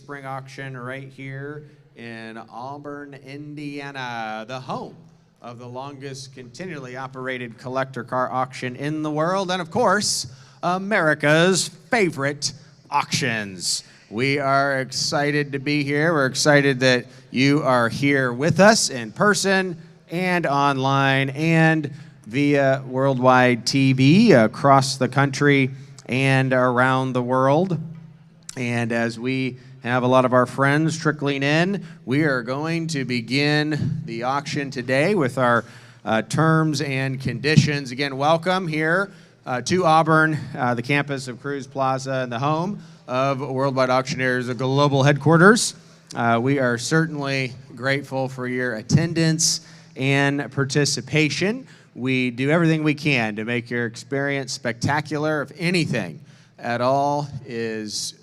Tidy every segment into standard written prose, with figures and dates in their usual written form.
Spring Auction right here in Auburn, Indiana, the home of the longest continually operated collector car auction in the world, and of course, America's favorite auctions. We are excited to be here. We're excited that you are here with us in person and online and via worldwide TV across the country and around the world. And as we have a lot of our friends trickling in, we are going to begin the auction today with our terms and conditions. Again, welcome here to Auburn, the campus of Cruz Plaza and the home of Worldwide Auctioneers, the global headquarters. We are certainly grateful for your attendance and participation. We do everything we can to make your experience spectacular. If anything at all is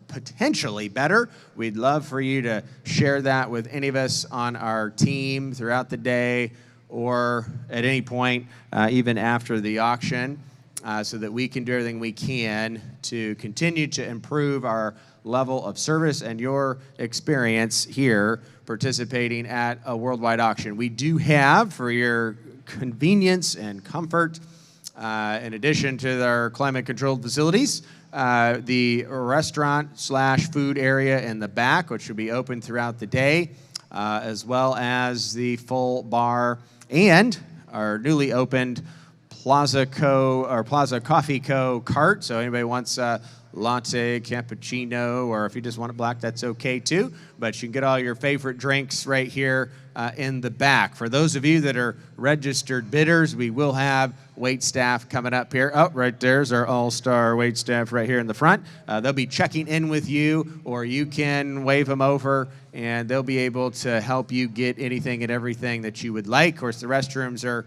potentially better, we'd love for you to share that with any of us on our team throughout the day or at any point, even after the auction, so that we can do everything we can to continue to improve our level of service and your experience here participating at a worldwide auction. We do have, for your convenience and comfort, in addition to our climate-controlled facilities, the restaurant/food area in the back, which will be open throughout the day, as well as the full bar and our newly opened Plaza Coffee Co. cart. So anybody wants a latte, cappuccino, or if you just want it black, that's okay too. But you can get all your favorite drinks right here in the back. For those of you that are registered bidders, we will have wait staff coming up here. Oh, right there's our all-star wait staff right here in the front. They'll be checking in with you, or you can wave them over, and they'll be able to help you get anything and everything that you would like. Of course, the restrooms are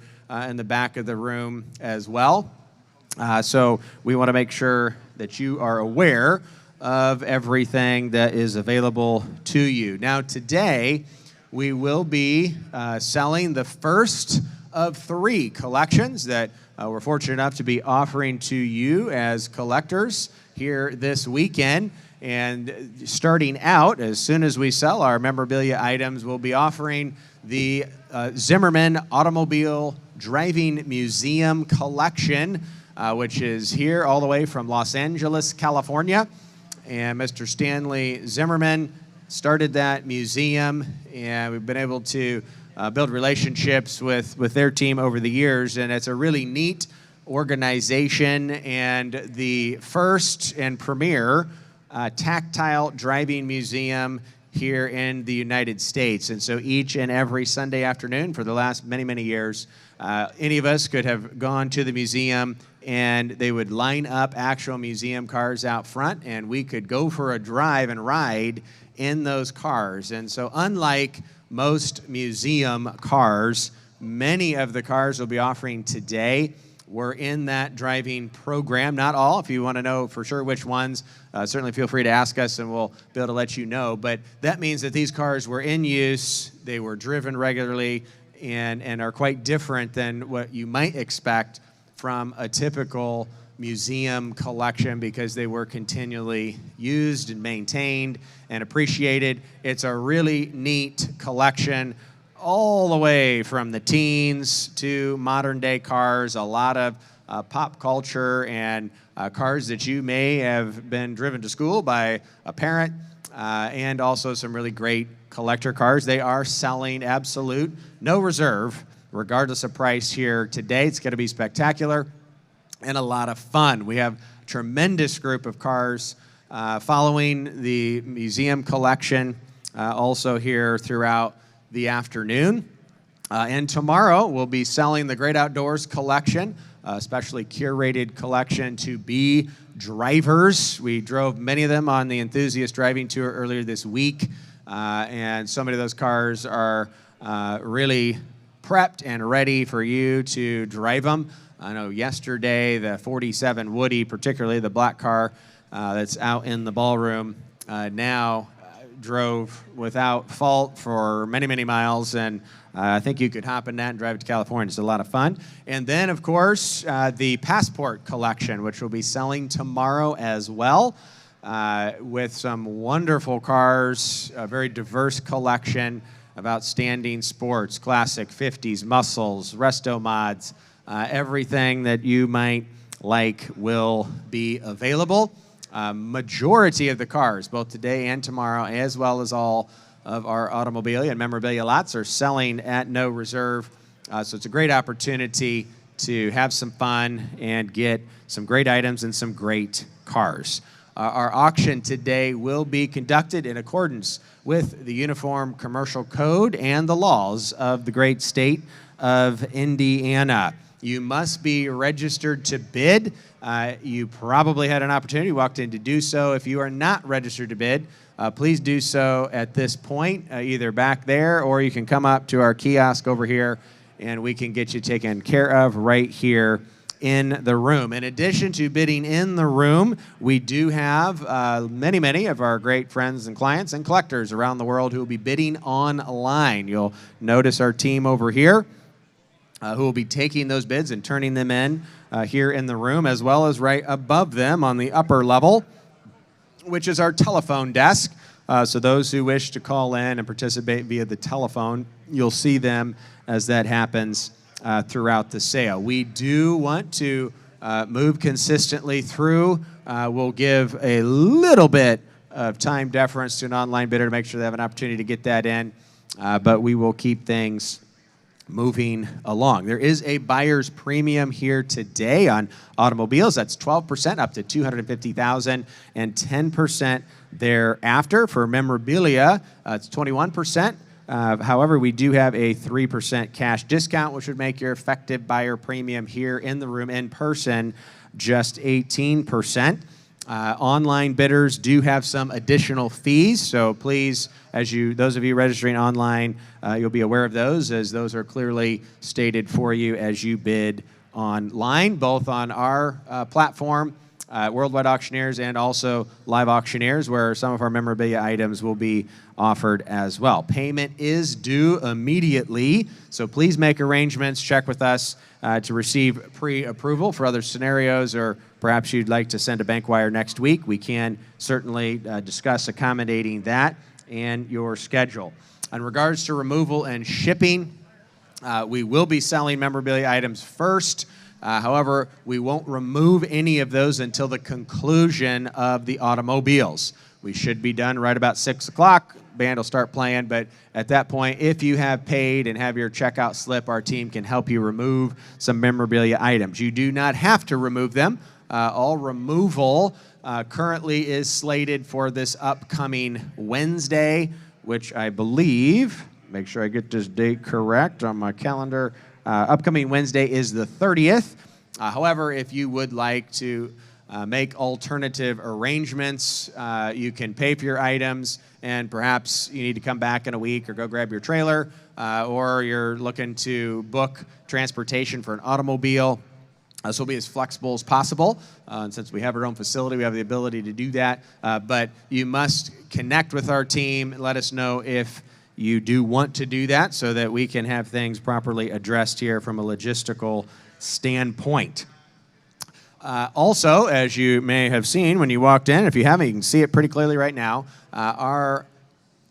in the back of the room as well. So we want to make sure that you are aware of everything that is available to you. Now, today, we will be selling the first of 3 collections that we're fortunate enough to be offering to you as collectors here this weekend. And starting out, as soon as we sell our memorabilia items, we'll be offering the Zimmerman Automobile Driving Museum Collection, which is here all the way from Los Angeles, California. And Mr. Stanley Zimmerman started that museum, and we've been able to build relationships with their team over the years, and it's a really neat organization and the first and premier tactile driving museum here in the United States. And so each and every Sunday afternoon for the last many, many years, any of us could have gone to the museum and they would line up actual museum cars out front, and we could go for a drive and ride in those cars. And so unlike most museum cars, many of the cars we'll be offering today were in that driving program. Not all. If you want to know for sure which ones, certainly feel free to ask us and we'll be able to let you know. But that means that these cars were in use, they were driven regularly, and are quite different than what you might expect from a typical museum collection because they were continually used and maintained and appreciated. It's a really neat collection all the way from the teens to modern day cars, a lot of pop culture and cars that you may have been driven to school by a parent, and also some really great collector cars. They are selling absolute, no reserve, regardless of price here today. It's going to be spectacular and a lot of fun. We have a tremendous group of cars following the museum collection also here throughout the afternoon. And tomorrow we'll be selling the Great Outdoors collection, especially curated collection to be drivers. We drove many of them on the Enthusiast driving tour earlier this week, and so many of those cars are really prepped and ready for you to drive them. I know yesterday the 47 Woody, particularly the black car that's out in the ballroom now, drove without fault for many, many miles, and I think you could hop in that and drive to California. It's a lot of fun. And then, of course, the Passport collection, which we'll be selling tomorrow as well. with some wonderful cars, a very diverse collection of outstanding sports, classic 50s, muscles, resto mods, everything that you might like will be available. Majority of the cars, both today and tomorrow, as well as all of our automobilia and memorabilia lots, are selling at no reserve. So it's a great opportunity to have some fun and get some great items and some great cars. Our auction today will be conducted in accordance with the Uniform Commercial Code and the laws of the great state of Indiana. You must be registered to bid. You probably had an opportunity, walked in to do so. If you are not registered to bid, please do so at this point, either back there or you can come up to our kiosk over here and we can get you taken care of right here in the room. In addition to bidding in the room, we do have many of our great friends and clients and collectors around the world who will be bidding online. You'll notice our team over here who will be taking those bids and turning them in here in the room, as well as right above them on the upper level, which is our telephone desk. So those who wish to call in and participate via the telephone, you'll see them as that happens throughout the sale. We do want to move consistently through. We'll give a little bit of time deference to an online bidder to make sure they have an opportunity to get that in, but we will keep things moving along. There is a buyer's premium here today on automobiles. That's 12% up to $250,000 and 10% thereafter. For memorabilia, it's 21%. However, we do have a 3% cash discount, which would make your effective buyer premium here in the room in person just 18%. Online bidders do have some additional fees, so please, those of you registering online, you'll be aware of those, as those are clearly stated for you as you bid online, both on our platform, Worldwide Auctioneers, and also Live Auctioneers, where some of our memorabilia items will be offered as well. Payment is due immediately, so please make arrangements, check with us to receive pre-approval for other scenarios, or perhaps you'd like to send a bank wire next week. We can certainly discuss accommodating that and your schedule. In regards to removal and shipping, we will be selling memorabilia items first. However, we won't remove any of those until the conclusion of the automobiles. We should be done right about 6 o'clock. Band will start playing, but at that point, if you have paid and have your checkout slip, our team can help you remove some memorabilia items. You do not have to remove them. All removal currently is slated for this upcoming Wednesday, which I believe, make sure I get this date correct on my calendar, upcoming Wednesday is the 30th. However, if you would like to make alternative arrangements, you can pay for your items, and perhaps you need to come back in a week or go grab your trailer, or you're looking to book transportation for an automobile. This will be as flexible as possible. And since we have our own facility, we have the ability to do that. But you must connect with our team and let us know if you do want to do that so that we can have things properly addressed here from a logistical standpoint. Also, as you may have seen when you walked in, if you haven't, you can see it pretty clearly right now, our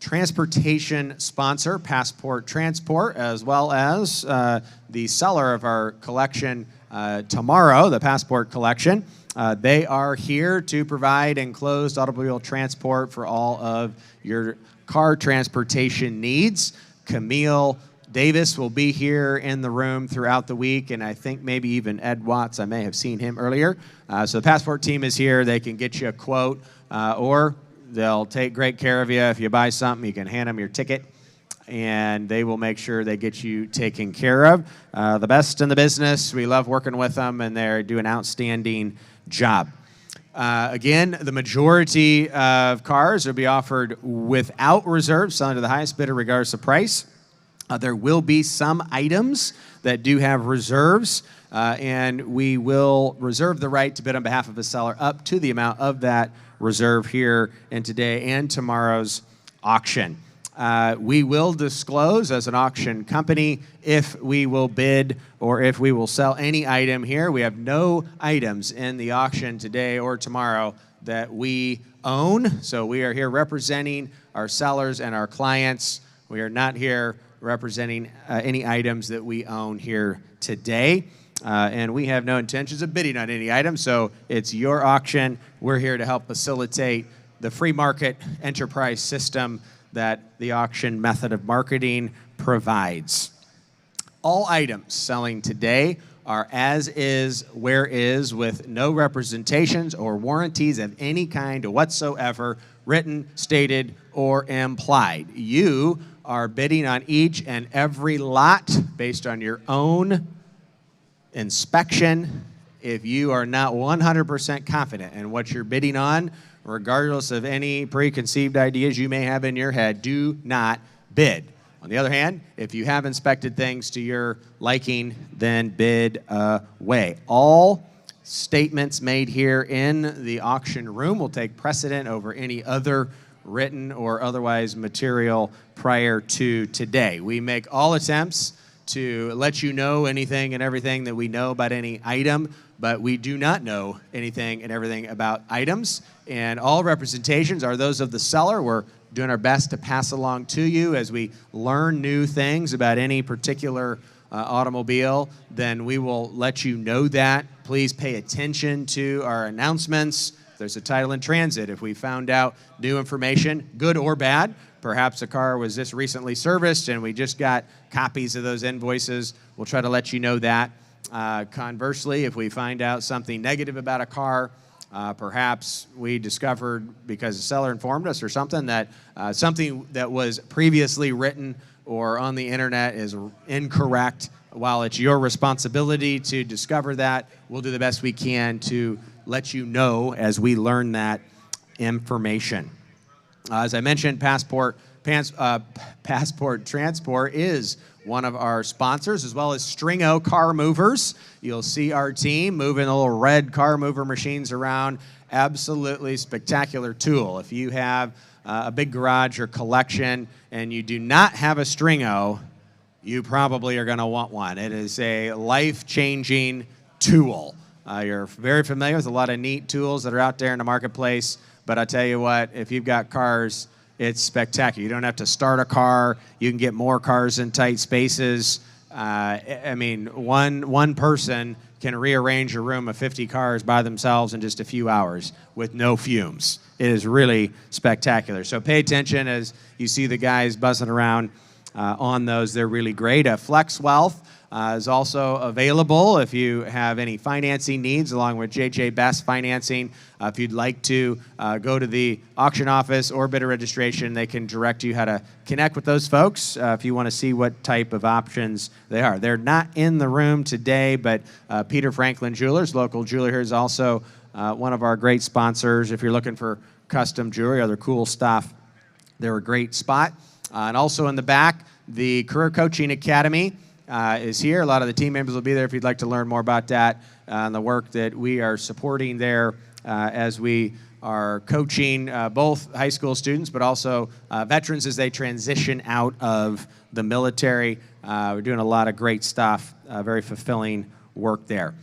transportation sponsor, Passport Transport, as well as the seller of our collection tomorrow, the Passport Collection, they are here to provide enclosed automobile transport for all of your car transportation needs. Camille Davis will be here in the room throughout the week, and I think maybe even Ed Watts. I may have seen him earlier. So the Passport team is here. They can get you a quote, or they'll take great care of you. If you buy something, you can hand them your ticket, and they will make sure they get you taken care of. The best in the business. We love working with them, and they do an outstanding job. Again, the majority of cars will be offered without reserve, selling to the highest bidder regardless of price. There will be some items that do have reserves, and we will reserve the right to bid on behalf of a seller up to the amount of that reserve here in today and tomorrow's auction. We will disclose as an auction company if we will bid or if we will sell any item here. We have no items in the auction today or tomorrow that we own. So we are here representing our sellers and our clients. We are not here representing any items that we own here today. And we have no intentions of bidding on any item, so it's your auction. We're here to help facilitate the free market enterprise system that the auction method of marketing provides. All items selling today are as is, where is, with no representations or warranties of any kind whatsoever, written, stated, or implied. You are bidding on each and every lot based on your own inspection. If you are not 100% confident in what you're bidding on, regardless of any preconceived ideas you may have in your head, do not bid. On the other hand, if you have inspected things to your liking, then bid away. All statements made here in the auction room will take precedent over any other written or otherwise material prior to today. We make all attempts to let you know anything and everything that we know about any item, but we do not know anything and everything about items. And all representations are those of the seller. We're doing our best to pass along to you as we learn new things about any particular automobile. Then we will let you know that. Please pay attention to our announcements. There's a title in transit. If we found out new information, good or bad, perhaps a car was just recently serviced and we just got copies of those invoices, we'll try to let you know that. Conversely, if we find out something negative about a car, perhaps we discovered because the seller informed us or something that something that was previously written or on the internet is incorrect. While it's your responsibility to discover that, we'll do the best we can to let you know as we learn that information. As I mentioned, Passport Transport is one of our sponsors, as well as String-O Car Movers. You'll see our team moving the little red car mover machines around. Absolutely spectacular tool. If you have a big garage or collection and you do not have a String-O, you probably are going to want one. It is a life-changing tool. You're very familiar with a lot of neat tools that are out there in the marketplace, but I tell you what, if you've got cars, it's spectacular. You don't have to start a car. You can get more cars in tight spaces. I mean, one person can rearrange a room of 50 cars by themselves in just a few hours with no fumes. It is really spectacular. So pay attention as you see the guys buzzing around on those. They're really great. Flex Wealth is also available if you have any financing needs, along with J.J. Best Financing. If you'd like to go to the auction office or bidder registration, they can direct you how to connect with those folks if you want to see what type of options they are. They're not in the room today, but Peter Franklin Jewelers, local jeweler here, is also one of our great sponsors. If you're looking for custom jewelry, other cool stuff, they're a great spot. And also in the back, the Career Coaching Academy is here. A lot of the team members will be there if you'd like to learn more about that and the work that we are supporting there as we are coaching both high school students but also veterans as they transition out of the military. We're doing a lot of great stuff, very fulfilling work there.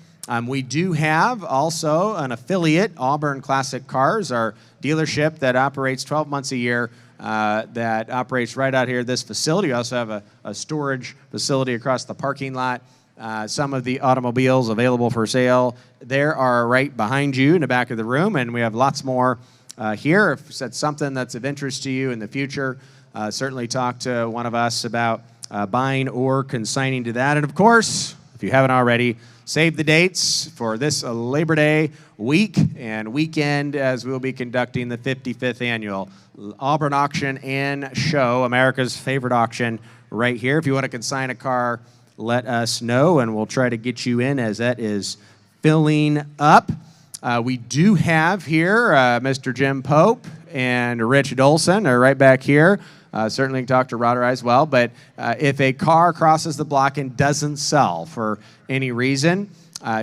We do have also an affiliate, Auburn Classic Cars, our dealership that operates 12 months a year that operates right out here at this facility. We also have a storage facility across the parking lot. Some of the automobiles available for sale there are right behind you in the back of the room, and we have lots more here. If that's something that's of interest to you in the future, certainly talk to one of us about buying or consigning to that. And of course, if you haven't already, save the dates for this Labor Day week and weekend as we'll be conducting the 55th annual Auburn Auction and Show, America's favorite auction, right here. If you want to consign a car, let us know, and we'll try to get you in as that is filling up. We do have here Mr. Jim Pope and Rich Dolson are right back here. Certainly talk to Roder as well, but if a car crosses the block and doesn't sell for any reason,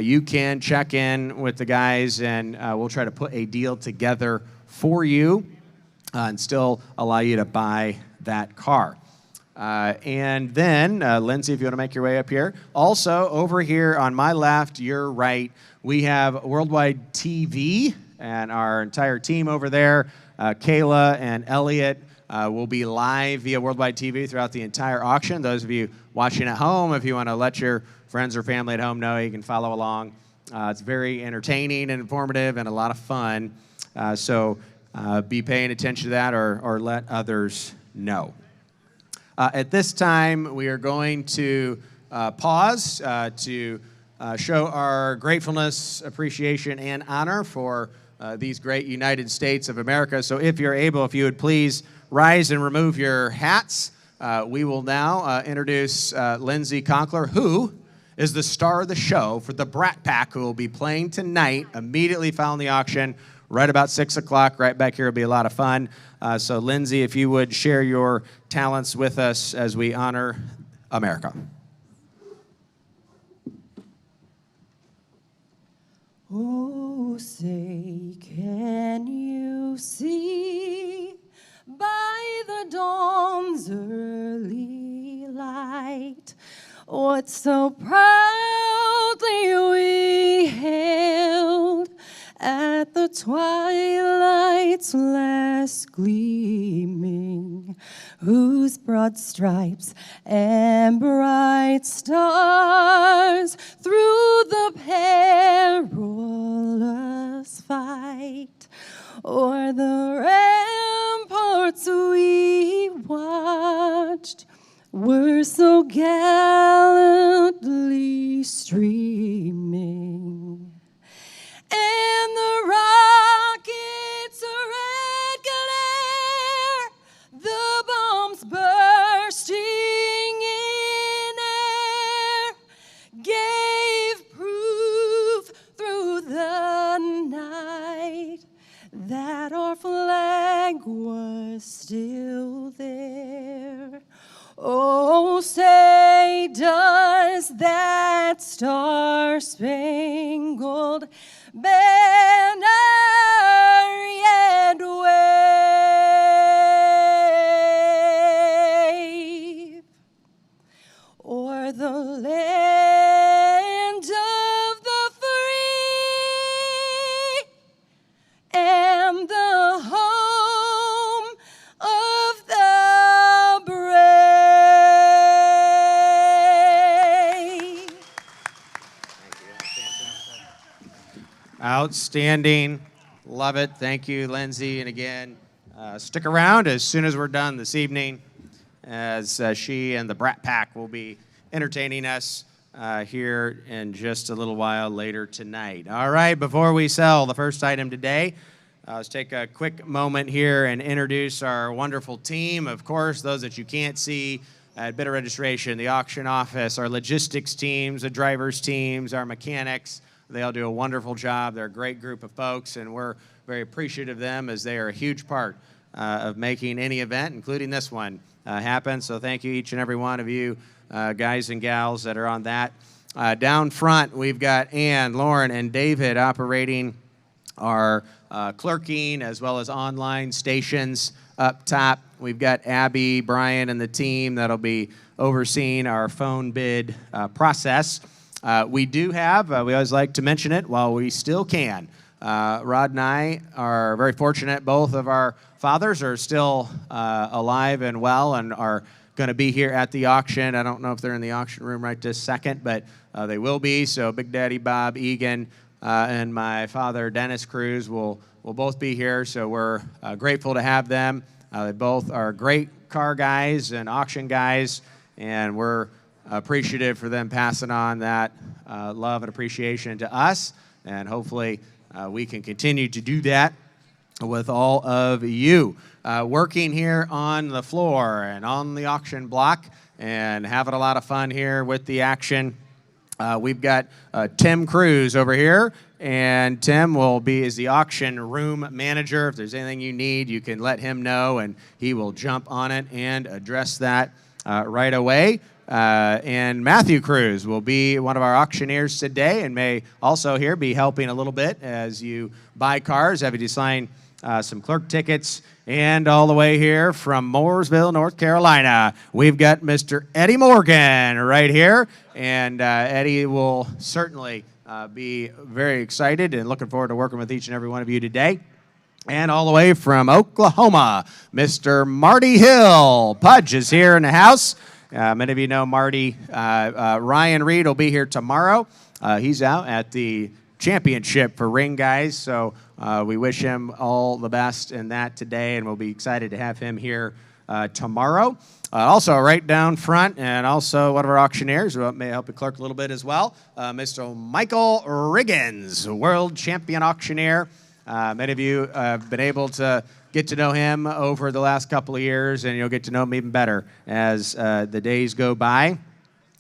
you can check in with the guys and we'll try to put a deal together for you and still allow you to buy that car. And then, Lindsay, if you want to make your way up here. Also, over here on my left, your right, we have Worldwide TV and our entire team over there. Kayla and Elliott will be live via Worldwide TV throughout the entire auction. Those of you watching at home, if you want to let your friends or family at home know, you can follow along. It's very entertaining and informative and a lot of fun. So be paying attention to that or let others know. At this time, we are going to pause to show our gratefulness, appreciation, and honor for these great United States of America. So if you're able, if you would please rise and remove your hats. We will now introduce Lindsay Conkler, who is the star of the show for the Brat Pack, who will be playing tonight, immediately following the auction, right about 6 o'clock. Right back here will be a lot of fun. So Lindsay, if you would share your talents with us as we honor America. Oh, say, can you see by the dawn's early light what so proudly we hailed at the twilight's last gleaming, whose broad stripes and bright stars through the perilous fight o'er the ramparts we watched were so gallantly streaming. And the rocket's red glare, the bombs bursting in air, gave proof through the night that our flag was still there. Oh, say, does that star-spangled banner yet wave o'er the land of the free and the home of the brave? Outstanding. Love it. Thank you, Lindsay. And again, stick around as soon as we're done this evening, as she and the Brat Pack will be entertaining us here in just a little while later tonight. All right, before we sell the first item today, let's take a quick moment here and introduce our wonderful team. Of course, those that you can't see at bidder registration, the auction office, our logistics teams, the drivers teams, our mechanics. They all do a wonderful job. They're a great group of folks, and we're very appreciative of them as they are a huge part of making any event, including this one, happen. So thank you, each and every one of you guys and gals that are on that. Down front, we've got Ann, Lauren, and David operating our clerking as well as online stations. Up top, we've got Abby, Brian, and the team that'll be overseeing our phone bid process. We do have, we always like to mention it while we still can. Rod and I are very fortunate. Both of our fathers are still alive and well and are going to be here at the auction. I don't know if they're in the auction room right this second, but they will be. So Big Daddy Bob Egan and my father, Dennis Cruz, will both be here. So we're grateful to have them. They both are great car guys and auction guys, and we're appreciative for them passing on that love and appreciation to us, and hopefully we can continue to do that with all of you. Working here on the floor and on the auction block and having a lot of fun here with the action. We've got Tim Cruz over here, and Tim is the auction room manager. If there's anything you need, you can let him know, and he will jump on it and address that right away. And Matthew Cruz will be one of our auctioneers today and may also here be helping a little bit as you buy cars, having to sign some clerk tickets. And all the way here from Mooresville, North Carolina, we've got Mr. Eddie Morgan right here. And Eddie will certainly be very excited and looking forward to working with each and every one of you today. And all the way from Oklahoma, Mr. Marty Hill. Pudge is here in the house. Many of you know Marty. Ryan Reed will be here tomorrow. He's out at the championship for ring guys, so we wish him all the best in that today, and we'll be excited to have him here tomorrow. Also, right down front, and also one of our auctioneers, who may help the clerk a little bit as well, Mr. Michael Riggins, world champion auctioneer. Many of you have been able to get to know him over the last couple of years, and you'll get to know him even better as the days go by.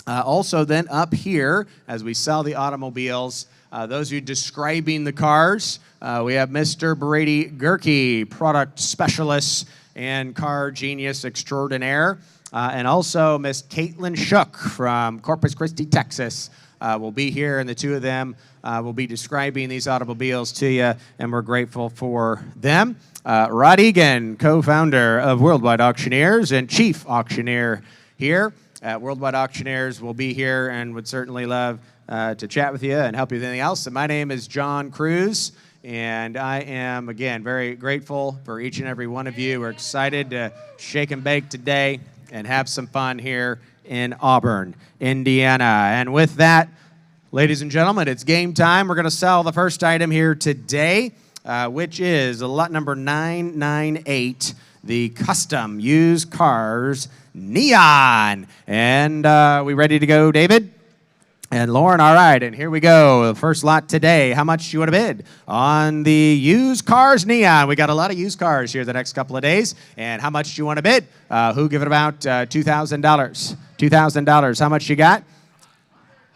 Also then up here, as we sell the automobiles, those of you describing the cars, we have Mr. Brady Gerke, product specialist and car genius extraordinaire, and also Miss Caitlin Shook from Corpus Christi, Texas, will be here, and the two of them will be describing these automobiles to you, and we're grateful for them. Rod Egan, co-founder of Worldwide Auctioneers and chief auctioneer here at Worldwide Auctioneers, will be here and would certainly love to chat with you and help you with anything else. And my name is John Cruz, and I am, again, very grateful for each and every one of you. We're excited to shake and bake today and have some fun here in Auburn, Indiana. And with that, ladies and gentlemen, it's game time. We're going to sell the first item here today, which is lot number 998, the custom used cars neon. And we ready to go, David? And Lauren, all right, and here we go. The first lot today. How much do you want to bid on the used cars neon? We got a lot of used cars here the next couple of days. And how much do you want to bid? Who give it about $2,000? $2,000. How much you got?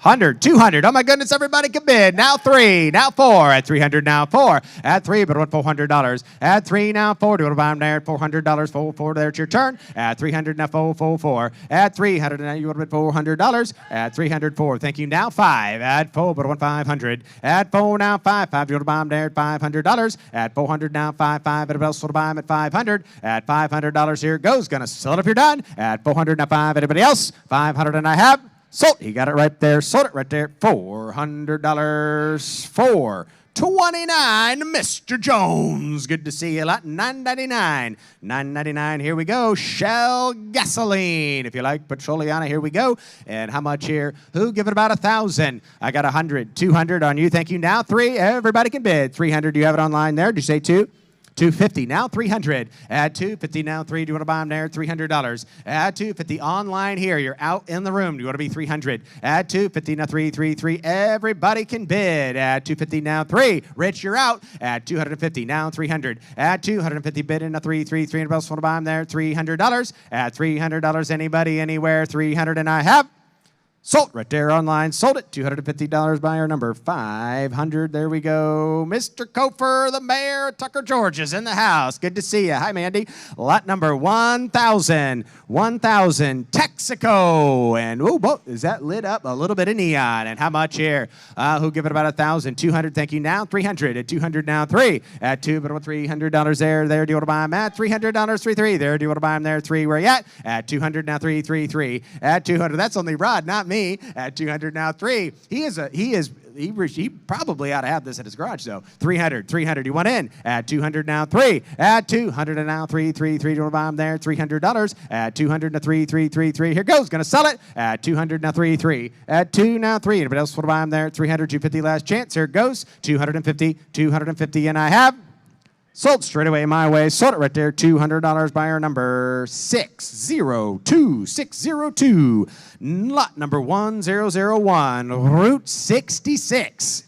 100, 200. Oh my goodness, everybody can bid. Now 3, now 4. At 300, now 4. At 3, but what $400? At 3, now 4. Do you want to buy them there at $400? 4, there, it's your turn. At 300, now 4. At 300, now you want to bid $400. At 300, 4. Thank you. Now 5. At 4, but 500. At 4, now 5. Do you want to buy them there at $500? At 400, now 5. Anybody else want to buy them at 500? At $500, here it goes. Gonna sell it if you're done. At 400, now 5. Anybody else? 500, and I have. Sold. He got it right there. Sold it right there. $400. 429. Mr. Jones. Good to see you. Lot 999. 999. Here we go. Shell gasoline. If you like Petroliana, here we go. And how much here? Who give it about 1,000? I got 100. 200 on you. Thank you. Now 3. Everybody can bid. 300. Do you have it online there? Did you say 2? 250, now 300. At 250, now 3. Do you want to buy them there? $300. At 250, online here. You're out in the room. Do you want to be 300? At 250, now 3. Everybody can bid. At 250, now 3. Rich, you're out. At 250, now 300. At 250, bid in a 3. 300 else want to buy them there? $300. At $300, anybody, anywhere? 300, and I have. Sold right there online. Sold it. $250 buyer number 500. There we go. Mr. Kofer, the mayor of Tucker, Georgia, is in the house. Good to see you. Hi, Mandy. Lot number 1,000. 1,000. Texaco. And, is that lit up? A little bit of neon. And how much here? Who give it about 1,000? 200. Thank you. Now 300. At 200, now 3. At 2, but $300 there. There. Do you want to buy them at $300? 3. There. Do you want to buy them there? 3. Where you at? At 200, now 3. At 200. That's only Rod, not me. At 200, now 3. He probably ought to have this at his garage, though. 300. You want in? At 200, now 3. At 200, and now 3. Do you want to buy them there? $300. At 200, now 3. Here goes. Going to sell it. At 200, now 3. At 2, now 3. Anybody else want to buy them there? 300, 250, last chance. Here it goes. 250, and I have. Sold straight away my way. Sold it right there. $200 buyer number 602. 602. Lot number 1001. Route 66.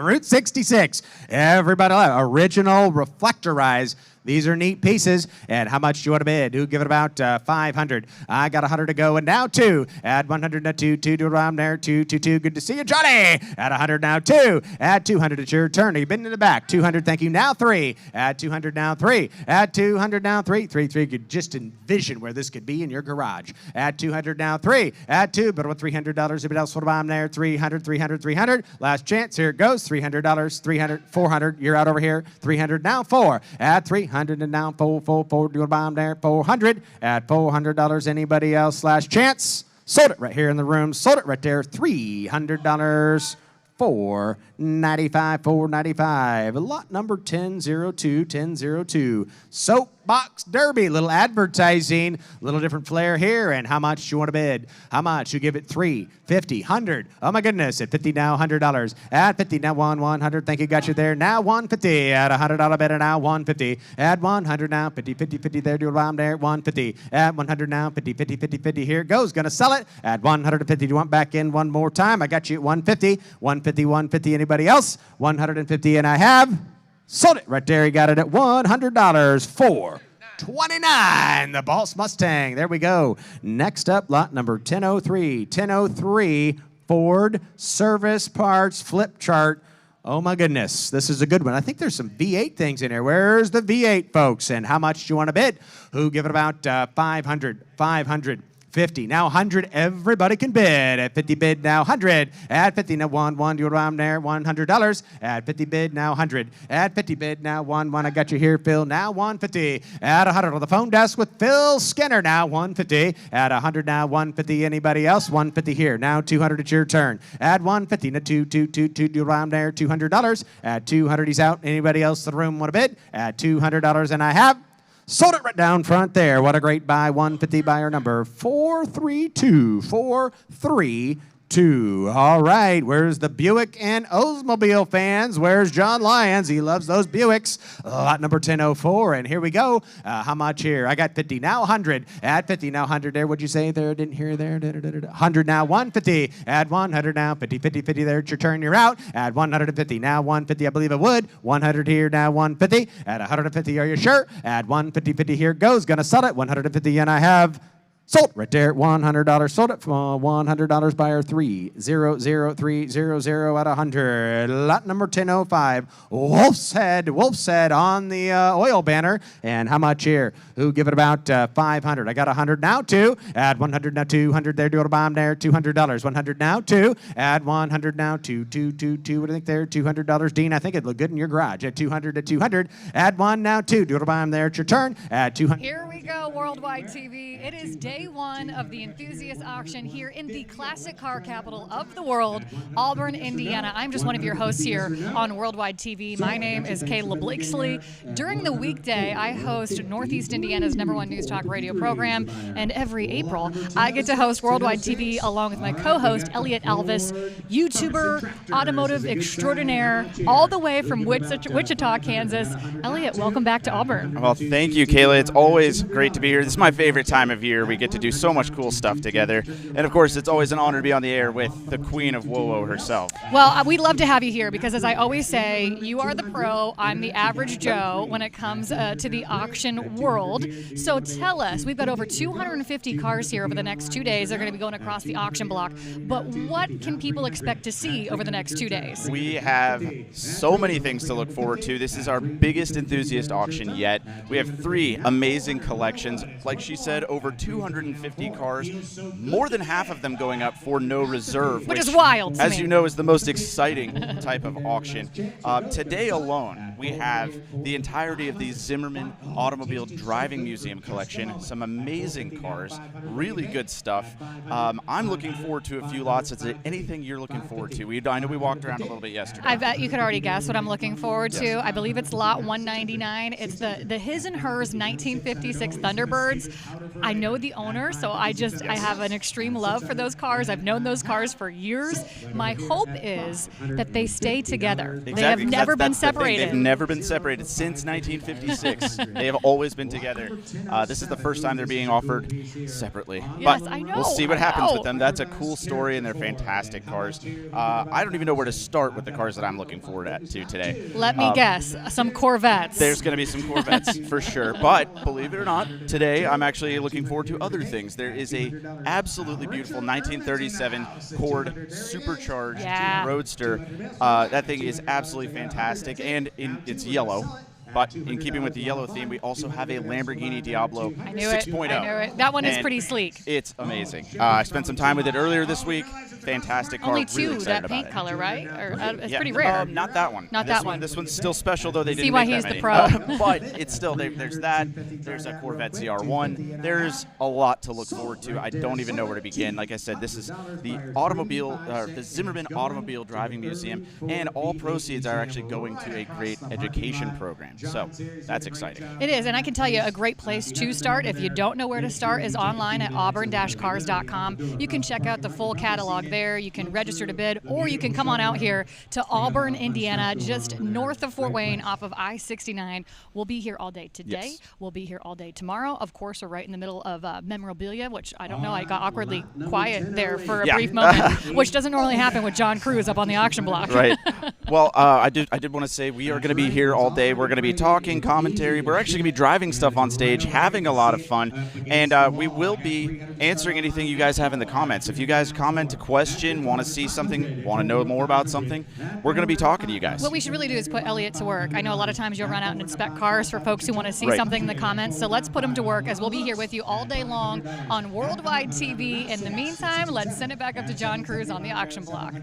Route 66. Everybody love original reflectorized. These are neat pieces. And how much do you want to bid? Who give it about 500? I got 100 to go, and now 2. Add 100 now 2. 2 to around there. 2. Good to see you, Johnny. Add 100 now 2. Add 200. It's your turn. You've been in the back. 200. Thank you. Now 3. Add 200 now 3. Add 200 now 3. 3. You could just envision where this could be in your garage. Add 200 now 3. Add 2. But what $300? Anybody else want to buy them there? 300. Last chance. Here it goes. $300. 300. 400. You're out over here. 300 now 4. Add 300. And now 4. Do you want to buy them there? 400. At $400. Anybody else? Last chance. Sold it right here in the room. Sold it right there. $300. $495. Lot number 1002. Soapbox Derby. Little advertising. Little different flair here. And how much you want to bid? How much? You give it $3, $50, $100. Oh my goodness. At $50 now, $100. At $50 now, 100. Thank you. Got you there. Now $150. At $100 bid now, $150. At $100 now, 50, 50, 50 there. Do a bomb there. $150. At $100 now, 50, 50, 50, 50. Here it goes. Gonna sell it at $150. Do you want back in one more time? I got you at $150. $150. Anybody else? $150, and I have sold it right there. You got it at $100 for $29. The Boss Mustang. There we go. Next up, lot number 1003. 1003 Ford Service Parts Flip Chart. Oh my goodness, this is a good one. I think there's some V8 things in here. Where's the V8, folks? And how much do you want to bid? Who give it about 500? 500. 50. Now 100. Everybody can bid. At 50 bid now 100. At 50 now 1. Do around there $100. At 50 bid now 100. At 50 bid now 1. I got you here, Phil. Now 150. At 100 on the phone desk with Phil Skinner. Now 150. At 100 now 150. Anybody else? 150 here. Now 200. It's your turn. At 150 now 2. Do around there $200. At 200 he's out. Anybody else in the room want to bid? At $200 and I have sold it right down front there. What a great buy. 150 buyer number 432. 432. All right. Where's the Buick and Oldsmobile fans? Where's John Lyons? He loves those Buicks. Lot number 1004. And here we go. How much here? I got 50. Now 100. At 50. Now 100 there. What'd you say there? Didn't hear there. 100 now 150. Add 100 now. 50, 50, 50 there. It's your turn. You're out. Add 150. Now 150. I believe it would. 100 here. Now 150. Add 150. Are you sure? Add 150. 50 here it goes. Gonna sell it. 150. And I have sold right there at $100. Sold it for $100. Buyer 300300 at 100. Lot number 1005. Wolf's Head on the oil banner. And how much here? Who give it about 500? I got 100 now. 2. Add 100 now. 200 there. Do a bomb there. $200. 100 now. 2. Add 100 now. 2. What do you think there? $200. Dean, I think it looked good in your garage. At 200 to 200. Add 1 now. 2. Do a bomb there. It's your turn. Add 200. Here we go, Worldwide TV. It is day one of the Enthusiast Auction here in the classic car capital of the world, Auburn, Indiana. I'm just one of your hosts here on Worldwide TV. My name is Kayla Blakeslee. During the weekday, I host Northeast Indiana's #1 news talk radio program, and every April, I get to host Worldwide TV along with my co-host, Elliott Alvis, YouTuber, automotive extraordinaire, all the way from Wichita, Kansas. Elliott, welcome back to Auburn. Well, thank you, Kayla. It's always great to be here. This is my favorite time of year. We get to do so much cool stuff together. And, of course, it's always an honor to be on the air with the queen of WoWo herself. Well, we'd love to have you here because, as I always say, you are the pro. I'm the average Joe when it comes to the auction world. So tell us, we've got over 250 cars here over the next 2 days. They're going to be going across the auction block. But what can people expect to see over the next 2 days? We have so many things to look forward to. This is our biggest enthusiast auction yet. We have 3 amazing collections. Like she said, over 250 cars, more than half of them going up for no reserve. Which is wild to as me. you know, is the most exciting type of auction. Today alone, we have the entirety of the Zimmerman Automobile Driving Museum collection. Some amazing cars, really good stuff. I'm looking forward to a few lots. Is there anything you're looking forward to? I know we walked around a little bit yesterday. I bet you could already guess what I'm looking forward to. I believe it's lot 199. It's the His and Hers 1956 Thunderbirds. I know the owner, so I have an extreme love for those cars. I've known those cars for years. My hope is that they stay together. Exactly. They have never been That's the thing. separated. They've never been separated since 1956. They have always been together. This is the first time they're being offered separately. Yes, but I know. we'll see what I happens know. with them. That's a cool story, and they're fantastic cars. I don't even know where to start with the cars that I'm looking forward to today. Let me guess, some Corvettes. There's going to be some Corvettes for sure. But believe it or not, today I'm actually looking forward to other things. There is a absolutely beautiful 1937 Ford supercharged Roadster. That thing is absolutely fantastic, and it's yellow. But in keeping with the yellow theme, we also have a Lamborghini Diablo 6.0. I knew it. That one is pretty sleek. It's amazing. I spent some time with it earlier this week. fantastic car. Only Really two, excited that about paint it. color, right? Or, it's Yeah, pretty rare. not that one. Not this that one. This one's still special, though they See didn't why make he's that the many. pro. But it's still there's that. There's a Corvette ZR1. There's a lot to look forward to. I don't even know where to begin. Like I said, this is the Zimmerman Automobile Driving Museum, and all proceeds are actually going to a great education program. So that's exciting. It is, and I can tell you a great place to start if you don't know where to start is online at auburn-cars.com. You can check out the full catalog there. You can register to bid, or you can come on out here to Auburn, Indiana, just north of Fort Wayne off of I-69. We'll be here all day today. Yes. We'll be here all day tomorrow. Of course, we're right in the middle of Memorabilia, which I don't know, I got awkwardly quiet there for a brief moment, which doesn't normally happen with John Cruz up on the auction block. Right. Well, I did want to say we are going to be here all day. We're going to be talking, commentary. We're actually going to be driving stuff on stage, having a lot of fun, and we will be answering anything you guys have in the comments. If you guys comment a question, want to see something, want to know more about something, we're going to be talking to you guys. What we should really do is put Elliott to work. I know a lot of times you'll run out and inspect cars for folks who want to see something in the comments, so let's put him to work as we'll be here with you all day long on Worldwide TV. In the meantime, let's send it back up to John Cruz on the auction block.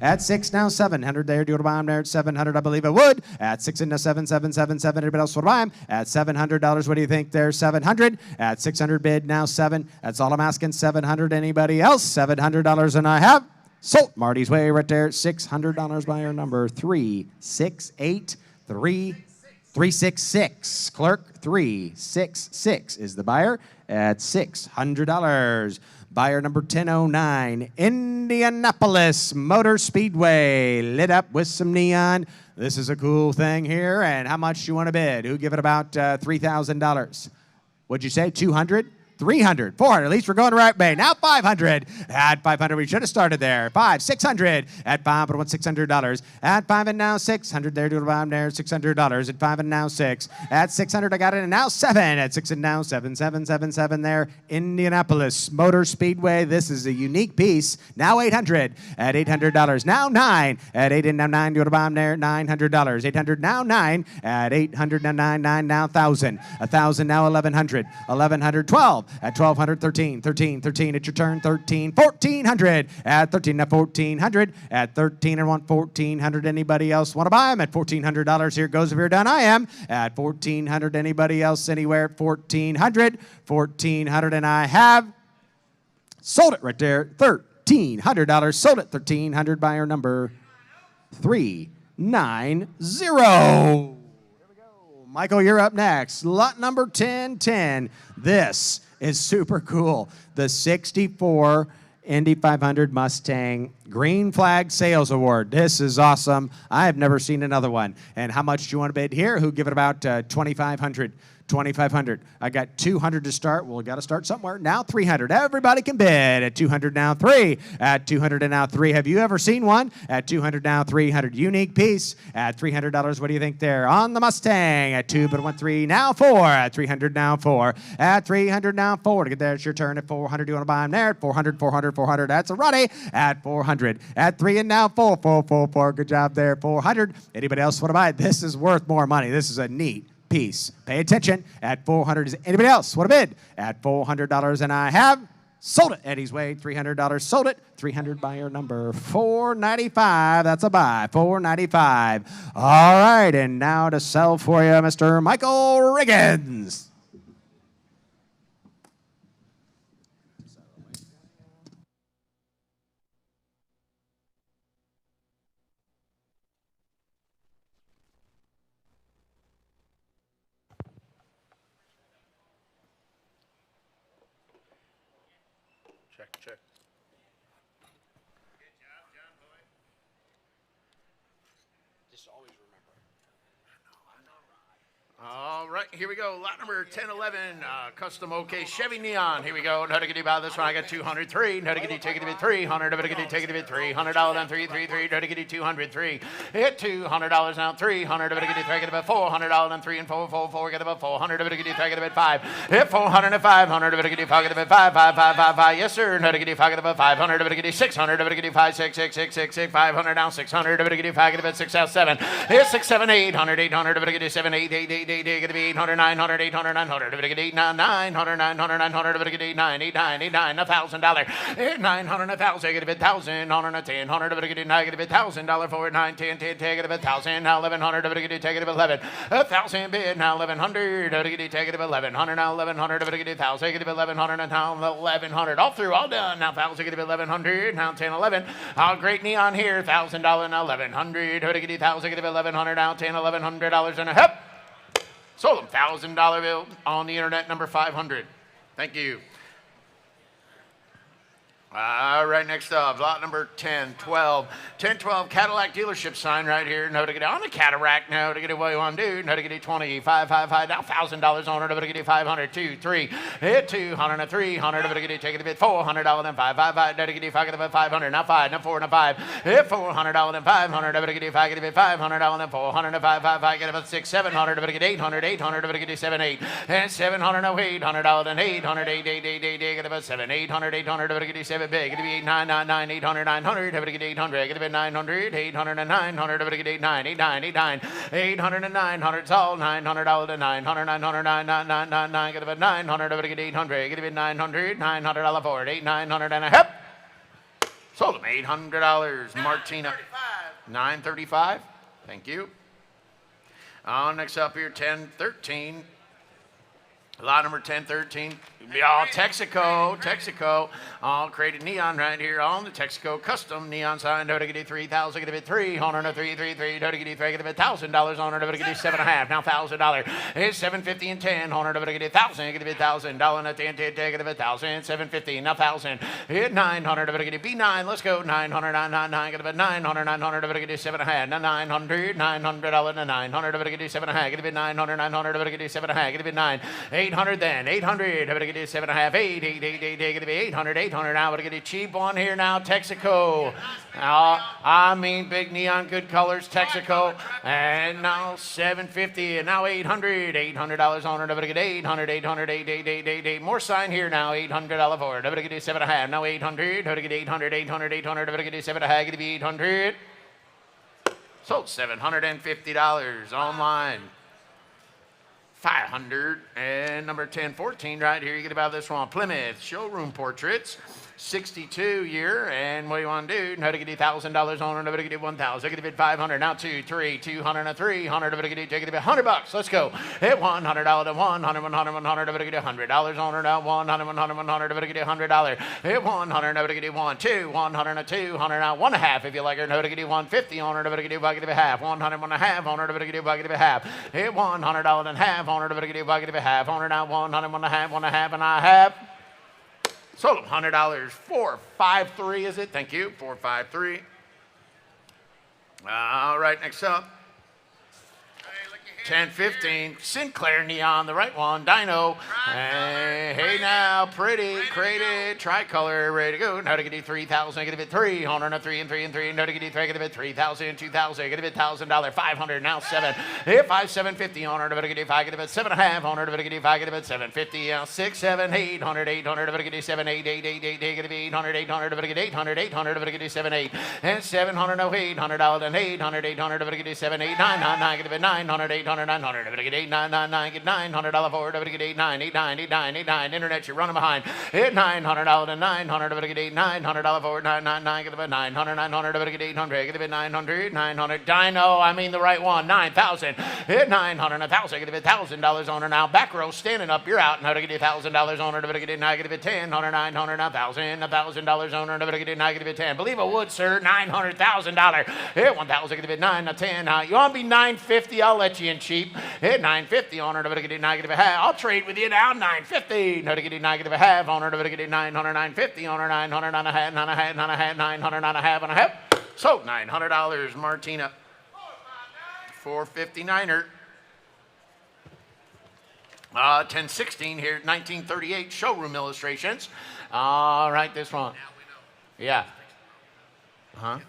At 6 now, 700 there. Do it buy him there at 700. I believe it would. At 6 and now 777. Anybody else would buy him at $700? What do you think there? 700. At 600 bid now 7. That's all I'm asking. 700. Anybody else? $700 and I have sold. Marty's way right there. $600 buyer number 366. Clerk 366 is the buyer at $600. Buyer number 1009, Indianapolis Motor Speedway, lit up with some neon. This is a cool thing here. And how much do you want to bid? Who give it about $3,000? What'd you say, 200? 300, 400, at least we're going the right way. Now 500. At 500, we should have started there. 600. At 5, but I want $600. At 5 and now 600 there, do it bottom there, $600. At 5 and now 6. At 600, I got it, and now 7. At 6 and now 7 there. Indianapolis Motor Speedway. This is a unique piece. Now 800. At $800. Now 9. At 8 and now 9, do it bottom there, $900. 800 now 9. At 800 now 9 now 1,000. 1,000 now 1,100. 1,100 12. At 1,200, 13. It's your turn, 13. 1,400. At 13, now 1,400. At 13, I want 1,400. Anybody else want to buy them? At $1,400, here goes. If you're done, I am. At 1,400, anybody else anywhere? 1,400. 1,400, and I have sold it right there. $1,300. Sold it. 1,300, buyer number 390. Michael, you're up next. Lot number 1010. This is super cool. The 64 Indy 500 Mustang Green Flag Sales Award. This is awesome. I have never seen another one. And how much do you want to bid here? Who give it about 2,500? 2,500. I got 200 to start. Well, got to start somewhere. Now 300. Everybody can bid. At 200 now 3. At 200 and now 3. Have you ever seen one? At 200 now 300. Unique piece. At $300. What do you think there? On the Mustang. At 2 but 1 3 now 4. At 300 now 4. At 300 now 4. To get there, it's your turn. At 400, do you want to buy them there? At 400. That's a Ronnie. At 400. At 3 and now 4. 4. Good job there. 400. Anybody else want to buy it? This is worth more money. This is a neat piece. Pay attention. At 400, is anybody else want to bid? At $400, and I have sold it. Eddie's way, $300, sold it. 300, buyer number 495. That's a buy, 495. All right, and now to sell for you, Mr. Michael Riggins. Check. Good job, John Boy. Just always remember. All right, here we go. Lot number 1011, custom OK Chevy Neon. Here we go. No to get about this one. I got 203. No to get take it to bid 300. No to get take it to bid $300 on 333. No to get 203. Hit $200 now 300. No to get take it about $400 on 3 and 4. Get about 400. No to get take it about 5. Hit 400 and 500. No to get take it about 5. Yes sir. No to get take it about 500. No to get 600. No to get 5 6 500 now 600. No to get take it about 6 out 7. Hit 6 7 800. No to get 7 8 8 8 take it to be 800, 900, 800, 900, 900, 900, 900, 89, $1,000. $900, 1,000, take it to be 1,000, 110, 100, take it to be $1,000 for it, 9, 10, 10, take it to be 1,000, now 1,100, take it to be 11, 1,000 bid, now 1,100, take it to be 1,100, now 1,100, take it to 1,000, take it to be 1,100, now 1,100, all through, all done, now 1,000, take it to be 1,100, now 10, 11, oh, great neon here, $1,000, now 1,100, take it to 1,000, take it to be 1,100, now 10, $1,100 and a hip. Sold them. $1,000 bill on the internet, number 500. Thank you. All right, next up, lot number 1012. 1012 Cadillac dealership sign right here. No to get on the Cadillac. No to get it what you want to do. No to get it 2555. Now $1,000 on it. No to get it 500. 2, 3. Hit 200 and 300. No to get it. Take it a bit. $400 then 555. No to get it 500. Now 5. Now 4 and 5. Hit $400 then 500. No to get it 500 then 400 and 555. Get about 6, 700. No to get 800. 800. No to get it 7, 8. And 700. No $800 then 800. 8, 8, 8, 8, 8. Get about 7. 800. 800. No to get it 7. Big. It'll be 899, 800, 900. Have to get 800. Get a bit 900, 800 and 900. Have to get 89, 89, 89, 800 and 900. It's all $900 to 900, 900, 999. Get a bit 900. Have to get 800. Get a bit 900, $900 for it. 8, 900 and a hip. Sold them $800. Martina. 935. Thank you. Next up here, 1013. Lot number 1013. All Texaco, Texaco. All created neon right here on the Texaco custom neon sign. No to get 3,000, get a bit 300, 333. No to get $1,000 on it. No to get 7.5. Now $1,000. It's 750 and 10. No to get 1,000, get a bit $1,000 at the end. Take it a bit 1,000. 750. Now 1,000. Hit 900. No to get B9. Let's go 900, 999. Get a bit 900, 900. No to get 7.5. Now 900, $900 to 900. No to get 7.5. Get a bit 900, 900. No to get 7.5. Get a bit 9. 800 then 800. No to get 7.5, 8, 8, 8, 8, 8, gonna be 800, 800 now. We're gonna get a cheap one here now, Texaco. I mean, big neon, good colors, Texaco. And now 750, and now 800, $800 on it. We're gonna get 800, 800, 8, 8, 8, 8, 8. More sign here now, $800 for it. We're gonna get 7.5, now 800. We're gonna get 800, 800, 800. We're gonna get 7.5, gonna be 800. Sold $750 online. 500 and number 1014 right here. You get about this one. Plymouth Showroom Portraits. 62 year, and what do you want to do? No to get $1,000 on it. No to get 1,000. Get it 500. Now 2, 3, 200 and 300. No to get take it $100. Let's go. Hit $100 to 100, 100, 100. No to get $100 on it. Now 100, 100, 100. No to get $100. Hit 100. No to get 1, 2, 100 and 200. Now 1.5 if you like her. No to get 150 on it. No to get half. 100, 1.5 on it. No to get half. Hit $100 and half on it. No to get half. 100 now 100, 1.5, 1.5 and I have. Sold them $100. 453 is it? Thank you. 453. All right, next up. 1015, Sinclair Neon, the right one, Dino. Hey now, pretty, created, tricolor, ready to go. Now to get 3,000, get a bit 300, 3 and 3 and 3. Now to get a bit 3,000, 2,000, get a bit $1,000, 500, now 7. If I 750 on her, to get 5, get a bit 7.5 on her, to get 5, get a bit 750, 6, 7, 800, 800, to get 7, 8, 8, 8, 8, 8, get a bit 800, 800, to get 800, 800, to get 7, 8, and 700, no $800, and 800, 800, to get 7, 8, 9, 9, 9, get a bit 900, 800, 900, to get 8, 9, 9, 9, get $900 for it, to get 8, 9, 8, 9, 8, 9, 8, 9, internet, you're running behind, hit $900 and 900, to get 8, $900 for it, 9, 9, 9, get a bit 900, 900, to get 800, get a bit 900, 900, Dino, I mean the right one, 9,000, hit 900, 1,000, get a bit $1,000 on her now, back row, standing up, you're out, now to get $1,000 on her, to get 9, get a bit 10, 100, 900, $1,000 on her, to get 9, get a bit 10, believe I would, sir, $900,000, hit 1,000, get a bit 9, now 10, now, you want to be 950, I'll let you in cheap, hit 950 on her, to get 9, get a half, I'll trade with you now, 950, no to get 9, get a half on her, to get 900, 950 on her, 900, 9 and a half, 9 and a half, 9 and a half, 900, 9 and a half, and a half, so $900, Martina, 459er. 1016 here, 1938 showroom illustrations. All right, this one. Yeah. Huh?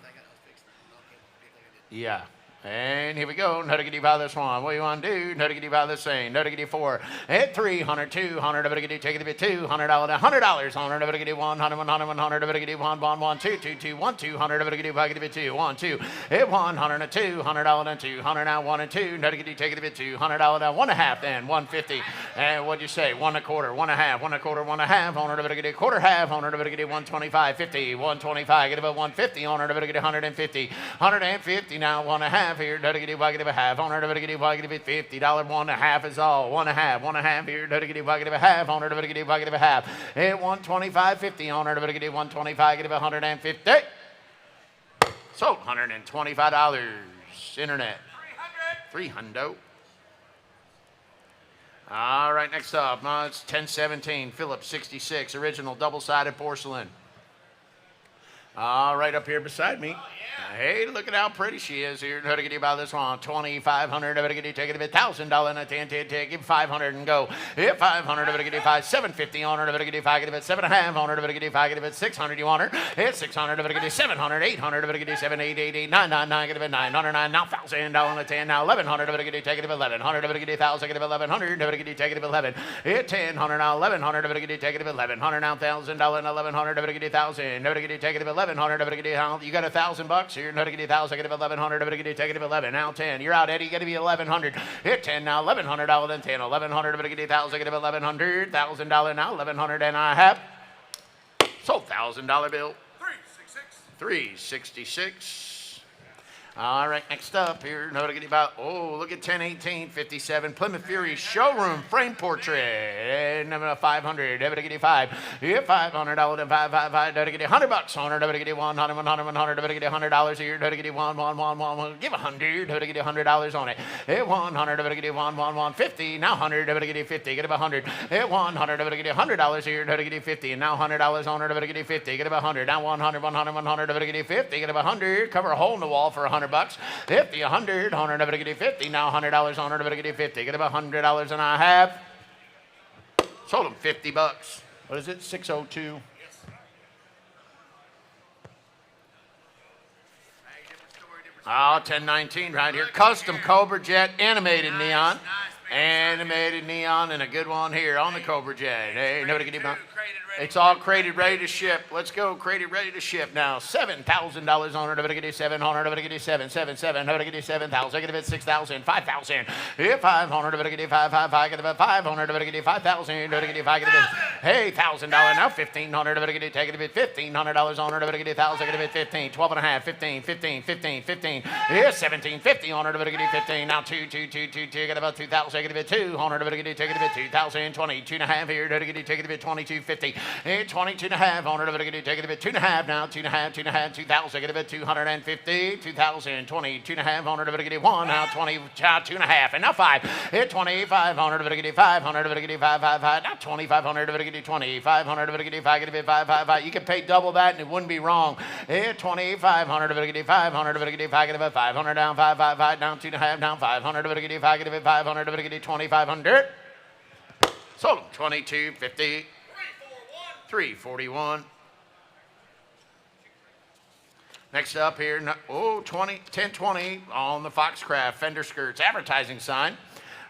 Yeah. And here we go. Nutty by this one. What do you want to do? Nutty by this thing. Nutty 4. At 300, 200. Nutty take it a bit $200. $100 on her. Nutty 100, 100, 100. Nutty 1, 1, 1, 2, 2, 2, 1, 200. Nutty bucket a bit 2, 1, 2. At 100 and 2, $100 and 200 now 1 and 2. Nutty take it a bit $200 now 1 1/2 then 150. And what'd you say? 1 1/4, 1 1/2, 1 1/4, 1 1/2. On her. Nutty quarter half. On her. Nutty 125, 50, 125. Get about 150 on her. Nutty 150, 150 now 1 1/2 here. Nutty bucket of a half on her. Nutty bucket of it $50. 1 1/2 is all. 1 1/2, 1 1/2 here. Nutty bucket of a half on her. Nutty bucket of a half. At 125, 50 on her. Nutty 125. Get about 150. Sold $125. Internet. 300. All right, next up, it's 1017 Phillips 66 original double-sided porcelain. All right, up here beside me. Hey, look at how pretty she is here. How to get you about this one? 2,500. How to get you take it a bit $1,000 and a 10, give 500 and go. If 500, how to get you 750 on her. How to get you 5, get a bit 7.5 on her. How to get you 5, get a bit 600. You want her? It's 600. How to get you 700, 800. How to get you 7, 8, 8, 8, 9, 9, 9. Get a bit 909. Now $1,000 and a 10. Now 1,100. How to get you take it a bit 1,100. How to get you 1,000. Get a bit 1,100. How to get you take it a bit 11. It's 1,000 now 1,100. How to get you take it a bit 1,100. Now $1,000 and 1,100. How to get you 1,000. How to get you take it a bit 1,100. How to get you got $1,000 here. How to get you 1,000. Get 1,100. How to get you take it a bit 11. Now 10. You're out, Eddie. Got to be 1,100. Hit 10 now. $1,100 and 10. 1,100. How to get you 1,000. Get 1,100. $1,000 now. 1,100 and I have sold $1,000 bill. 366. All right, next up here, know to get about, look at 1018, 57, Plymouth Fury Showroom Frame Portrait, and 500, never to get you 5, yeah, $500, and 555, never to get you $100 on her, never to get you 100, 100, 100, never to get you $100 here, never to get you 1, 1, 1, 1, give 100, never to get you $100 on it, yeah, 100, never to get you 1, 1, 1, 50, now 100, never to get you 50, get about 100, yeah, 100, never to get you $100 here, never to get you 50, and now $100 on her, never to get you 50, get about 100, now 100, 100, 100, never to get you 50, get about 100, cover a hole in the wall for $100. 50, 100, 100, never to get you 50. Now $100 on her, never to get you 50. Get about $100 and I have sold them $50. What is it? 602. Oh, 1019 right here. Custom Cobra Jet animated neon. Animated neon and a good one here on the Cobra Jet. Hey, never to get you. It's all crated, ready to ship. Let's go, crated, ready to ship now. $7,000 on her. Never to get you 700. Never to get you 777. Never to get you 7,000. Get it 6,000. 5,000. If 500. Never to get you 555. Get it 500. Never to get you 5,000. Never to get you 5. Get it. Hey, $1,000 now. 1,500. Never to get you. Take it a bit. $1,500 on her. Never to get you 1,000. Get it 15. 12 and a half. 15. 15. 15. 15. Yeah, 1750 on her. Never to get you 15. Now 2. Get about 2,000. Get it a bit 200. Never to get you. Take it a bit 2,000. 20. 2 and a half here. Never to get you. Take it a bit 2250. 22 and a half on her. Take it a bit 2 and a half now. 2 and a half. 2 and a half. 2,000. Get a bit 250. 2,000. 20. 2 and a half on her. Get it 1 now. 20. 2 and a half. And now 5. Hit 2,500. Get it 500. Get it 555. Now 2,500. Get it 2,500. Get it 5. Get it 555. You can pay double that and it wouldn't be wrong. Hit 2,500. Get it 500. Get it 5. Get it 500 down. 555 down. 2 and a half down. 500. Get it 5. Get it 500. Get it 2,500. Sold them 2250. 341. Next up here, 1020 on the Foxcraft fender skirts advertising sign.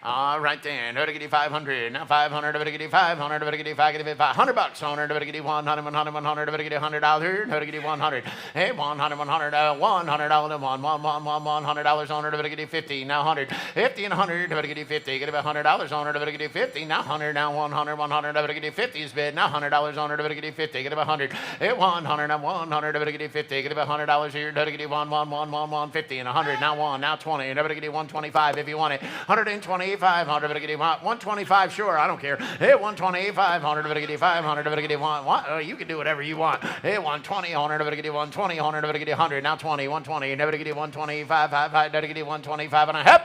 Right then, to get you 500. Now 500, to get you 500, to get you 500 $100 on her, to get you 100, 100, 100, to get you $100, to get you 100. Hey, 100, 100, $100, $100 on her, to get you 50. Now 100, 50 and 100, to get you 50. Get about $100 on her, to get you 50. Now 100, now 100, 100, to get you 50 is bid. Now $100 on her, to get you 50. Get about 100. Hey, 100, now 100, to get you 50. Get about $100 here, to get you 150 and 100. Now 1, now 20, to get you 125 if you want it. 120. 500, to get you 125, sure, I don't care. Hey, 120, 500, to get you 500, to get you 1. You can do whatever you want. Hey, 120, 100, to get you 120, 100, to get you 100. Now 20, 120, never to get you 125, 5, to get you 125 and a half.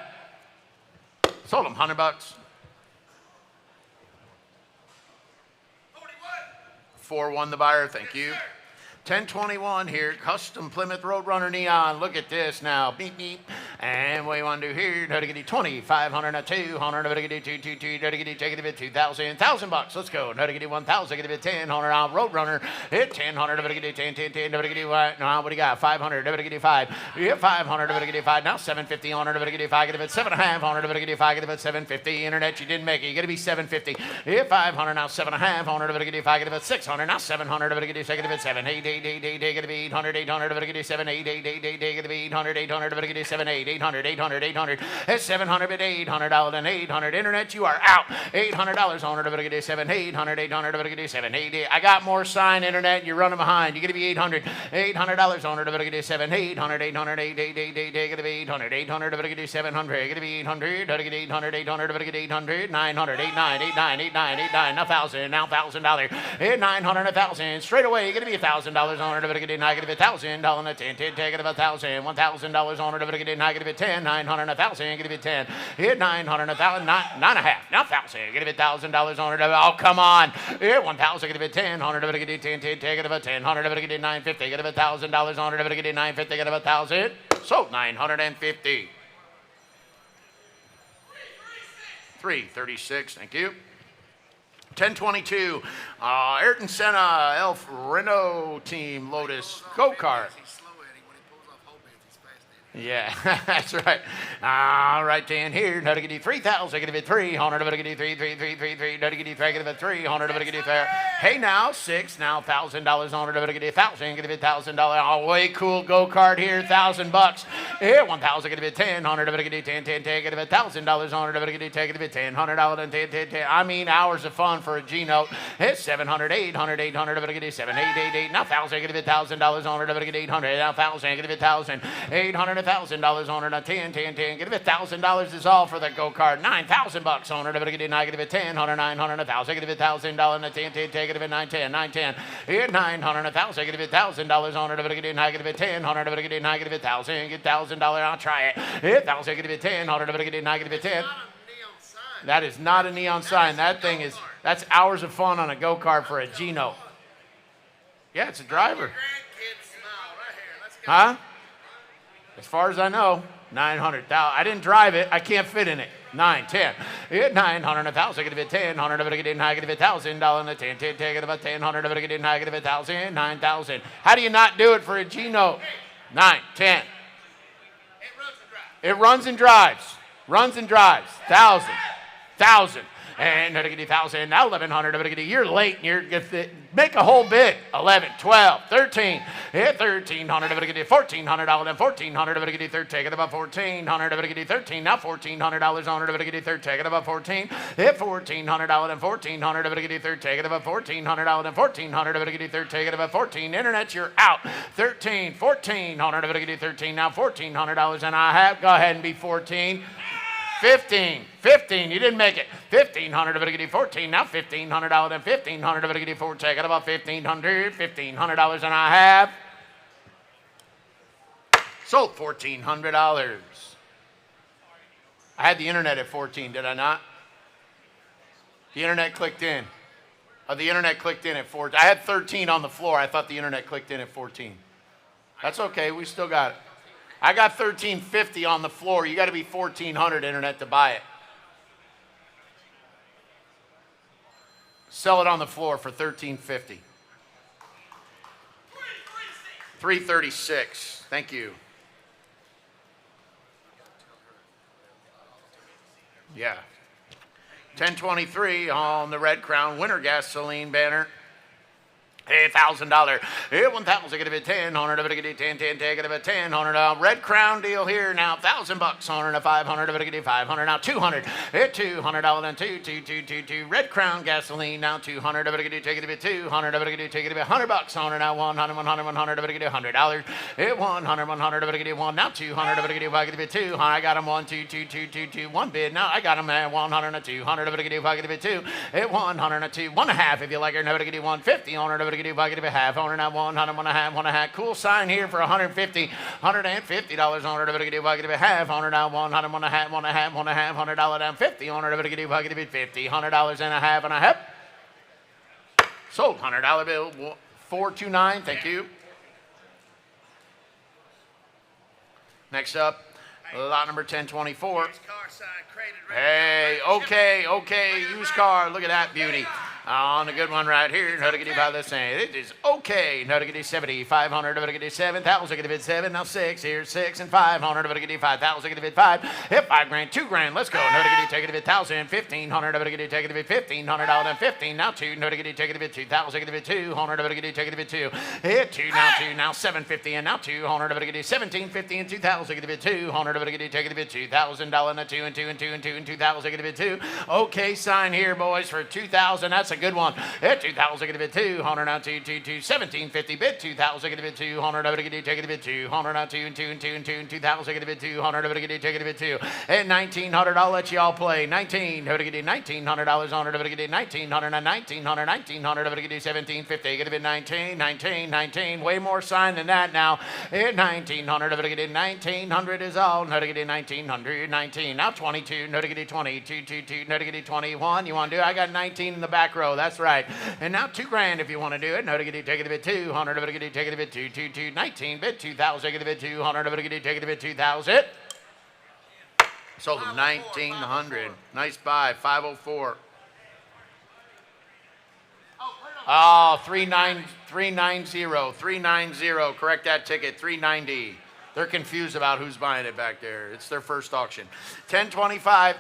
Sold them $100. 4-1 the buyer, thank you. 1021 here, custom Plymouth Roadrunner neon. Look at this now. Beep, beep. And what you want to do here? How to get you 20, 500, now 200, how to get you 2, how to get you take it a bit 2,000, $1,000. Let's go. How to get you 1,000, get a bit 10, 100 on Roadrunner. Hit 10, 100, how to get you 10, 10, 10, how to get you what? Now what do you got? 500, how to get you 5. Hit 500, how to get you 5. Now 750, 100, how to get you 5, get a bit 7.5, 100, how to get you 5, get a bit 750. Internet, you didn't make it. You got to be 750. Hit 500, now 7.5, 100, how to get you 5, get a bit 600. Now 700, how to get you 6, get a bit 7, 8, 8, 8, 8, 8, get a bit 800, 800, how to get you 7, 8, 8, 8, 8, 8, get a bit 800, 800, how to get you 7, 8, 800, 800, 800. It's 700, but $800 and 800. Internet, you are out. $800 on it. I'm going to get 7, 800, 800. I'm going to get 7, 8. I got more sign. Internet, you're running behind. You're going to be $800. $800 on it. I'm going to get 7, 800, 800, 8, 8, 8, 8, 8. Going to be 800, 800. I'm going to get 700. Going to be 800. I'm going to get 800, 800. I'm going to get 800. 900, 89, 89, 89, 89. Now $1,000. Now $1,000. 900, 1,000. Straight away, you're going to be $1,000 on it. I'm going to get 9. Going to be $1,000 on the 10, 10, take it about $1,000. $1,000 on it. I'm going to get 9. Going to be 10. 900, 1,000. Going to be 10. Hit 900, 1,000, 9.5. Now 1,000. Get a $1,000 on it. Oh, come on. Hit 1,000. Get a 10. 100. Get a 10. 10. Take it about 10. 100. Get a 950. Get a $1,000 on it. Get a 950. Get a 1,000. So 950. 336. Thank you. 1022. Ayrton Senna, Elf Renault Team Lotus Go-Kart. Yeah, that's right. All right, then here, how to get you 3,000, get it 300, how to get you 3, 3, 3, 3, 3, how to get you 3, get it 300, how to get you 3. Hey, now 6, now $1,000 on it, how to get you 1,000, get it $1,000. Oh, way cool go-kart here, $1,000. Here, 1,000, get it 10, 100, how to get you 10, 10, 10, get it $1,000 on it, how to get you take it 10, $100 and 10, 10, 10. I mean, hours of fun for a G-note. It's 700, 800, 800, how to get you 7, 8, 8, 8. Now 1,000, get it $1,000 on it, how to get 800. Now 1,000, get it 1,000, 800. $1,000 on it, 10, 10, 10. Get it $1,000 is all for the go-kart. $9,000 on it. I'm going to get it 10, 100, 900, 1,000. Get it $1,000 and 10, 10, take it 9, 10, 9, 10. Hit 900, 1,000. Get it $1,000 on it. I'm going to get it 10, 100. I'm going to get it 1,000. Get $1,000. I'll try it. Hit 1,000. Get it 10, 100. I'm going to get it 10. That is not a neon sign. That thing is, that's hours of fun on a go-kart for a Gino. Yeah, it's a driver. Huh? As far as I know, 900,000. I didn't drive it. I can't fit in it. 9, 10. Hit 900, 1,000. Get it 10, 100. I'm going to get $1,000 and the 10, 10. Take it about 10, 100. I'm going to get 1,000, 9,000. How do you not do it for a G-note? 9, 10. It runs and drives. Runs and drives. 1,000. 1,000. And I'm going to get 1,000. Now 1,100. I'm going to get you're late. And you're make a whole bid. 11, 12, 13. Hit 1,300. I'm going to get you $1,400. Then 1,400. I'm going to get you 13. Take it about 1,400. I'm going to get you 13. Now $1,400 on it. I'm going to get you 13. Take it about 14. Hit $1,400. Then 1,400. I'm going to get you 13. Take it about $1,400. Then 1,400. I'm going to get you 13. Take it about 14. Internet, you're out. 13, 1,400. I'm going to get you 13. Now $1,400 and I have. Go ahead and be 14. 15, 15, you didn't make it. 1,500, I'm going to get you 14. Now $1,500, then 1,500, I'm going to get you 4. Take it about $1,500, $1,500, and I have sold $1,400. I had the internet at 14, did I not? The internet clicked in. Oh, the internet clicked in at 14. I had 13 on the floor. I thought the internet clicked in at 14. That's okay, we still got it. I got $1,350 on the floor. You got to be $1,400 internet to buy it. Sell it on the floor for $1,350. 336. Thank you. Yeah. 1023 on the Red Crown Winter Gasoline banner. Hey, $1,000. Hey, 1,000. Get it 10, 100. Get it 10, 10. Take it about 10, 100. Red Crown deal here now. $1,000 on it. 500. Get it 500. Now 200. Hit $200. Then 2. Red Crown gasoline now 200. Get it. Take it about 200. Get it. Take it about $100 on it. Now 100. 100. Get it $100. Hit 100. Get it 1. Now 200. Get it 2. I got them 1, 2. 1 bid. Now I got them at 100 and 200. Get it 2. Hit 100 and 2. 1.5 if you like it. Never get it 150 on it. Get it half on it now 100, 1.5. Cool sign here for $150 on it. Get it half on it now 100, 1.5, $100 down 50 on it. Get it 50, $100 and a half. Sold $100 bill 429. Thank you. Next up, Lot number 1024. Hey, okay, used car. Look at that beauty. On a good one right here. No to get by the same. It is okay. No to get 70, 500. No to get 7,000. Get a bid 7. Now 6. Here's 6 and 500. No to get 5,000. Get a bid 5. Hit 5 grand, 2 grand. Let's go. No to get take it a bid 1,000, 1,500. No to get take it a bid 1,500. Then 15. Now 2. No to get take it a bid 2,000. Get a bid 200. No to get take it a bid 2. Hit 2. Now 2. Now 750 and now 200. No to get 1,750 and 2,000. Get a bid 200. No to get take it a bid $2,000. Now 2 and 2 and 2 and 2 and 2,000. Get a bid 2. Okay, sign here, boys, for 2,000. That's a good one. At 2,000, get a bid 200, now 2, 1,750, bid 2,000, get a bid 200, over to get take it a bid 200, now 2 and 2 and 2 and 2 and 2,000, get a bid 200, over to get take it a bid 2. At 1,900, I'll let you all play. 19, over to get $1,900 on it, over to get 1,900, now 1,900, 1,900, over to get 1,750, get a bid 19, 19, 19, way more sign than that now. At 1,900, over to get 1,900 is all, no to get 1,900, 19, now 22, no to get 20, 2, 2, 2, no to get 21. You want to do? I got 19 in the back row. That's right. And now 2 grand if you want to do it. No to get take it a bit 200. Over to get take it a bit 2, 2, 2, 19 bid 2,000. Get a bit 200. Over to get take it a bit 2,000. Sold them 1,900. Nice buy. 504. Oh, 390. Correct that ticket. 390. They're confused about who's buying it back there. It's their first auction. 1025.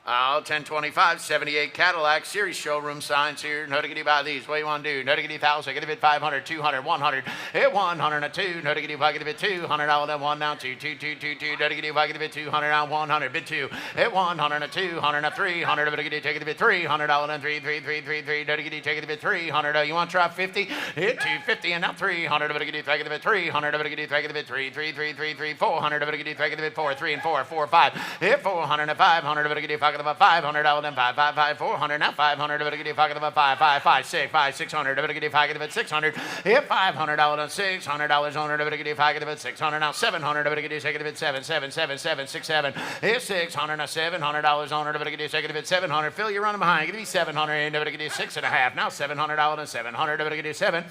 1025, 78 Cadillac Series showroom signs here. No to get you by these. What do you want to do? No to get you 1,000. Get a bid 500, 200, 100. Hit 100 and a 2. No to get you by get a bid 200. Then 1 now 2, 2, 2, 2, 2. No to get you by get a bid 200 now 100. Bid 2. Hit 100 and a 200 and a 300. No to get you take it a bid 300. Then 3, 3, 3, 3, 3. No to get you take it a bid 300. You want to try 50? Hit 250 and now 300. No to get you take it a bid 300. No to get you take it a bid 3, 3, 3, 3, 3, 400. No to get you take it a bid 4, 3 and 4, 4, 5. Hit 400 and 500. No to get you about $500, then 5, 5, 5, 400, now 500, over to get you pocket about 5, 5, 5, 6, 5, 600, over to get you pocket about 600, hit $500, then $600 on it, over to get you pocket about 600, now 700, over to get you second of it 7, 7, 7, 7, 6, 7, hit 600, now $700 on it, over to get you second of it 700, Phil, you're running behind, give me 700, and over to get you 6.5, now $700 and 700, over to get you 7.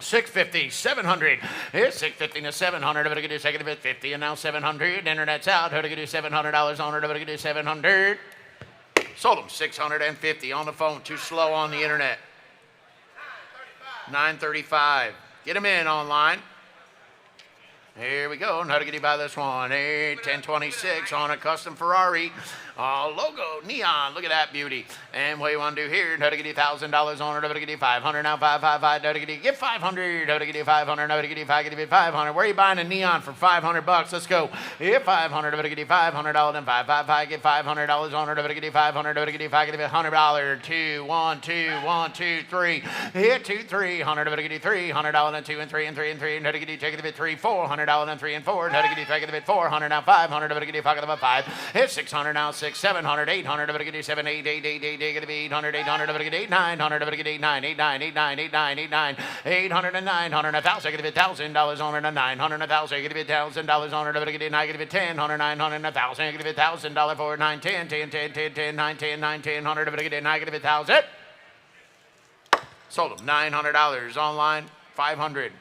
650, 700. Here's 650 to 700. Over to get you second of it 50, and now 700. Internet's out. Over to get you $700 on it. Over to get you 700. Sold them 650 on the phone. Too slow on the internet. 935. Get them in online. Here we go. How to get you by this one? 1026 on a custom Ferrari. Logo, neon. Look at that beauty. And what you want to do here? How to get you $1,000 on it? How to get you 500 now? 555. How to get you? Get 500. How to get you 500? How to get you 500? Where are you buying a neon for $500? Let's go. Get 500. How to get you $500? Then 555. Get $500 on it. How to get you 500? How to get you $100? 2, 1, 2, 1, 2, 3. Hit 2, 300. How to get you $300? Then 2 and 3 and 3 and 3. And how to get you take it a bit 3, $400? Then 3 and 4. How to get you take it a bit 400 now? 500. How to get you pocket about 5. Hit 600 now? 6, 700, 800. How to get you 7, 8, 8, 8, 8, 8. Get to be 800, 800. How to get 8, 900. How to get 8, 9, 8, 9, 8, 9, 8, 9, 8, 9, 800 and 900. 1,000. Get to be $1,000 on it. And 900. 1,000. Get to be $1,000 on it. How to get 9. Get to be 1,000. 900. 1,000. Get to be $1,000 for 9, 10, 10, 10, 10, 10, 9, 10, 9, 10, 100. How to get 9. Get to be 1,000. Sold them $900 online. 500.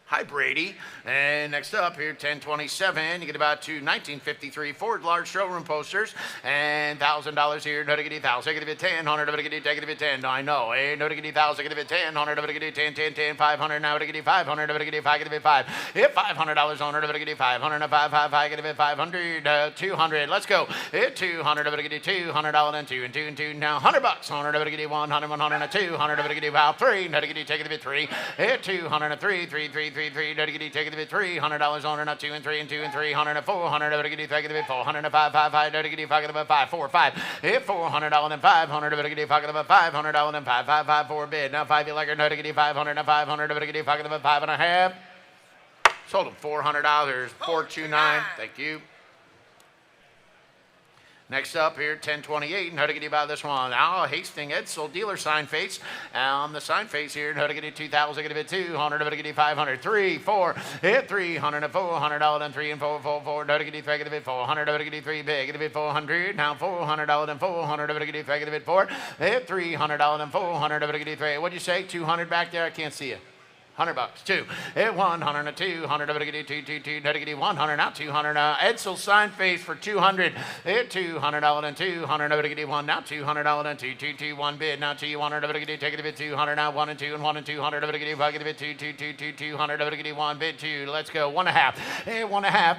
Hi, Brady. And next up here, 1027, you get about two 1953 Ford large showroom posters and $1,000 here. No to get you 1,000, get it 10, 100, to get you, take it 10. I know. Hey, no to get you 1,000, get it 10, 100, to get you 10, 10, 10, 500. Now to get you 500, to get you 5, get it 5. Hit $500 on her, to get you 500, 5, 5, 5, get it 500, 200. Let's go. Hit 200, to get you $200 and 2 and 2 and 2. Now $100 on her, to get you 100, 100 and 200, to get you about 3. No to get you, take it 3. Hit 200 and 3, 3, 3, 3, 3. No to get you, take it $300 on her. Now 2 and 3 and 2 and 300 and 400. No to get you, take it 400 and 5, 5, 5. No to get you, take it 5, 4, 5. Hit $400 and 500. No to get you, take it $500 and 5, 5, 5, 4 bid. Now 5 you like her. No to get you 500 and 500. No to get you, take it 5.5. Sold them $400. 429. Thank you. Next up here, 1028, and how to get you by this one? Now, Hastings Edsel dealer sign face. On the sign face here, and how to get you 2,000, get it 200, how to get you 500, 3, 4, hit 300 and $400 and 3 and 4, 4, 4, how to get you 3, get it 400, how to get you 3 big, get it 400, now $400 and 400, how to get you 3, get it 4, hit $300 and 400, how to get you 3. What'd you say? 200 back there? I can't see you. $100. 2. 100 and 200. $2, 100. Now 200. Edsel sign face for $200. $200 and 200. 1 now $200 and 2. 1 bid. Now 200. Take it a bit 200. Now 1 and 2 and 1 and 200. If I get a bit 2. 200. 1 bid 2. Let's go. 1.5. 1.5.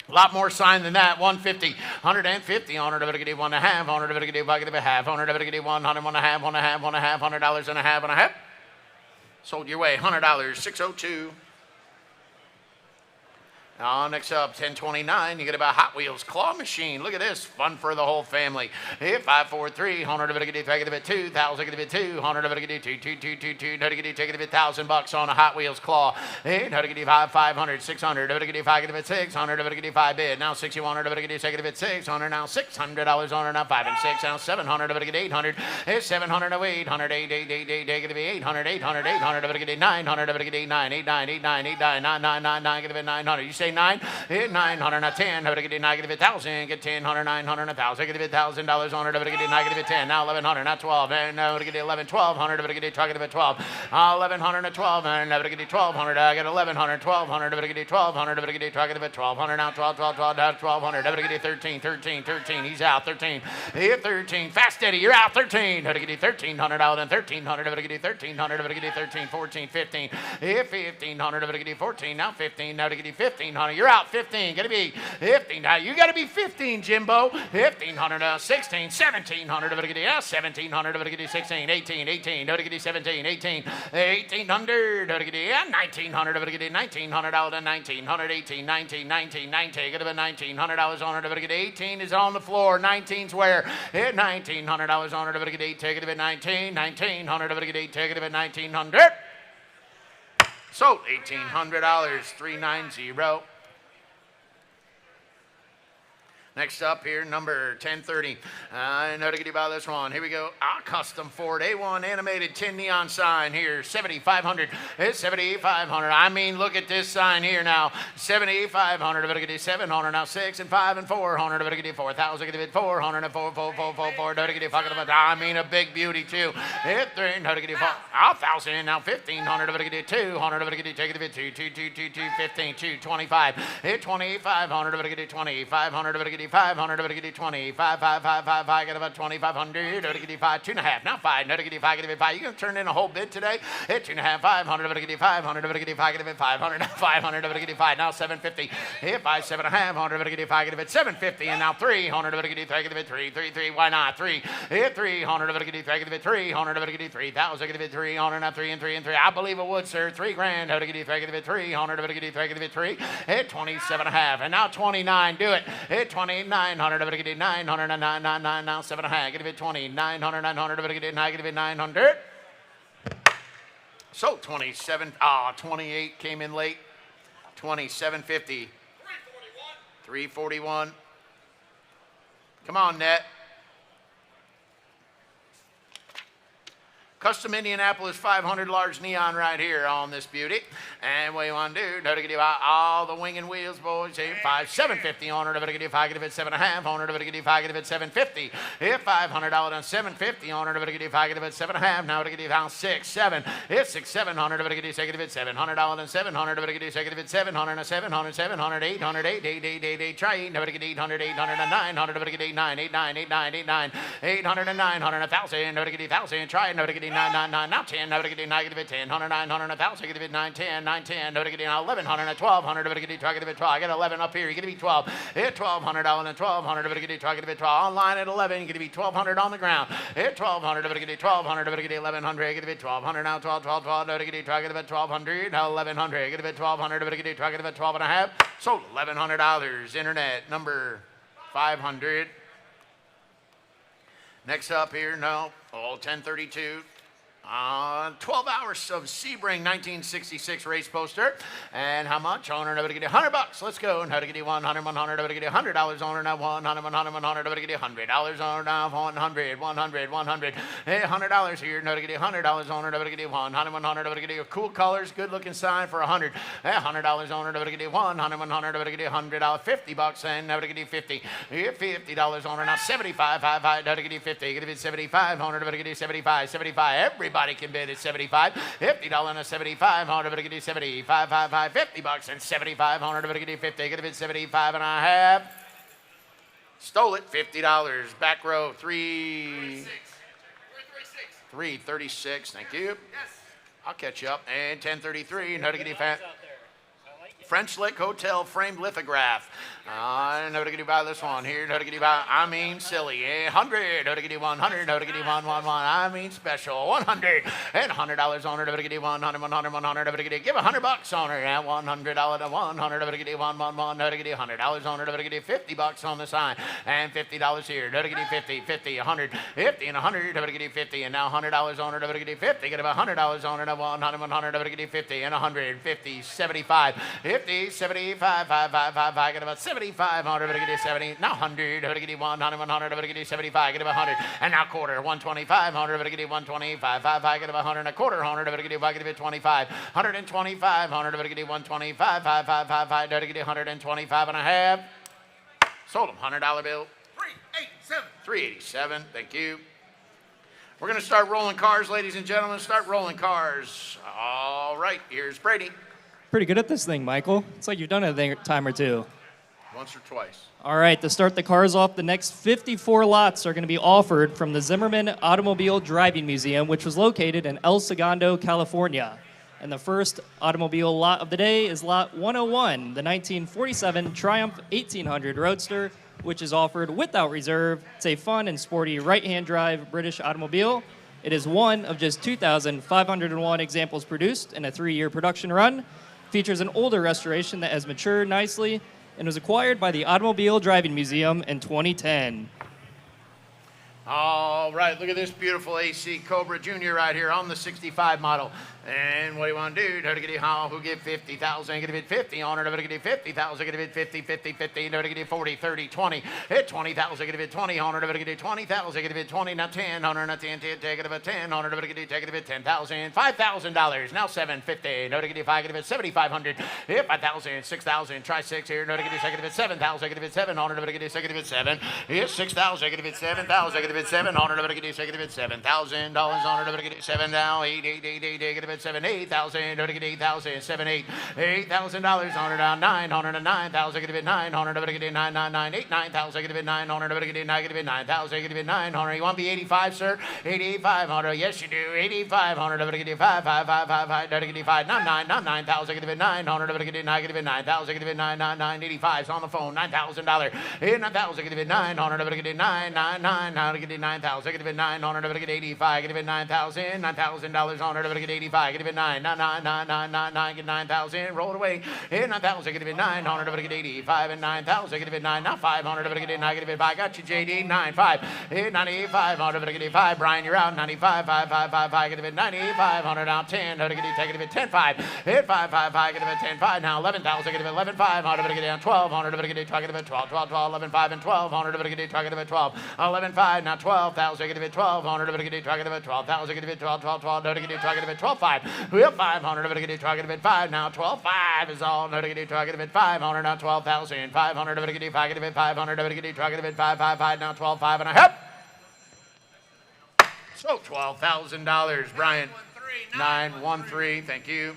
A lot more sign than that. 150, 150, 100, 1.5, 100, half, 100, 100, 1.5, $100 and a half. Sold your way, $100, 602. Next up, 1029, you get about Hot Wheels claw machine. Look at this, fun for the whole family. 543, 100, take it a bit 2,000, get a bit 200, take it a bit $1,000 on a Hot Wheels claw. 500, 600, take it a bit 600, 5 bid. Now 61, take it a bit 600, now $600 on it, now 5 and 6, now 700, 800, 700, 800, 800, take it a bit 800, 800, 800, 900, 9, 9, get a bit 900. You say 9, 900, not 10, have to get negative 1,000, get 10, 100, 900, 1,000, get $1,000 on it, have to get negative 10, now 1,100, not 12, and now to get 11, 1,200, have to get target of 12, 1,100 and 12, and have to get 1,200, I get 1,100, 1,200, have to get 1,200, have to get target of 1,200, now 12, 1,200, have to get 13, he's out, 13, 13, fast Eddie, you're out, 13, have to get 1,300 out, and 1,300, have to get 1,300, have to get 13, 14, 15, 1,500, have to get 14, now 15, now to get 1,500. You're out 15. Gotta be 15. Now you gotta be 15, Jimbo. 1,500, 16, 1,700. 1,700. 16, 18, 18. 17, 18, 1,800. 1,900. 1,900 out and 1,900. 18, 19, 19, 19. Gotta be $1,900 on it. 18 is on the floor. 19's where? $1,900 on it. 8. Take it a bit 19, 1,900. 8. Take it a bit 1,900. Sold $1,800, 390. Next up here, number 1030. I know to get you about this one. Here we go. Custom Ford A1 animated 10 neon sign here. 7,500. It's 7,500. I mean, look at this sign here now. 7,500. Better get 700. Now 6 and 5 and 400. Better get 4,000. Get 400 and 4. Better get I mean, a big beauty too. 300. Get 1,000. Now 1,500. Better get 200. Better get take it 2, 15, 2, 25. 2,500. Better get 2,500. Better get 500, better get 20, 5, get about 2,500, better get 5, 2.5, now 5, better get 5, get 5. You gonna turn in a whole bid today? 2.5, 500, better get 500, better get 5, get 500, 500, better get 5, now 750, 5, 7.5, better get 5, get 750, and now 300, better get 3, why not 3, 300, better get 300, better get 3,000, get 300, now 3 and 3 and 3. I believe it would, sir. $3,000, better get 300, better get 3, 27.5, and now 29. Do it. 900, better get 900, 999, now 7.5, get it 20, 900, 900, better get 900. So 27, 28 came in late, 27.50, 341. Come on, net. Custom Indianapolis 500 large neon right here on this beauty. And what you want to do, know to get all the wing and wheels, boys. 5, 750 on her. Better get 5, get it 7.5 on her. Better get 5, get it 750. $500 on 750 on her. Better get 5, get it 7.5. Now to get it 6, 7. It's 6, 700. Better get it $700 and 700. Better get it 700, 700, 700, 800, 8. Try 8. Better get 800, 800 and 900. Better get 89, 89, 89, 800 and 900, 1,000. Better get 1,000. Try it. Better get 9, now 10, now get 9, get 10, 100, 900, 1,000, get 9, 10, 9, 10, now get 1,100, 1,200, better get try, get 12, I get 11 up here, you get to be 12, hit $1,200 and 1,200, better get try, get 12, online at 11, you get to be 1,200 on the ground, hit 1,200, better get 1,200, better get 1,100, get 1,200, now 12, 12, 12, better get try, get 1,200, now 1,100, get 1,200, better get try, get 12 and a half, sold $1,100, internet number 500. Next up here, 1032. 12 hours of Sebring 1966 race poster. And how much? On her, to get $100. Let's go. How to get 100, 100, to get $100 on her now. 100, 100, 100, to get $100 on her now. 100, 100, 100. Hey, $100 here. Now to get $100 on her, to get 100, 100, to get cool colors, good looking sign for 100. $100 on her, to get 100, 100, to get $100. $50 and now to get 50. $50 on her now. 75, 5, to get 50. Get 75, 100, to get 75, 75. Everybody Everybody can bid at 75. $50 and a 75. Everybody can do 75, 5, $50 and 75. Everybody can do 50. Get a bid 75 and a half. Stole it. $50. Back row 336. Thank you. Yes. I'll catch you up. And 1033. No to get fat. French Lick Hotel framed lithograph. No to get you by this one here. No to get you by, I mean silly. 100. No to get you 100. No to get you 111. I mean special. 100. And $100 on her. No to get you 100. 100. 100. No to get you. Give $100 on her. And $100 to 100. No to get you 111. No to get you $100 on her. No to get you $50 on the sign. And $50 here. No to get you 50. 50. 100. 50 and 100. No to get you 50. And now $100 on her. No to get you 50. Get about $100 on her. 100. 100. No to get you 50 and 100. 50. 75. 50, 75, 5, 5, 5, 5, get about 75, 100, but I get you 70, now 100, but I get you 100, 100, but I get you 75, get about 100, and now quarter, 125, 100, but I get you 125, 5, 5, get about 100 and a quarter, 100, but I get you 25, 125, 100, but I get you 125, 5, 5, 5, 5, but I get you 125 and a half, sold them, $100 bill, 387, 387, thank you. We're going to start rolling cars, ladies and gentlemen, start rolling cars. All right, here's Brady. Pretty good at this thing, Michael. It's like you've done it a time or two. Once or twice. All right, to start the cars off, the next 54 lots are going to be offered from the Zimmerman Automobile Driving Museum, which was located in El Segundo, California. And the first automobile lot of the day is lot 101, the 1947 Triumph 1800 Roadster, which is offered without reserve. It's a fun and sporty right-hand drive British automobile. It is one of just 2,501 examples produced in a 3-year production run. Features an older restoration that has matured nicely and was acquired by the Automobile Driving Museum in 2010. All right, look at this beautiful AC Cobra Jr. right here on the 65 model. And what do you want to do? How to get you how? Who get 50,000? Get a bid 50 on it. How to get 50,000? Get a bid 50, 50, 50. How to get 40, 30, 20. Hit 20,000. Get a bid 20 on it. How to get 20,000? Get a bid 20. Now 10 on it. Now 10, 10. Take it about 10 on it. How to get take it a bid 10,000. $5,000. Now 750. How to get 5? Get a bid 7,500. Hit 5,000. 6,000. Try 6 here. How to get second a bid 7,000. Get a bid 7 on it. How to get second a bid 7. Hit 6,000. Get a bid 7,000. Get a bid 7 on it. How to get second a bid $7,000 on it. How to get 7 now. 8, 8, 8, 8, 8. Get a bid 7, 8,000. Don't get 8,000, 7, 8, $8,000 on it down 900 and 9,000. Get a bit 900. Don't get 999, 8, 9,000. Get a bit 900. Don't get 9,000. Get a bit 900. You want to be 85, sir? 8,500. Yes, you do. 8,500. Don't get 5, 5, 5, 5, 5. Don't get 5, 9, 9, 9,000. Get a bit 900. Don't get 9. Get a bit 9,000. Get a bit 9, 9, 9, 85. On the phone. $9,000. 9,000. Get a bit 900. Don't get 9, 9, 9. Now to get 9,000. Get a bit 900. Don't get 85. Get a bit 9,000. $9,000 on it. Don't get 85. Get a bit 9, 9, 9, 9, 9, 9, 9, get 9,000, roll it away. Hit 9,000, get a bit 900, but get 85 and 9,000, get a bit 9, now 500, but get 9, get a bit 5. Got you, JD, 95. Hit 9500, but get 5. Brian, you're out. 95, 5, 5, 5, 5, get a bit 9,500, now 10, but get take it a bit 10, 5. Hit 5, 5, 5, get a bit 10, 5. Now 11,000, get a bit 11, 500, but get down 1,200, but get target a bit 12, 12, 12, 11, 5, and 1,200, but get target a bit 12, 11, 5. Now 12,000, get a bit 1,200, but get target a bit 12,000, get a bit 12, 12, 12, but get target a bit 12, 5. We have 500, but get target a bit 5. Now 12,500 is all. No to get target a bit 500. Now 12,500. No to get target a bit 500. No to get target a bit 555. Now 12,500 and a half. So $12,000, Brian. 913. Thank you.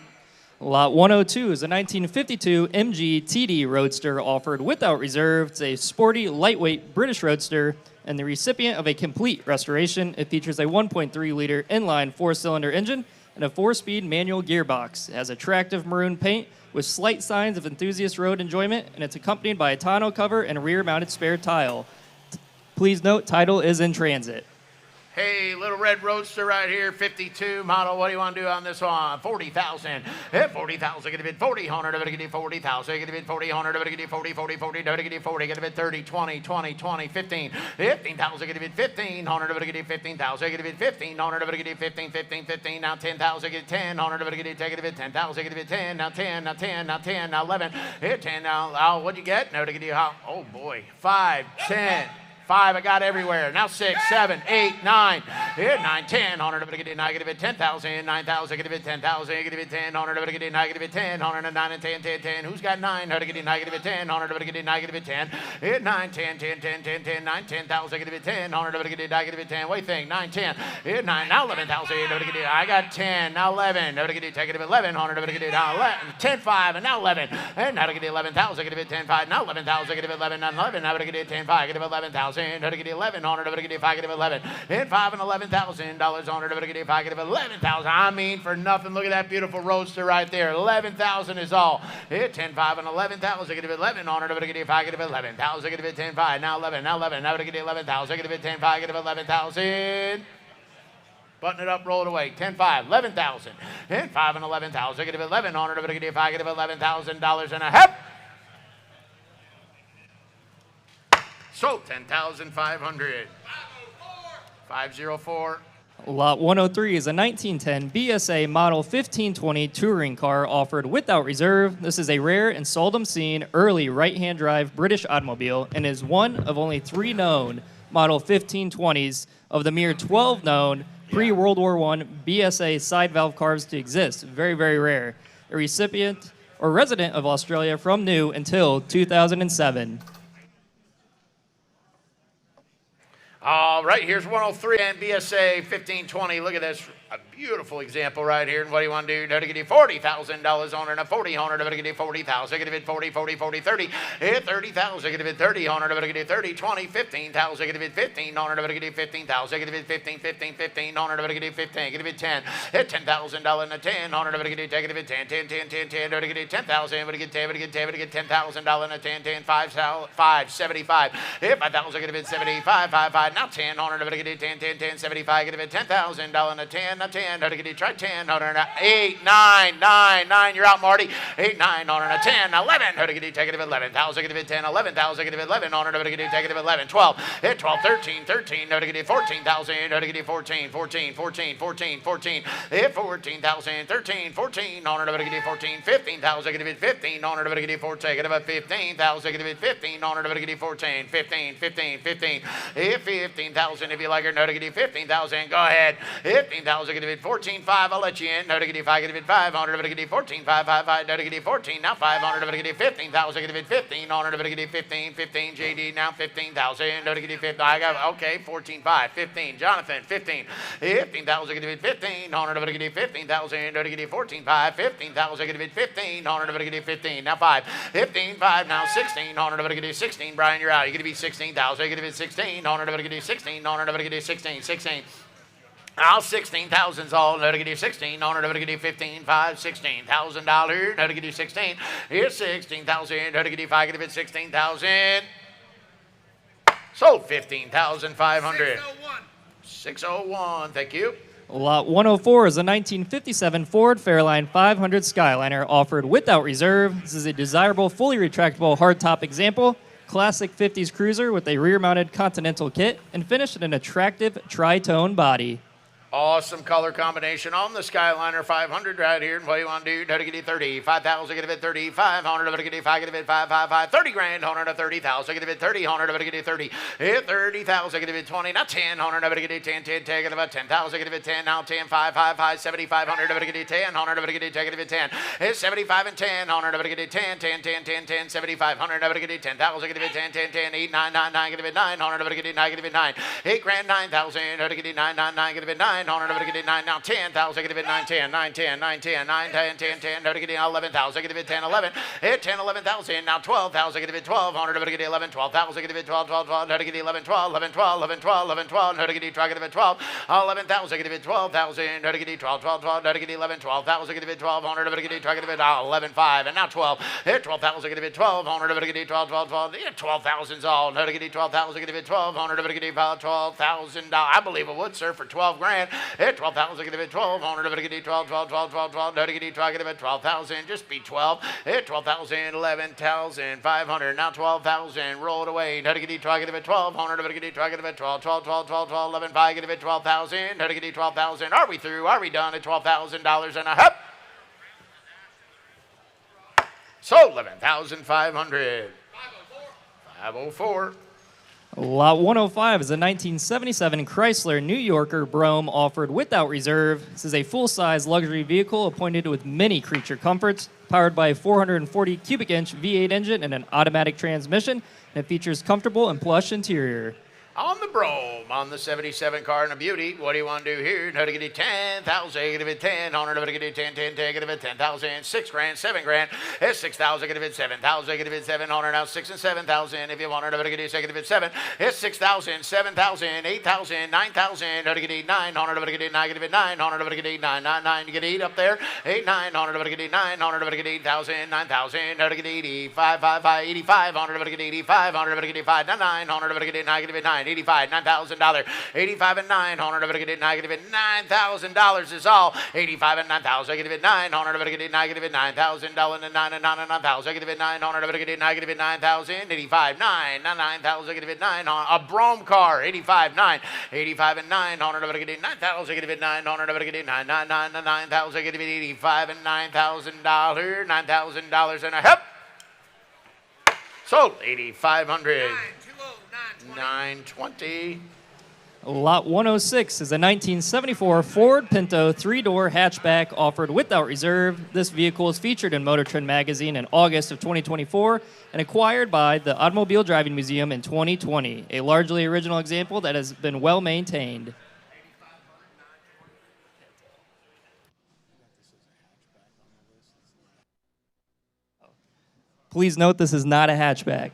Lot 102 is a 1952 MG TD Roadster offered without reserve. It's a sporty, lightweight British Roadster and the recipient of a complete restoration. It features a 1.3-liter inline 4-cylinder engine and a 4-speed manual gearbox. It has attractive maroon paint with slight signs of enthusiast road enjoyment, and it's accompanied by a tonneau cover and a rear-mounted spare tile. Please note, title is in transit. Hey, little red Roadster right here, 52 model. What do you want to do on this one? 40,000. Hit 40,000. Get a bit 40,000. Get a bit 40,000. Get a bit 40,000. Get a bit 40, 40, 40. Get a bit 40. Get a bit 30, 20, 20, 20, 15. 15,000. Get a bit 15,000. Get a bit 15,000. Get a bit 15,000. Get a bit 15, 15, 15. Now 10,000. Get 10,000. Get a bit 10,000. Get a bit 10. Now 10. Now 10. Now 10. Now 11. Hit 10. Now what'd you get? No to get you. Oh boy. 5, 10. 5, I got everywhere. Now 6, 7, 8, 9, Hit 9, 10, 100, give it 9, give it 10,000, 9,000, give it 10,000, give it 10, 100, give it 9, give it 10, 100, 9 and 10, 10, 10. Who's got 9? 100, give it 9, give it 10, 100, give it 9, give it 10. Hit 9, 10, 10, 10, 10, 10, 9, 10,000, give it 10, 100, give it 9, give it 10. What do you think? 9, 10. Hit 9, now 11,000, I got 10, now 11. Now give it 11, 100, give it now 11, 10, 5, and now 11. And now give it 11,000, give it 10, 5, now 11,000, give it 11, now 11. Now give it 10, 5, give it 11,000. Now give it 11, 100, give it 5, give it 11. Hit 5 and $11,000, 100, give it 5, give it 11,000. I mean, for nothing. Look at that beautiful roadster right there. 11,000 is all. Hit 10, 5, and 11,000. Give it 11, 100, give it 5, give it 11,000. Give it 10, 5, now 11, now 11. Now give it 11,000. Give it 10, 5, give it 11,000. Button it up, roll it away. 10, 5, 11,000. 10, 5, and 11,000. Give it 11, 100, give it 5, give it $11,000 and a half. So 10,500. 504. Lot 103 is a 1910 BSA Model 1520 touring car offered without reserve. This is a rare and seldom seen early right-hand drive British automobile and is one of only 3 known Model 1520s of the mere 12 known pre-World War I BSA side valve cars to exist. Very, very rare. A recipient or resident of Australia from new until 2007. All right, here's 103 and BSA 1520. Look at this. A beautiful example right here. And what do you want to do? No, to get you $40,000 on it. A 40 owner. To get you 40,000. Get it 40, 40, 40, 30. Hit 30,000. Get it 30 owner. To get you 30, 20, 15,000. Get it 15 owner. To get you 15,000. Get it 15, 15, 15 owner. To get you 15. Get it 10. Hit $10,000 and a 10 owner. To get you take it 10, 10, 10, 10, 10. To get you 10,000. To get 10, to get 10, to get $10,000 and a 10, 10, 5, 75. Hit 5,000. Get it 75, 5, 5. Now 10 owner. To get you 10, 10, 10, 75. Get it $10,000 and a 10. Now 10, how to get it, try 10, 8, 9, 9, 9, you're out, Marty. 8, 9, 10, 11, how to get it, take it, 11,000, get it, 10, 11,000, get it, 11, how to get it, take it, 11, 12, hit 12, 13, 13, how to get it, 14,000, how to get it, 14, 14, 14, 14, 14, hit 14,000, 13, 14, how to get it, 14, 15,000, get it, 15, how to get it, 14, get it, 15,000, get it, 15, how to get it, 14, 15, 15, 15, hit 15,000, if you like it, how to get it, 15,000, go ahead, 15,000, get it, 14, 5, I'll let you in. No, to get you 5, get it 5, 100, to get you 14, 5, 5, 5, no, to get you 14, now 500, to get you 15,000, get it 15, 100, to get you 15, 15, JD, now 15,000, no, to get you 15, I got, okay, 14, 5, 15, Jonathan, 15, 15,000, get it 15, 100, to get you 15,000, no, to get you 14, 5, 15,000, get it 15, 100, to get you 15, now 5, 15, 5, now 16, 100, to get you 16, Brian, you're out, you're going to be 16,000, get it 16, 100, to get you 16, 100, to get you 16, 16. Now 16,000's all. No, to get you 16. No, to get you 15, 5, $16,000. No, to get you 16. Here's 16,000. No, to get you 5, get it 16,000. Sold 15,500. 601. Thank you. Lot 104 is a 1957 Ford Fairline 500 Skyliner offered without reserve. This is a desirable, fully retractable hardtop example. Classic 50s cruiser with a rear-mounted Continental kit and finished in an attractive tri-tone body. Awesome color combination on the Skyliner 500 right here. And what do you want to do? No, to get you 30. 5,000, get it 30. 500, to get you 5, get it 5, 5, 5. 30 grand, 100 to 30,000, get it 30. 100, to get you 30. Hit 30,000, get it 20. Now 10, 100, to get you 10, 10, take it about 10,000, get it 10. Now 10, 5, 5, 5, 7,500, to get you 10. 100, to get you take it 10. Hit 75 and 10, 100, to get you 10, 10, 10, 10, 10, 7,500, to get you 10,000, get it 10, 10, 10, 8, 9, 9, 9, get it 9. 100, to get you 9, get it 9. 8 grand, 9,000, to get you 9, 9, 9, get it 9. 100, to get it 9. Now 10,000, get it 9, 10, 9, 10, 9, 10, 9, 10, 10, 10, no, to get it 11,000, get it 10, 11. Hit 10, 11,000. Now 12,000, get it 1,200, to get it 11, 12,000, get it 12, 12, 12, no, to get it 11, 12, 11, 12, 11, 12, 11, 12, no, to get it try, get it 12, 11,000, get it 12,000, no, to get it 12, 12, 12, no, to get it 11, 12,000, get it 1,200, to get it try, get it 11, 5, and now 12. Hit 12,000, get it 1,200, to get it 12, 12, 12, 12,000's all, no, to get it 12,000, get it 1,200, to get it $12,000. I believe it would, sir, for 12 grand. Hit 12,000, get it 1,200, to get it 12, 12, 12, 12, 12, no, to get it try, get it 12,000, just be 12. Hit 12,000, 11,500, now 12,000, roll it away, no, to get it try, get it 1,200, to get it try, get it 12, 12, 12, 12, 12, 11, 5, get it 12,000, no, to get it 12,000. Are we through? Are we done at $12,000 and a half? So 11,500. 504. Lot 105 is a 1977 Chrysler New Yorker Brougham offered without reserve. This is a full-size luxury vehicle appointed with many creature comforts, powered by a 440 cubic inch V8 engine and an automatic transmission, and it features comfortable and plush interior. On the Brougham, on the 77 car and a beauty. What do you want to do here? No to get it 10,000, give it 10, honor to get it 10, 10, 10, give it 10,000, 6 grand, 7 grand, it's 6,000, give it 7,000, give it 7, honor now 6 and 7,000. If you want to get it, give it 7, it's 6,000, 7,000, 8,000, 9,000, no to get it 9, honor to get it 9, give it 9, honor to get it 9, 9, 9, you get 8 up there, 8, 9, honor to get it 9, honor to get 8,000, 9,000, no to get 85, 5, 5, 85, honor to get 85, honor to get 85, 9, 9, honor to get 9, give it 9. 85, $9,000, 85 and 9, honor to get it negative at $9,000 is all. 85 and 9,000, give it 9, honor to get it negative at $9,000 and 9 and 9 and 9,000, give it 9, honor to get it negative at 9,000, 85, 9, 9,000, give it 9, a Brougham car, 85, 9, 85 and 9, honor to get it 9,000, give it 9, honor to get it 9, 9, 9, 9,000, give it 85 and $9,000, $9,000 and a half. Sold 8,500. 920. Lot 106 is a 1974 Ford Pinto 3-door hatchback offered without reserve. This vehicle is featured in Motor Trend magazine in August of 2024 and acquired by the Automobile Driving Museum in 2020, a largely original example that has been well maintained. Please note this is not a hatchback.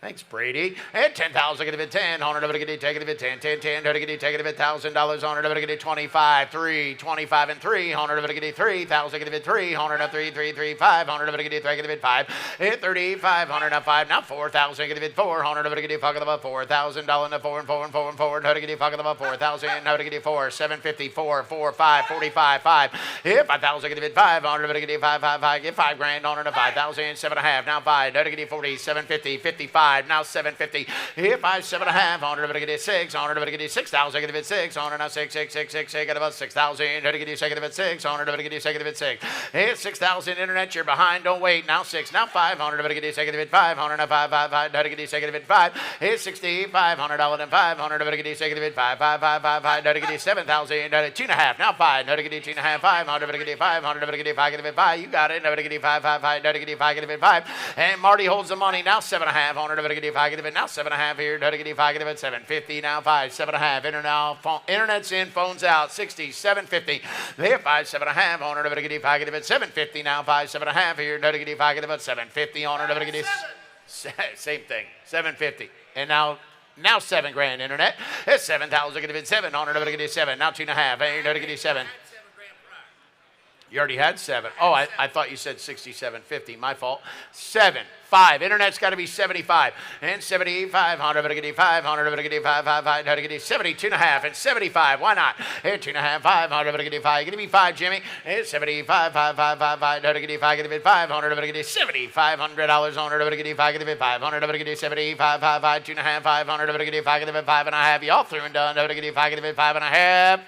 Thanks, Brady. And 10,000, give it 10. Honor to get it, take it, 10, 10, 10. To get it, take it, $1,000. Honor to get it, 25, 3, 25 and 3. Honor to get it, 3,000, give it 3. Honor to 3, 3, 3, 5. Honor to get it, 3, give it 5. 35, honor now 5. Now 4,000, give it 4. Honor to get it, fuck it about $4,000. Now 4 and 4 and 4 and 4. To get it, fuck it about 4,000. Now to get it 4, 750, 4, 4, 5, 45, 5. 5,000, give it 5. Honor to get it 5, 5, 5. Give 5 grand. Honor to 5,000, 7.5. Now 5. To get it 40, 750, 55. Now 750. Here 5, 7.5. Honor to get it 6. Honor to get it 6,000. Get it 6. Honor now 6, 6, 6, 6, 6. Get about 6,000. To get it second of it 6. Honor to get it second of it 6. It's 6,000. Internet, you're behind. Don't wait. Now 6. Now 5. Honor to get it second of it 5. Honor now 5, 5, 5. To get it second of it 5. It's $6,500 and 5. Honor to get it second of it 5, 5, 5, 5, 5. To get it 7,000. 2.5. Now 5. To get it 2.5, 5. Honor to get it 5. Honor to get it 5. Get it 5. You got it. To get it 5, 5, 5. To get it 5. Get it 5. And Marty holds the money. Now 7.5. Honor to get it 5. Get it now 7.5 here. To get it 5. Get it 750. Now 5, 7.5. Internet's in. Phones out. 60, 750. There 5, 7.5. Honor to get it 5. Get it 750. Now 5, 7.5 here. To get it 5. Get it 750. Honor to get it same thing. 750. And now 7 grand. Internet. It's 7,000. Get it 7. Honor to get it 7. Now 2.5. Hey, to get it 7. You already had 7. Oh, I thought you said 67.50. My fault. 7, 5. Internet's got to be 75. And 75. Honor to get it 5. Honor to get it 5, 5, 5. To get it 72.5 and 75. Why not? And 2.5, 5. Honor to get it 5. Give me 5, Jimmy. And 75, 5, 5, 5, 5. To get it 5. Get it 5. Honor to get it $7,500. Honor to get it 5. Get it 5. Honor to get it 75, 5, 5. 2.5, 5. Honor to get it 5. Get it 5.5. Y'all through and done. To get it 5. Get it 5.5.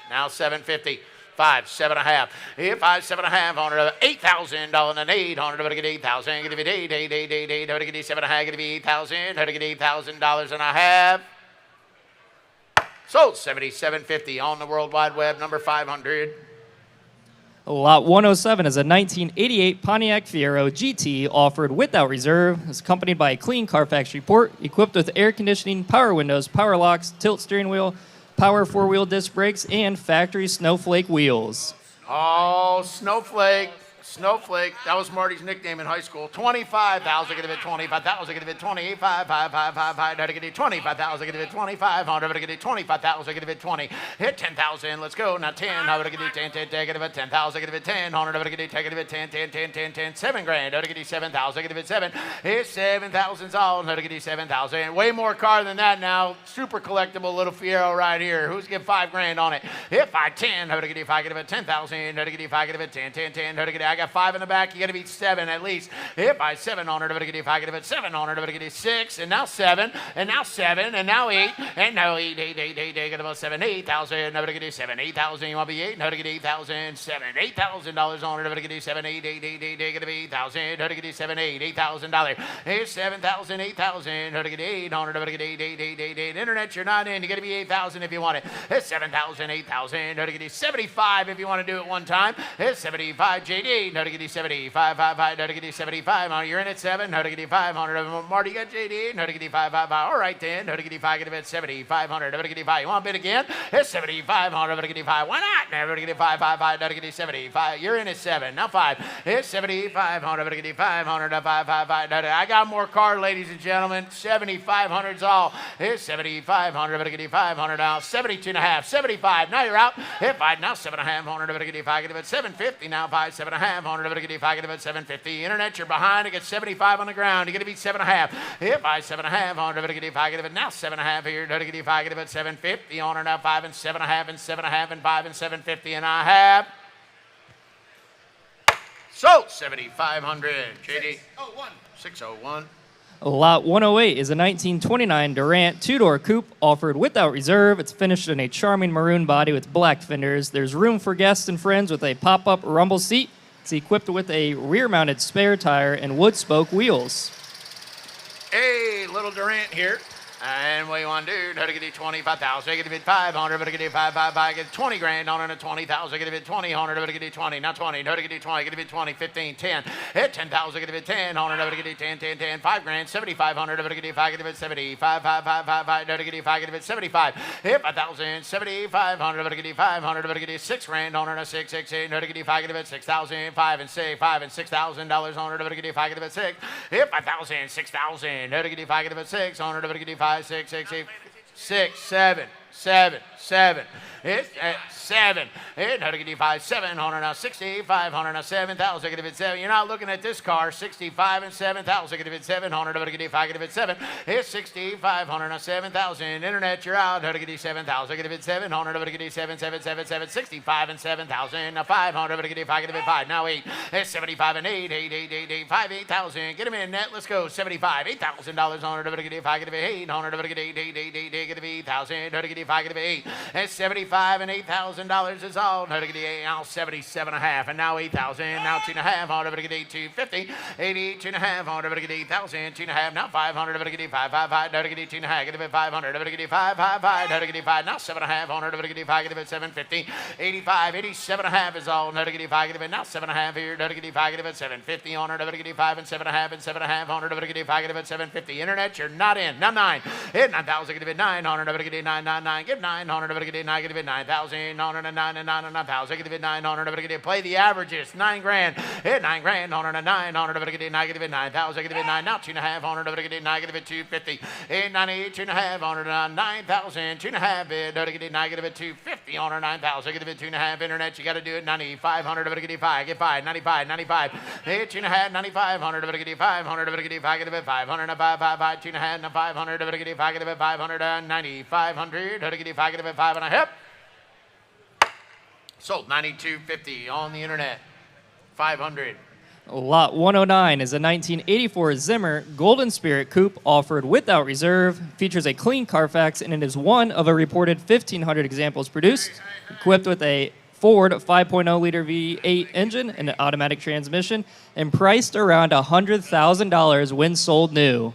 Now 750. 5, 7.5. Here 5, 7.5. Honor 8,000 and 8. Honor to get 8,000. Give it 8, 8, 8, 8, 8. To get 7.5. Give it 8,000. To get $8,000 and a half. Sold 77.50 on the World Wide Web. Number 500. Lot 107 is a 1988 Pontiac Fiero GT offered without reserve. It's accompanied by a clean Carfax report, equipped with air conditioning, power windows, power locks, tilt steering wheel, power 4-wheel disc brakes, and factory Snowflake wheels. Oh, Snowflake. Snowflake. That was Marty's nickname in high school. 25,000. Get it 25,000. Get it 25, 5, 5, 5, 5. To get it 25,000. Get it 25. Honor to get it 25,000. Get it 20. Hit 10,000. Let's go. Now 10. How to get it 10, 10, 10. Get it 10,000. Get it 10. Honor to get it take it 10, 10, 10, 10, 10. 7 grand. How to get it 7,000. Get it 7. Hit 7,000's all. How to get it 7,000. Way more car than that now. Super collectible little Fiero right here. Who's getting 5 grand on it? Hit 5, 10. How to get it 5. Get it 10,000. How to get it 5. Get it 10, 10, 10. How to get it I got 5 in the back. You got to beat 7 at least. If I 700, if I get it 700, 6, and now 7, and now 7, and now 8, and now 8, 8, 8, 8, 8, get about 7, 8,000, never get 7, 8,000, you want to be 8, never get 8,000, 7, $8,000 on it, never get 7, 8, 8, 8, 8, 8, get 8,000, never get 7, 8, $8,000, it's 7,000, 8,000, never get 800, never get 8, 8, 8, 8, 8, internet, you're not in, you got to be 8,000 if you want it, it's 7,000, 8,000, never get 75 if you want to do it one time, it's 75, JD, never get 75, 5, 5, never get 75, you're in at 7, never get 500, Marty, you got JD, never get 5, 5, 5, all right then, never get 5, get it 7,500, never get 5, you want to bid again, it's 7,500, never get 5, why not, never get 5, 5, 5, never get 75, you're in at 7, now 5, it's 7,500, never get 500, 5, 5, 5, I got more card, ladies and gentlemen, 7,500's all, it's 7,500, never get 500 now, 72 and a half, 75, now you're out, if I, now 7,500, never get 5, get it 750, now 5, 7,500, never get 5, get it 750, internet, you're behind, I get 75 on the ground, you got to beat 7.5, if I 7,500, never get 5, get it now 7.5 here, never get 5, get it 750 on her now 5 and 7.5 and 7.5 and 5 and 750, and I have sold 7,500. JD 601. Lot 108 is a 1929 Durant two-door coupe offered without reserve. It's finished in a charming maroon body with black fenders. There's room for guests and friends with a pop-up rumble seat. It's equipped with a rear-mounted spare tire and wood spoke wheels. Hey, little Durant here. And what do you want to do? How to get it 25,000? I get it 500, but I get it 5, 5, 5, get 20 grand on it at 20,000. I get it 20,100, but I get it 20, not 20. No, to get it 20, get it 20, 15, 10. Hit 10,000, get it 10, 100, but I get it 10, 10, 10, 5 grand, 7,500, but I get it 5, get it 70, 5, 5, 5, 5, 5, no, to get it 5, get it 75. Hit 5,000, 7,500, but I get it 500, but I get it 6 grand on it at 6, 6, 8, no, to get it 5, get it 6,000, 5 and 6, 5 and $6,000 on it, but I get it 5, get it 6. Hit 5,000, 6,000, no, to get it 5, get it 6, 100, but I get it 5, 6, 6, 8, 6, 7, 7, 7. It's at 7. It's 155, 700 now, 6,500 now, 7,000. If it's 7, you're not looking at this car. 65 and 7,000. If it's 700, if it's 7, it's 6,500 now, 7,000. Internet, you're out. 7,000. If it's 700, if it's 7, 7, 7, 7, 65 and 7,000. Now 500, if it's 5, now 8. It's 75 and 8, 8, 8, 8, 8, 5, 8,000. Get them in, net. Let's go. 75, $8,000 on it. If it's 5, 800, if it's 8, 8, 8, 8, 8, get 8,000. If it's 5, 8. It's 75 and $8,000 is all. Now to get 8, now 77 and a half, and now 8,000. Now 2.5 on it. Get 250, 88, 2.5 on it. Get 8,000, 2.5. Now 500. Get 5, 5, 5. Now to get 2.5. Get 500. Get 5, 5, 5. Now to get 5. Now 7.5 on it. Get 5. Get 750, 85, 87 and a half is all. Now to get 5. Get now 7.5 here. Now to get 5. Get 750 on it. Get 5 and 7.5 and 7.5 on it. Get 5. Get 750. Internet, you're not in. Now 9. Hit 9,000. Get 900. Get 999. Get 900. Get 9. Get 9,000. 909 and 9,000. Get 900. Get play the averages. 9 grand. Hit 9 grand. 900. Get 9,000. Get 9. Now 2.5 on it. Get 9. Get 250. 898. 2.5 on it. 9,000. 2.5 bid. Get 9. Get 250 on it. 9,000. Get 2.5 internet. You got to do it. 9,500. Get 5. Get 5. 95. 95. Hit 2.5. 9,500. Get 500. Get 5. Get 500. 5, 5, 5. 2.5. 500. Get 5. Get 500. 9,500. Get 5. Get 5 and a hip. Sold 92.50 on the internet. 500. Lot 109 is a 1984 Zimmer Golden Spirit coupe offered without reserve. Features a clean Carfax, and it is one of a reported 1,500 examples produced. Equipped with a Ford 5.0-liter V8 engine and an automatic transmission, and priced around $100,000 when sold new.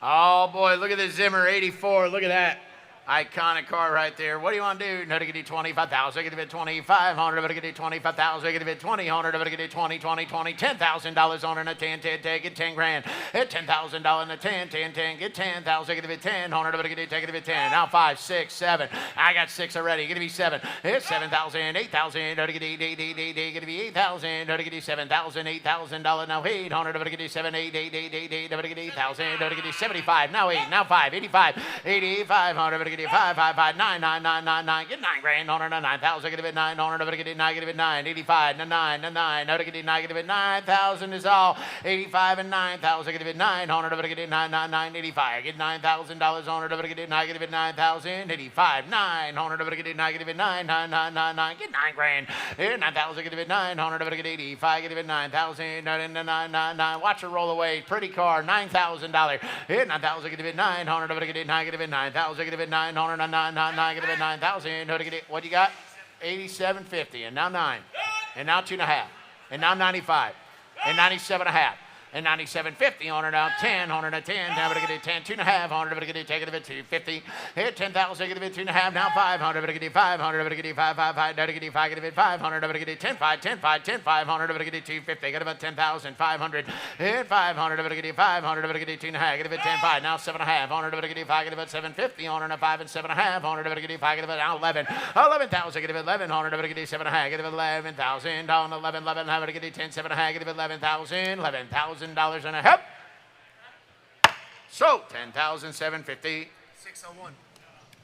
Oh, boy, look at this Zimmer 84. Look at that. Iconic car right there. What do you want to do? No, to get you 25,000. Get it 2,500. But get it 25,000. Get it 2,000. But get it 20, 20, 20. $10,000 on it. 10, 10, 10. Get 10 grand. Hit $10,000 in the 10, 10, 10. Get 10,000. Get it 10,000. But get it, take it 10. Now 5, 6, 7. I got 6 already. Get it 7. Hit 7,000, 8,000. No, to get 8, 8, 8, 8, 8. Get it 8,000. No, to get you 7,000, $8,000. Now 800. But get it 7, 8, 8, 8, 8, 8. But get 8,000. No, to get you 75. Now 8. Now 5, 85, 8,500. five, five, five, nine, nine, nine, nine, nine. Get 9 grand on it, 9,000. Get it 900. Get it 9. Get it 9. 85, 9, 9. Get it 9. Get it 9,000 is all. 85 and 9,000. Get it 900. Get it 9, 9, 9, 85. Get $9,000 on it. Get it 9. Get it 9,000. 85, 900. Get it 9. Get it 9, 9, 9, 9, 9. Get 9 grand. 9,000. Get it 900. Get 85. Get it 9,000. 9, 9, 9, 9. Watch it roll away. Pretty car. $9,000. 9,000. Get it 900. Get it 9. Get it 9,000. Get it 900. 9, 9, 9. Get it 9,000. What do you got? 87.50. And now 9. And now 2.5. And now 95. And 97.5. And 97.50 on her now 10, on her now 10, now to get it 10, 2.5, on her to get it, take it to 250, hit 10,000, get it 2.5, now 500, to get it 500, to get it 5, 5, 5, to get it 5, get it 500, to get it 10, 5, 10, 5, 10, 500, to get it 250, get about 10,500, hit 500, to get it 500, to get it 2.5, get it 10, 5, now 7.5, on her to get it 5, get about 750, on her now 5 and 7.5, on her to get it 5, get it now 11, 11,000, get it 11, on her to get it 7.5, get it 11,000, down 11, 11, have to get it 10, 7.5, get it 11,000, $11,000 and a half. So 10,750. 601.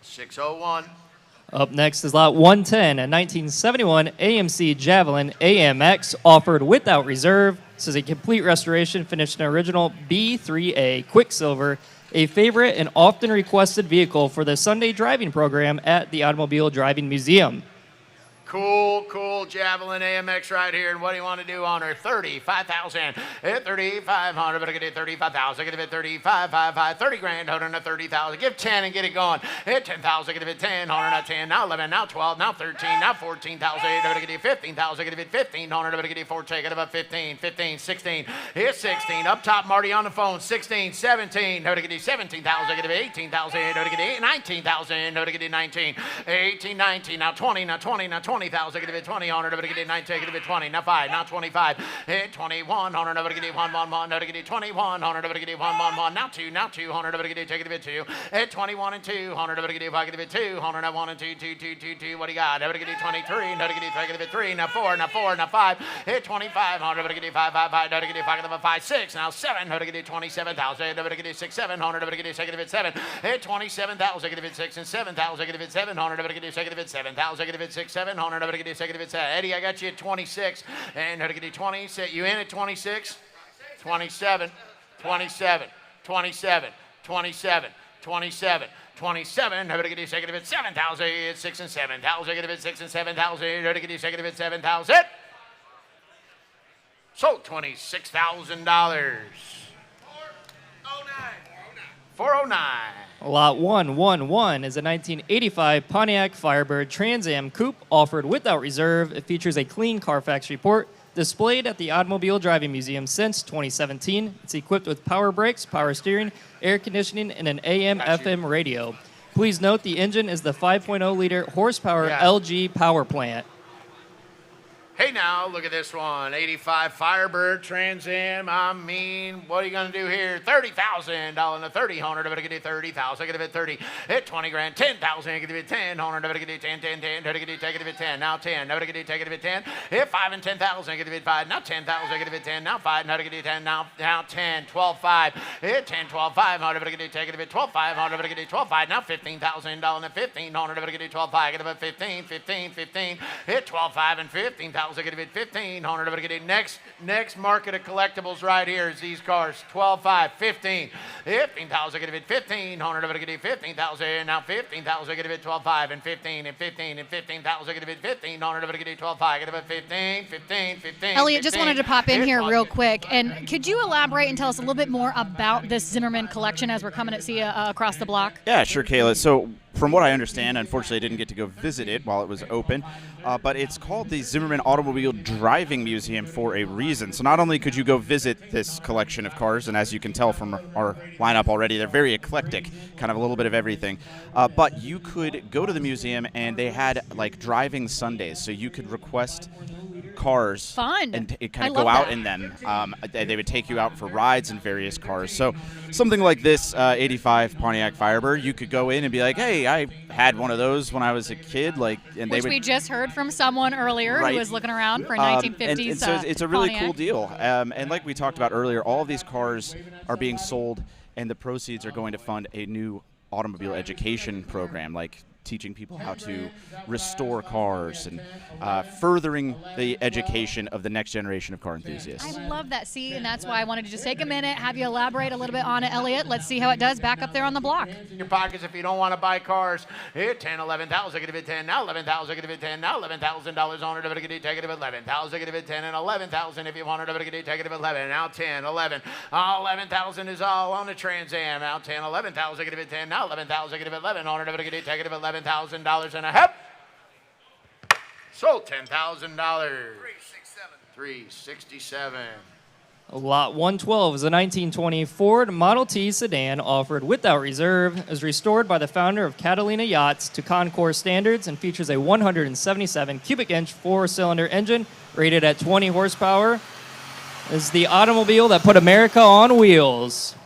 601. Up next is lot 110, a 1971 AMC Javelin AMX offered without reserve. This is a complete restoration, finished in original B3A Quicksilver, a favorite and often requested vehicle for the Sunday driving program at the Automobile Driving Museum. Cool Javelin AMX right here. And what do you want to do on her? 35,000. 3,500. But get it 35,000. Get it 35, 5, 5, 30 grand. Hold on to 30,000. Give 10 and get it going. Hit 10,000. Get it 10. Hold on to 10. Now 11. Now 12. Now 13. Now 14,000. Get it 15,000. Get it 15. Hold on to get it 14. Get it 15. 15. 16. Hit 16. Up top, Marty on the phone. 16. 17. Get it 17,000. Get it 18,000. Get it 19,000. Get it 19. 18. 19. Now 20. Now 20. Now 20. 20,000, get it 20 on her, get it 19, get it 20, now 5, now 25, hit 21 on her, get it 1, 1, 1, get it 21 on her, get it 1, 1, 1, now 2 on her, get it, take it 2, hit 21 and 2 on her, get it 2, on her, now 1 and 2, 2, 2, 2, 2, what do you got? Get it 23, now get it, take it 3, now 4, now 4, now 5, hit 25 on her, get it 5, 5, 5, get it 5, 6, now 7, get it 27,000, get it 6, 7 on her, get it, take it 7, hit 27,000, get it 6 and 7,000, get it 7 on her, get it, take it 7,000, get it 6, 7 on her, get it, take it Eddie, I got you at 26, and how to get you 26, you in at 26? 27, 27, 27, 27, 27, 27, how to get you second of it 7,000, 6 and 7,000, get it 6 and 7,000, how to get you second of it 7,000. So $26,000. 409. Lot 111 is a 1985 Pontiac Firebird Trans Am Coupe offered without reserve. It features a clean Carfax report displayed at the Automobile Driving Museum since 2017. It's equipped with power brakes, power steering, air conditioning, and an AM/FM radio. Please note the engine is the 5.0-liter horsepower LG power plant. Hey now, look at this one. 85 Firebird Trans Am. I mean, what are you going to do here? $30,000 on the 30 hundred. I'm going to get you 30,000. Get it 30. Hit 20 grand. 10,000. Get it 10 hundred. I'm going to get you 10, 10, 10. Get it, take it 10. Now 10. Now get it, take it 10. Hit 5 and 10,000. Get it 5. Now 10,000. Get it 10. Now 5. Now get it 10. Now 10. 12, 5. Hit 10, 12, 500. Get it, take it 12, 500. Get it 12, 5. Now $15,000 on the 1,500. Get it 12, 5. Get it 15, 15, 15. Hit 12, 5 and 15,000. Get it 1,500. Get it next market of collectibles right here is these cars. 12, 5, 15. 15,000. Get it 1,500. Get it 15,000. Now 15,000. Get it 12, 5 and 15 and 15 and 15,000. Get it 1,500. Get it 12, 5. Get it 15, 15, 15. Elliott, just wanted to pop in here real quick. And could you elaborate and tell us a little bit more about this Zimmerman collection as we're coming to see you across the block? Yeah, sure, Kayla. So from what I understand, unfortunately I didn't get to go visit it while it was open, but it's called the Zimmerman Automobile Driving Museum for a reason. So not only could you go visit this collection of cars, and as you can tell from our lineup already, they're very eclectic, kind of a little bit of everything, but you could go to the museum and they had like driving Sundays, so you could request cars and kind of go out in them. They would take you out for rides in various cars. So something like this 85 Pontiac Firebird, you could go in and be like, hey, I had one of those when I was a kid. Which we just heard from someone earlier who was looking around for 1950s and so it's a really Pontiac. cool deal. And like we talked about earlier, all of these cars are being sold and the proceeds are going to fund a new automobile education program, like teaching people how to restore cars and furthering the education of the next generation of car enthusiasts. I love that. See, and that's why I wanted to just take a minute, have you elaborate a little bit on it, Elliott. Let's see how it does back up there on the block. In your pockets if you don't want to buy cars. Here, 10, 11,000, give it 10, now 11,000, give it 10, now $11,000 on it, take it 11,000, give it 10, and 11,000 if you want it, take it 11, now 10, 11, 11,000 is all on the Trans Am, now 10, 11,000, give it 10, now 11,000, give it 11 on it, take it $11,000 and a half. Sold $10,000. 367. Lot 112 is a 1920 Ford Model T sedan offered without reserve, is restored by the founder of Catalina Yachts to Concours standards, and features a 177 cubic inch 4-cylinder engine rated at 20 horsepower. Is the automobile that put America on wheels.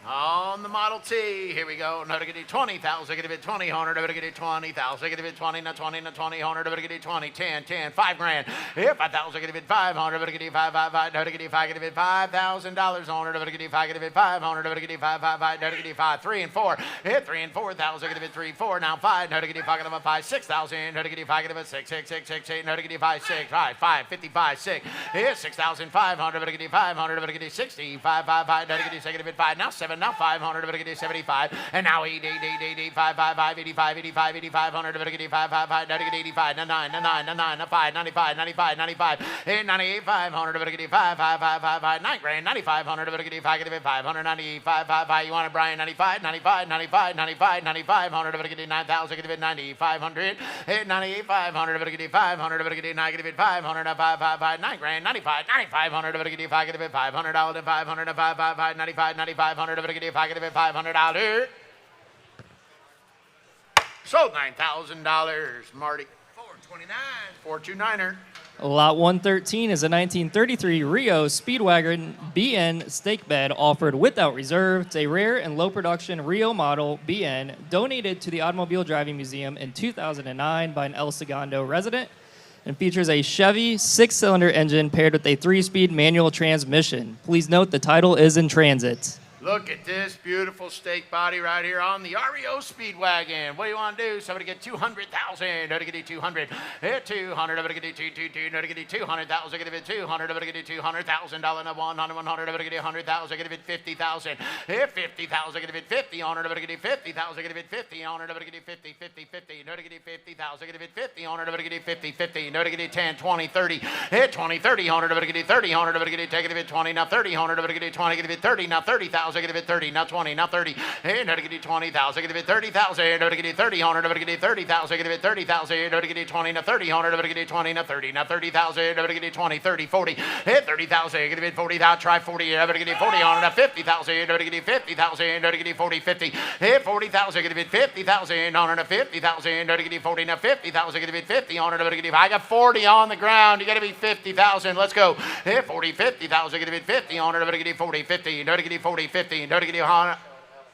On the Model T, here we go. Now to get it 20,000, get it 20, $100, to get it 20,000, get it 20, now 20, now 20, $100, to get it 20, 10, 10, $5,000. Here, 5,000, get it 500, to get it 5, 5, 5, to get it 5, get it $5,000 on it, to get it 5, get it 500, to get it 5, 5, 5, to get it 5, 3 and 4. Here, 3 and 4,000, get it 3, 4, now 5, to get it 5, get it 5, 6,000, to get it 5, get it 6, 6, 6, 6, 8, to get it 5, 6, 5, 5, 55, 6. Here, 6,500, to get it 500, to get it 60, 5, 5, 5, to get it 6, 5, now 7, now 500, to get it 75, and now 8, 8, 8, 8, 5, 5, 5, 85, 85, 8500, to get it 5, 5, 5, to get 85, now 9, now 9, now 9, now 5, 95, 95, 95, and 98, 500, to get it 5, 5, 5, 5, 5, $9,000, 9,500, to get it 5, get it 500, 95, 5, 5, you want it, Brian, 95, 95, 95, 95, 9,500, to get it 9,000, get it 9,500, and 98, 500, to get it 500, to get it 9, get it 500, 5, 5, 5, $9,000, 95, 9,500, to get it 5, get it $500, 500, 5, 5, 5, 95, 9,500, to get it 5, get it $500. Sold $9,000, Marty. 429er. Lot 113 is a 1933 Rio Speedwagon BN stake bed offered without reserve. It's a rare and low production Rio model BN donated to the Automobile Driving Museum in 2009 by an El Segundo resident, and features a Chevy 6-cylinder engine paired with a 3-speed manual transmission. Please note the title is in transit. Look at this beautiful stake body right here on the REO Speedwagon. What do you want to do? Somebody get 200,000. No to get it 200. Hit 200. No to get it 222. No to get it 200,000. Get it 200. No to get it $200,000. No 100. 100. No to get it 100,000. Get it 50,000. Hit 50,000. Get it 50. On no to get it 50,000. Get it 50. On no to get it 50. 50. 50. No to get it 50,000. Get it 50. On no to get it 50. 50. No to get it 10. 20. 30. Hit 20. 30. On no to get it 30. On no to get it take it 20. Now 30. On no to get it 20. Get it 30. Now 30,000. Get it 30, now 20, now 30. Hey, no to get it 20,000, get it 30,000, no to get it 30, no to get it 30,000, get it 30,000, no to get it 20, now 30, no to get it 20, now 30, now 30,000, no to get it 20, 30, 40. Hey, 30,000, get it 40, now try 40, no to get it 40, on now 50,000, no to get it 50,000, no to get it 40, 50. Hey, 40,000, get it 50,000, on now 50,000, no to get it 40, now 50,000, get it 50, on no to get it. I got 40 on the ground, you got to be 50,000. Let's go. Hey, 40, 50,000, get it 50, on no to get it 40, 50, no to get it 40, 50. To get you on.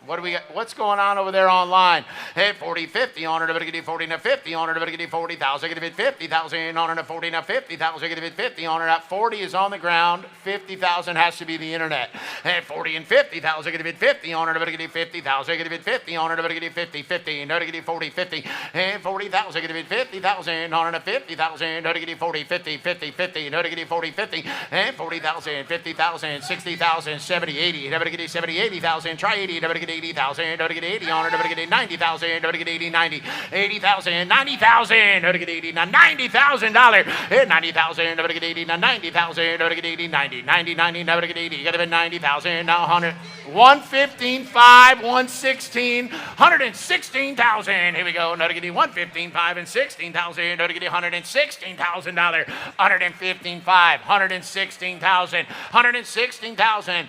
What do we got? What's going on over there online? Hey, 40, 50 on her to get 40 now 50 on her to get 40,000, get it 50,000 on her to 40 now 50,000, get it 50 on her. At 40 is on the ground. 50,000 has to be the internet. Hey, 40 and 50,000, get it 50 on her to get 50,000, get it 50 on her to get 50, 50, no to get 40, 50. Hey, 40,000, get it 50,000 on her to 50,000, no to get 40, 50, 50, 50, no to get 40, 50. Hey, 40,000, 50,000, 60,000, 70, 80, no to get 70, 80,000, try 80, no to get 80,000, no to get 80 on her, no to get 90,000, no to get 80, 90, 80,000, 90,000, no to get 80, now $90,000, hey, 90,000, no to get 80, now 90,000, no to get 80, 90, 90, 90, no to get 80, you got to be 90,000, now 100, 115,5, 116, 116,000, here we go, no to get 115,5 and 16,000, no to get $116,000, 115,5, 116,000, 116,000.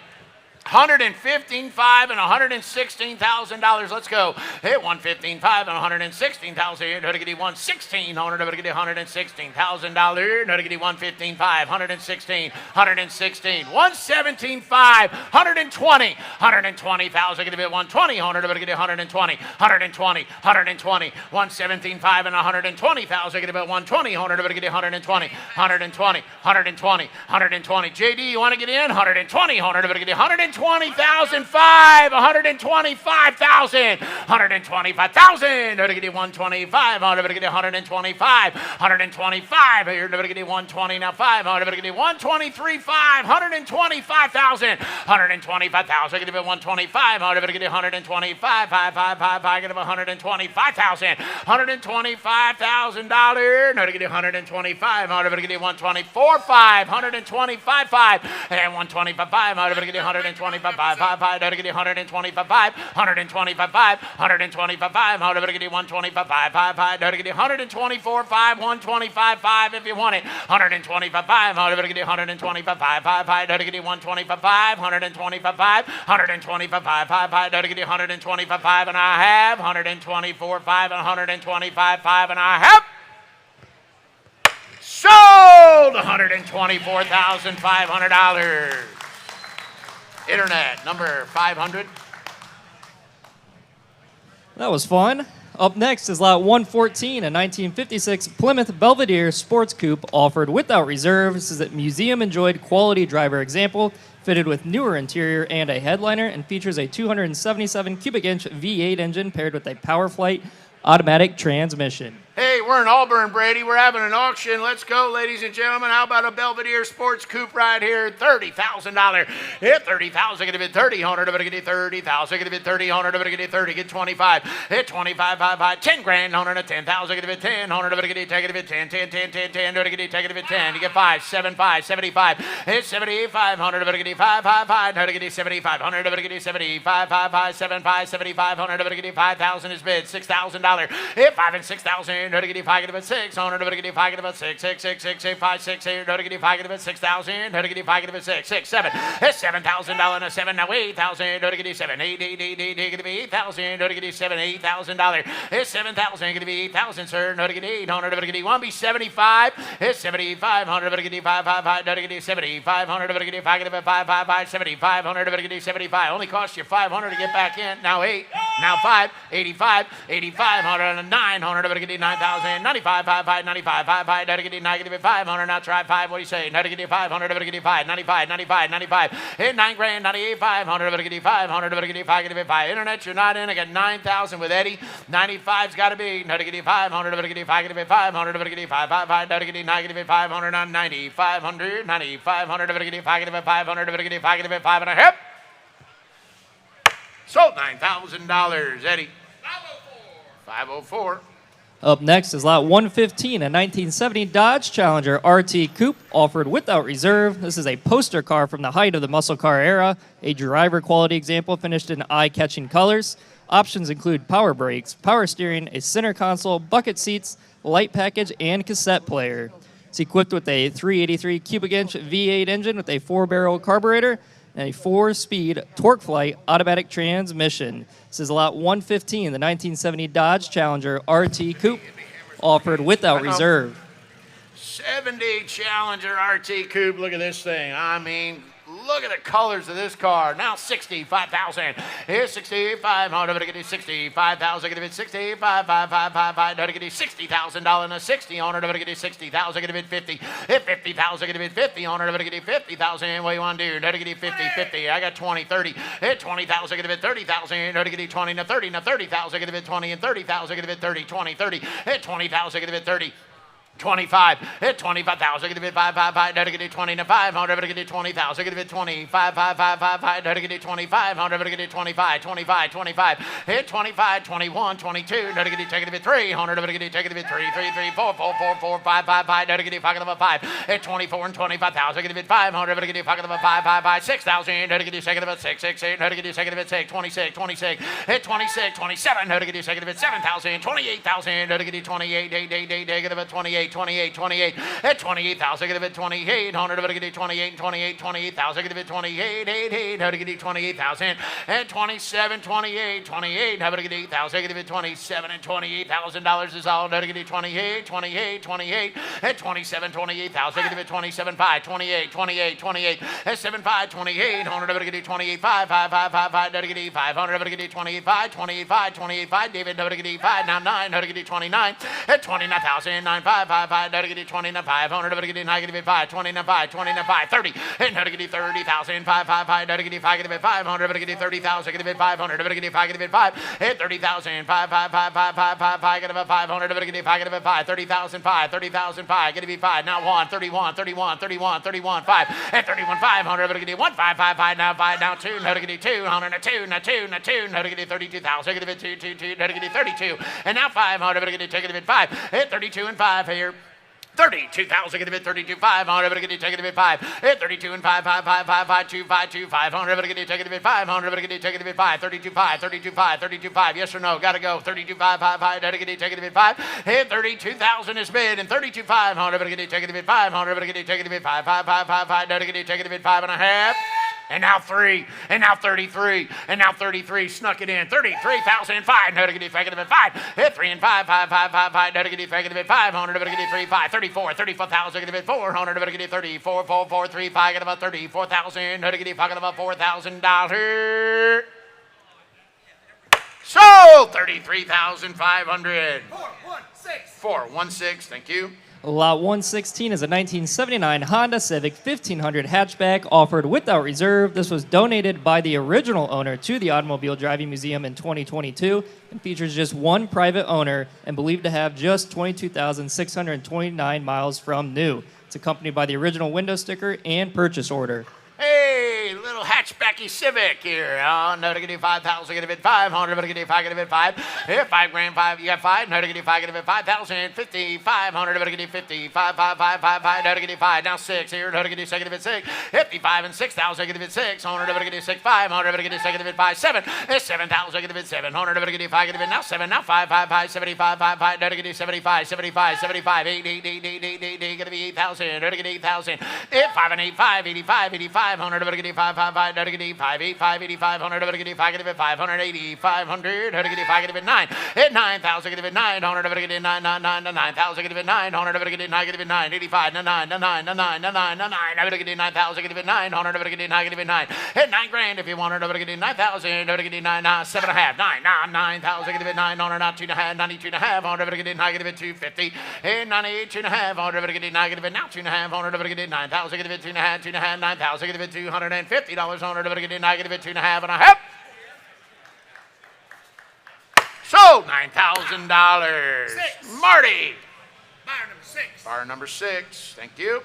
$115,500 and $116,000. Let's go. Hey, $115,500 and $116,000. No to get $116,000. No to get $116,000. No to get $115,500. $116,000. $116,000. $117,500. $120,000. $120,000. Get a bit $120,000. No to get $120,000. $120,000. $120,000. $117,500 and $120,000. Get a bit $120,000. No to get $120,000. $120,000. $120,000. $120,000. JD, you want to get in? $120,000. No to get $120,000. 125,005, 125,000, 125,000, 125, 125, 125, here, 120, now 5, 123, 5, 125,000, 125,000, give it 125, 125, 5, 5, 5, 5, give it 125,000, $125,000, no, to get $125, 124, 5, 125, 5, and 125, 5, 125, 5, 5, 5, to get 125, 5, 125, 5, 125, 5, 125, 5, 5, 5, to get 124, 5, 125, 5, if you want it, 125, 5, 125, 5, 5, 5, to get 125, 5, 125, 5, 125, 5, 5, 5, to get 125, 5, and I have 124, 5, and 125, 5, and I have sold $124,500. Internet number 500. That was fun. Up next is lot 114, a 1956 Plymouth Belvedere Sports Coupe offered without reserve. This is a museum-enjoyed quality driver example, fitted with newer interior and a headliner, and features a 277 cubic inch V8 engine paired with a PowerFlight automatic transmission. Hey, we're in Auburn, Brady. We're having an auction. Let's go, ladies and gentlemen. How about a Belvedere Sports Coupe right here? $30,000. Hit 30,000. Get a bid 30. Hundred. Get a bid 30,000. Get a bid 30. Hundred. Get a bid 30. Get 25. Hit 25. 5. 5. 10 grand. 110,000. Get a bid 10. Hundred. Get a bid. Take it a bid 10. 10. 10. 10. 10. Get a bid. Take it a bid 10. You get 5. 7. 5. 75. Hit 75. 100. Get a bid 5. 5. 5. Get a bid 75. 100. Get a bid 75. 5. 5. 7. 5. 75. 100. Get a bid 5,000 is bid. $6,000. Hit 5 and 6,000. Get a bid 5. Get a bid 6. 100. Get a bid 5. Get a bid 6. 6. 6. 6. 6. 5. 6. 8. Get a bid 5. Get a bid 6,000. Get a bid 5. Get a bid 6. 6. 7. Hit $7,000 and a 7. Now 8,000. Get a bid 7. 8. 8. 8. 8. Get a bid 8,000. Get a bid 7. $8,000. Hit 7,000. Get a bid 8,000, sir. Get a bid 800. Get a bid 1. Be 75. Hit 7,500. Get a bid 5. 5. 5. Get a bid 7,500. Get a bid 5. Get a bid 5. 5. 5. 7,500. Get a bid 75. Only cost you 500 to get back in. Now 8. Now 5. 85. 8,500 and 900. Get a bid 9,000. 95. 5. 5. 95. 5. 5. Get a bid 500. Now try 5. What do you say? Get a bid 500. Get a bid 5. 95. 95. 95. Hit 9 grand. 98. 500. Get a bid 500. Get a bid 5. Get a bid 5. Internet, you're not in. I got 9,000 with Eddie. 95's got to be. Get a bid 500. Get a bid 5. Get a bid 500. Get a bid 5. 5. 5. Get a bid 500 on 90. 500. 90. 500. Get a bid 5. Get a bid 500. Get a bid 5. Get a bid 5 and a half. Sold $9,000. Eddie. 504. Up next is lot 115, a 1970 Dodge Challenger RT Coupe offered without reserve. This is a poster car from the height of the muscle car era, a driver quality example finished in eye-catching colors. Options include power brakes, power steering, a center console, bucket seats, light package, and cassette player. It's equipped with a 383 cubic inch V8 engine with a 4-barrel carburetor and a 4-speed TorqueFlite automatic transmission. This is lot 115, the 1970 Dodge Challenger RT Coupe, offered without reserve. 70 Challenger RT Coupe. Look at this thing. I mean, look at the colors of this car. Now 65,000. Here's 65. Get it 65,000. Get it 65. 5. 5. 5. 5. Get it $60,000 and a 60. Get it 60,000. Get it 50. Hit 50,000. Get it 50. Get it 50,000. What do you want to do? Get it 50. 50. I got 20. 30. Hit 20,000. Get it 30,000. Get it 20 to 30. Now 30,000. Get it 20 and 30,000. Get it 30. 20. 30. Hit 20,000. Get it 30. 25. Hit 25,000. Get it 5. 5. 5. Get it 20 to 500. Get it 20,000. Get it 20. 5. 5. 5. 5. 5. Get it 2,500. Get it 25. 25. 25. Hit 25. 21. 22. Get it take it 300. Get it take it 3. 3. 3. 4. 4. 4. 4. 5. 5. 5. Get it pocket of a 5. Hit 24 and 25,000. Get it 500. Get it pocket of a 5. 5. 5. 6,000. Get it take it 6. 6. 8. Get it take it 6. 26. 26. Hit 26. 27. Get it take it 7,000. 28,000. Get it 28. 8. 8. 8. Get it 28. 28, 28, at 28,000, get it 2800, get it 28, 28, 28,000, get it 28, 8, 8, how to get it 28,000, at 27, 28, 28, how to get 8,000, get it 27 and $28,000 is all, how to get it 28, 28, 28, at 27, 28,000, get it 27, 5, 28, 28, 28, at 7, 5, 28, 100, how to get it 28, 5, 5, 5, 5, 5, how to get it 500, how to get it 28, 5, 28, 5, 28, 5, David, how to get it 5, now 9, how to get it 29, at 29,000, 9, 5, 5, 5, no to get it 20, no 500, no to get it 9, get it 5, 20, no 5, 20, no 5, 30, and no to get it 30,000, 5, 5, 5, no to get it 5, get it 500, no to get it 30,000, get it 500, no to get it 5, get it 5, and 30,000, 5, 5, 5, 5, 5, 5, 5, get it 500, no to get it 5, get it 5, 30,000, 5, 30,000, 5, get it 5, now 1, 31, 31, 31, 31, 5, and 31, 500, no to get it 1, 5, 5, 5, now 2, no to get it 200, no 2, no 2, no 2, no to get it 32,000, get it 2, 2, 2, no to get it 32, and now 500, no to get it, take it 5, and 32 and 5 here. 32,000, get a bit 32, 500, but get it, take it a bit 5, and 32 and 5, 5, 5, 5, 5, 2, 5, 2, 500, but get it, take it a bit 500, but get it, take it a bit 5, 32, 5, 32, 5, 32, 5, yes or no, gotta go, 32, 5, 5, 5, get it, take it a bit 5, and 32,000 is bid, and 32, 500, but get it, take it a bit 500, but get it, take it a bit 5, 5, 5, 5, 5, get it, take it a bit 5 and a half. And now 3, and now 33, and now 33, snuck it in, 33,005, no to get it, take it a bit 5, hit 3 and 5, 5, 5, 5, 5, no to get it, take it a bit 500, no to get it 3, 5, 34, 34,000, get a bit 400, no to get it 34, 4, 4, 3, 5, get about 34,000, no to get it, fucking about $4,000. So 33,500. 416, thank you. Lot 116 is a 1979 Honda Civic 1500 hatchback offered without reserve. This was donated by the original owner to the Automobile Driving Museum in 2022 and features just one private owner and believed to have just 22,629 miles from new. It's accompanied by the original window sticker and purchase order. Hey, little hatchbacky Civic here. No to get you 5,000, get a bit 500, but get you 5, get a bit 5. Here, 5 grand, 5, you got 5. No to get you 5, get a bit 5,000, 50, 500, but get you 50, 5, 5, 5, 5, 5, no to get you 5. Now 6 here, no to get you 6, get a bit 6. 55 and 6,000, get a bit 600, but get you 6, 500, but get you 6, get a bit 5, 7. 7,000, get a bit 700, but get you 5, get a bit now 7, now 5, 5, 5, 75, 5, 5, no to get you 75, 75, 75, 8, 8, 8, 8, 8, 8, 8, get to be 8,000, no to get 8,000. 5 and 8, 5, 85, 8500, but get you 5, 5, 5, no to get you 5, 8, 5, 8500, but get you 5, get a bit 580, 500, no to get you 5, get a bit 9. 9,000, get a bit 900, but get you 9, 9, 9, 9,000, get a bit 900, but get you 9, get a bit 9, 85, 9, 9, 9, 9, 9, 9, 9, but get you 9,000, get a bit 900, but get you 9, get a bit 9. 9 grand if you wanted, but get you 9,000, no to get you 9, 7.5, 9,000, get a bit 900, not 2.5, 92.5, but get you 9, get a bit 250, 98, 2.5, but get you 9, get a bit now 2.5, but get you 9,000, get a bit 2.5, 9,000, get a bit $250, but get you 9, get a bit 2.5. So $9,000. Marty. Bar number 6. Bar number 6. Thank you.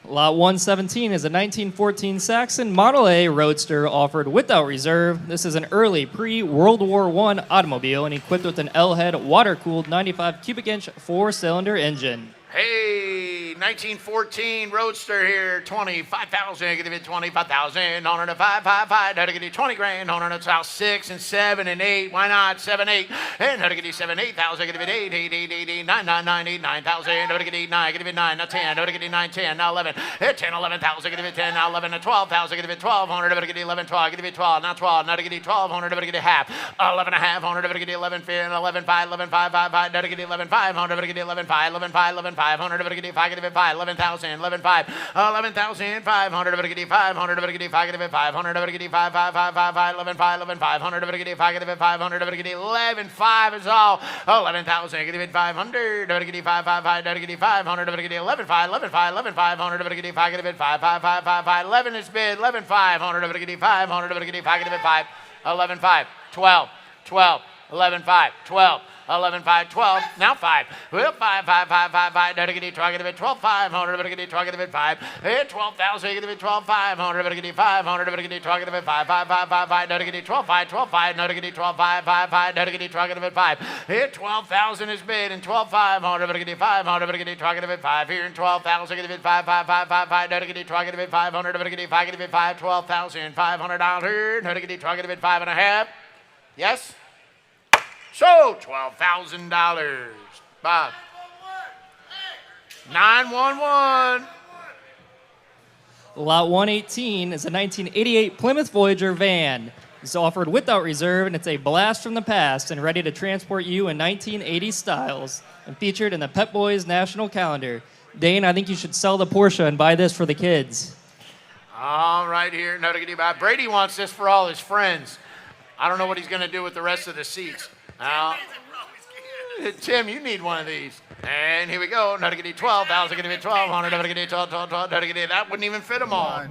Lot 117 is a 1914 Saxon Model A Roadster offered without reserve. This is an early pre-World War I automobile and equipped with an L-head water-cooled 95 cubic inch 4-cylinder engine. Hey, 1914 Roadster here, 25,000, get it 25,000, on it a 5, 5, 5, how to get you 20 grand, on it a 6 and 7 and 8, why not 7, 8, and how to get you 7, 8,000, get it 8, 8, 8, 8, 8, 9, 9, 9, 8, 9,000, how to get 8, 9, get it 9, now 10, how to get it 9, 10, now 11, 10, 11,000, get it 10, now 11, now 12,000, get it 1,200, how to get 11, 12, get it 12, now 12, now to get 1,200, how to get half, 11 and a half, how to get 11, 11, 5, 11, 5, 5, 5, how to get 11, 500, how to get 11, 5, 11, 5, 11, 500, but get it 5, get it 5, 11,000, 11, 5, 11,500, but get it 500, but get it 5, get it 500, but get it 5, 5, 5, 5, 5, 11, 5, 11, 500, but get it 5, get it 500, but get it 11, 5 is all, 11,000, get it 500, but get it 5, 5, 5, but get it 500, but get it 11, 5, 11, 5, 11, 500, but get it 5, get it 5, 5, 5, 5, 5, 11 is bid, 11, 500, but get it 500, but get it 5, get it 5, 11, 5, 12, 12, 11, 5, 12. 11, 5, 12, now 5. Well, 5, 5, 5, 5, 5, now to get it, target of it, 12, 500, but get it, target of it, 5. 12,000, get it, 12, 500, but get it, 500, but get it, target of it, 5, 5, 5, 5, 5, now to get it, 12, 5, 12, 5, now to get it, 12, 5, 5, 5, now to get it, target of it, 5. 12,000 is bid, and 12, 500, but get it, 500, but get it, target of it, 5. Here, and 12,000, get it, 5, 5, 5, 5, 5, now to get it, target of it, 500, but get it, 5, get it, 5, $12,500, now to get it, target of it, 5.5. Yes? So, $12,000. Bob. 911. Lot 118 is a 1988 Plymouth Voyager van. It's offered without reserve, and it's a blast from the past and ready to transport you in 1980s styles and featured in the Pep Boys National Calendar. Dane, I think you should sell the Porsche and buy this for the kids. All right, here. No, to get you back. Brady wants this for all his friends. I don't know what he's going to do with the rest of the seats. Now, Tim, you need one of these. And here we go. Now to get 12,000, gonna be 1,200, gonna get 12, 12, 12, gonna get that wouldn't even fit them all.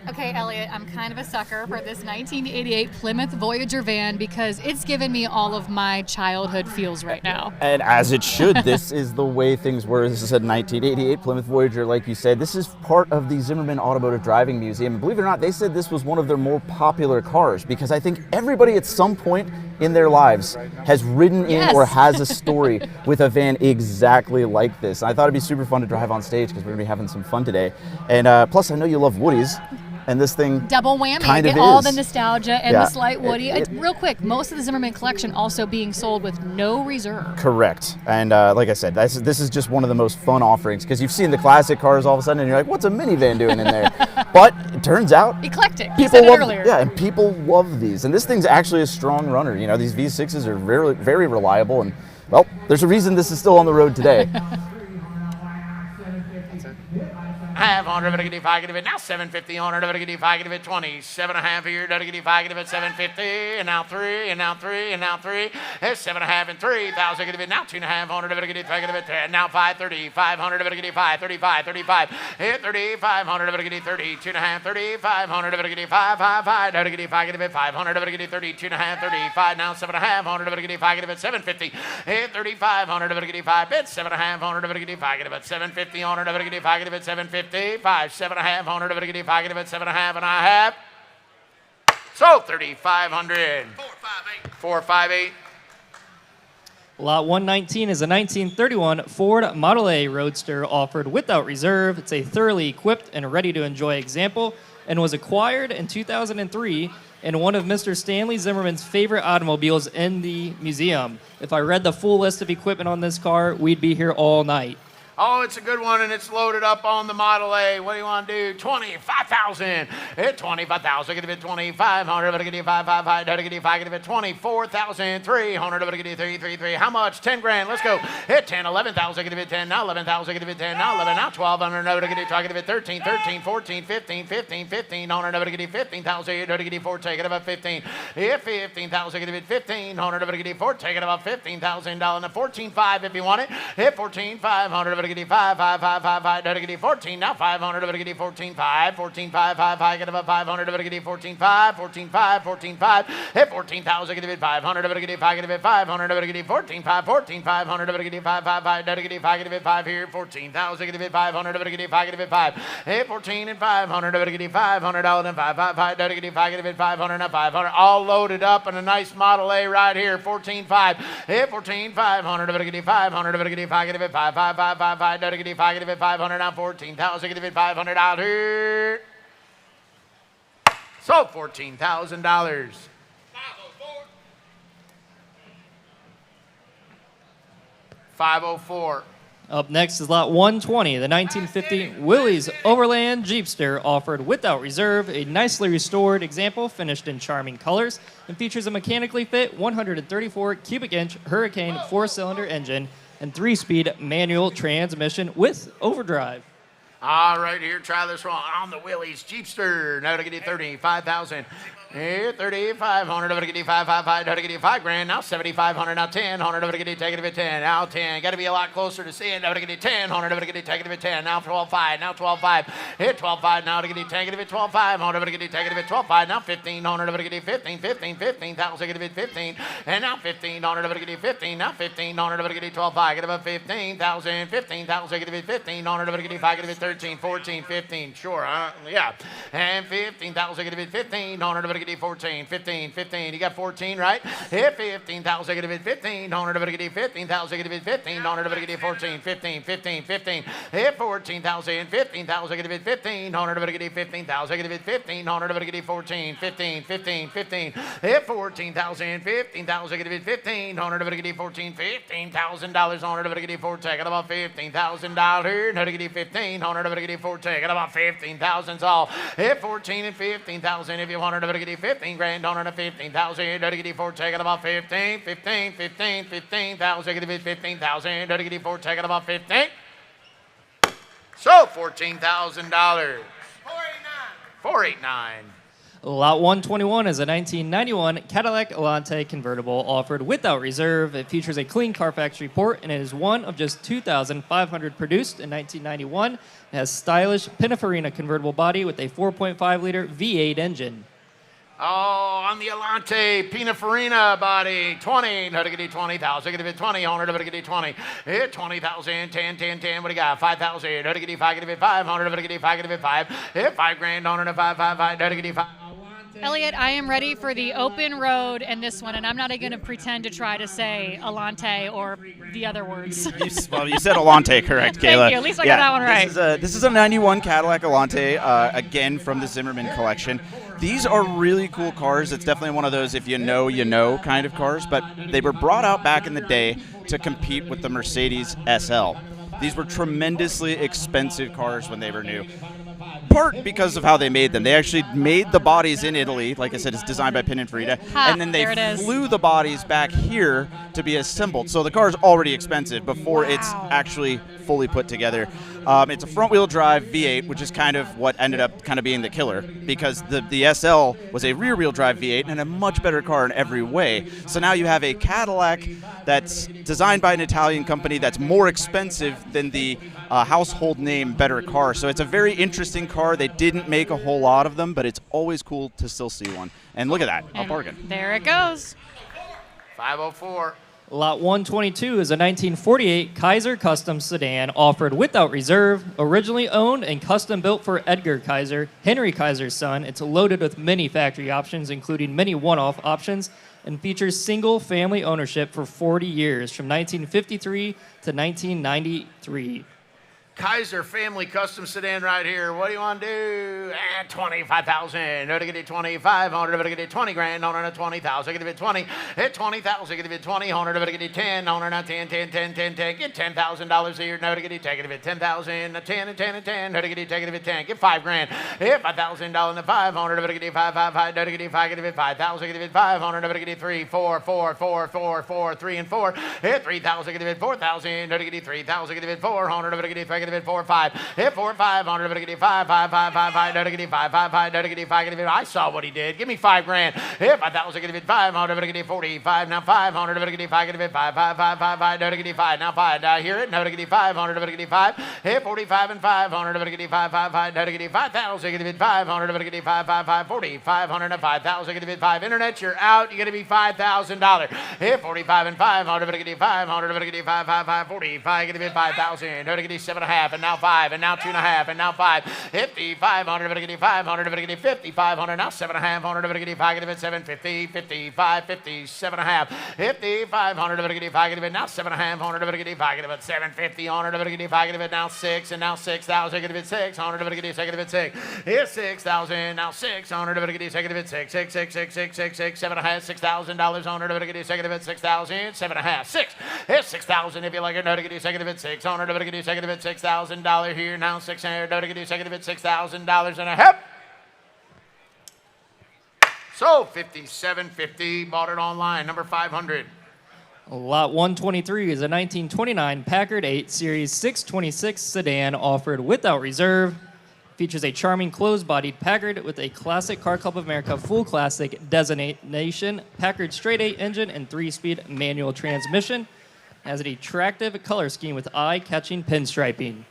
Okay, Elliott, I'm kind of a sucker for this 1988 Plymouth Voyager van because it's given me all of my childhood feels right now. And as it should, this is the way things were. This is a 1988 Plymouth Voyager, like you said. This is part of the Zimmerman Automotive Driving Museum. Believe it or not, they said this was one of their more popular cars because I think everybody at some point in their lives has ridden in or has a story with a van exactly like this. I thought it'd be super fun to drive on stage because we're gonna be having some fun today. And plus, I know you love Woodies. And this thing double whammy, kind of get all is. the nostalgia and the slight Woody. Real quick, most of the Zimmerman collection also being sold with no reserve. Correct. And like I said, this is just one of the most fun offerings because you've seen the classic cars all of a sudden and you're like, what's a minivan doing in there? But it turns out Eclectic. You people said it love, earlier. yeah, and people love these. And this thing's actually a strong runner. You know, these V6s are very, very reliable. And well, there's a reason this is still on the road today. Half 100, gonna get 5, gonna get now 750, 100, gonna get 5, gonna get 20, 7.5 here, gonna get 5, gonna get 750, and now 3, and now 3, and now 3, it's 7.5 and 3,000, gonna be now 2.5, 100, gonna get 5, gonna get 10, now 530, 500, gonna get 5, 35, 35, hit 30, 500, gonna get 30, 2.5, 30, 500, gonna get 5, 5, 5, gonna get 5, gonna get 500, gonna get 30, 2.5, 35, now 7.5, 100, gonna get 5, gonna get 750, hit 3,500, gonna get 5, it's 7.5, 100, gonna get 5, gonna get 750, 100, gonna get 5, gonna get 750. 5, 7.5, 100, I'm going to get 5, give it 7.5, and I have. So 3,500. 458. Lot 119 is a 1931 Ford Model A Roadster offered without reserve. It's a thoroughly equipped and ready to enjoy example and was acquired in 2003 and one of Mr. Stanley Zimmerman's favorite automobiles in the museum. If I read the full list of equipment on this car, we'd be here all night. Oh, it's a good one, and it's loaded up on the Model A. What do you want to do? 25,000. Hit 25,000. Get it 2,500. But get 555. Get it 5. Get it 24,300. But get it 333. How much? 10 grand. Let's go. Hit 10. 11,000. Get it 10. Now 11,000. Get it 10. Now 11. Now 1,200. No, get it. Get it 13. 13. 14. 15. 15. 15. No, get it 15,000. Get it 4. Take it about 15. Hit 15,000. Get it 1,500. Get it 4. Take it about $15,000. Now 14,500 if you want it. Hit 14,500. Get 5, 5, 5, 5, 5, get 14, now 500, get 14, 5, 14, 5, 5, 5, get about 500, get 14, 5, 14, 5, 14, 5, hit 14,000, get 500, get 5, get 500, get 14, 5, 14, 500, get 5, 5, 5, get 5, get 5 here, 14,000, get 500, get 5, get 5, hit 14 and 500, get 500, and 5, 5, 5, get 5, get 500, now 500, all loaded up in a nice Model A right here, 14, 5, hit 14, 500, get 500, get 5, get 5, 5, 5, 5, 5, get 5, get 500, now 14,000, get 500 out here. So $14,000. 504. Up next is lot 120, the 1950 Willys Overland Jeepster, offered without reserve, a nicely restored example finished in charming colors, and features a mechanically fit 134 cubic inch Hurricane 4-cylinder engine and 3-speed manual transmission with overdrive. All right, here, try this one on the Willys Jeepster. Now to get you 35,000. Here, 3,500. Over to get you 555. Now to get you 5 grand. Now 7,500. Now 10,100. Over to get you take it at 10. Now 10. Got to be a lot closer to seeing. Now to get you 10,100. Over to get you take it at 10. Now 12,500. Now 12,500. Hit 12,500. Now to get you take it at 12,500. Over to get you take it at 12,500. Now 1,500. Over to get you 15. 15. 15,000. Get it at 15. And now 1,500. Over to get you 15. Now 1,500. Over to get you 12,500. Get about 15,000. 15,000. Get it at 1,500. Over to get you 5. Get it at 13. 14. 15. Sure. Yeah. And 15,000. Get it at 1,500. Over to get you 14. 15. 15. You got 14, right? Hit 15,000. Get it at 1,500. Over to get you 15,000. Get it at 1,500. Over to get you 14. 15. 15. 15. Hit 14,000. 15,000. Get it at 1,500. Over to get you 15,000. Get it at 1,500. Over to get you 14. 15. 15. 15. Hit 14,000. 15,000. Get it at 1,500. Over to get you 14. $15,000 on it. Over to get you 4. Take it about $15,000. Now to get you 1,500. Over to get you 4. Take it about 15,000 all. Hit 14 and 15,000 if you wanted to get you 15 grand on it. 15,000. Now to get you 4. Take it about 15. 15. 15. 15,000. Get it 15,000. Now to get you 4. Take it about 15. So $14,000. 489. Lot 121 is a 1991 Cadillac Elante convertible offered without reserve. It features a clean Carfax report and it is one of just 2,500 produced in 1991. It has stylish Pininfarina convertible body with a 4.5-liter V8 engine. Oh, on the Elante Pininfarina body, 20, no diggity, 20,000, give it 20, owner, no diggity, 20, 20,000, 10, 10, 10, what do you got, 5,000, no diggity, 5, give it 500, no diggity, 5, give it 5, 5 grand, owner, no 5, 5, 5, no diggity, 5. Elliott, I am ready for the open road and this one, and I'm not going to pretend to try to say Elante or the other words. Well, you said Elante, correct, Kayla? Thank you. At least I got that one right. This is a 91 Cadillac Elante, again from the Zimmerman collection. These are really cool cars. It's definitely one of those if you know kind of cars, but they were brought out back in the day to compete with the Mercedes SL. These were tremendously expensive cars when they were new. Part because of how they made them. They actually made the bodies in Italy. Like I said, it's designed by Pininfarina. And then they flew the bodies back here to be assembled. So the car is already expensive before it's actually fully put together. It's a front-wheel drive V8, which is kind of what ended up kind of being the killer because the SL was a rear-wheel drive V8 and a much better car in every way. So now you have a Cadillac that's designed by an Italian company that's more expensive than the household name better car. So it's a very interesting car. They didn't make a whole lot of them, but it's always cool to still see one. And look at that, a bargain. There it goes. 504. Lot 122 is a 1948 Kaiser Custom sedan offered without reserve, originally owned and custom built for Edgar Kaiser, Henry Kaiser's son. It's loaded with many factory options, including many one-off options, and features single-family ownership for 40 years, from 1953 to 1993. Kaiser family custom sedan right here. What do you want to do? 25,000. No to get it 2,500. No to get it 20 grand. Owner 20,000. Get it 20. Hit 20,000. Get it 20. Owner to get it 10. Owner not 10, 10, 10, 10, 10. Get $10,000 a year. No to get it. Take it. 10,000. 10 and 10 and 10. No to get it. Take it. 10. Get 5 grand. Hit $5,000 and 5. Owner to get it 5, 5, 5. No to get it 5. Get it 5,000. Get it 5. Owner to get it 3, 4, 4, 4, 4, 4, 3 and 4. Hit 3,000. Get it 4,000. No to get it 3,000. Get it 4. Owner to get it 5. Get it 4, 5. Hit 4, 5. Owner to get it 5, 5, 5, 5, 5. No to get it 5, 5, 5. No to get it 5. Get it. I saw what he did. Give me 5 grand. Hit 5,000. Get it 5. Owner to get it 45. Now 5. Owner to get it 5. Get it 5, 5, 5, 5, 5. No to get it 5. Now 5. Now hear it. No to get it 5. Owner to get it 5. Hit 45 and 5. Owner to get it 5, 5, 5. No to get it 5,000. Get it 5. Owner to get it 5, 5, 5. 40. 500 and 5,000. Get it 5. Internet, you're out. You're going to be $5,000. Hit 45 and 5. Owner to get it 5. Owner to get it 5, 5, 5. 45. Get it 5,000. No to get it 7.5. And now 5. And now 2.5. And now 5. 55. Owner to get it 5. Owner to get it 5,500. Now 7.5. Owner to get it 5. Get it 750. 55. 57.5. 5,500 to get it 5. Get it now 7.5. Owner to get it 5. Get it 750. Owner to get it 5. Get it now 6. And now 6,000. Get it 6. Owner to get it 6. Get it 6. Here's 6,000. Now 6. Owner to get it 6. Get it 6. 6, 6, 6, 6, 6, 6, 7.5. $6,000. Owner to get it 6. Get it 6,000. 7.5. 6. Here's 6,000 if you like it. No to get it 6. Get it 6. Owner to get it 6. Get it $6,000 here. Now 600. No to get it 6. Get it $6,000 and a half. So 57.50. Bought it online. Number 500. Lot 123 is a 1929 Packard 8 Series 626 sedan offered without reserve. Features a charming closed-bodied Packard with a classic Car Club of America full classic designation, Packard straight 8 engine and 3-speed manual transmission. Has an attractive color scheme with eye-catching pinstriping.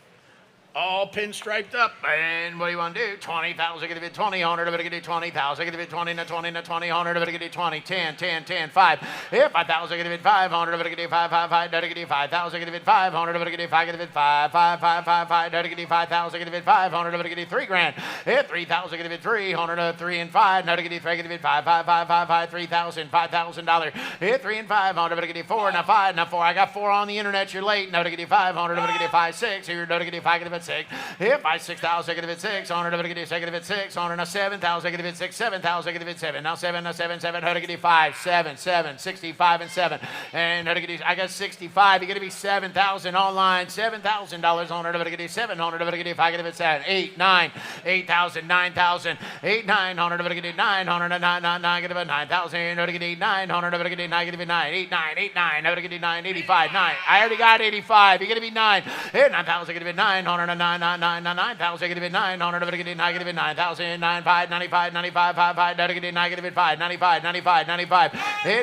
All pinstriped up. And what do you want to do? 20,000. Get it 20. Owner to get it 20,000. Get it 20 to 20 to 20. Owner to get it 20. 10, 10, 10, 5. 5,000. Get it 5. Owner to get it 5, 5, 5. Get it 5,000. Get it 5. Owner to get it 5. Get it 5, 5, 5, 5, 5. Get it 5,000. Get it 5. Owner to get it 3 grand. 3,000. Get it 3. Owner to 3 and 5. No to get it 3. Get it 5, 5, 5, 5, 5. 3,000. $5,000. 3 and 5. Owner to get it 4. Now 5. Now 4. I got 4 on the internet. You're late. No to get it 5. Owner to get it 5, 6. Here. No to get it 5. Get it 6. Here, 5, 6,000, get it 6. Owner to get it 6, get it 6. Owner now 7,000, get it 6. 7,000, get it 7. Now 7, now 7, 7. How to get it 5, 7, 7, 65 and 7. And how to get it? I got 65. You're gonna be 7,000 online. $7,000. Owner to get it 7. Owner to get it 5. Get it 7. 8, 9, 8,000, 9,000, 8, 9. Owner to get it 9. Owner to 9, 9, 9. Get it 9,000. How to get it 9. Owner to get it 9. Get it 9. 8, 9, 8, 9. How to get it 9. 85, 9. I already got 85. You're gonna be 9. 9,000. Get it 9. Owner 9,000, give it 900, give it 9,000, 95, 95, 95, 5, give it negative 5, 95, 95, 95,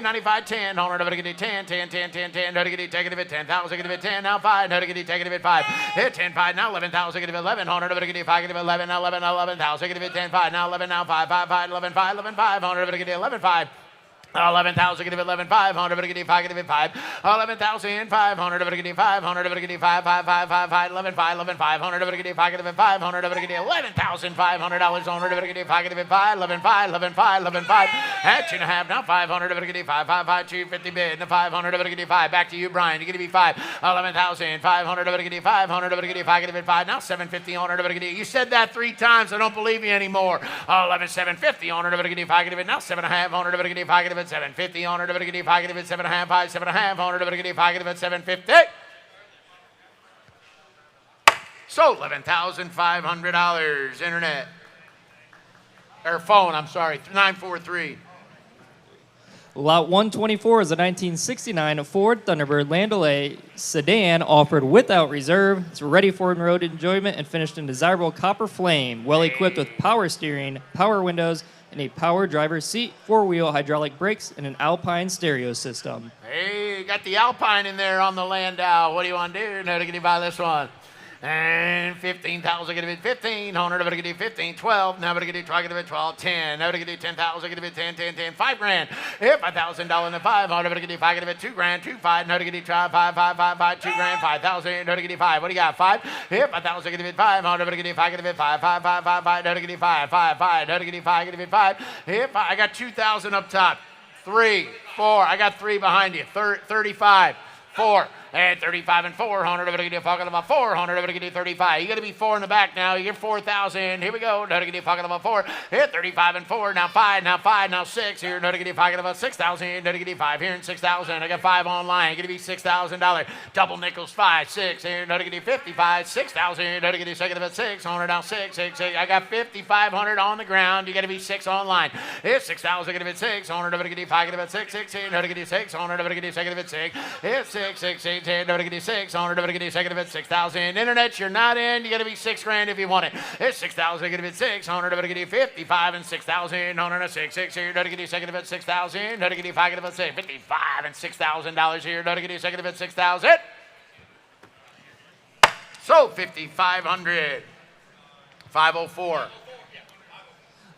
95, 10, 100, give it 10, 10, 10, 10, 10, give it take it 10,000, give it 10, now 5, give it take it 5, 10, 5, now 11,000, give it 1100, give it 5, give it 11, 11, 11,000, give it 10, 5, now 11, now 5, 5, 5, 11, 5, 11, 500, give it 11, 5. 11,000, give it 11,500, give it 5, give it 5, 11,500, give it 500, give it 5, 5, 5, 5, 5, 11, 5, 11, 500, give it 5, give it 500, give it $11,500 on her, give it 5, give it 5, 11, 5, 11, 5, 11, 5, at 2.5, now 500, give it 5, 5, 5, 250 bid, now 500, give it 5, back to you, Brian, give it 5, 11,500, give it 500, give it 5, give it 5, now 750 on her, give it, you said that 3 times, I don't believe you anymore, 11,750 on her, give it 5, give it, now 7.5 on her, give it 5, give it 750 on her, give it 5, give it 7.5, 5, 7.5 on her, give it 5, give it 750. So $11,500 internet or phone. I'm sorry, 943. Lot 124 is a 1969 Ford Thunderbird Landaulet sedan offered without reserve. It's ready for road enjoyment and finished in desirable copper flame, well equipped with power steering, power windows, and a power driver's seat, 4-wheel hydraulic brakes, and an Alpine stereo system. Hey, got the Alpine in there on the Landau. What do you want to do? No, to buy this one. And 15,000, get it 15, 100, get it 15, 12, now get it, try get it 12, 10, now get it 10,000, get it 10, 10, 10, 5 grand, $5,000 and 500, get it 5, get it 2 grand, 2, 5, now get it try 5, 5, 5, 5, 2 grand, 5,000, now get it 5, what do you got, 5, 5,000, get it 500, get it 5, get it 5, 5, 5, 5, 5, now get it 5, 5, 5, now get it 5, get it 5, I got 2,000 up top, 3, 4, I got 3 behind you, 35, 4. And 35 and 400, I'm going to talking about 400, I'm going to get 35. You got to be 4 in the back now. You get 4,000. Here we go. Now to get talking about 4. Hit 35 and 4. Now 5, now 5, now 6. Here, now to get talking about 6,000. Now to get 5 here and 6,000. I got 5 online. Going to be $6,000. Double nickels 5, 6. Here, now to get 55, 6,000. Now to get second about 600. Now 6, 6, 6. I got 5,500 on the ground. You got to be 6 online. It's 6,000. Going to be 600. I'm going to get 5. About 6, 6. Now to get 600. I'm going to get second about 6. It's 6, 6, 6. Don't get 600, don't get second of it, 6,000. Internet, you're not in. You got to be 6 grand if you want it. It's 6,000, get it 600, don't get 55 and 6,000. 106, 6 here, don't get second of it, 6,000. Don't get 5 of it, 55 and $6,000 here, don't get second of it, 6,000. So 5,500, 504.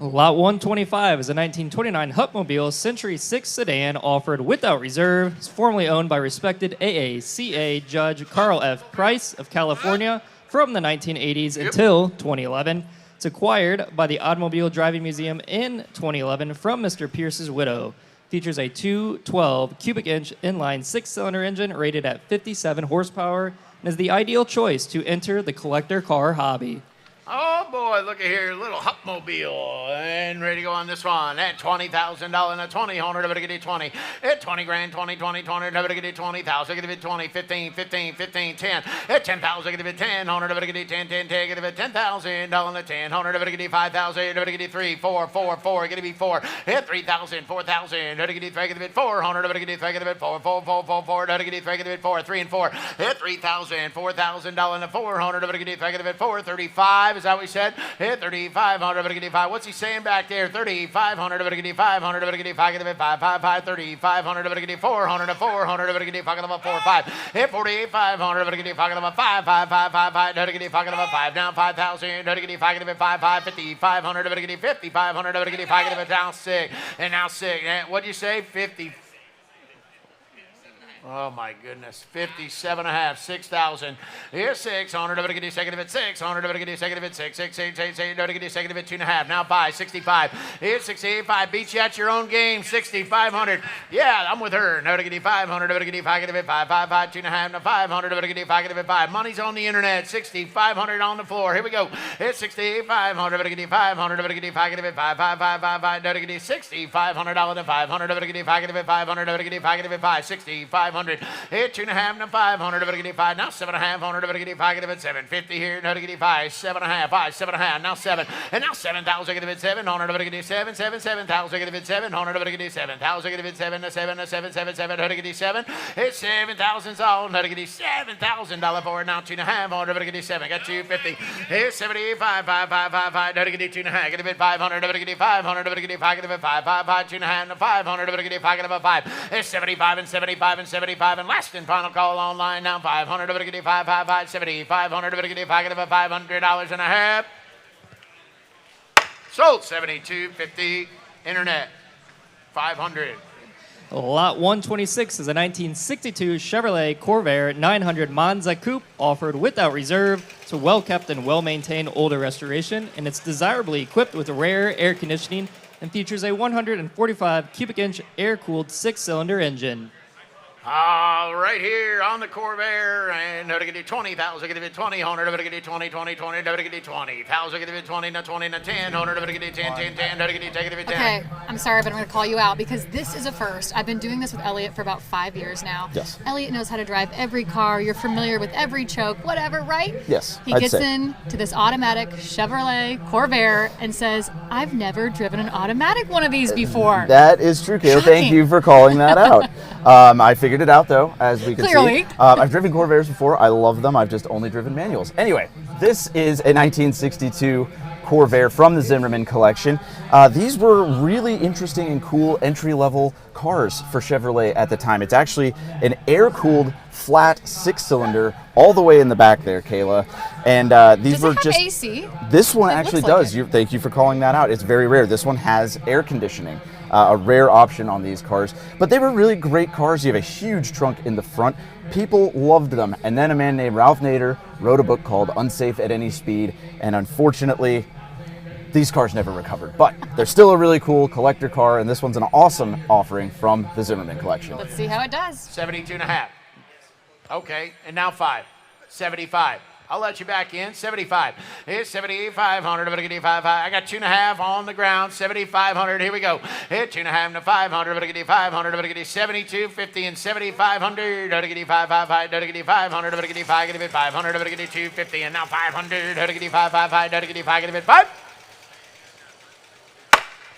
Lot 125 is a 1929 Hupmobile Century 6 sedan offered without reserve. It's formerly owned by respected AACA Judge Carl F. Price of California from the 1980s until 2011. It's acquired by the Automobile Driving Museum in 2011 from Mr. Pierce's widow. Features a 212 cubic inch inline 6-cylinder engine rated at 57 horsepower and is the ideal choice to enter the collector car hobby. Oh boy, look at here, little Hupmobile, and ready to go on this one. At $20,000 and a 20, 100, I'm get it 20. At 20 grand, 20, 20, 20, I'm get it 20,000, get it 20, 15, 15, 15, 10. At 10,000, get it 10, 100, I'm get it 10, 10, 10, get it $10,000 and a 10, 100, I'm get it 5,000, I'm get it 3, 4, 4, 4, get it 4. At 3,000, 4,000, I'm get it 3, get it 400, I'm get it 3, get it 4, 4, 4, 4, 4, I'm get it 3, get it 4, 3 and 4. At 3,000, $4,000 and a 400, I'm get it 3, get it 4, 35. Is that what we said? Hit 3,500, but get 5. What's he saying back there? 3,500, but get 500, but get 5, get 5, 5, 5, 3,500, but get 400, 400, but get 5, 4, 5. Hit 48,500, but get 5, 5, 5, 5, 5, 5, no to get 5, 5. Down 5,000, no to get 5, get 5, 5, 5,500, but get 5,500, but get 5, get down 6, and now 6. What'd you say? 50. Oh my goodness, 57 and a half, 6,000. Here's 600, I'm going to get you second of it, 600, I'm going to get you second of it, 6, 6, 6, 6, 6, I'm going to get you second of it, 2.5. Now 5, 65. Here's 65, beats you at your own game, 6,500. Yeah, I'm with her. Now to get you 500, I'm going to get you 5, get it 5, 5, 5, 2.5, now 500, I'm going to get you 5, get it 5. Money's on the internet, 6,500 on the floor. Here we go. It's 6,500, I'm going to get you 500, I'm going to get you 5, get it 5, 5, 5, 5, 5, now to get you $6,500 and 500, I'm going to get you 5, get it 500, I'm going to get you 5, get it 5, 6,500. 500. Hit 2.5 to 500. Nobody get 5. Now 7.5. Nobody get 5. Get it 750 here. Nobody get 5. 7.5. 5. 7.5. Now 7. And now 7,000. Get it 700. Nobody get 7. 7,000. Get it 700. Nobody get 7,000. Get it 7 to 7 to 7 7 7. Nobody get 7. Hit 7,000 sold. Nobody get $7,000 for it. Now 2.5. Nobody get 7. Got 250. Hit 75. 5 5 5 5. Nobody get 2.5. Get it 500. Nobody get 500. Nobody get 5. Get it 5 5 5. 2.5 to 500. Nobody get 5. Get it 5. It's 75 and 75 and 75 and last and final call online now 500. Nobody get 5 5 5 70 500. Nobody get 5. Get it $500 and a half. Sold 72.50. Internet 500. Lot 126 is a 1962 Chevrolet Corvair 900 Monza Coupe offered without reserve. It's a well-kept and well-maintained older restoration, and it's desirably equipped with rare air conditioning and features a 145 cubic inch air-cooled 6-cylinder engine. All right here on the Corvair, and nobody get 20,000, get it 20, 100, nobody get 20, 20, 20, nobody get 20,000, get it 20, 20, 10, 100, nobody get 10, 10, 10, nobody get 10, 10. Okay, I'm sorry, but I'm going to call you out because this is a first. I've been doing this with Elliott for about 5 years now. Yes. Elliott knows how to drive every car. You're familiar with every choke, whatever, right? Yes, He gets in to this automatic Chevrolet Corvair and says, I've never driven an automatic one of these before. That is true, Kayla. Thank Shocking. you for calling that out. I figured it out, though, as we can Clearly. see. I've driven Corvairs before. I love them. I've just only driven manuals. Anyway, this is a 1962 Corvair from the Zimmerman collection. These were really interesting and cool entry-level cars for Chevrolet at the time. It's actually an air-cooled flat 6-cylinder all the way in the back there, Kayla. And these Does were it have just AC? This one It actually looks like does. it. Thank you for calling that out. It's very rare. This one has air conditioning, a rare option on these cars. But they were really great cars. You have a huge trunk in the front. People loved them. And then a man named Ralph Nader wrote a book called Unsafe at Any Speed. And unfortunately, these cars never recovered. But they're still a really cool collector car. And this one's an awesome offering from the Zimmerman collection. Let's see how it does. 72 and a half. Okay, and now 5. 75. I'll let you back in. 75. It's 7,500. Nobody get 5. I got 2.5 on the ground. 7,500. Here we go. Hit 2.5 to 500. Nobody get 500. Nobody get 72.50 and 7,500. Nobody get 5 5 5. Nobody get 500. Nobody get 5. Get it 500. Nobody get 250 and now 500. Nobody get 5 5 5. Nobody get 5. Get it 5.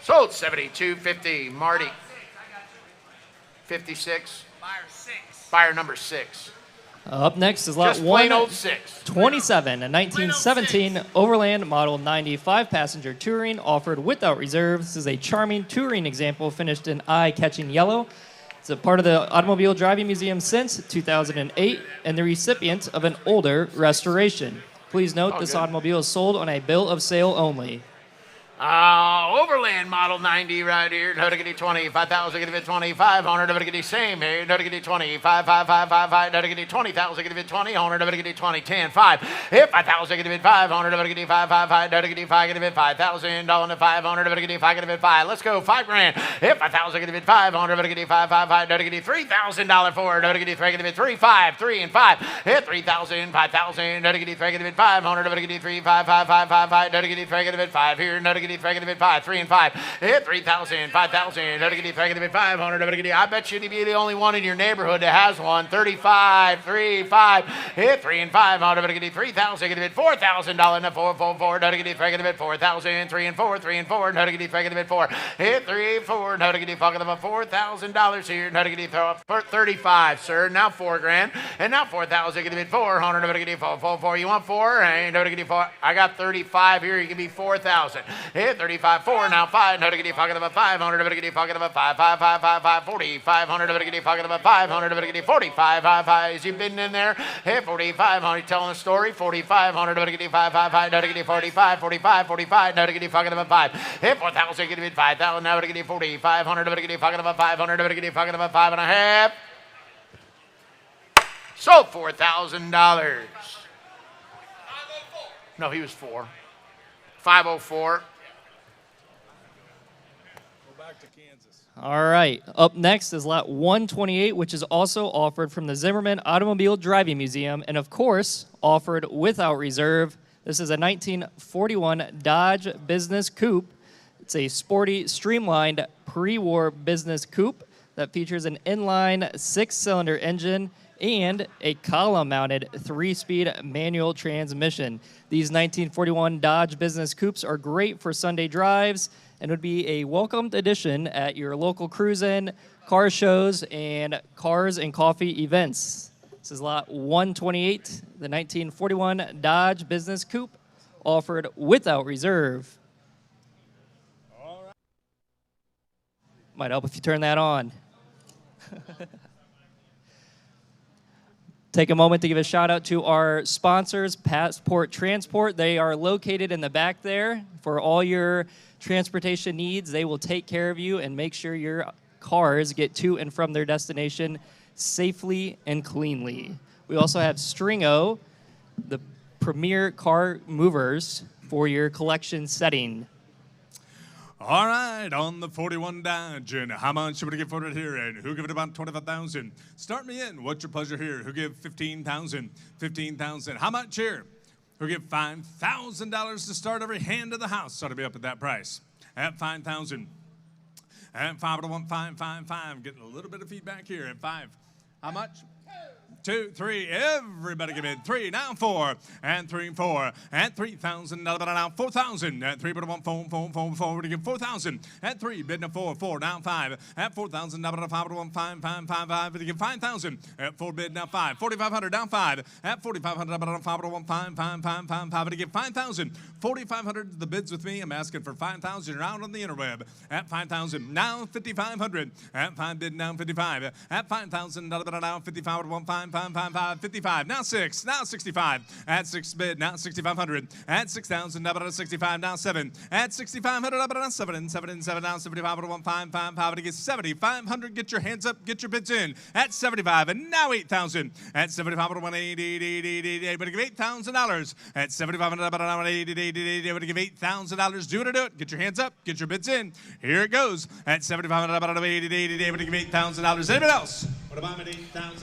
Sold 72.50. Marty. 56. Buyer number 6. Up next is lot Just plain old 6. 127, a 1917 Overland Model 95 passenger touring offered without reserve. This is a charming touring example finished in eye-catching yellow. It's a part of the Automobile Driving Museum since 2008 and the recipient of an older restoration. Please note this good. automobile is sold on a bill of sale only. Overland Model 90 right here. No to get 20. 5,000. Get it 20. 500. No to get same here. No to get 20. 5 5 5 5 5. No to get 20,000. Get it 20. 100. No to get 20. 10 5. Hit 5,000. Get it 500. No to get 5 5 5. No to get 5. Get it 5,000. Down to 500. No to get 5. Get it 5. Let's go. 5 grand. Hit 5,000. Get it 500. No to get 5 5 5. No to get $3,000 for it. No to get 3. Get it 3 5 3 and 5. Hit 3,000. 5,000. No to get 3. Get it 500. No to get 3 5 5 5 5 5. No to get 3. Get it 5 here. No to get 3. Get it 5 3 and 5. Hit 3,000. 5,000. No to get 3. Get it 500. No to get. I bet you to be the only one in your neighborhood that has one. 35 3 5. Hit 3 and 5. No to get 3,000. Get it $4,000. No 4 4 4. No to get 3. Get it 4,000. 3 and 4. 3 and 4. No to get 3. Get it 4. Hit 3 4. No to get $4,000 here. No to get 35, sir. Now 4 grand. And now 4,000. Get it 400. No to get 4 4 4. You want 4? Hey, no to get 4. I got 35 here. You can be 4,000. Hit 35 4. Now 5. No to get 500. No to get 5 5 5 5 5 40. 500. No to get 500. No to get 45 5 5. Has you been in there? Hit 45. Telling a story. 4,500. No to get 5 5 5. No to get 45 45 45. No to get 5 Hit 4,000. Get 5,000. Now to get 4,500. No to get 500. No to get 5 and a half. Sold $4,000. No, he was 4. 504. All right, up next is lot 128, which is also offered from the Zimmerman Automobile Driving Museum, and of course, offered without reserve. This is a 1941 Dodge Business Coupe. It's a sporty, streamlined pre-war business coupe. that features an inline 6-cylinder engine and a column-mounted 3-speed manual transmission. These 1941 Dodge Business Coupes are great for Sunday drives and would be a welcomed addition at your local cruise-in, car shows, and cars and coffee events. This is lot 128, the 1941 Dodge Business Coupe, offered without reserve. Might help if you turn that on. Take a moment to give a shout out to our sponsors, Passport Transport. They are located in the back there. For all your transportation needs, they will take care of you and make sure your cars get to and from their destination safely and cleanly. We also have Stringo, the premier car movers for your collection setting. All right, on the 41 Dodge, and how much should we give for it here? And who give it about 25,000? Start me in. What's your pleasure here? Who give 15,000? 15,000. How much here? Who give $5,000 to start every hand of the house? Ought to be up at that price. At 5,000. At 5 to 1, 5, 5, 5. Getting a little bit of feedback here. At 5. How much? 2, 3, everybody give in. 3, now 4, and 3, 4, and 3,000, now 4,000, at 3, but 1, 4, to give 4,000, at 3, bid now 4, 4, now 5, at 4,000, now 5, 1, 5, 5, 5, 5, to give 5,000, at 4, bid now 5, 4,500, down 5, at 4,500, now 5, 1, 5, 5, 5, 5, 5, to give 5,000, 4,500, the bids with me, I'm asking for 5,000, you're out on the interweb, at 5,000, now 5,500, at 5, bid now 55, at 5,000, now 55, 1, 5, 5, 5, 5, 55, now 6, now 65, at 6 bid, now 6,500, at 6,000, now 65, now 7, at 6,500, now 7, 7, 7, now 75, 1, 5, 5, 5, to get 7,500, get your hands up, get your bids in, at 75, and now 8,000, at 75, 1, 8, but to give $8,000, at 7,500, now 8, but to give $8,000, do it, get your hands up, get your bids in, here it goes, at 7,500, but to give $8,000, anybody else?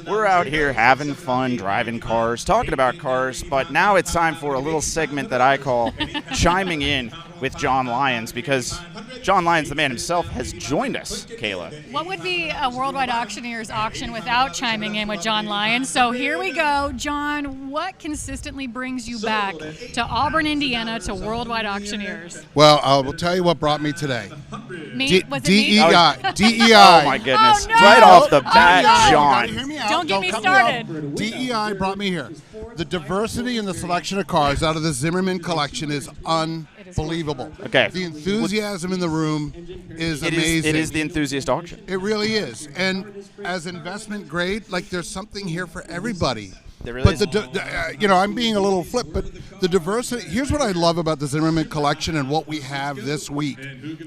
We're out here having fun, driving cars, talking about cars, but now it's time for a little segment that I call Chiming In with John Lyons, because John Lyons, the man himself, has joined us, Kayla. What would be a Worldwide Auctioneers auction without chiming in with John Lyons? So here we go. John, what consistently brings you back to Auburn, Indiana, to Worldwide Auctioneers? Well, I will tell you what brought me today. Was it me? DEI. DEI. Oh, my goodness. Oh, no. Right off the bat, no. John. Hear me out. Don't get me cut started. off. DEI brought me here. The diversity in the selection of cars out of the Zimmerman collection is unbelievable. Okay. The enthusiasm in the room is amazing. It is the Enthusiast Auction. It really is. And as investment grade, like there's something here for everybody. There really is. But I'm being a little flip, but the diversity. Here's what I love about the Zimmerman collection and what we have this week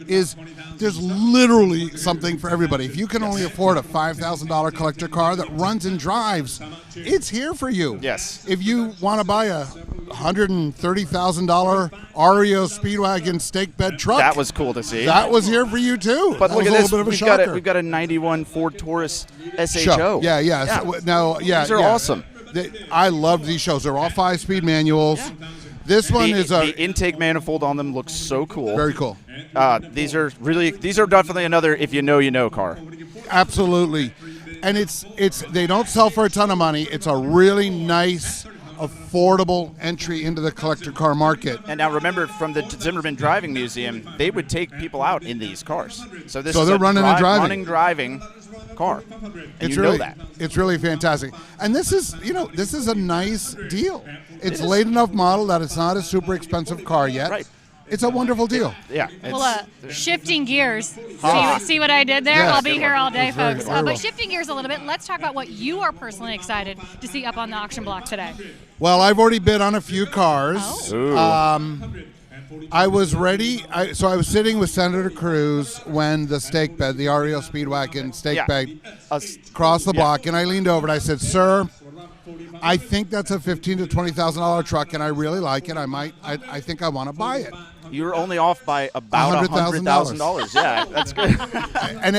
is there's literally something for everybody. If you can only afford a $5,000 collector car that runs and drives, it's here for you. Yes. If you want to buy a $130,000 REO Speedwagon stake bed truck, That was cool to see. that was here for you too. But That look was at a this. little bit of a shocker. We've got a 91 Ford Taurus SHO. Show. Yeah. So, no, yeah. These are yeah. awesome. I love these shows. They're all 5-speed manuals. Yeah. This one is the intake manifold on them looks so cool. very cool. These are definitely another if you know car. Absolutely. And it's they don't sell for a ton of money. It's a really nice, affordable entry into the collector car market. And now remember, from the Zimmerman Driving Museum, they would take people out in these cars. So this So is they're a running and driving. running, driving car. And It's you really, know that. It's really fantastic. And this is a nice deal. It's late enough model that it's not a super expensive car yet. Right. It's a wonderful deal. Yeah. Well, shifting gears. Ah. See what I did there? Yes. I'll be here all day, That's very folks. good. Very But well. shifting gears a little bit, let's talk about what you are personally excited to see up on the auction block today. Well, I've already bid on a few cars. Oh. I was ready. So I was sitting with Senator Cruz when the stake bed, the REO Speedwagon stake Yeah. bed, crossed the block, and I leaned over and I said, "Sir, I think that's a $15,000 to $20,000 truck, and I really like it. I think I want to buy it." You're only off by about $100,000. Yeah, that's good. And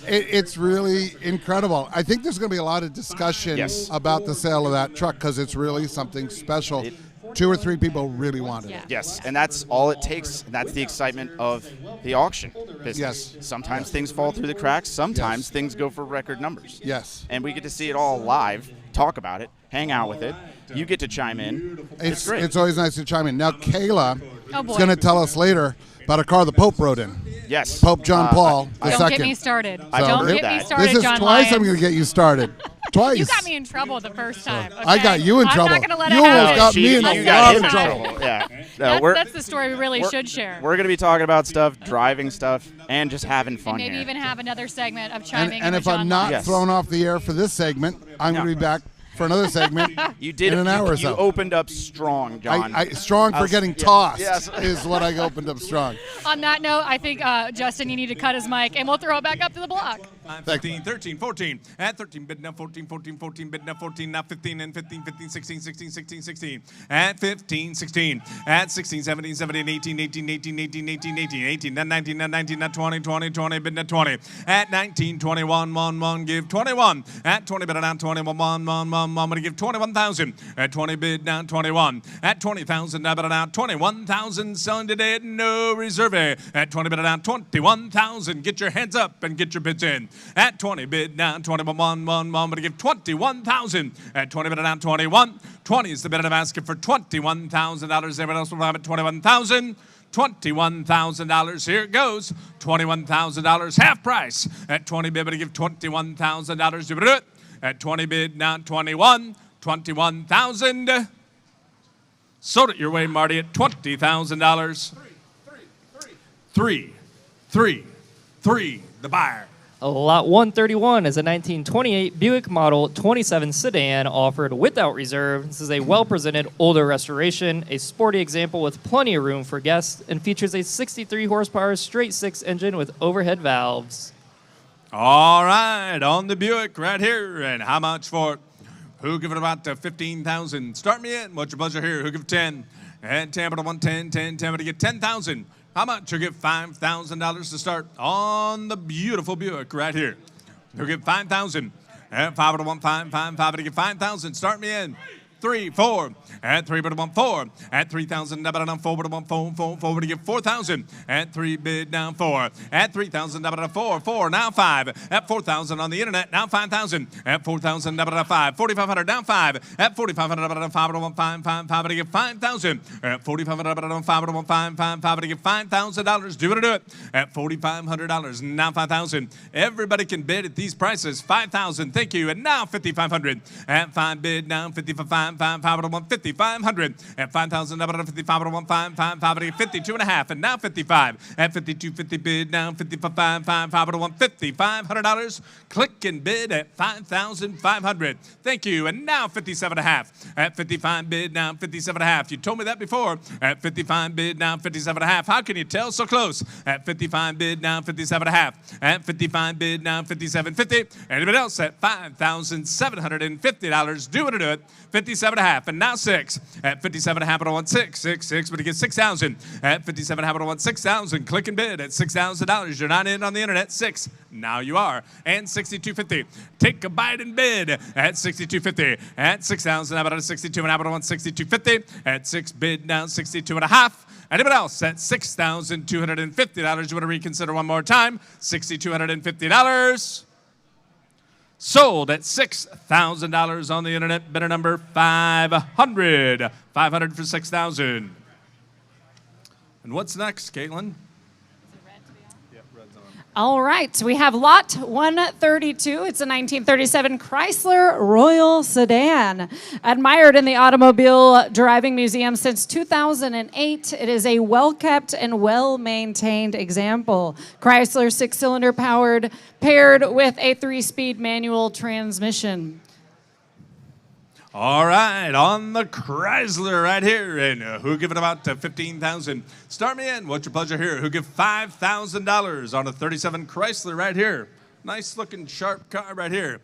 it's really incredible. I think there's going to be a lot of discussion Yes. about the sale of that truck because it's really something special. 2 or 3 people really wanted it. Yes, and that's all it takes. That's the excitement of the auction business. Yes. Sometimes things fall through the cracks. Sometimes things go for record numbers. Yes. And we get to see it all live, talk about it, hang out with it. You get to chime in. It's great. It's always nice to chime in. Now, Kayla Oh, boy. is going to tell us later about a car the Pope rode in. Yes. Pope John Paul II. Don't get me started. I Don't heard get that. me started, This is John twice Lyons. I'm going to get you started. Twice. You got me in trouble the first time. I okay? got you in trouble. I'm not going to let You it almost happen. got me in a you lot got of him in trouble. trouble. Yeah. No, That's the story we really should share. We're going to be talking about stuff, driving stuff, and just having fun Maybe here. even have another segment of chiming in And with if John I'm not Lyons. thrown off the air for this segment, I'm going to be back for another segment You did in an hour or You so. opened up strong, John. Strong for getting tossed yes. is what I opened up strong. On that note, I think, Justin, you need to cut his mic, and we'll throw it back up to the block. 15, 13, 14. At 13, bid now 14, 14, 14, bid now 14, now 15, and 15, 15, 16, 16, 16, 16. At 15, 16. At 16, 17, 17, 18, 18, 18, 18, 18, 18, 18, then 19, then 19, then 20, 20, 20, bid now 20. At 19, 21, 1, 1, give 21. At 20, bid down 21, 1, 1, 1, 1, I'm going to give 21,000. At 20, bid down 21. At 20,000, now bid down 21,000, selling today at no reserve. At 20, bid down 21,000. Get your hands up and get your bids in. At 20, bid down 21, 1, 1, 1, I'm going to give 21,000. At 20, bid down 21. 20 is the bid I'm asking for $21,000. Everyone else will have it 21,000. $21,000. Here it goes. $21,000 half price. At 20 bid, I'm going to give $21,000. Do it. At 20 bid, now 21. 21,000. Sold it your way, Marty, at $20,000. Three. The buyer. Lot 131 is a 1928 Buick Model 27 sedan offered without reserve. This is a well-presented older restoration, a sporty example with plenty of room for guests, and features a 63 horsepower straight-six engine with overhead valves. All right, on the Buick right here. And how much for it? Who give it about 15,000? Start me in. What's your buzzer here? Who give 10? And 10 to 110, 10 to get 10,000. How much? Who give $5,000 to start on the beautiful Buick right here? Who give 5,000? And 5 to 1, 5 to get 5,000. Start me in. 3, 4. At 3 bid 1, 4. At 3,000, bid down 4 bid 1, 4 to get 4,000. At 3 bid down 4. At 3,000, bid down 4, now 5. At 4,000 on the internet, now 5,000. At 4,000, bid down 5. 4,500 down 5. At 4,500, bid down 5 bid 1, 5 to get 5,000. At 4,500, bid down 5 bid 1, 5 to get $5,000. Do it. At $4,500, now 5,000. Everybody can bid at these prices. 5,000, thank you. And now 5,500. At 5 bid down 55. 5 to 1, 5,500. At 5,000, 55 to 1, 5 to get 52.5. And now 55. At 52.50 bid down 55, 5 to 1, $5,500. Click and bid at 5,500. Thank you. And now 57.5. At 55 bid down 57.5. You told me that before. At 55 bid down 57.5. How can you tell so close? At 55 bid down 57.5. At 55 bid down 57.50. Anybody else at $5,750? Do it. 57.5. And now 6. At 57.5 to 1, 6, but you get 6,000. At 57.5 to 1, 6,000. Click and bid at $6,000. You're not in on the internet. 6. Now you are. And 62.50. Take a bite and bid at 62.50. At 6,000, how about a 62 and how about a 162.50? At 6 bid down 62.5. Anybody else at $6,250? You want to reconsider one more time? $6,250. Sold at $6,000 on the internet. Bidder number 500. 500 for 6,000. And what's next, Caitlin? All right, we have lot 132. It's a 1937 Chrysler Royal Sedan. Admired in the Automobile Driving Museum since 2008, it is a well-kept and well-maintained example. Chrysler 6-cylinder powered, paired with a 3-speed manual transmission. All right, on the Chrysler right here. And who give it about 15,000? Start me in. What's your pleasure here? Who give $5,000 on a 37 Chrysler right here? Nice looking sharp car right here.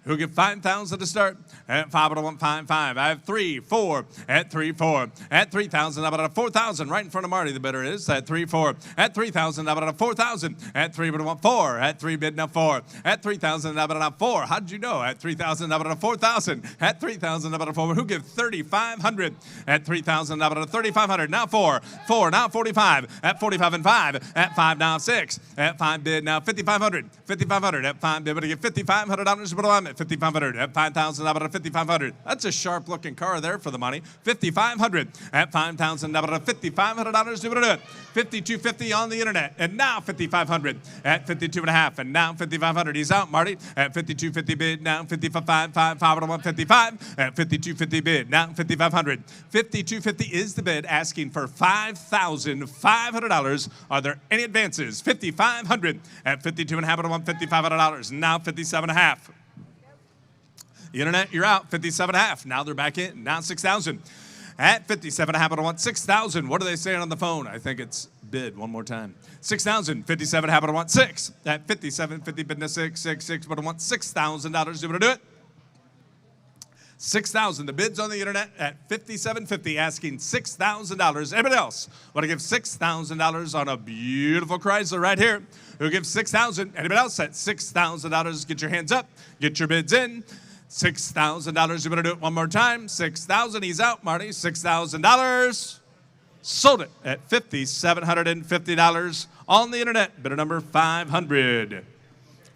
Who give 5,000 to start? At 5,155. I have 3, 4. At 3, 4. At 3,000. Up at 4,000. Right in front of Marty. The bidder is at 3, 4. At 3,000. Up at 4,000. At 3, 4. At 3 bid now 4. At 3,000. Up at 4. How did you know? At 3,000. Up at 4,000. At 3,000. Up at 4. Who give 3,500? At 3,000. Up at 3,500. Now 4. 4. Now 45. At 45 and 5. At 5 now 6. At 5 bid now 5,500. 5,500. At 5 bid. But to get $5,500. But I'm at 5,500 at 5,000 up at 5,500. That's a sharp looking car there for the money. 5,500 at 5,000 up at $5,500. Do it. 5,250 on the internet, and now 5,500 at 52 and a half, and now 5,500. He's out, Marty, at 5,250 bid, now 5,555 at 5,250 bid, now 5,500. 5,250 is the bid, asking for $5,500. Are there any advances? 5,500 at 52 and a half at $5,500. Now 57 and a half. The internet, you're out. 57 and a half. Now they're back in. Now 6,000. At 57 and a half, I want 6,000. What are they saying on the phone? I think it's bid one more time. 6,000. 57 and a half, I want 6. At 57.50 bid na 6, but I want $6,000. Do you want to do it? 6,000. The bid's on the internet at 57.50, asking $6,000. Anybody else want to give $6,000 on a beautiful Chrysler right here? Who gives 6,000? Anybody else at $6,000? Get your hands up. Get your bids in. $6,000. You better do it one more time. 6,000. He's out, Marty. $6,000. Sold it at $5,750 on the internet. Bidder number 500.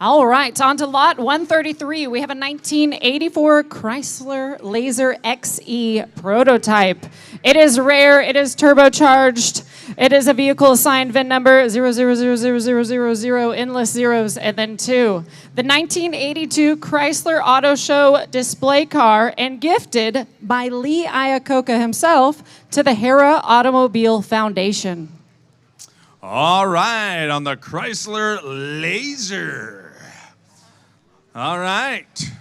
All right, on to lot 133. We have a 1984 Chrysler Laser XE prototype. It is rare, it is turbocharged, it is a vehicle assigned VIN number 0000000, endless zeros, and then 2. The 1982 Chrysler Auto Show display car and gifted by Lee Iacocca himself to the Hera Automobile Foundation. All right, on the Chrysler Laser. All right.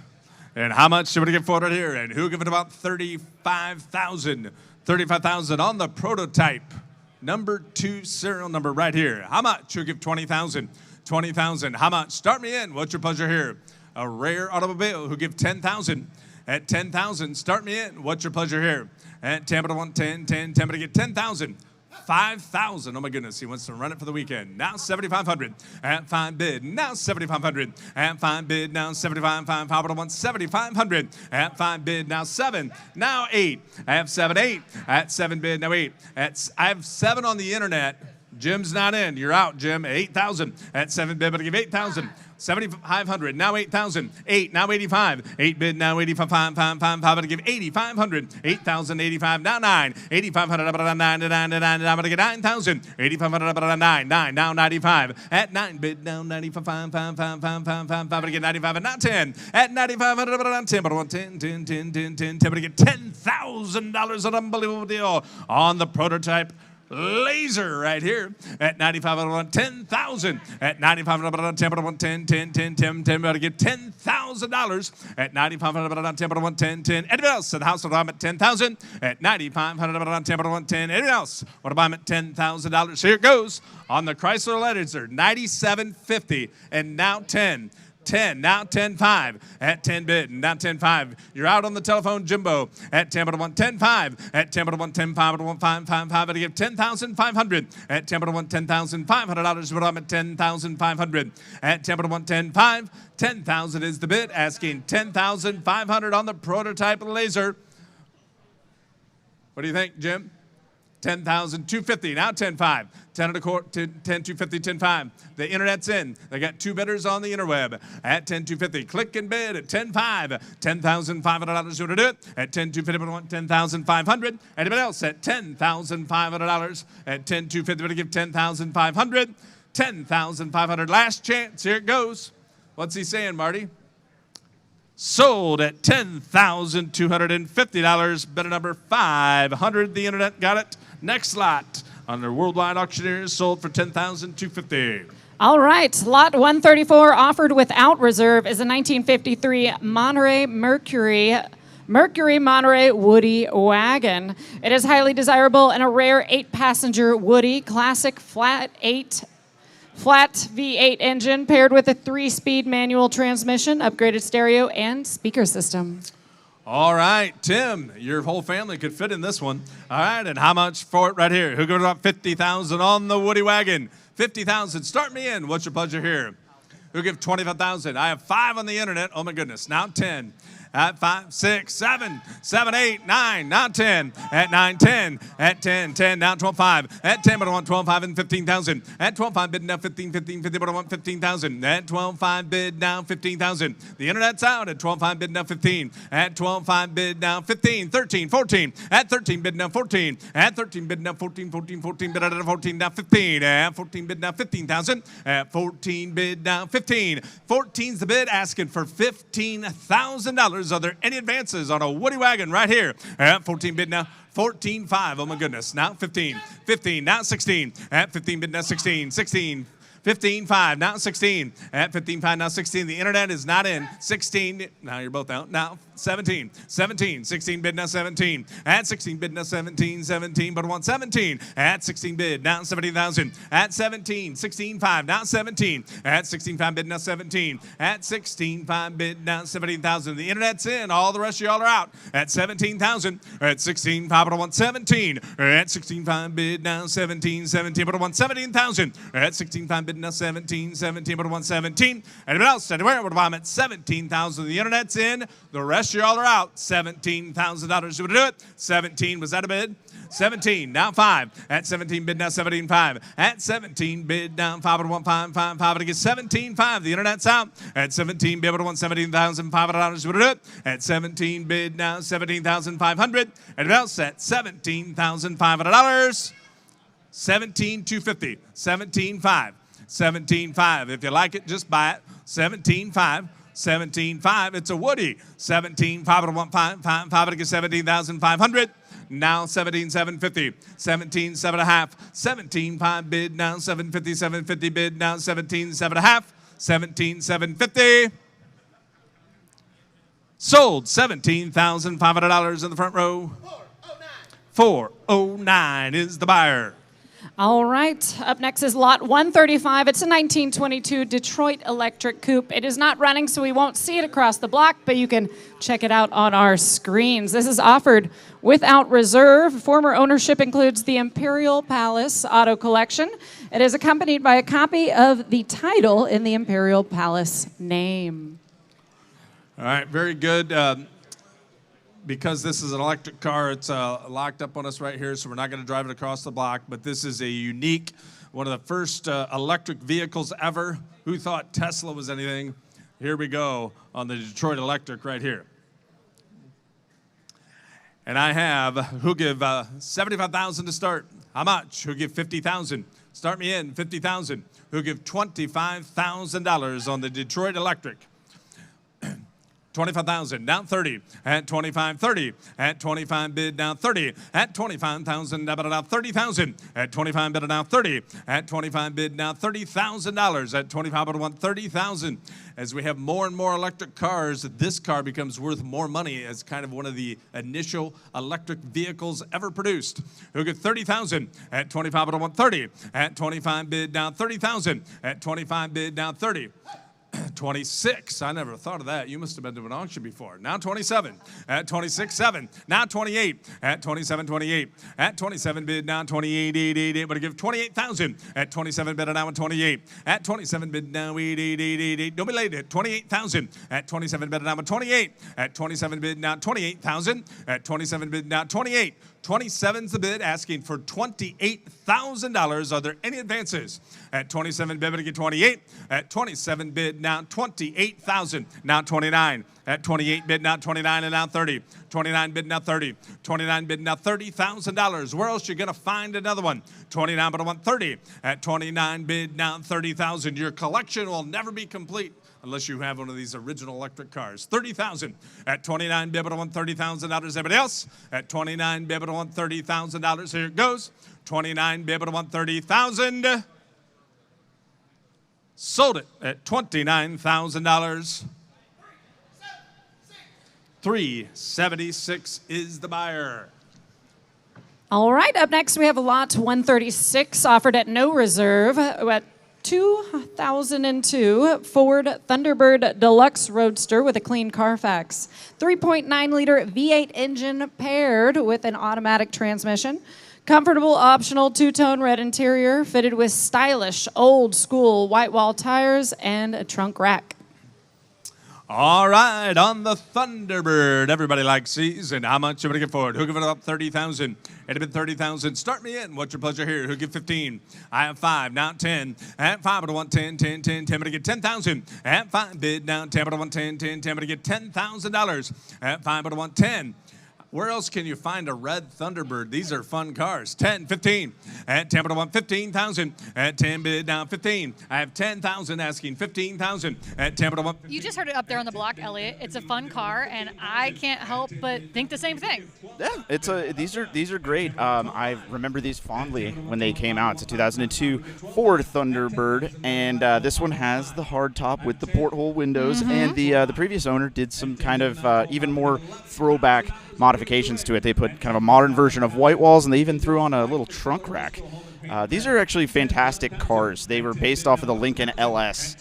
And how much should we get for it here? And who give it about 35,000? 35,000 on the prototype. Number 2 serial number right here. How much? Who give 20,000? 20,000. How much? Start me in. What's your pleasure here? A rare automobile. Who give 10,000? At 10,000. Start me in. What's your pleasure here? At Tampa to 110, 10, Tampa to get 10,000. 5,000. Oh my goodness, he wants to run it for the weekend. Now 7,500 at 5 bid. Now 7,500 at 5 bid. Now 75, 5 want 7,500 at 5 bid. Now 7. Now 8. I have 7, 8 at 7 bid. Now 8. I have 7 on the internet. Jim's not in. You're out, Jim. 8,000 at 7 bid, but I give 8,000. 7,500, now 8,000. 8, now 85. 8 bid, now 85. 5, but I give 8,500. 8,085, now 9. 8,500, about 9, now I'm going to get 9,000. 8,500, about 9. 9, now 95. At 9 bid, now 95. 5, but I get 95, and now 10. At 9,500, about 10, but I want 10, 10, 10, 10, 10, 10, but I get $10,000. An unbelievable deal on the prototype Laser right here at 95. I want 10,000 at 95. I want 10. I want 10, 10, 10, 10, 10. I get $10,000 at 95. I want 10. I want 10, 10. Anybody else at the house? I'm at 10,000 at 9,500. I want 10. I want 10. Anybody else? What about at $10,000? Here it goes on the Chrysler Laser, 97.50 and now 10. 10, now 10.5 at 10 bid, now 10.5. You're out on the telephone, Jimbo, at 10 but I want 10.5, at 10 but I want 10.5, but I want 5, but I give 10,500, at 10 but I want $10,500, but I'm at 10,500, at 10 but I want 10.5, 10,000 is the bid, asking 10,500 on the prototype Laser. What do you think, Jim? 10,250, now 10.5. 10 and a quarter, 10,250, 10.5. The internet's in. They got 2 bidders on the interweb at 10,250. Click and bid at 10.5. $10,500. You want to do it? At 10,250, but I want 10,500. Anybody else at $10,500? At 10,250, but I give 10,500. 10,500. Last chance. Here it goes. What's he saying, Marty? Sold at $10,250. Bidder number 500. The internet got it. Next lot under Worldwide Auctioneers, sold for $10,250. All right, lot 134 offered without reserve is a 1953 Monterey Mercury Monterey Woody wagon. It is highly desirable and a rare 8-passenger Woody classic flat 8 Flat V8 engine paired with a 3-speed manual transmission, upgraded stereo, and speaker system. All right, Tim, your whole family could fit in this one. All right, and how much for it right here? Who goes about 50,000 on the Woody Wagon? 50,000. Start me in. What's your pleasure here? Who give 25,000? I have 5 on the internet. Oh my goodness. Now 10. At 5, 6, 7, 7, 8, 9, now 10. At 9, 10. At 10, 10, now 12, 5. At 10, but I want 12, 5 and 15,000. At 12, 5, bid now 15, 15, 50, but I want 15,000. At 12, 5, bid now 15,000. The internet's out at 12, 5, bid now 15. At 12, 5, bid now 15, 13, 14. At 13, bid now 14. At 13, bid now 14, 14, 14, bid out 14, now 15. At 14, bid now 15,000. At 14, bid now 15. 14's the bid, asking for $15,000. Are there any advances on a Woody Wagon right here? At 14 bid now. 14.5. Oh my goodness. Now 15. 15. Now 16. At 15 bid now 16. 16. 15.5. Now 16. At 15.5. Now 16. The internet is not in. 16. Now you're both out. Now 17. 17. 16 bid now 17. At 16 bid now 17. 17. But I want 17. At 16 bid now 17,000. At 17. 16.5. Now 17. At 16.5 bid now 17. At 16.5 bid now 17,000. The internet's in. All the rest of y'all are out. At 17,000. At 16.5. But I want 17. At 16.5 bid now 17. 17. But I want 17,000. At 16.5 bid now 17. 17. But I want 17. Anyone else? Anywhere? But I'm at 17,000. The internet's in. The rest of y'all are out. $17,000. Should we do it? 17. Was that a bid? 17. Now 5. At 17 bid now 17.5. At 17 bid down 5 and 1 5 5 5 to get 17.5. The internet's out. At 17 bid 1 $17,500. Should we do it? At 17 bid now 17,500. And else at $17,500. 17,250. 17.5. 17.5. If you like it, just buy it. 17.5. 17.5. It's a Woody. 17.5 and 1 5 5 5 to get 17,500. Now 17,750. 17.7.5. 17.5 bid now 750. 750 bid now 17.7.5. 17,750. Sold. $17,500 in the front row. 409 is the buyer. All right, up next is lot 135. It's a 1922 Detroit Electric Coupe. It is not running, so we won't see it across the block, but you can check it out on our screens. This is offered without reserve. Former ownership includes the Imperial Palace Auto Collection. It is accompanied by a copy of the title in the Imperial Palace name. All right, very good. Because this is an electric car, it's locked up on us right here, so we're not going to drive it across the block. But this is a unique, one of the first electric vehicles ever. Who thought Tesla was anything? Here we go on the Detroit Electric right here. And I have, who give 75,000 to start? How much? Who give 50,000? Start me in, 50,000. Who give $25,000 on the Detroit Electric? 25,000, down 30, at 25, 30, at 25 bid down 30, at 25,000, down 30,000, at 25 bid down 30, at 25 bid down $30,000, at 25 bid down 30,000. As we have more and more electric cars, this car becomes worth more money as kind of one of the initial electric vehicles ever produced. Who get 30,000 at 25 bid down 30, at 25 bid down 30,000, at 25 bid down 30. 26. I never thought of that. You must have been to an auction before. Now 27. At 26, 7. Now 28. At 27, 28. At 27 bid now 28, 8, 8, 8. But I give 28,000. At 27 bid now 28. At 27 bid now 8, 8, 8, 8, 8. Don't be late. At 28,000. At 27 bid now 28. At 27 bid now 28,000. At 27 bid now 28. 27's the bid, asking for $28,000. Are there any advances? At 27 bid, to get 28. At 27 bid, now 28,000. Now 29. At 28 bid, now 29 and now 30. 29 bid, now 30. 29 bid, now $30,000. Where else you gonna find another one? 29 but I want 30. At 29 bid, now 30,000. Your collection will never be complete unless you have one of these original electric cars. 30,000. At 29 bid, but I want $30,000. Everybody else? At 29 bid, but I want $30,000. Here it goes. 29 bid, but I want $30,000. Sold it at $29,000. 376 is the buyer. All right, up next we have lot 136 offered at no reserve. 2002 Ford Thunderbird Deluxe Roadster with a clean Carfax. 3.9-liter V8 engine paired with an automatic transmission. Comfortable optional two-tone red interior fitted with stylish old-school white wall tires and a trunk rack. All right, on the Thunderbird, everybody likes these, and how much you gonna get for it? Who give it up? 30,000. It'd have been 30,000. Start me in. What's your pleasure here? Who give 15? I have 5. Now 10. At 5, but I want 10, 10, 10, 10. But I get 10,000. At 5, bid down 10, but I want 10, 10, 10. But I get $10,000. At 5, but I want 10. Where else can you find a red Thunderbird? These are fun cars. 10, 15. At 10, but I want 15,000. At 10, bid down 15. I have 10,000 asking 15,000. At 10, but I want 15. You just heard it up there on the block, Elliott. It's a fun car, and I can't help but think the same thing. Yeah, these are great. I remember these fondly when they came out. It's a 2002 Ford Thunderbird, and this one has the hard top with the porthole windows. And the previous owner did some kind of even more throwback modifications to it. They put kind of a modern version of white walls, and they even threw on a little trunk rack. These are actually fantastic cars. They were based off of the Lincoln LS,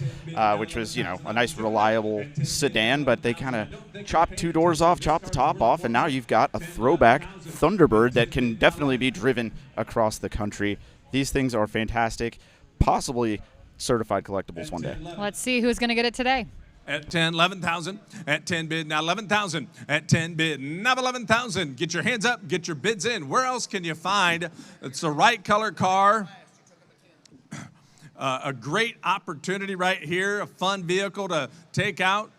which was, a nice, reliable sedan, but they kind of chopped 2 doors off, chopped the top off, and now you've got a throwback Thunderbird that can definitely be driven across the country. These things are fantastic, possibly certified collectibles one day. Let's see who's going to get it today. At 10, 11,000. At 10 bid, now 11,000. At 10 bid, now 11,000. Get your hands up, get your bids in. Where else can you find? It's the right color car. A great opportunity right here, a fun vehicle to take out.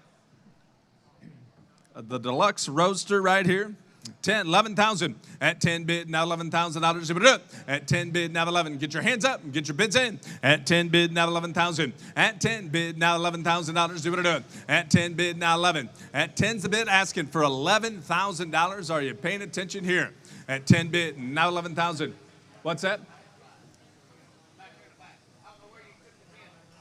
The Deluxe Roadster right here. 10, 11,000. At 10 bid, now $11,000. At 10 bid, now 11. Get your hands up and get your bids in. At 10 bid, now 11,000. At 10 bid, now $11,000. Do what I do. At 10 bid, now 11. At 10's the bid, asking for $11,000. Are you paying attention here? At 10 bid, now 11,000. What's that?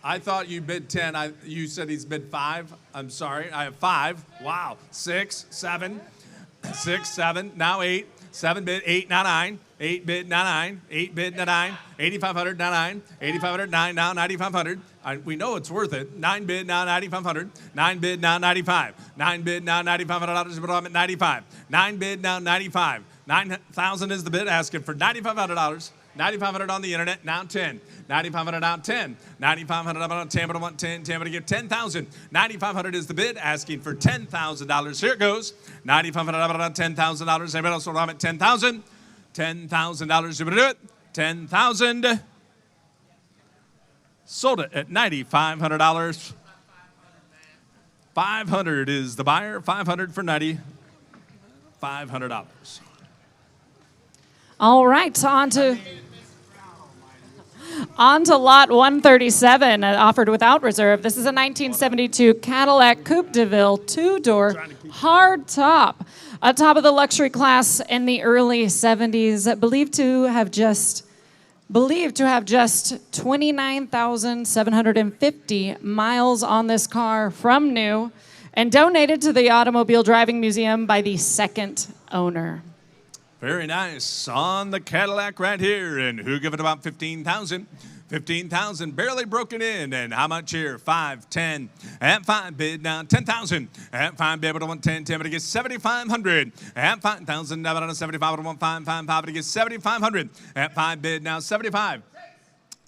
I thought you bid 10. You said he's bid 5. I'm sorry. I have 5. Wow. 6, 7. 6, 7, now 8, 7 bid, 8, now 9, 8 bid, now 9, 8 bid, now 9, 8,500, now 9, 8,500, 9, now 9,500. We know it's worth it. 9 bid, now 9,500, 9 bid, now 95, 9 bid, now $9,500, but I'm at 95, 9 bid, now 95, 9,000 is the bid, asking for $9,500. 9,500 on the internet, now 10. 9,500 now 10. 9,500 up on 10, but I want 10. 10, but I get 10,000. 9,500 is the bid, asking for $10,000. Here it goes. 9,500 up on $10,000. Anybody else want to at 10,000? $10,000. You want to do it? 10,000. Sold it at $9,500. 500 is the buyer. 500 for $9,500. All right, on to lot 137, offered without reserve. This is a 1972 Cadillac Coupe de Ville 2-door hard top, atop of the luxury class in the early 70s, believed to have just 29,750 miles on this car from new, and donated to the Automobile Driving Museum by the second owner. Very nice. On the Cadillac right here. And who give it about 15,000? 15,000 barely broken in. And how much here? 5, 10. At 5 bid now 10,000. At 5 bid, but I want 10, 10, but it gets 7,500. At 5,000, now on 75, but I want 5, 5, 5, but it gets 7,500. At 5 bid now 75.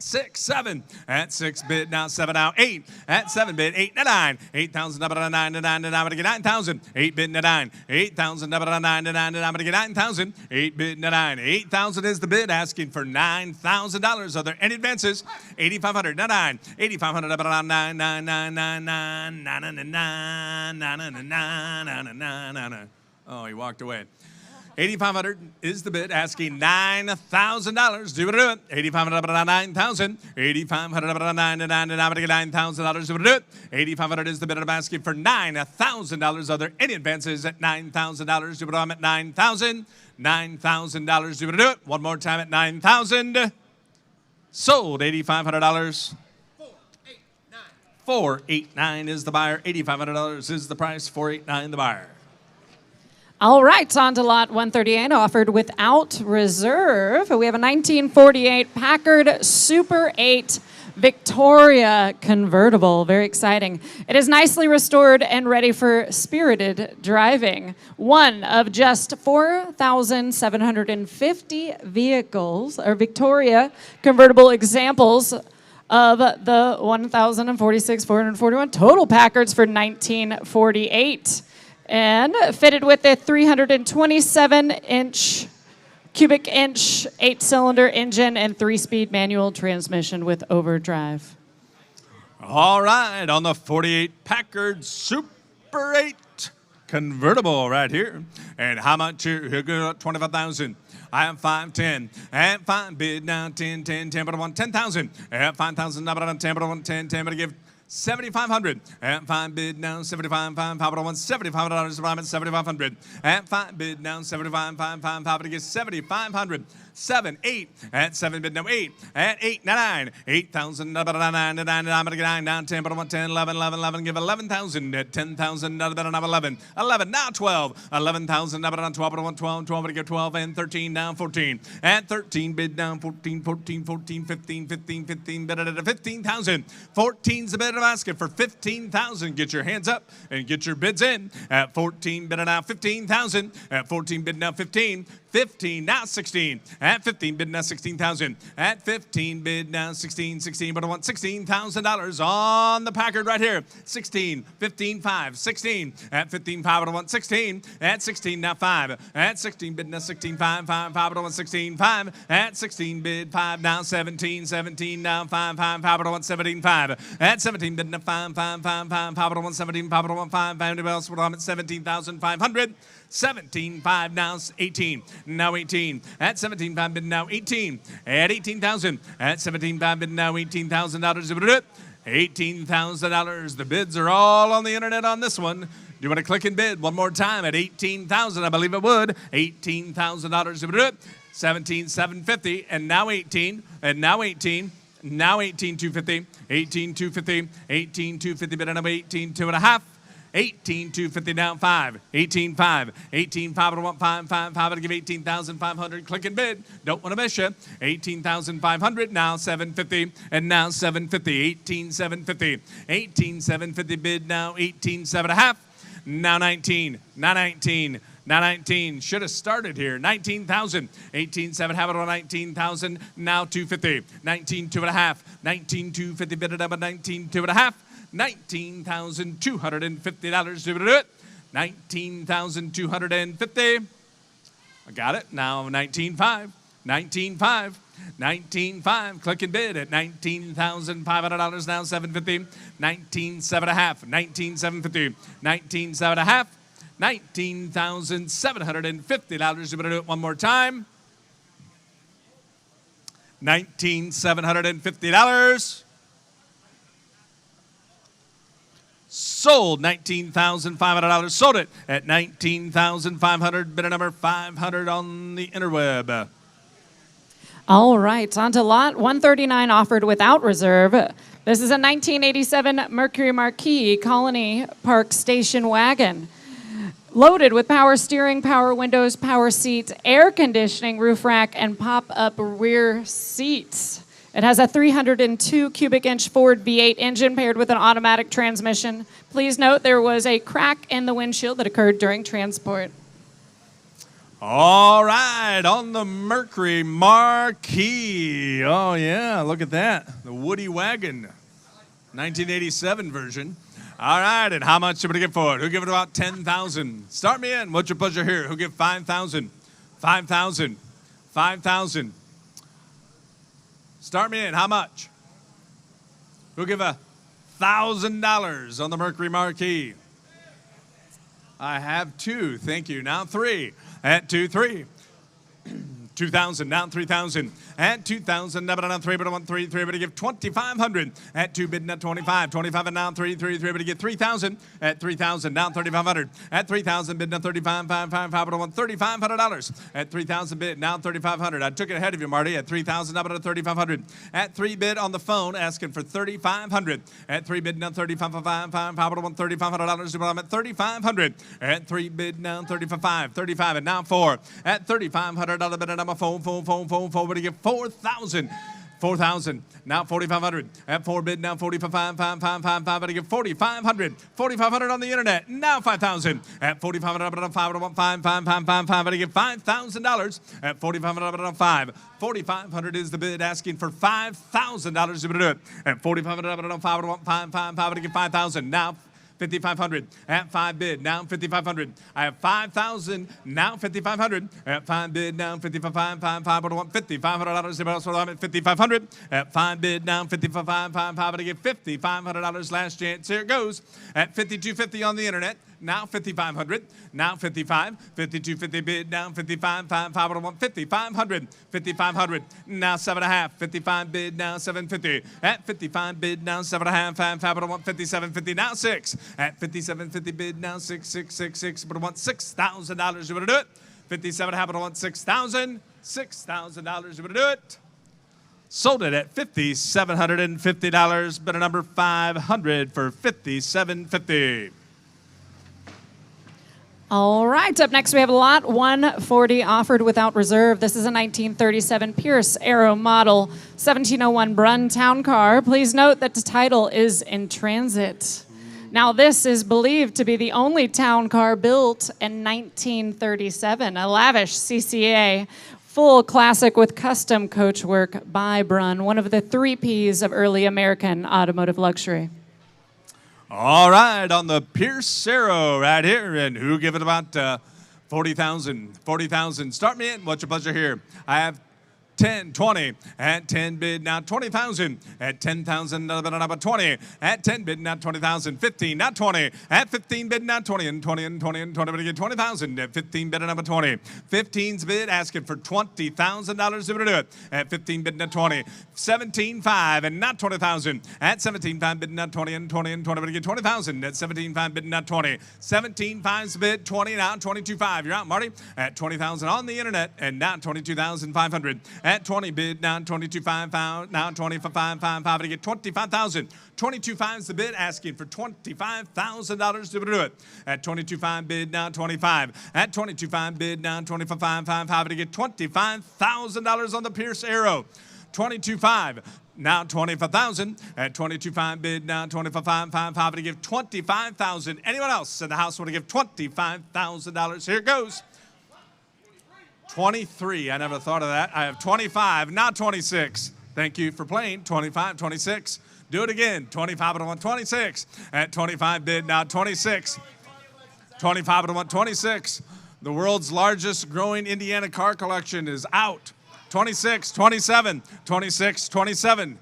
6, 7. At 6 bid, now 7, now 8. At 7 bid, 8, now 9. 8,000, now 9, now 9, now but I get 9,000. 8 bid, now 9. 8,000, now 9, now 9, now but I get 9,000. 8 bid, now 9. 8,000 is the bid, asking for $9,000. Are there any advances? 8,500, now 9. 8,500, now 9, 9, 9, 9, 9, 9, 9, 9, 9, 9. Oh, he walked away. 8,500 is the bid, asking $9,000. Do you want to do it? 8,500 about 9,000. 8,500 about 9,000. Do you want to do it? 8,500 is the bid. I'm asking for $9,000. Are there any advances at $9,000? Do you want to do it? At 9,000. $9,000. Do you want to do it? One more time at 9,000. Sold $8,500. 489 is the buyer. $8,500 is the price. 489 the buyer. All right, on to lot 138, offered without reserve. We have a 1948 Packard Super 8 Victoria convertible, very exciting. It is nicely restored and ready for spirited driving. One of just 4,750 vehicles or Victoria convertible examples of the 1,046, 441 total Packards for 1948. And fitted with a 327-inch cubic inch 8-cylinder engine and 3-speed manual transmission with overdrive. All right, on the 48 Packard Super 8 convertible right here. And how much here? Go 25,000. I have 5, 10. And 5 bid now 10, 10, 10, but I want 10,000. I have 5,000, but I want 10, but I want 10, 10, but I give 7,500. At 5 bid now 75, 5, but I want $7,500. I'm at 7,500. At 5 bid now 75, 5, but I get 7,500. 7, 8. At 7 bid now 8. At 8, 9, 8,000. I'm gonna get 9, down 10, but I want 10, 11, 11, 11. Give 11,000. At 10,000. I'm 11. 11 now 12. 11,000. I'm on 12, but I want 12, 12, but I get 12 and 13 down 14. At 13 bid down 14, 14, 14, 15, 15, 15. Bid at 15,000. 14's the bid of basket for 15,000. Get your hands up and get your bids in. At 14 bid now 15,000. At 14 bid now 15. 15 now 16. At 15 bid now 16,000. At 15 bid now 16, 16. But I want $16,000 on the Packard right here. 16, 15, 5, 16. At 15, 5, but I want 16. At 16 now 5. At 16 bid now 16, 5, 5, 5, but I want 16, 5. At 16 bid 5 now 17, 17 now 5, 5, 5, but I want 17, 5. At 17 bid now 5, 5, 5, 5, 5, but I want 17, 5, but I want 5. Anybody else? But I'm at 17,500. 17,500 now 18. Now 18. At 17,500 bid now 18. At 18,000. At 17,500 bid now $18,000. $18,000. The bids are all on the internet on this one. Do you want to click and bid one more time at 18,000? I believe it would. $18,000. 17,750 and now 18 and now 18. Now 18,250. 18,250. 18,250 bid now 18,250. 18,250 down 5. 18,500. 18,500 I want 5, 5, 5. I'll give 18,500. Click and bid. Don't want to miss you. 18,500 now 750 and now 750. 18,750. 18,750 bid now 18,750. Now 19. Now 19. Now 19. Should have started here. 19,000. 18,700 have it on 19,000. Now 250. 19,250. 19,250 bid it up at 19,250. $19,250 to do it. $19,250. I got it. Now 19,500. 19,500. 19,500. Click and bid at $19,500. Now 750. 19,750. 19,750. 19,750. $19,750. You're going to do it one more time. $19,750. Sold $19,500. Sold it at $19,500. Bidder number 500 on the interweb. All right, on to lot 139 offered without reserve. This is a 1987 Mercury Marquis Colony Park station wagon. Loaded with power steering, power windows, power seats, air conditioning, roof rack, and pop-up rear seats. It has a 302 cubic inch Ford V8 engine paired with an automatic transmission. Please note there was a crack in the windshield that occurred during transport. All right, on the Mercury Marquis. Oh, yeah, look at that. The Woody Wagon, 1987 version. All right, and how much should we get for it? Who give it about 10,000? Start me in. What's your pleasure here? Who give 5,000? 5,000. 5,000. Start me in. How much? Who'll give $1,000 on the Mercury Marquis? I have 2. Thank you. Now 3. At 2, 3. 2,000, down 3,000. At 2,000, down 3, but I want 3, 3, but I give 2,500. At 2 bid, at 25, 25 and down 3, 3, 3, but I get 3,000. At 3,000, down 3,500. At 3,000 bid, at 35, 5, 5, 5, but I want $3,500. At 3,000 bid, now 3,500. I took it ahead of you, Marty. At 3,000, up at 3,500. At 3 bid on the phone, asking for 3,500. At 3 bid, now 35, 5, 5, 5, but I want $3,500, but I'm at 3,500. At 3 bid, now 35, 35, and now 4. At $3,500 bid, and I'm a phone, but I get 4,000. 4,000, now 4,500. At 4 bid, now 45,555. But I give 4,500. 4,500 on the internet, now 5,000. At 4,500, I'm 5,555. But I give $5,000. At 4,500, I'm 5. 4,500 is the bid, asking for $5,000. You better do it. At 4,500, I'm 5,555. But I give 5,000. Now 5,500 at 5 bid, now 5,500. I have 5,000, now 5,500 at 5 bid, now 5,555. But I want $5,500. Anybody else want at 5,500 at 5 bid, now 5,555. But I get $5,500. Last chance. Here it goes at 5,250 on the internet. Now 5,500. Now 55. 5,250 bid. Now 55. But I want 5,500. 5,500. Now 7.5. 55 bid. Now 750. At 55 bid. Now 7.5. But I want 57.50. Now 6. At 57.50 bid. Now 6. But I want $6,000. You want to do it? 57. But I want $6,000. $6,000. You want to do it? Sold it at $5,750. Bid a number 500 for $5,750. All right, up next we have lot 140 offered without reserve. This is a 1937 Pierce Arrow model 1701 Brun town car. Please note that the title is in transit. Now this is believed to be the only town car built in 1937, a lavish CCA full classic with custom coachwork by Brun, one of the 3 Ps of early American automotive luxury. All right, on the Pierce Arrow right here, and who give it about 40,000? 40,000. Start me in. What's your pleasure here? I have 10, 20. At 10 bid, now 20,000. At 10,000, number 20. At 10 bid, now 20,000. 15, not 20. At 15 bid, now 20 and 20 and 20 and 20. But again, 20,000. At 15 bid, number 20. 15's bid, asking for $20,000 to do it. At 15 bid, now 20. 17.5 and not 20,000. At 17.5 bid, not 20 and 20 and 20. But again, 20,000. At 17.5 bid, not 20. 17.5's bid, 20 now 22.5. You're out, Marty. At 20,000 on the internet, and now 22,500. At 20 bid, now 22.5, now 25.5, but to get 25,000. 22.5 is the bid, asking for $25,000 to do it. At 22.5 bid, now 25. At 22.5 bid, now 25.5, but to get $25,000 on the Pierce Arrow. 22.5. Now 25,000 at 22.5 bid. Now 25.5 to give 25,000. Anyone else in the house want to give $25,000? Here it goes. 23. I never thought of that. I have 25. Now 26. Thank you for playing. 25, 26. Do it again. 25 to 126 at 25 bid. Now 26. 25 to 126. The world's largest growing Indiana car collection is out. 26, 27, 26, 27,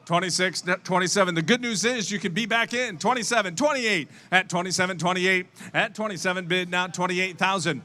26, 27. The good news is you can be back in. 27, 28 at 27, 28 at 27 bid. Now 28,000.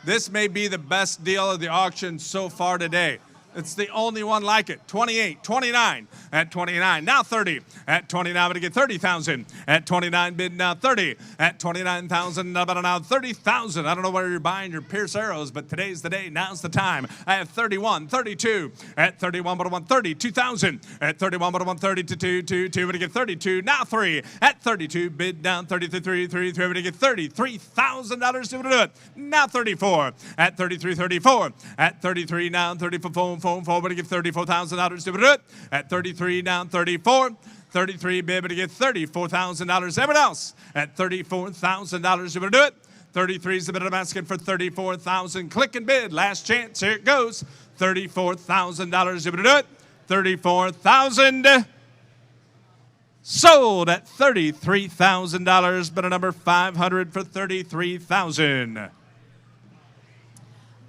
This may be the best deal of the auction so far today. It's the only one like it. 28, 29 at 29. Now 30 at 29, but to get 30,000 at 29 bid. Now 30 at 29,000. But now 30,000. I don't know where you're buying your Pierce Arrows, but today's the day. Now's the time. I have 31, 32 at 31, but I want 32,000 at 31, but I want 32, but to get 32. Now 3 at 32 bid. Down 33, but to get $33,000 to do it. Now 34 at 33, 34 at 33. Now 34. Phone forward to give $34,000 to do it. At 33, down 34. 33 bid, but to get $34,000. Everyone else at $34,000 to do it. 33 is the bid I'm asking for $34,000. Click and bid. Last chance. Here it goes. $34,000 to do it. 34,000. Sold at $33,000, but a number 500 for $33,000.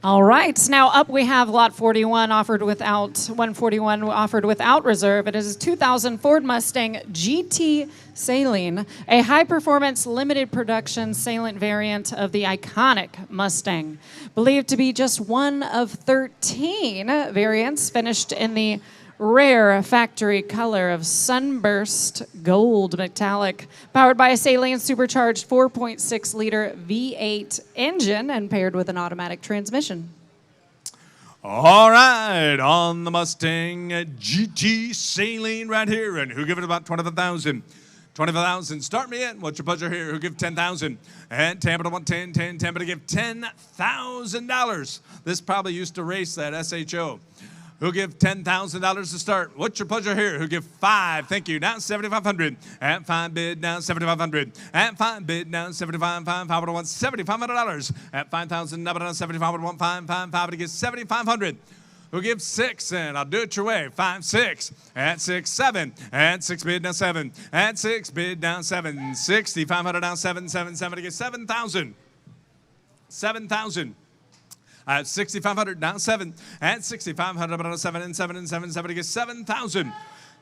All right, now up we have lot 41 offered without, 141 offered without reserve. It is a 2000 Ford Mustang GT Saline, a high-performance limited production Salient variant of the iconic Mustang. Believed to be just one of 13 variants finished in the rare factory color of sunburst gold metallic, powered by a Salient supercharged 4.6-liter V8 engine and paired with an automatic transmission. All right, on the Mustang GT Saline right here, and who give it about 25,000? 25,000. Start me in. What's your pleasure here? Who give 10,000? And Tampa to 110, 10, but to give $10,000. This probably used to race that SHO. Who'll give $10,000 to start? What's your pleasure here? Who'll give 5? Thank you. Now 7,500. At 5 bid, now 7,500. At 5 bid, now 75. 5 would want $7,500. At 5,000, now 75 would want 5. 5 to get 7,500. Who'll give 6? And I'll do it your way. 5, 6. At 6, 7. At 6 bid, now 7. At 6 bid, down 7. 6,500 down 7. 7 to get 7,000. 7,000. At 6,500, down 7. At 6,500, down 7 and 7 and 7 to get 7,000.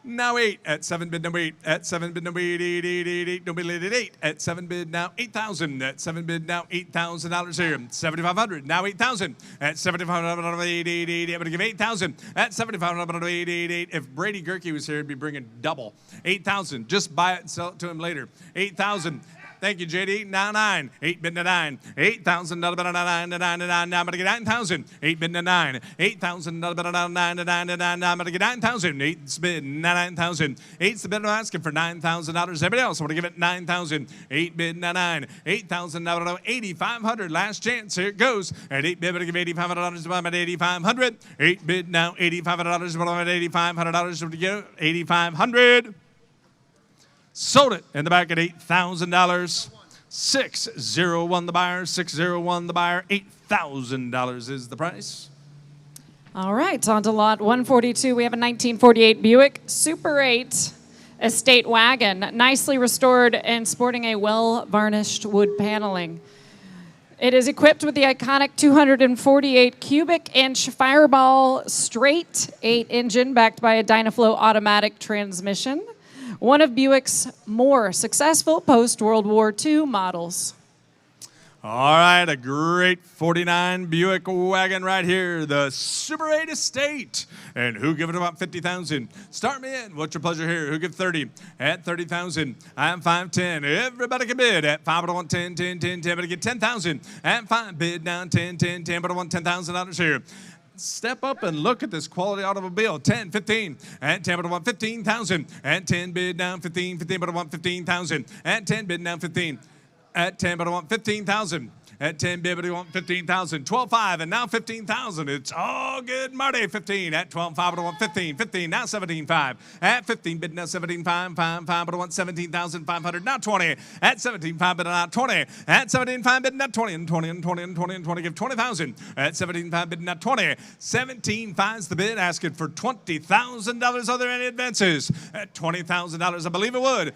Now 8. At 7 bid, number 8. At 7 bid, number 8, 8. No bid, 8. At 7 bid, now 8,000. At 7 bid, now $8,000 here. 7,500, now 8,000. At 7,500, 8. I'm going to give 8,000. At 7,500, 8. If Brady Gerke was here, he'd be bringing double. 8,000. Just buy it and sell it to him later. 8,000. Thank you, JD. Now 9. 8 bid to 9. 8,000. Now I'm going to get 9,000. 8 bid to 9. 8,000. Now I'm going to get 9,000. 8's bid. 9,000. 8's the bid. I'm asking for $9,000. Everybody else, I want to give it 9,000. 8 bid to 9. 8,000. Now 8,500. Last chance. Here it goes. At 8 bid, I'm going to give $8,500. I'm at 8,500. 8 bid now $8,500. I'm at $8,500. To get 8,500. Sold it in the back at $8,000. 601 the buyer, 601 the buyer, $8,000 is the price. All right, on to lot 142. We have a 1948 Buick Super 8 estate wagon, nicely restored and sporting a well-varnished wood paneling. It is equipped with the iconic 248 cubic inch Fireball straight 8 engine backed by a Dynaflow automatic transmission. One of Buick's more successful post-World War II models. All right, a great 49 Buick wagon right here, the Super 8 Estate. And who give it about 50,000? Start me in. What's your pleasure here? Who give 30? At 30,000. I'm 510. Everybody can bid. At 5, but I want 10, 10, 10, 10. But I get 10,000. At 5, bid down 10, 10, 10. But I want $10,000 here. Step up and look at this quality automobile. 10, 15. At 10, but I want 15,000. At 10, bid down 15, 15, but I want 15,000. At 10, bid down 15. At 10, but I want 15,000. At 10 bid, but I want 15,000. 12.5, and now 15,000. It's all good, Marty. 15. At 12.5, but I want 15. 15, now 17.5. At 15 bid, now 17.5. 5, but I want 17,500. Now 20. At 17.5 bid, now 20. At 17.5 bid, now 20 and 20 and 20 and 20 and 20. Give 20,000. At 17.5 bid, now 20. 17.5's the bid, asking for $20,000. Are there any advances? At $20,000, I believe it would.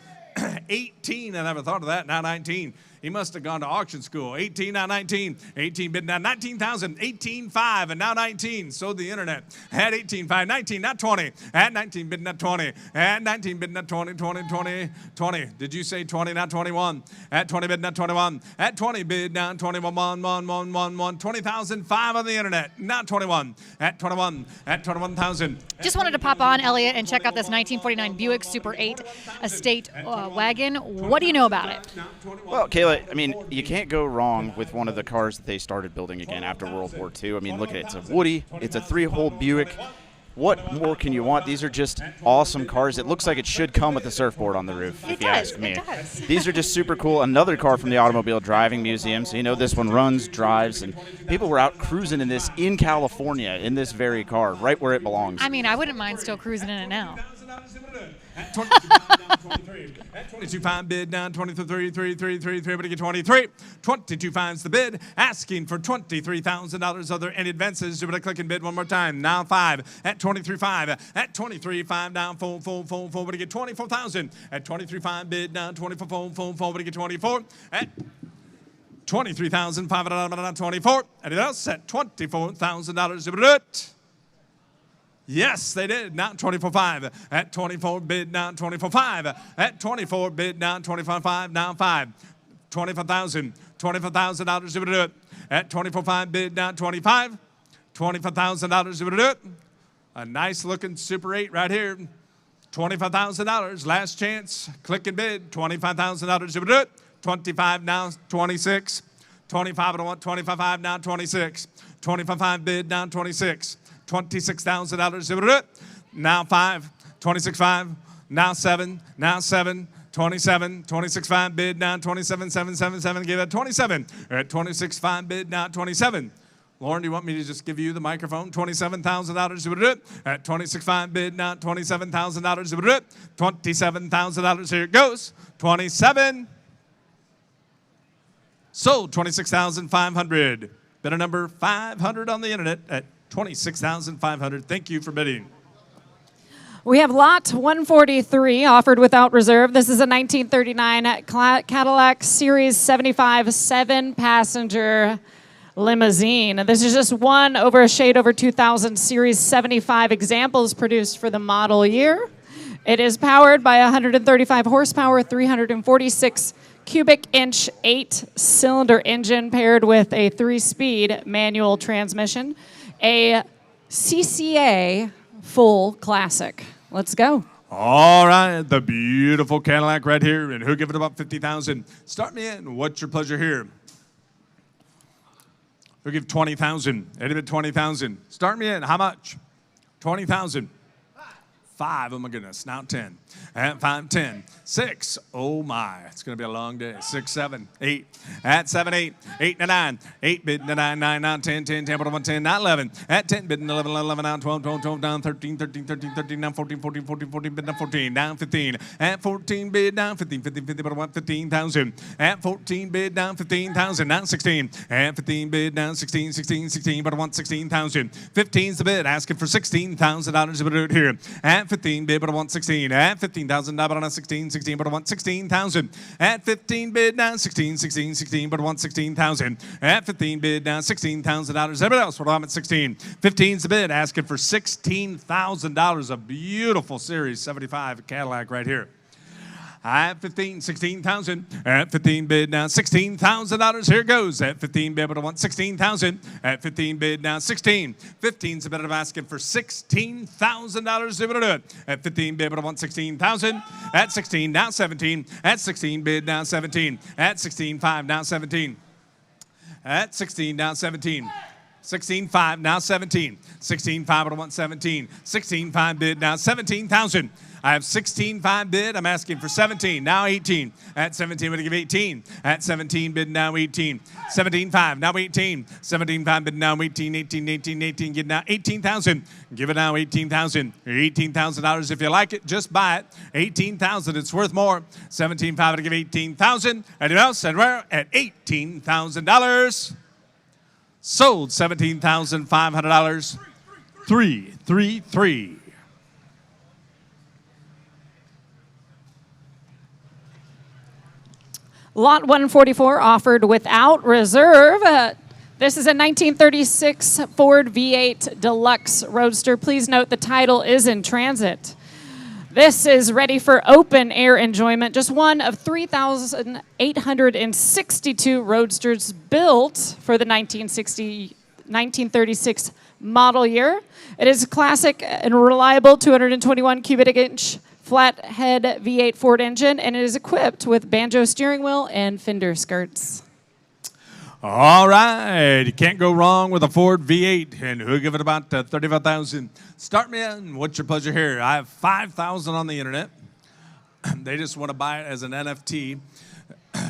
18, I never thought of that. Now 19. He must have gone to auction school. 18, now 19. 18 bid, now 19,000. 18.5, and now 19. Sold the internet. At 18.5, 19, now 20. At 19 bid, now 20. At 19 bid, now 20, 20, 20, 20. Did you say 20, now 21? At 20 bid, now 21. At 20 bid, now 21, 1, 1, 1, 1, 1. 20,005 on the internet. Now 21. At 21. At 21,000. Just wanted to pop on, Elliott, and check out this 1949 Buick Super 8 Estate wagon. What do you know about it? Well, Kayla, I mean, you can't go wrong with one of the cars that they started building again after World War II. I mean, look at it. It's a Woody. It's a 3-hole Buick. What more can you want? These are just awesome cars. It looks like it should come with a surfboard on the roof, if you ask me. It does. These are just super cool. Another car from the Automobile Driving Museum. So, you know, this one runs, drives, and people were out cruising in this in California in this very car, right where it belongs. I mean, I wouldn't mind still cruising in it now. At 22.5 bid down 23, 3, 3, 3, 3, but get 23. 22.5's the bid, asking for $23,000. Are there any advances? Do it, click and bid one more time. Now 5 at 23.5. At 23.5 down, full, but get 24,000. At 23.5 bid down 24, full, but get 24. At 23,500 24. Anything else? At $24,000. Do it. Yes, they did. Now 24.5. At 24 bid down 24.5. At 24 bid down 25.5. Now 5. 25,000. $24,000 to do it. At 24.5 bid down 25. $25,000 to do it. A nice looking Super 8 right here. $25,000. Last chance. Click and bid. $25,000 to do it. 25 now 26. 25 I want 25.5 now 26. 25.5 bid down 26. $26,000. Now 5, 26.5, now 7, 27, 26.5 bid down 27, 7, 7, 7, give it 27. At 26.5 bid down 27. Lauren, do you want me to just give you the microphone? $27,000, you would do it. At 26.5 bid now, $27,000, you would do it. $27,000, here it goes. 27. Sold, 26,500. Bidder number 500 on the internet at 26,500. Thank you for bidding. We have lot 143 offered without reserve. This is a 1939 Cadillac Series 75 7-passenger limousine. This is just one over a shade over 2,000 Series 75 examples produced for the model year. It is powered by 135 horsepower, 346 cubic inch 8-cylinder engine paired with a 3-speed manual transmission. A CCA full classic. Let's go. All right, the beautiful Cadillac right here. And who give it about 50,000? Start me in. What's your pleasure here? Who give 20,000? Any bid 20,000. Start me in. How much? 20,000. 5. Oh my goodness. Now 10. At 5, 10. 6. Oh my. It's going to be a long day. 6, 7, 8. At 7, 8. 8 to 9. 8 bid to 9, 9, now 10, 10, 10, 1, 10, now 11. At 10 bid to 11, 11, now 12, 12, 12, down 13, 13, 13, 13, now 14, 14, 14, 14, bid to 14, down 15. At 14 bid down 15, 15, 50, but 15,000. At 14 bid down 15,000, now 16. At 15 bid down 16, 16, 16, but I want 16,000. 15's the bid, asking for $16,000 to do it here. At 15 bid, but I want 16. At 15,000, now but I want 16, 16, but I want 16,000. At 15 bid down 16, 16, 16, but I want 16,000. At 15 bid down $16,000. Everybody else, what I'm at 16. 15's the bid, asking for $16,000. A beautiful Series 75 Cadillac right here. At 15, 16,000. At 15 bid now $16,000. Here goes. At 15 bid, but I want 16,000. At 15 bid now 16. 15's the bid of asking for $16,000. Able to do it. At 15 bid, but I want 16,000. At 16 now 17. At 16 bid now 17. At 16.5 now 17. At 16 now 17. 16.5 now 17. 16.5 but I want 17. 16.5 bid now 17,000. I have 16.5 bid. I'm asking for 17. Now 18. At 17, I'm going to give 18. At 17 bid now 18. 17.5 now 18. 17.5 bid now 18. 18, 18, 18. Get now 18,000. Give it now 18,000. $18,000 if you like it. Just buy it. 18,000. It's worth more. 17.5 I'm going to give 18,000. Anyone else? And we're at $18,000. Sold $17,500. 333. Lot 144 offered without reserve. This is a 1936 Ford V8 Deluxe Roadster. Please note the title is in transit. This is ready for open air enjoyment. Just one of 3,862 Roadsters built for the 1936 model year. It is a classic and reliable 221 cubic inch flathead V8 Ford engine, and it is equipped with banjo steering wheel and fender skirts. All right, you can't go wrong with a Ford V8, and who give it about 35,000? Start me in. What's your pleasure here? I have 5,000 on the internet. They just want to buy it as an NFT.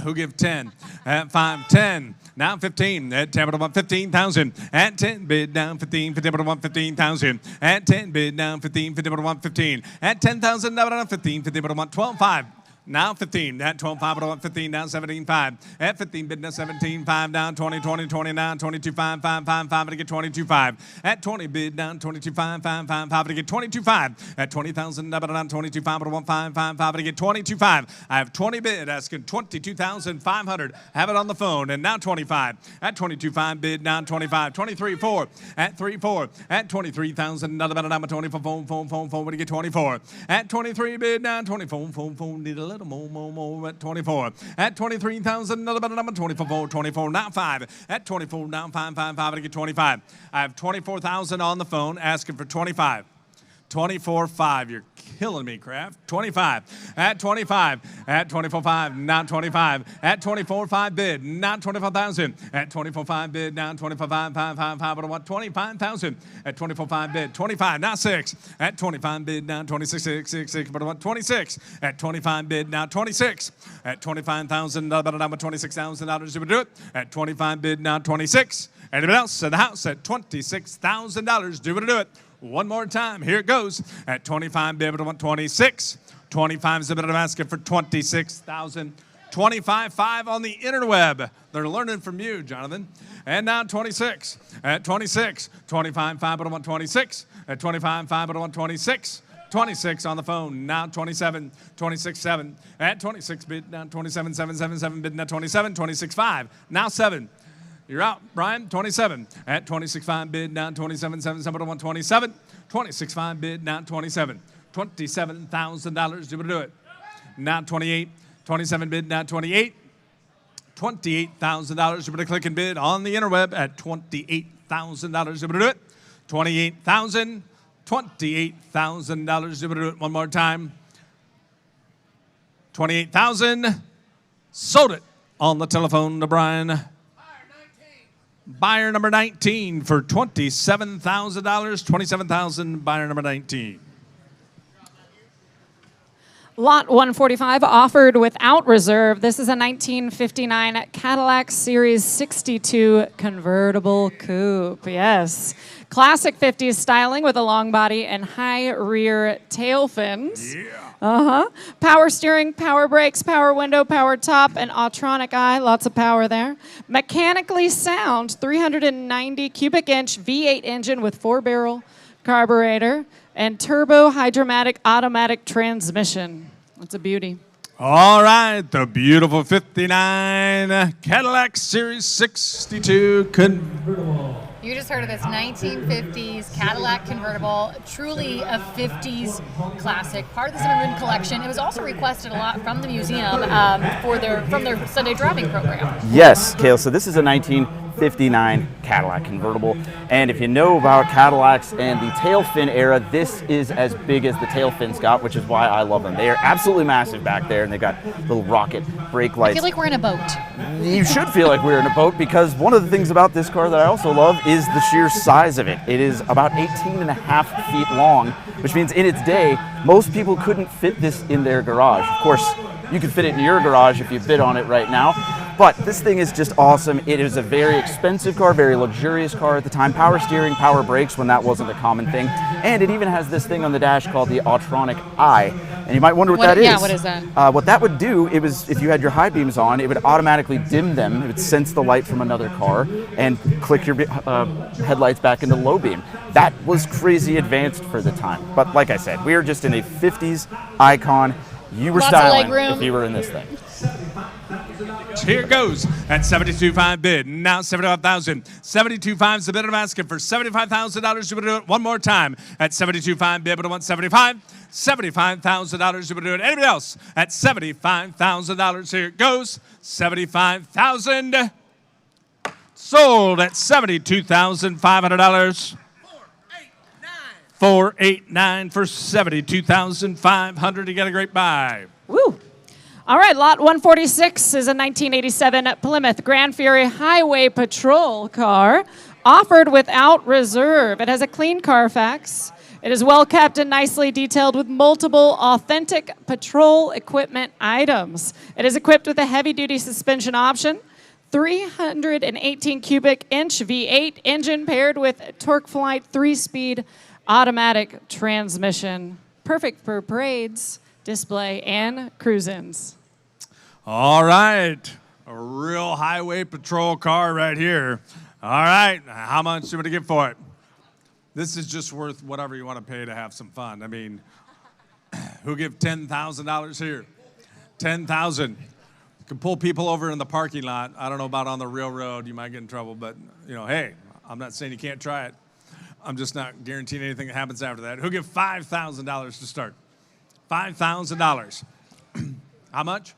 Who give 10? At 5, 10. Now 15. At 10, but I want 15,000. At 10, bid down 15. 15, but I want 15,000. At 10, bid down 15. 15, but I want 15. At 10,000, now but I want 15. 15, but I want 12.5. Now 15. At 12.5, but I want 15. Down 17.5. At 15, bid down 17.5. Down 20, 20, 20. Down 22.5, 5, 5, 5. To get 22.5. At 20, bid down 22.5, 5, 5, 5. To get 22.5. At 20,000, now but I want 22.5, but I want 5, 5, 5. To get 22.5. I have 20 bid asking 22,500. Have it on the phone. And now 25. At 22.5, bid down 25. 23.4. At 3.4. At 23,000, now but I want 24. Phone. To get 24. At 23, bid down 24. Phone. Need a little more at 24. At 23,000, another better number, 24, 24, now 5. At 24, now 5, 5, 5, to get 25. I have 24,000 on the phone, asking for 25. 24.5, you're killing me, Kraft. 25. At 25. At 24.5, now 25. At 24.5 bid, now 25,000. At 24.5 bid, now 25.5, 5, 5, 5, but I want 25,000. At 24.5 bid, 25, now 6. At 25 bid, now 26, 6, 6, 6, but I want 26. At 25 bid, now 26. At 25,000, but I want $26,000. You would do it. At 25 bid, now 26. Anybody else in the house at $26,000? Do it or do it. One more time. Here it goes. At 25 bid, I want 26. 25 is the bid I'm asking for 26,000. 25.5 on the interweb. They're learning from you, Jonathan. And now 26. At 26. 25.5, but I want 26. At 25.5, but I want 26. 26 on the phone. Now 27. 26.7. At 26 bid, now 27.777 bid, now 27. 26.5. Now 7. You're out, Brian. 27. At 26.5 bid, now 27.77, but I want 27. 26.5 bid, now 27. $27,000. Do it. Now 28. 27 bid, now 28. $28,000. You're going to click and bid on the interweb at $28,000. You're going to do it. $28,000. $28,000. You're going to do it one more time. $28,000. Sold it on the telephone to Brian. Buyer number 19 for $27,000. $27,000. Buyer number 19. Lot 145 offered without reserve. This is a 1959 Cadillac Series 62 convertible coupe. Yes. Classic 50s styling with a long body and high rear tail fins. Yeah. Power steering, power brakes, power window, power top, and Autronic eye. Lots of power there. Mechanically sound 390 cubic inch V8 engine with 4-barrel carburetor and turbo hydromatic automatic transmission. That's a beauty. All right, the beautiful 59 Cadillac Series 62 convertible. You just heard of this 1950s Cadillac convertible, truly a 50s classic, part of the Zimmerman collection. It was also requested a lot from the museum from their Sunday driving program. Yes, Kayla, so this is a 1959 Cadillac convertible, and if you know about Cadillacs and the tail fin era, this is as big as the tail fins got, which is why I love them. They are absolutely massive back there, and they got little rocket brake lights. I feel like we're in a boat. You should feel like we're in a boat, because one of the things about this car that I also love is the sheer size of it. It is about 18.5 feet long, which means in its day, most people couldn't fit this in their garage. Of course, you could fit it in your garage if you bid on it right now. But this thing is just awesome. It is a very expensive car, very luxurious car at the time. Power steering, power brakes when that wasn't a common thing. And it even has this thing on the dash called the Autronic eye. And you might wonder what that is. Yeah, what is that? What that would do, it was if you had your high beams on, it would automatically dim them. It would sense the light from another car and click your headlights back into low beam. That was crazy advanced for the time. But like I said, we are just in a 50s icon. You were Lots of styling legroom. if you were in this thing. Here it goes at 72.5 bid. Now 75,000. 72.5 is the bid I'm asking for $75,000. You would do it one more time at 72.5 bid, but I want 75. $75,000. You would do it. Anybody else at $75,000? Here it goes. 75,000. Sold at $72,500. 489 for $72,500. You got a great buy. Woo! All right, lot 146 is a 1987 Plymouth Grand Fury Highway Patrol car, offered without reserve. It has a clean Carfax. It is well kept and nicely detailed with multiple authentic patrol equipment items. It is equipped with a heavy-duty suspension option, 318 cubic inch V8 engine paired with TorqueFlite 3-speed automatic transmission. Perfect for parades, display, and cruise-ins. All right. A real highway patrol car right here. All right. How much are you going to get for it? This is just worth whatever you want to pay to have some fun. I mean, who give $10,000 here? $10,000. You can pull people over in the parking lot. I don't know about on the real road. You might get in trouble. But, you know, hey, I'm not saying you can't try it. I'm just not guaranteeing anything that happens after that. Who give $5,000 to start? $5,000. How much?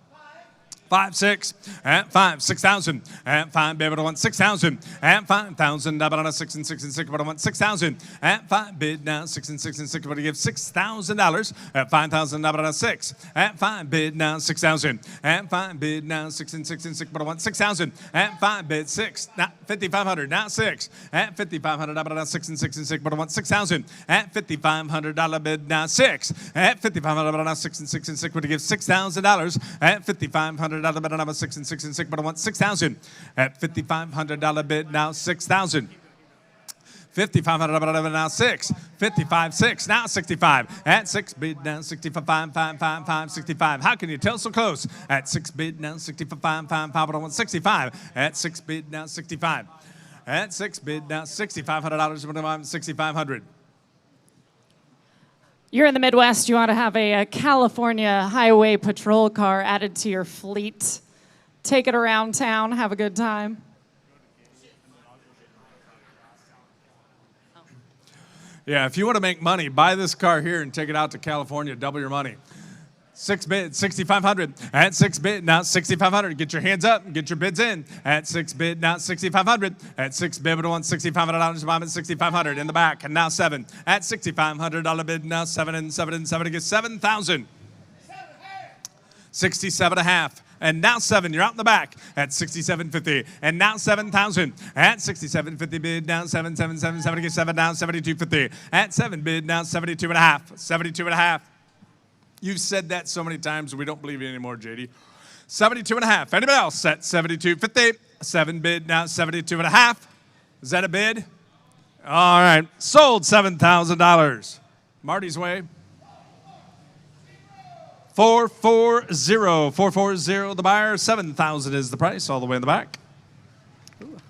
5, 6, and 5, 6,000, and 5, baby, I want 6,000, and 5,000, but on a 6 and 6 and 6, but I want 6,000, and 5, bid now, 6 and 6 and 6, but I give $6,000, at 5,000, but on a 6, and 5, bid now, 6,000, and 5, bid now, 6 and 6 and 6, but I want 6,000, and 5, bid 6, now 5,500, now 6, and 5,500, but on a 6 and 6 and 6, but I want 6,000, and $5,500 bid now 6, and 5,500, but on a 6 and 6 and 6, but I give $6,000, and $5,500. $5,500 bid, now 6 and 6 and 6, but I want 6,000 at $5,500 bid, now 6,000. $5,500 now 6, 55, 6, now 65, at 6 bid now 65, 5, 5, 5, 5, 65. How can you tell so close? At 6 bid now 65, 5, 5, but I want 65, at 6 bid now 65, at 6 bid now $6,500, but I want 6,500. You're in the Midwest, you want to have a California Highway Patrol car added to your fleet. Take it around town, have a good time. Yeah, if you want to make money, buy this car here and take it out to California, double your money. 6 bid, 6,500. At 6 bid, now 6,500. Get your hands up and get your bids in. At 6 bid, now 6,500. At 6 bid, we want $6,500. Buy at 6,500 in the back, and now 7. At $6,500 bid, now 7 and 7 and 7 to get 7,000. 67.5. And now 7, you're out in the back at 67.50. And now 7,000 at 67.50 bid, down 7, 7, 7, 7 to get 7, down 72.50. At 7 bid, now 72.5. 72.5. You've said that so many times, we don't believe you anymore, JD. 72.5. Anybody else at 72.50? 7 bid, now 72.5. Is that a bid? All right. Sold $7,000. Marty's way. 440 the buyer, 7,000 is the price, all the way in the back.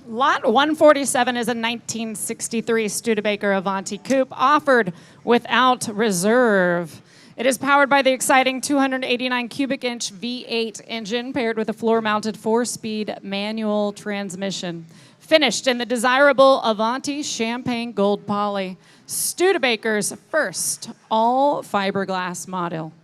Lot 147 is a 1963 Studebaker Avanti Coupe offered without reserve. It is powered by the exciting 289 cubic inch V8 engine paired with a floor-mounted 4-speed manual transmission. Finished in the desirable Avanti Champagne Gold Poly, Studebaker's first all fiberglass model.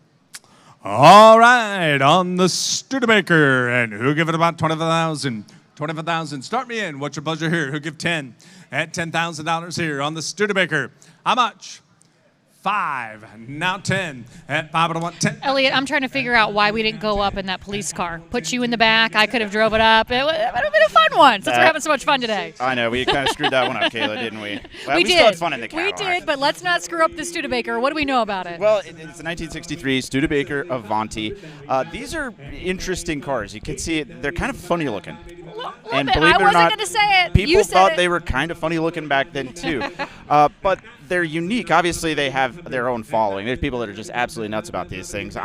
All right, on the Studebaker, and who give it about 25,000? 25,000. Start me in. What's your pleasure here? Who give 10? At $10,000 here on the Studebaker. How much? 5. Now 10. At 5, I want 10. Elliott, I'm trying to figure out why we didn't go up in that police car. Put you in the back. I could have drove it up. It would have been a fun one since we're having so much fun today. I know. We kind of screwed that one up, Kayla, didn't we? Well, we did. Still had fun in the We Cadillac. did, but let's not screw up the Studebaker. What do we know about it? Well, it's a 1963 Studebaker Avanti. These are interesting cars. You can see it. They're kind of funny looking. And believe it or I wasn't not, going to say it. people You said thought it. they were kind of funny looking back then too. But they're unique. Obviously, they have their own following. There's people that are just absolutely nuts about these things.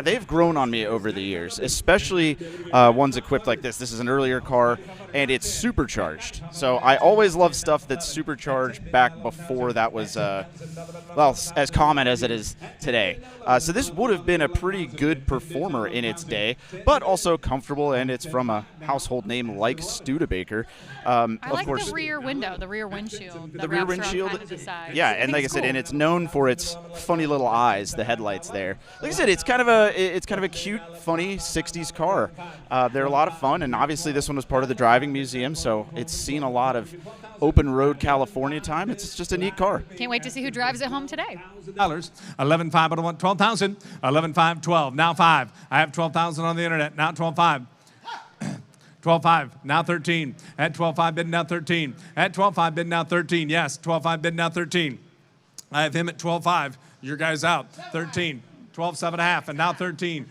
They've grown on me over the years, especially ones equipped like this. This is an earlier car, and it's supercharged. So I always love stuff that's supercharged back before that was, as common as it is today. So this would have been a pretty good performer in its day, but also comfortable, and it's from a household name like Studebaker. I like of course, the rear window, the rear windshield. the rear windshield. Kind of the side. Yeah, and like I said, and it's known for its funny little eyes, the headlights there. Like I said, it's kind of a cute, funny '60s car. They're a lot of fun, and obviously this one was part of the driving museum, so it's seen a lot of open road California time. It's just a neat car. Can't wait to see who drives it home today. $11,500, but I want 12,000. 11,500, 12. Now 5. I have 12,000 on the internet. Now 12,500. 12.5, now 13. At 12.5, bidding now 13. At 12.5, bidding now 13. Yes, 12.5, bidding now 13. I have him at 12.5. Your guy's out. 13. 12.7.5, and now 13.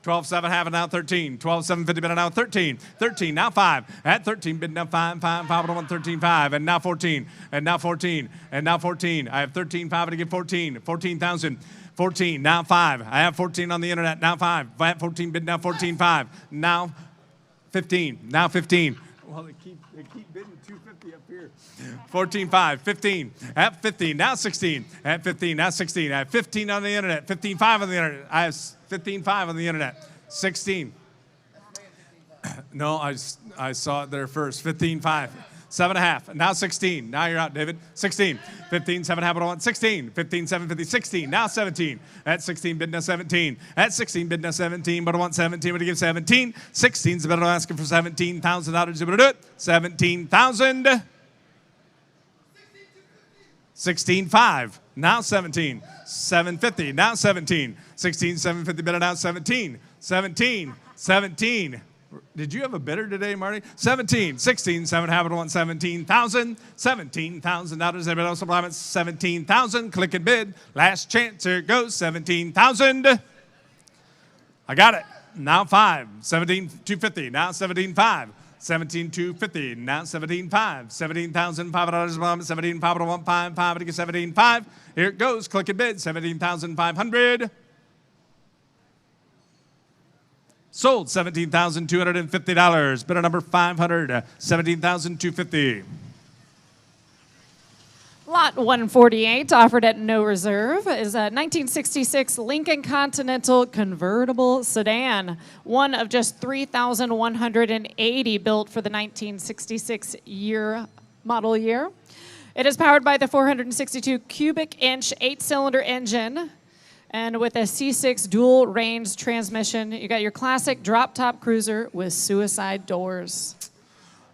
12.7.5, and now 13. 12.750, bidding now 13. 13, now 5. At 13, bidding now 5, 5, 5, 1, 13.5, and now 14. And now 14. And now 14. I have 13.5 to give 14. 14,000. 14, now 5. I have 14 on the internet, now 5. At 14, bid now 14.5. Now 15. Now 15. Well, they keep bidding 250 up here. 14.5. 15. At 15. Now 16. At 15. Now 16. I have 15 on the internet. 15.5 on the internet. I have 15.5 on the internet. 16. No, I saw it there first. 15.5. 7.5. Now 16. Now you're out, David. 16. 15, 7.5, I want 16. 15, 750, 16. Now 17. At 16, bid now 17. At 16, bid now 17, but I want 17. I'm going to give 17. 16's better asking for $17,000. You want to do it? 17,000. 16.5. Now 17. 750. Now 17. 16, 750, bid now 17. 17. 17. Did you have a bidder today, Marty? 17, 16, 7 have it on 17,000. $17,000. Everybody else apply at 17,000. Click and bid. Last chance. Here it goes. 17,000. I got it. now 5. 17,250. Now 17,500. 17,250. Now 17,500. $17,500. 17,500. 5 to get 17,500. Here it goes. Click and bid. 17,500. Sold $17,250. Bidder number 500. 17,250. Lot 148, offered at no reserve, is a 1966 Lincoln Continental convertible sedan, one of just 3,180 built for the 1966 model year. It is powered by the 462 cubic inch 8-cylinder engine, and with a C6 dual range transmission. You got your classic drop top cruiser with suicide doors.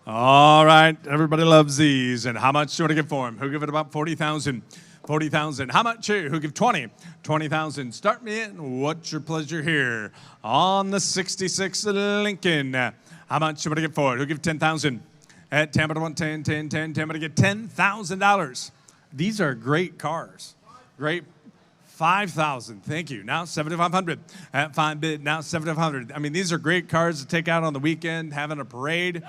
All right, everybody loves these. And how much do you want to give for them? Who give it about 40,000? 40,000. How much here? Who give 20? 20,000. Start me in. What's your pleasure here? On the 66 Lincoln. How much do you want to give for it? Who give 10,000? At 10 to 1, 10, 10, 10, 10. I'm going to get $10,000. These are great cars. Great. 5,000. Thank you. Now 7,500. At 5 bid. Now 7,500. I mean, these are great cars to take out on the weekend, having a parade.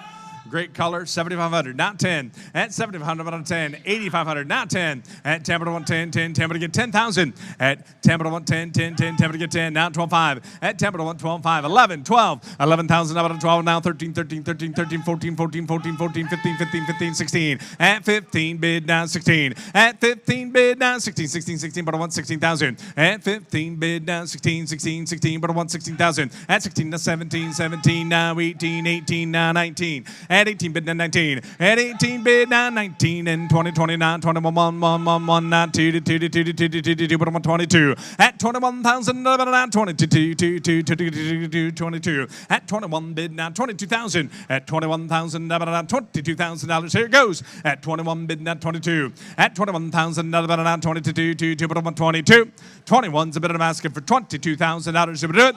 Great color, 7,500, not 10. At 7,500, out of 10. 8,500, not 10. At 10 to 1, 10, 10, 10, to get 10,000. At 10 to 1, 10, 10, 10, 10, to get 10. Now 12,500. At 10 to 1, 12,500. 11, 12. 11,000, out of 12. Now 13, 13, 13, 13, 14, 14, 14, 14, 15, 15, 15, 16. At 15, bid down 16. At 15, bid down 16, 16, 16, but I want 16,000. At 15, bid down 16, 16, 16, but I want 16,000. At 16, now 17, 17, now 18, 18, now 19. At 18 bid now 19. At 18 bid now 19. And 20, 29, 21, 1, 1, 1, 1, now 2, 2, 2, 2, 2, 2, 2, 2, but I'm 22. At 21,000, now 22, 2, 2, 2, 2, 2, 22. At 21 bid now 22,000. At 21,000, now $22,000. Here it goes. At 21 bid now 22. At 21,000, now 22, 2, 2, but I'm 22. 21's a bid I'm asking for $22,000. Should we do it?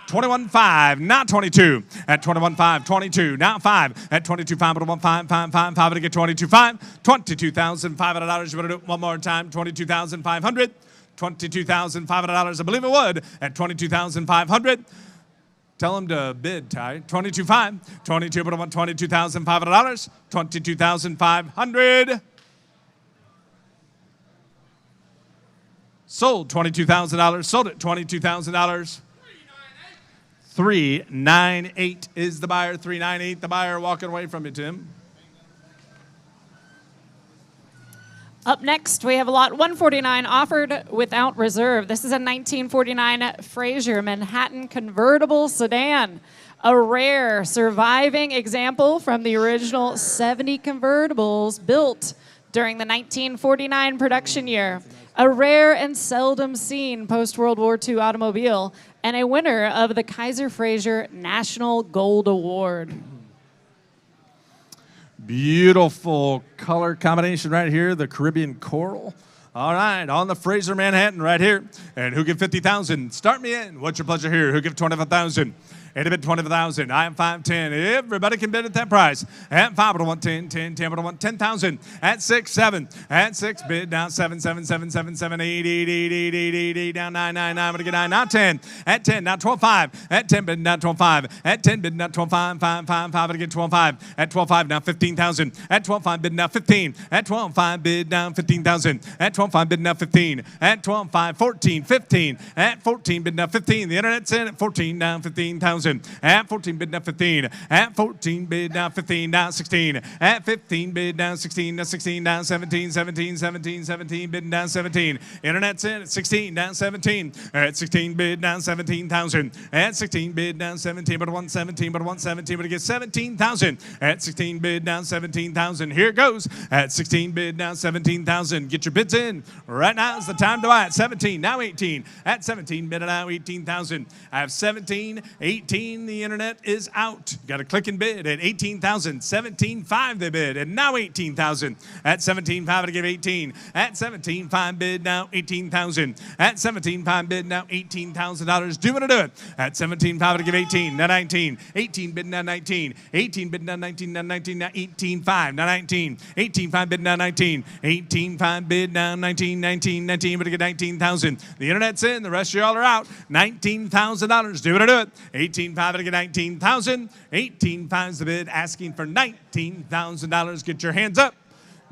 21.5, not 22. At 21.5, 22, now 5. At 22.5, but 1, 5, 5, 5, 5, to get 22.5. $22,500. You better do it one more time. 22,500. $22,500. I believe it would. At 22,500. Tell them to bid, Ty. 22.5. 22, but I want $22,500. $22,500. Sold $22,000. Sold it $22,000. 398 is the buyer. 398 the buyer. Walking away from you, Tim. Up next, we have lot 149 offered without reserve. This is a 1949 Frazier Manhattan convertible sedan, a rare surviving example from the original 70 convertibles built during the 1949 production year. A rare and seldom seen post-World War II automobile, and a winner of the Kaiser Frazier National Gold Award. Beautiful color combination right here, the Caribbean coral. All right, on the Frazier Manhattan right here. And who give 50,000? Start me in. What's your pleasure here? Who give 25,000? At a bid 20,000. I am 510. Everybody can bid at that price. At 5 to 1, 10, 10, 10 to 1, 10,000. At 6, 7. At 6, bid down 7, 7, 7, 7, 7, 8, 8, 8, 8, 8, 8, 8, down 9, 9, 9. I'm gonna get 9. Now 10. At 10, now 12, 5. At 10, bid now 12, 5. At 10, bid now 12, 5, 5, 5, 5. I'm gonna get 12, 5. At 12, 5, now 15,000. At 12, 5, bid now 15. At 12, 5, bid down 15,000. At 12, 5, bid now 15. At 12, 5, 14, 15. At 14, bid now 15. The internet's in at 14, down 15,000. At 14, bid down 15. At 14, bid down 15, down 16. At 15, bid down 16, down 16, down 17, 17, 17, 17, bid down 17. Internet's in at 16, down 17. At 16, bid down 17,000. At 16, bid down 17, but 117, but 117, but it gets 17,000. At 16, bid down 17,000. Here it goes. At 16, bid down 17,000. Get your bids in. Right now is the time to buy. At 17, now 18. At 17, bid now 18,000. I have 17, 18. 19, the internet is out. Got to click and bid at 18,000, 17.5 they bid, and now 18,000. At 17.5 to give 18. At 17.5 bid now 18,000. At 17.5 bid now $18,000. Do want to do it. At 17.5 to give 18, now 19. 18 bid now 19. 18 bid now 19, now 19, now 18.5, now 19. 18.5 bid now 19. 18.5 bid now 19, 19, 19, but to get 19,000. The internet's in, the rest of y'all are out. $19,000. Do want to do it. 18.5 to get 19,000. 18.5's the bid, asking for $19,000. Get your hands up.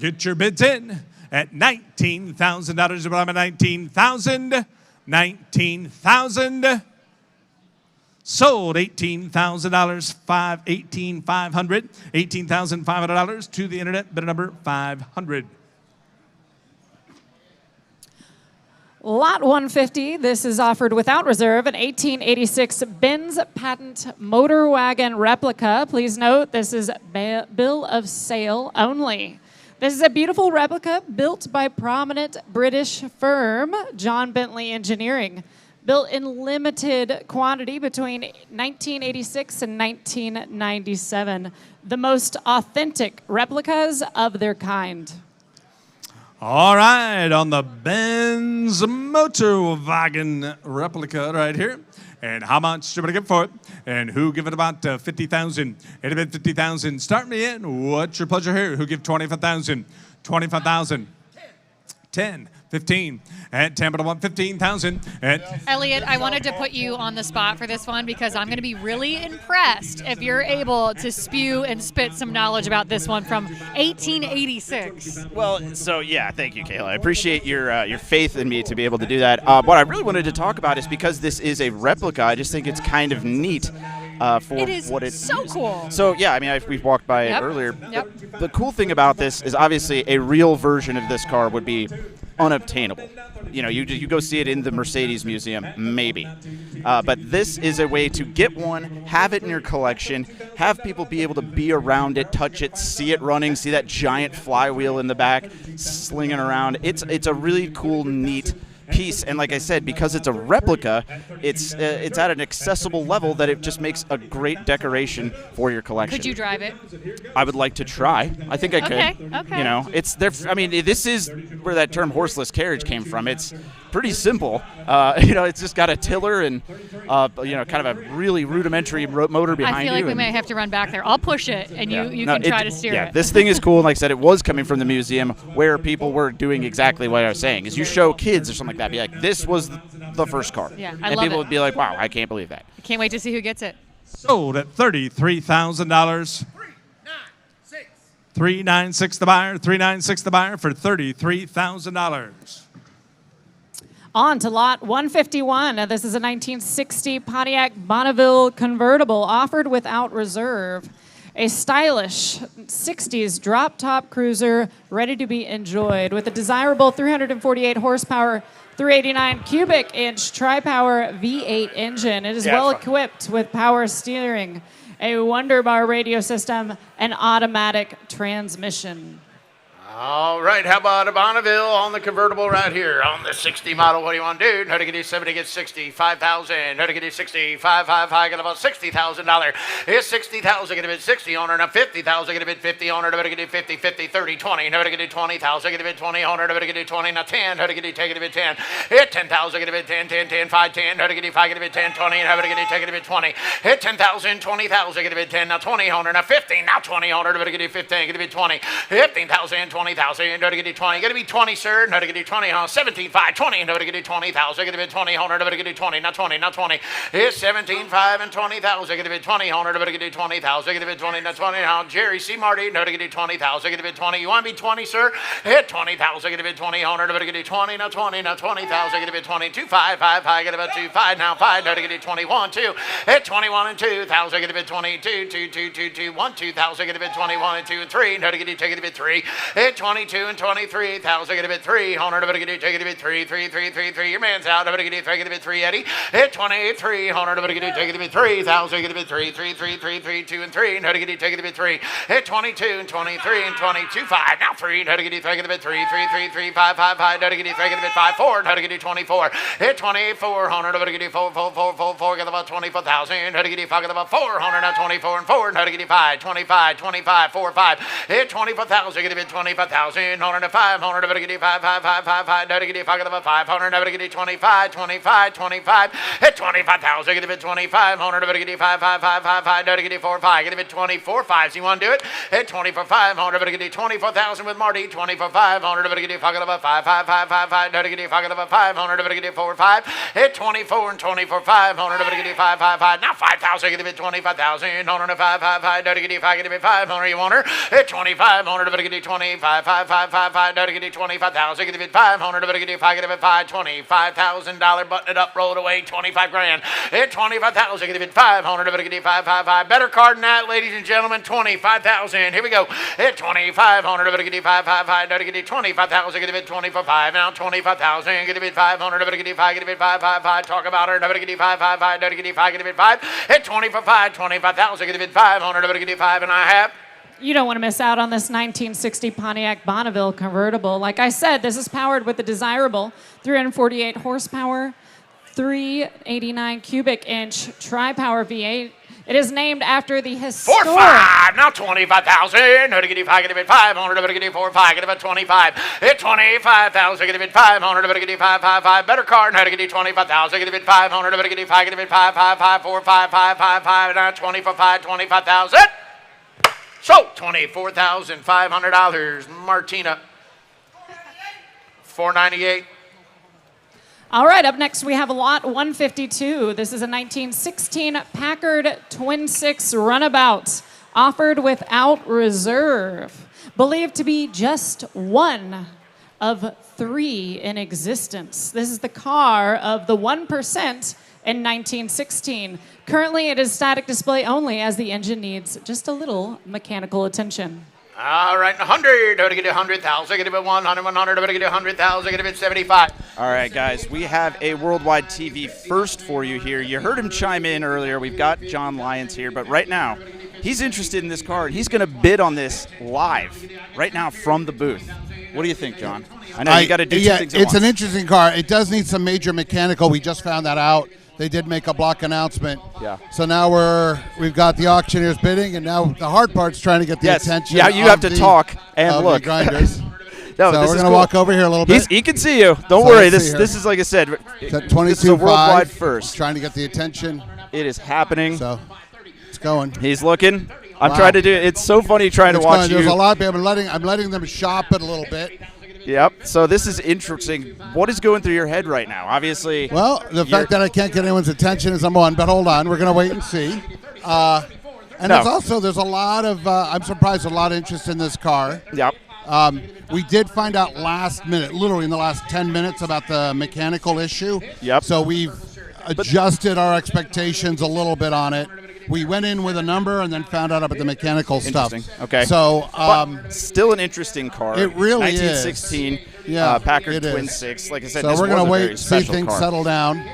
Get your bids in at $19,000. About 19,000. 19,000. Sold $18,000. $18,500. $18,500 to the internet. Bid number 500. Lot 150, this is offered without reserve, an 1886 Benz patent motor wagon replica. Please note, this is bill of sale only. This is a beautiful replica built by prominent British firm John Bentley Engineering. Built in limited quantity between 1986 and 1997. The most authentic replicas of their kind. All right, on the Benz motor wagon replica right here. And how much should I get for it? And who give it about 50,000? It'd have been 50,000. Start me in. What's your pleasure here? Who give 25,000? 25,000. 10. 15. At 10, but I want 15,000. Elliott, I wanted to put you on the spot for this one because I'm going to be really impressed if you're able to spew and spit some knowledge about this one from 1886. Well, so yeah, thank you, Kayla. I appreciate your faith in me to be able to do that. What I really wanted to talk about is because this is a replica, I just think it's kind of neat. For it is what it's so cool. So yeah, I mean, we've walked by it earlier. Yep. The cool thing about this is obviously a real version of this car would be unobtainable. You know, you go see it in the Mercedes Museum, maybe. But this is a way to get one, have it in your collection, have people be able to be around it, touch it, see it running, see that giant flywheel in the back slinging around. It's a really cool, neat piece, and like I said, because it's a replica, it's at an accessible level that it just makes a great decoration for your collection. Could you drive it? I would like to try. I think I could. Okay. You know, it's there. I mean, this is where that term horseless carriage came from. It's pretty simple. You know, it's just got a tiller and you know, kind of a really rudimentary motor behind you. I feel like we may have to run back there. I'll push it, and you can try to steer it. Yeah, this thing is cool. And like I said, it was coming from the museum where people were doing exactly what I was saying. Is you show kids or something like that, be like, this was the first car. Yeah, and people would be like, wow, I can't believe that. I can't wait to see who gets it. Sold at $33,000. 396 the buyer. 396 the buyer for $33,000. On to lot 151. This is a 1960 Pontiac Bonneville convertible offered without reserve. A stylish 60s drop-top cruiser ready to be enjoyed with a desirable 348 horsepower, 389 cubic inch tri-power V8 engine. It is well equipped with power steering, a Wonderbar radio system, and automatic transmission. All right, how about a Bonneville on the convertible right here on the 60 model? What do you want to do? How to get 70 get 65,000. How to get 65, high, got about $60,000. It's 60,000, get a bit 60 on her. Now 50,000, get a bit 50 on her. How to get 50, 50, 30, 20. How to get 20,000, get a bit 20 on her. How to get 20. Now 10. How to get take it a bit 10. Hit 10,000, get a bit 10, 10, 10, 5, 10. How to get 5, get a bit 10, 20. And how to get take it a bit 20. Hit 10,000, 20,000, get a bit 10. Now 20 on her. Now 15. Now 20 on her. How to get 15, get a bit 20. 15,000, 20,000. How to get 20. Got to be 20, sir. How to get 20, huh? 17, 5, 20. How to get 20,000. Got to be 20 on her. How to get 20. Now 20. Now 20. It's 17, 5, and 20,000. Got to be 20 on her. How to get 20,000. Got to be 20. Now 20. Now Jerry C. Marty. How to get 20,000. Got to be 20. You want to be 20, sir? Hit 20,000. Got to be 20 on her. How to get 20. Now 20. Now 20,000. Got to be 20. 2, 5, 5, high. Got about 2, 5. Now 5. How to get 21, 2. Hit 21 and 2,000. Got to be 22, 2, 2, 2, 2, 1, 2,000. Got to be 21 and 2 and 3. How to get take it a bit 3. Hit Hit 22 and 23,000. Get a bit 300. Take it a bit 3. Your man's out. Take it a bit 3, Eddie. Hit 2300. Take it a bit 3,000. Get a bit 3. 2 and 3. Take it a bit 3. Hit 22 and 23 and 22. 5. Now 3. Take it a bit 3. 5. Take it a bit 5. 4. Take it 24. Hit 2400. Take it 4. Get about 24,000. Take it 5. Get about 400. Now 24 and 4. Take it 5. 25. 4. 5. Hit 24,000. Get a bit 25,000. 100 500. Take it 5. Take it 5. Get about 500. Take it 25. 25. Hit 25,000. Get a bit 2,500. Take it 5. Take it 4. 5. Get a bit 24. 5. So you want to do it? Hit 24 500. Take it 24,000 with Marty. 24 500. Take it 5. Get about 5. Take it 5. Get about 500. Take it 4. 5. Hit 24 and 24 500. Take it 5. Now 5,000. Get a bit 25,000. 105. Take it 5. Get a bit 500. You want her? Hit 2,500. Take it 25. 5. Take it 25,000. Get a bit 500. Take it 5. Get a bit 5. $25,000. Button it up. Roll it away. 25 grand. Hit 25,000. Get a bit 500. Take it 5. Better card than that, ladies and gentlemen. 25,000. Here we go. Hit 2,500. Take it 5. Take it 25,000. Get a bit 24 5. Now 25,000. Get a bit 500. Take it 5. Get a bit 5. Talk about her. Take it 5. Take it 5. Get a bit 5. Hit 25. 25,000. Get a bit 500. Take it 5. And I have. You don't want to miss out on this 1960 Pontiac Bonneville convertible. Like I said, this is powered with the desirable 348 horsepower, 389 cubic inch tri-power V8. It is named after the historic... 4 5. Now 25,000. Take it 5. Get a bit 500. Take it 4 5. Get a bit 25. Hit 25,000. Get a bit 500. Take it 5. Better card. Take it 25,000. Get a bit 500. Take it 5. Get a bit 5. 4 5. Now 25,000. So, $24,500. Martina. $498. All right, up next we have lot 152. This is a 1916 Packard Twin 6 runabout, offered without reserve. Believed to be just one of 3 in existence. This is the car of the 1% in 1916. Currently, it is static display only as the engine needs just a little mechanical attention. All right, 100. Get a 100,000. Get a bit 100. Get a 100,000. Get a bit 75. All right, guys, we have a Worldwide TV first for you here. You heard him chime in earlier. We've got John Lyons here, but right now, he's interested in this car. He's going to bid on this live right now from the booth. What do you think, John? I know you got to do two things at once. It's an interesting car. It does need some major mechanical. We just found that out. They did make a block announcement. Yeah. So now we've got the auctioneers bidding, and now the hard part's trying to get the attention. Yeah, you have to talk and look. The grinders. No, so we're going to walk over here a little bit. He can see you. Don't worry. This is like I said. It's at this is a worldwide first. Trying to get the attention. It is happening. So it's going. He's looking. I'm trying to do it. It's so funny trying to watch you. There's a lot. I'm letting them shop it a little bit. Yep. So this is interesting. What is going through your head right now? Obviously. Well, the fact that I can't get anyone's attention is number one. But hold on, we're going to wait and see. There's a lot of. I'm surprised a lot of interest in this car. Yep. We did find out last minute, literally in the last 10 minutes, about the mechanical issue. Yep. So we've adjusted our expectations a little bit on it. We went in with a number and then found out about the mechanical stuff. Okay. So still an interesting car. It really 1916 is. Packard Twin 6. Like I said, so this we're going to wait and and see things settle down.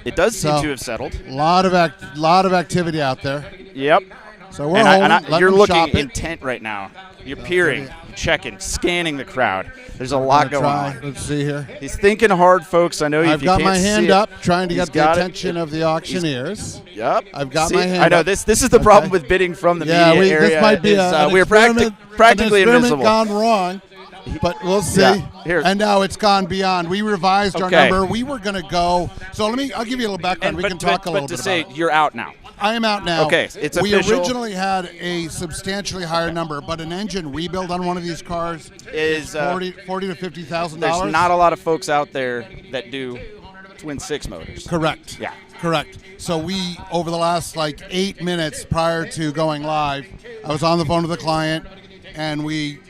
It does seem to have settled. A lot of activity out there. Yep. So we're you're looking intent right now. You're peering, checking, scanning the crowd. There's a lot going on. Let's see here. He's thinking hard, folks. I know I've got my hand up, trying to get the attention of the auctioneers. Yep. I've got my hand up. I know this is the problem with bidding from the media area. This might be we're practically invisible. Gone wrong. But we'll see. Yeah, here. And now it's gone beyond. We revised our number. We were going to go. So I'll give you a little background. We can talk a little bit about it. But to say you're out now. I am out now. Okay, it's official. We originally had a substantially higher number, but an engine rebuild on one of these cars is $40,000 to $50,000. There's not a lot of folks out there that do twin 6 motors. Correct. Yeah. Correct. So we, over the last 8 minutes prior to going live, I was on the phone with the client, and we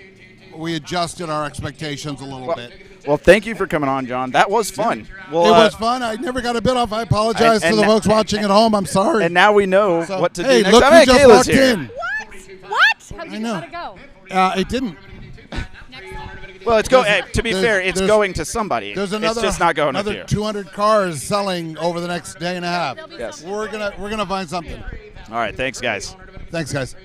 adjusted our expectations a little bit. Well, thank you for coming on, John. That was fun. Well, it was fun. I never got a bid off. I apologize to the folks watching at home. I'm sorry. And now we know what to do next look time. who just Kayla's walked here. in. What? I know. How'd it go? It didn't. Next Well, to be fair, it's going to somebody. There's another, it's just not going another with you. 200 cars selling over the next day and a half. Yes. We're gonna find something. All right, thanks, guys. Thanks, guys.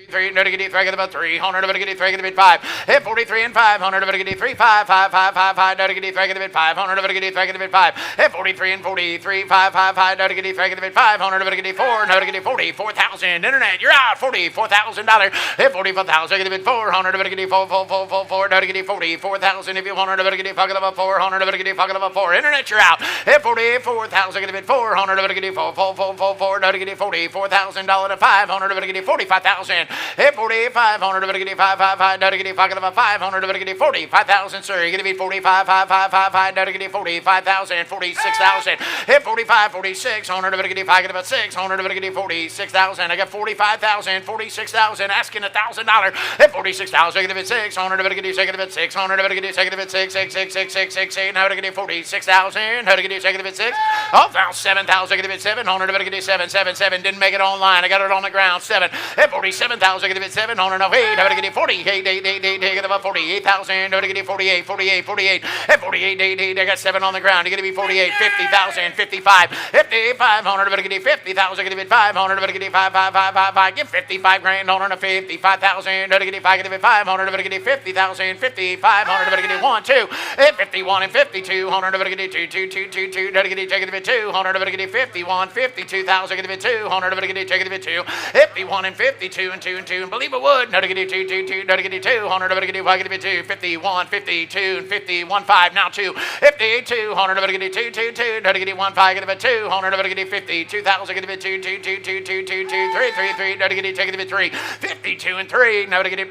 3, no to get 3, get about 300, no to get 3, get about 5. Hit 43 and 500, no to get 3, 5, 5, 5, 5, 5, no to get 3, get about 500, no to get 3, get about 5. Hit 43 and 43, 5, 5, 5, no to get 3, get about 500, no to get 4, no to get 44,000. Internet, you're out. $44,000. Hit 44,000, get about 400, no to get 4, 4, 4, 4, 4, no to get 44,000. If you want, no to get fucking about 400, no to get fucking about 4. Internet, you're out. Hit 44,000, get about 400, no to get 4, 4, 4, 4, 4, no to get $44,000 to 500, no to get 45,000. Hit 4500, no to get 5, 5, 5, no to get fucking about 500, no to get 45,000, sir. You're gonna be 45, 5, 5, 5, 5, no to get 45,000, 46,000. Hit 45, 4600, no to get fucking about 600, no to get 46,000. I got 45,000, 46,000, asking $1,000. Hit 46,000, I get it 600, no to get second of it 600, no to get second of it 6, 6, 6, 6, 6, 6, 8, no to get 46,000, no to get second of it 6. Oh, now 7,000, I get it 700, no to get 7, 7, 7. Didn't make it online. I got it on the ground. 7. Hit 47,000, I get it 700, no 8, no to get 48, 8, 8, 8, get about 48,000, no to get 48, 48, 48. Hit 48, 8, 8, I got 7 on the ground. You're gonna be 48, 50,000, 55. 500, no to get 50,000, get it 500, no to get 5, 5, 5, 5, 5. Get 55 grand on a 55,000, no to get 5, get it 500, no to get 50,000, 5,500, no to get 1, 2. Hit 51 and 5200, no to get 2, 2, 2, 2, 2, no to get 200, no to get 51, 52,000, get it 200, no to get 2. 51 and 52 and 2 and 2, and believe it would, no to get 2, 2, 2, no to get 200, no to get 5, get it 2, 51, 52 and 51, 5, now 2. 58, 200, no to get 2, 2, 2, no to get 1, 5, get it 200, no to get 52,000, get it 2, 2, 2, 2, 2, 2, 2, 3, 3, 3, no to get it 3. 52 and 3, no to get it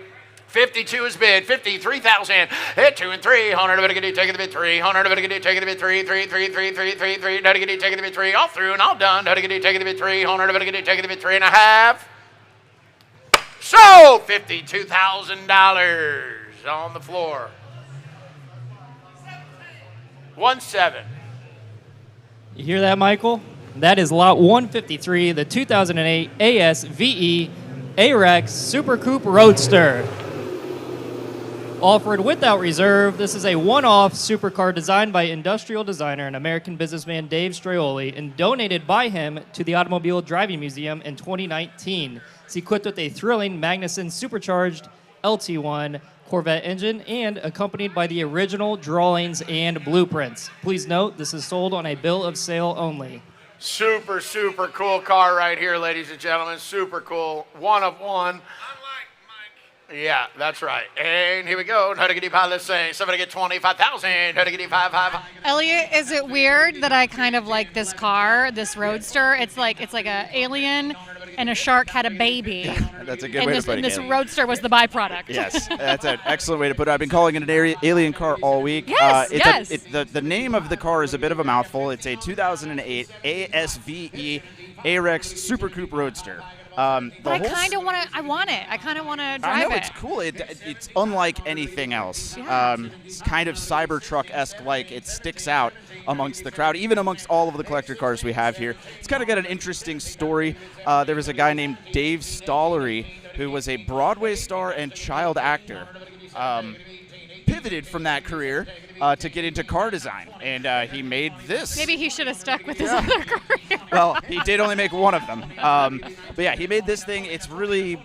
52 is bid, 53,000. Hit 2 and 300, no to get it, take it a bit 300, no to get it, take it a bit 3, 3, 3, 3, 3, 3, 3, no to get it, take it a bit 3, all through and all done, no to get it, take it a bit 300, no to get it, take it a bit 3.5. So $52,000 on the floor. 1-7. You hear that, Michael? That is lot 153, the 2008 ASVE AREX Super Coupe Roadster. Offered without reserve, this is a one-off supercar designed by industrial designer and American businessman Dave Straioli and donated by him to the Automobile Driving Museum in 2019. It's equipped with a thrilling Magnuson supercharged LT1 Corvette engine and accompanied by the original drawings and blueprints. Please note, this is sold on a bill of sale only. Super, super cool car right here, ladies and gentlemen. Super cool. One of one. Yeah, that's right. And here we go. How to get you by this thing? Somebody get 25,000. How to get you 5. Elliott, is it weird that I kind of like this car, this Roadster? It's like an alien and a shark had a baby. That's a good way to put it. And this Roadster was the byproduct. Yes, that's an excellent way to put it. I've been calling it an alien car all week. Yes, yes. The name of the car is a bit of a mouthful. It's a 2008 ASVE AREX Super Coupe Roadster. But I kind of want to. I want it. I kind of want to drive it. I know, it's cool. It's unlike anything else. Yeah. It's kind of Cybertruck-esque. Like it sticks out amongst the crowd, even amongst all of the collector cars we have here. It's kind of got an interesting story. There was a guy named Dave Stollery who was a Broadway star and child actor. Pivoted from that career to get into car design, and he made this. Maybe he should have stuck with his other career. Well, he did only make one of them. But yeah, he made this thing. It's really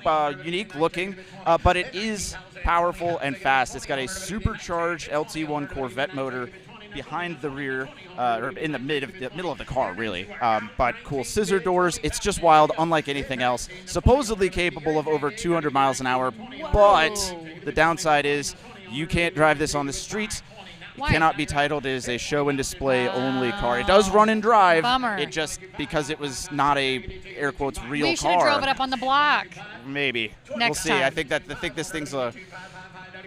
unique looking, but it is powerful and fast. It's got a supercharged LT1 Corvette motor behind the rear, or in the middle of the car, really. But cool scissor doors. It's just wild, unlike anything else. Supposedly capable of over 200 miles an hour, but the downside is you can't drive this on the streets. It cannot be titled as a show and display only car. It does run and drive. Bummer. It just, because it was not a, air quotes, real car. We should have drove it up on the block. Maybe. Next we'll see. time. I think this thing's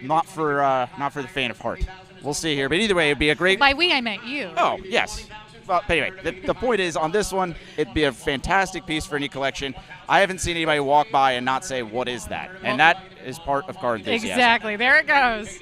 not for the faint of heart. We'll see here. But either way, it'd be a great. By we, I meant you. Oh, yes. But anyway, the point is, on this one, it'd be a fantastic piece for any collection. I haven't seen anybody walk by and not say, what is that? And that is part of car enthusiasm. Exactly. There it goes.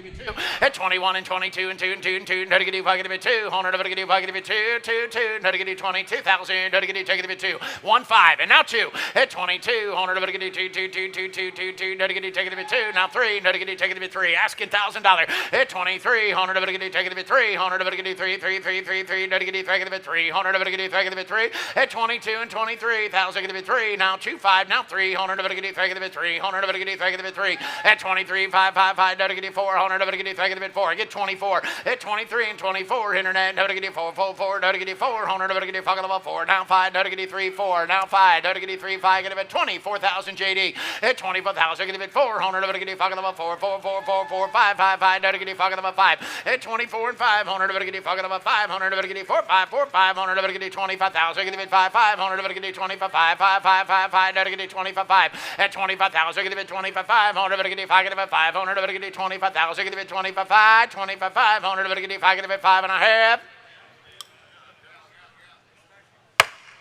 At 21 and 22 and 2 and 2 and 2, no to get you pocket of it 2, 100 of it, get you pocket of it 2, 2, 2, no to get you 22,000, no to get you take it 2, 1 5, and now 2. At 22, 100 of it, get you 2, 2, 2, 2, 2, 2, 2, no to get you take it 2, now 3, no to get you take it 3, asking $1,000. At 23, 100 of it, get you take it 3, 100 of it, get you 3, 3, 3, 3, 3, no to get you take it 3, 100 of it, get you take it 3. At 22 and 23, 1,000 get it 3, now 2, 5, now 3, 100 of it, get you take it 3, 100 of it, get you take it 3. At 23, 5, 5, 5, no to get you 4, 100 of it, get you take it 4. Get 24. At 23 and 24, internet, no to get you 4, 4, 4, no to get you 4, 100 of it, get you fucking level 4. Now 5, no to get you 3, 4. Now 5, no to get you 3, 5, get it 24,000 JD. At 24,000, get it 4, 100 of it, get you fucking level 4, 4, 4, 4, 4, 5, 5, 5, no to get you fucking level 5. At 24 and 5, 100 of it, get you fucking level 5, 100 of it, get you 4, 5, 4, 5, 100 of it, get you 25,000, get it 5, 5, 100 of it, get you 25, 5, 5, 5, 5, 5, no to get you 25, 5. At 25,000, get it 25, 5, 100 of it, get you 5, get it 5, 100 of it, get you 25,000, get it 25, 5, 25, 5, 100 of it, get you 5, get it 5 and a half.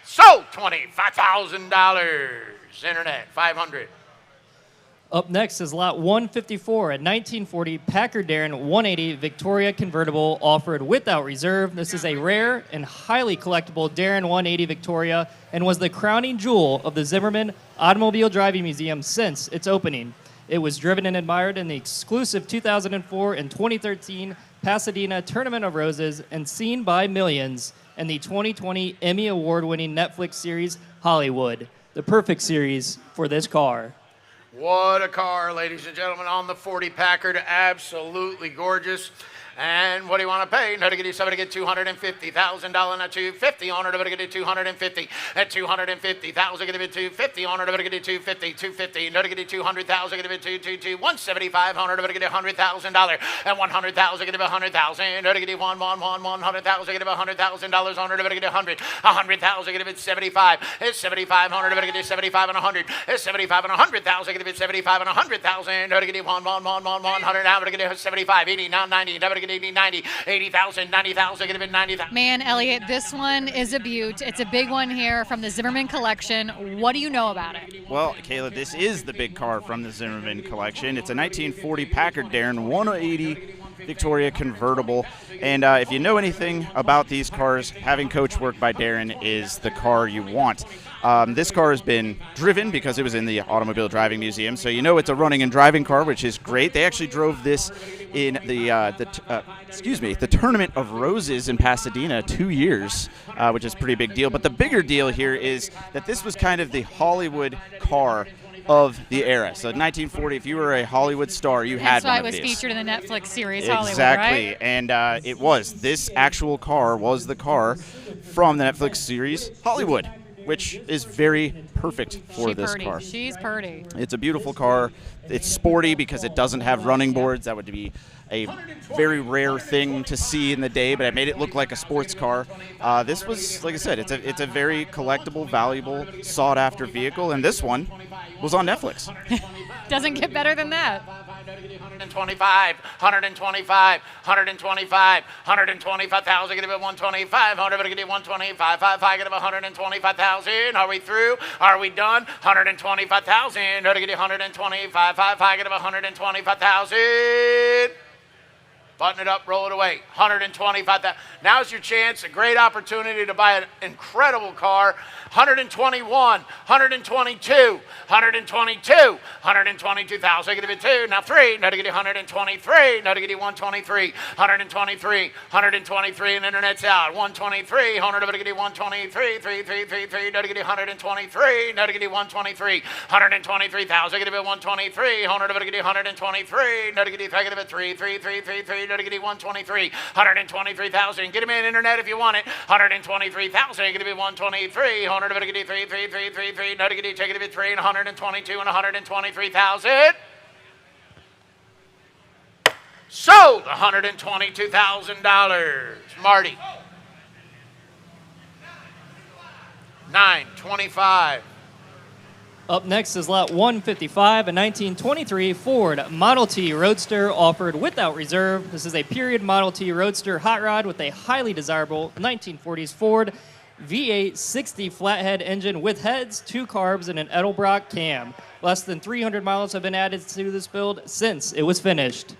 So $25,000. Internet, 500. Up next is lot 154, a 1940 Packard Darren 180 Victoria convertible offered without reserve. This is a rare and highly collectible Darren 180 Victoria and was the crowning jewel of the Zimmerman Automobile Driving Museum since its opening. It was driven and admired in the exclusive 2004 and 2013 Pasadena Tournament of Roses and seen by millions in the 2020 Emmy Award-winning Netflix series Hollywood, the perfect series for this car. What a car, ladies and gentlemen, on the 40 Packard. Absolutely gorgeous. And what do you want to pay? No to get you somebody get $250,000, not $250. Honor to get you $250. At $250,000, get it $250. Honor to get you $250. $250. No to get you $200,000, get it $222. $175. Honor to get you $100,000. At $100,000, get it $100,000. No to get you $100,000, get it $100,000. Honor to get you $100. $100,000, get it $75. It's $75. Honor to get you $75 and $100. It's $75 and $100,000, get it $75 and $100,000. No to get you $100. Now to get you $75. $80. Now $90. Now to get 80, 90, 80,000, 90,000, get it 90,000. Man, Elliott, this one is a beaut. It's a big one here from the Zimmerman collection. What do you know about it? Well, Kayla, this is the big car from the Zimmerman collection. It's a 1940 Packard Darren 180 Victoria convertible. And if you know anything about these cars, having coach work by Darren is the car you want. This car has been driven because it was in the Automobile Driving Museum, so you know it's a running and driving car, which is great. They actually drove this in the Tournament of Roses in Pasadena 2 years, which is a pretty big deal. But the bigger deal here is that this was kind of the Hollywood car of the era. So 1940, if you were a Hollywood star, you had one of these. That's why it was featured in the Netflix series Hollywood, exactly. right? And it was. This actual car was the car from the Netflix series Hollywood, which is very perfect for this car. She's pretty. It's a beautiful car. It's sporty because it doesn't have running boards. That would be a very rare thing to see in the day, but it made it look like a sports car. This was, like I said, it's a very collectible, valuable, sought-after vehicle, and this one was on Netflix. Doesn't get better than that. 125, 125, 125, 125,000, get it 125, 100, get it 125, 5, get it 125,000. Are we through? Are we done? 125,000, get it 125, 5, get it 125,000. Button it up, roll it away. 125,000. Now's your chance, a great opportunity to buy an incredible car. 121, 122, 122, 122,000. Get it 2. Now 3. Now to get it 123. Now to get it 123. 123. 123. And internet's out. 123. 100 to get it 123. 3. Now to get it 123. Now to get it 123. 123,000. Get it 123. 100 to get it 123. Now to get it 3. 3. Now to get it 123. 123,000. Get him in internet if you want it. 123,000. Get it 123. 100 to get it 3. Now to get it take it 3 and 122 and 123,000. Sold $122,000. Marty. 925. Up next is lot 155, a 1923 Ford Model T Roadster offered without reserve. This is a period Model T Roadster hot rod with a highly desirable 1940s Ford V8 60 flathead engine with heads, 2 carbs, and an Edelbrock cam. Less than 300 miles have been added to this build since it was finished.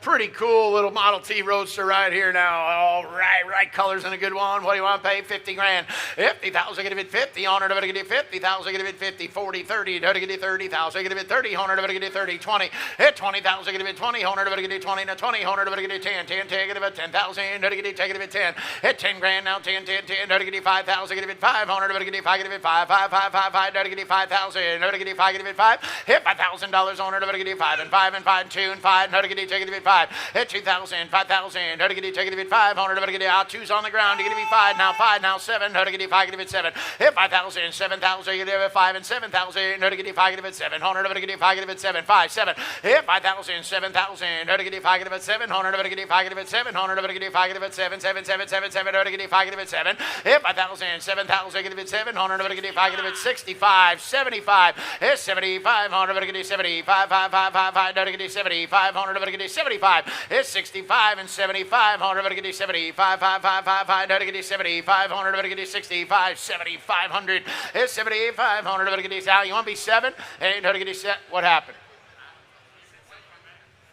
Pretty cool little Model T Roadster right here now. All right colors and a good one. What do you want to pay? 50 grand. 50,000, get a bid 50. 100 of it, get 50,000, get a bid 50. 40, 30, get a 30,000, get a bid 30. 100 of it, get 30. 20. Hit 20,000, get a bid 20. 100 of it, get 20. Now 20. 100 of it, get 10. 10, get a bid 10,000. Take it a bid 10. Hit 10 grand now. 10, 10, 10. Get 5,000, get a bid 5. 100 of it, get 5. Get a bid 5. 5, 5, 5, 5. Get 5,000. Get 5. Get a bid 5. Hit $5,000. 100 of it, get 5 and 5 and 5 and 2 and 5. Take it a bid 5. Hit 2,000. 5,000, take it a bid 500, get it out, 2's on the ground, to get it be 5, now 7, to get it 5, get it 7, hit 5,000, 7,000, get it 5 and 7,000, to get it 5, get it 700, to get it 5, get it 7, 5, 7, hit 5,000, 7,000, to get it 5, get it 700, to get it 5, get it 700, to get it 5, get it 7, 7, 7, 7, 7, to get it 5, get it 7, hit 5,000, 7,000, get it 700, to get it 5, get it 65, 75, hit 7,500, to get it 75, 5, 5, 5, 5, to get it 7,500, to get it 75, hit 65 and 7,500, to get it 75, 5, 5, 5, 5, to get it 7,500, to get it 65, 7,500, hit 7,500, to get it out. You want to be 7? Hey, to get it set. What happened?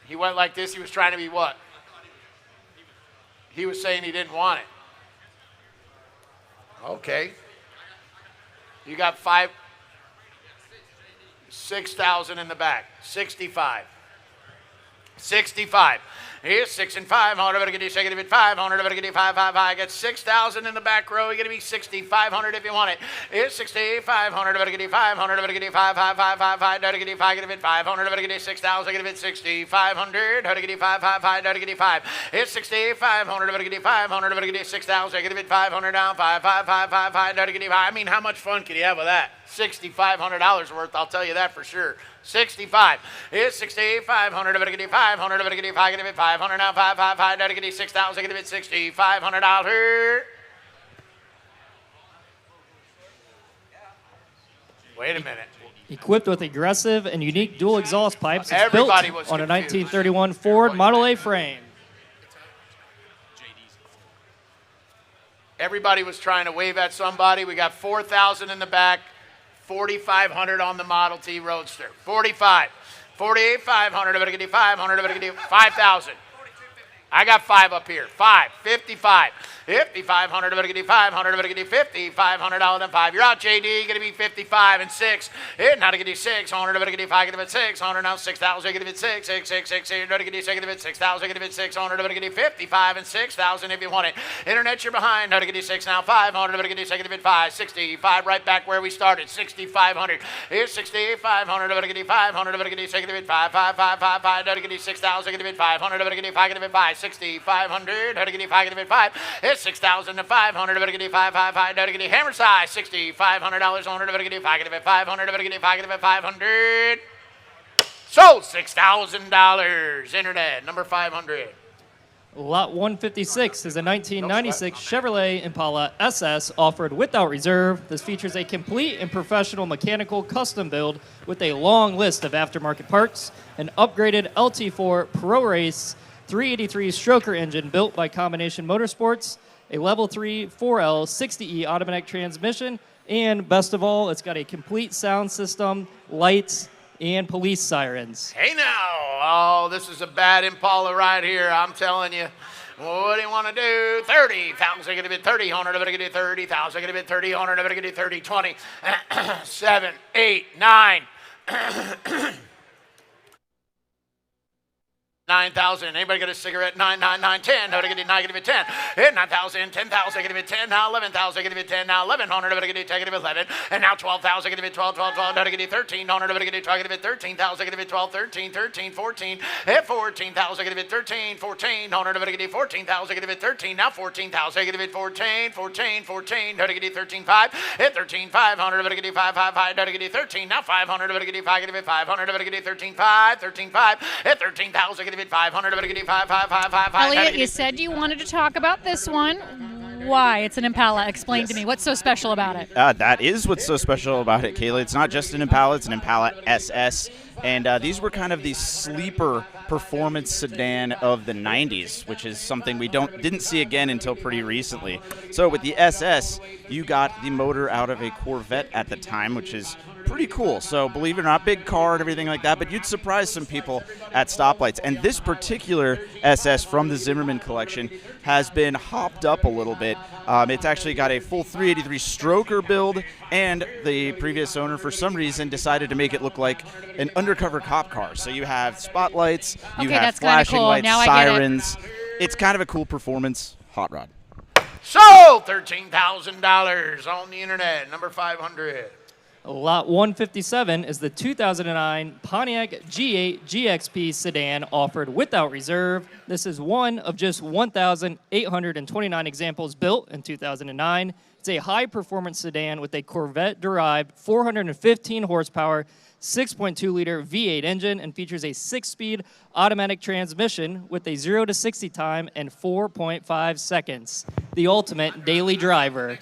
He went like this. He was trying to be what? He was saying he didn't want it. Okay. You got 6,000 in the back. 65. 65. Here's 6 and 5. 100, to get you second, 500, to get you 5, 5, 5. I got 6,000 in the back row. You're going to be 6,500 if you want it. Here's 6,500, to get you 500, to get you 5, 5, 5, 5, 5, to get you 5, get it 500, to get you 6,000, get it 6,500, to get you 5, 5, 5, to get you 5. Here's 6,500, to get you 500, to get you 6,000, get it 500 down, 5, 5, 5, 5, 5, to get you 5. I mean, how much fun can you have with that? $6,500 worth, I'll tell you that for sure. 65. Here's 6,500, to get you 500, to get you 5, get it 500 now, 5, 5, 5, to get you 6,000, get it $6,500. Wait a minute. Equipped with aggressive and unique dual exhaust pipes, it's Everybody built was on a confused. 1931 Ford Model A frame. Everybody was trying to wave at somebody. We got 4,000 in the back, 4,500 on the Model T Roadster. 45, 48,500, to get you 500, to get you 5,000. I got 5 up here. 5, 55, 5,500, to get you 500, to get you 50, $500 then 5. You're out, JD. Going to be 55 and 6. Now to get you 600, to get you 5, get it 600 now 6,000, get it 6, 6, 6, 6. To get you 6,000, get it 600, to get you 55 and 6,000 if you want it. Internet, you're behind. Now to get you 6 now 500, to get you 5, 65 right back where we started. 6,500. Here's 6,500, to get you 500, to get you 5, 5, 5, 5, 5, to get you 6,000, get it 500, to get you 5, get it 5. 6,500, to get you 5, get it 5. It's 6,000 to 500, to get you 5, 5, 5, to get you hammer size. $6,500 on to get you 5, get it 500, to get you 5, get it 500. Sold $6,000. Internet number 500. Lot 156 is a 1996 Chevrolet Impala SS offered without reserve. This features a complete and professional mechanical custom build with a long list of aftermarket parts, an upgraded LT4 Pro Race 383 stroker engine built by Combination Motorsports, a level 3 4L 60E automatic transmission, and best of all, it's got a complete sound system, lights, and police sirens. Hey now, oh, this is a bad Impala right here, I'm telling you. What do you want to do? 30,000, get a bit 30, 100, get it 30,000, get a bit 30, 100, get it 30, 20, 7, 8, 9. 9,000. Anybody got a cigarette? 9, 9, 9, 10. How to get it? 9, get it 10. 9,000, 10,000, get it 10. Now 11,000, get it 10. Now 1,100, get it 10, get it 11. And now 12,000, get it 12, 12, 12. How to get it 1,300, get it 12, get it 13,000, get it 12, 13, 13, 14. 14,000, get it 13, 14. 100, get it 14,000, get it 13. Now 14,000, get it 14, 14, 14. How to get it 13, 5. 13, 500, get it 5, 5, 5. How to get it 13. Now 500, get it 5, get it 500, get it 13, 5. 13, 5. 13,000, get it 500, but get you 5, 5, 5, 5, 5. Elliott, you said you wanted to talk about this one. why it's an Impala. Explain to me. What's so special about it? That is what's so special about it, Kayla. It's not just an Impala, it's an Impala SS. And these were kind of the sleeper performance sedan of the 90s, which is something we didn't see again until pretty recently. So with the SS, you got the motor out of a Corvette at the time, which is pretty cool. So believe it or not, big car and everything like that, but you'd surprise some people at stoplights. And this particular SS from the Zimmerman collection has been hopped up a little bit. It's actually got a full 383 stroker build, and the previous owner, for some reason, decided to make it look like an undercover cop car. So you have spotlights, you Okay, have that's kinda flashing cool. lights, Now I get it. sirens. It's kind of a cool performance hot rod. Sold $13,000 on the internet. Number 500. Lot 157 is the 2009 Pontiac G8 GXP sedan offered without reserve. This is one of just 1,829 examples built in 2009. It's a high-performance sedan with a Corvette-derived 415 horsepower, 6.2-liter V8 engine, and features a 6-speed automatic transmission with a 0 to 60 time in 4.5 seconds. The ultimate daily driver.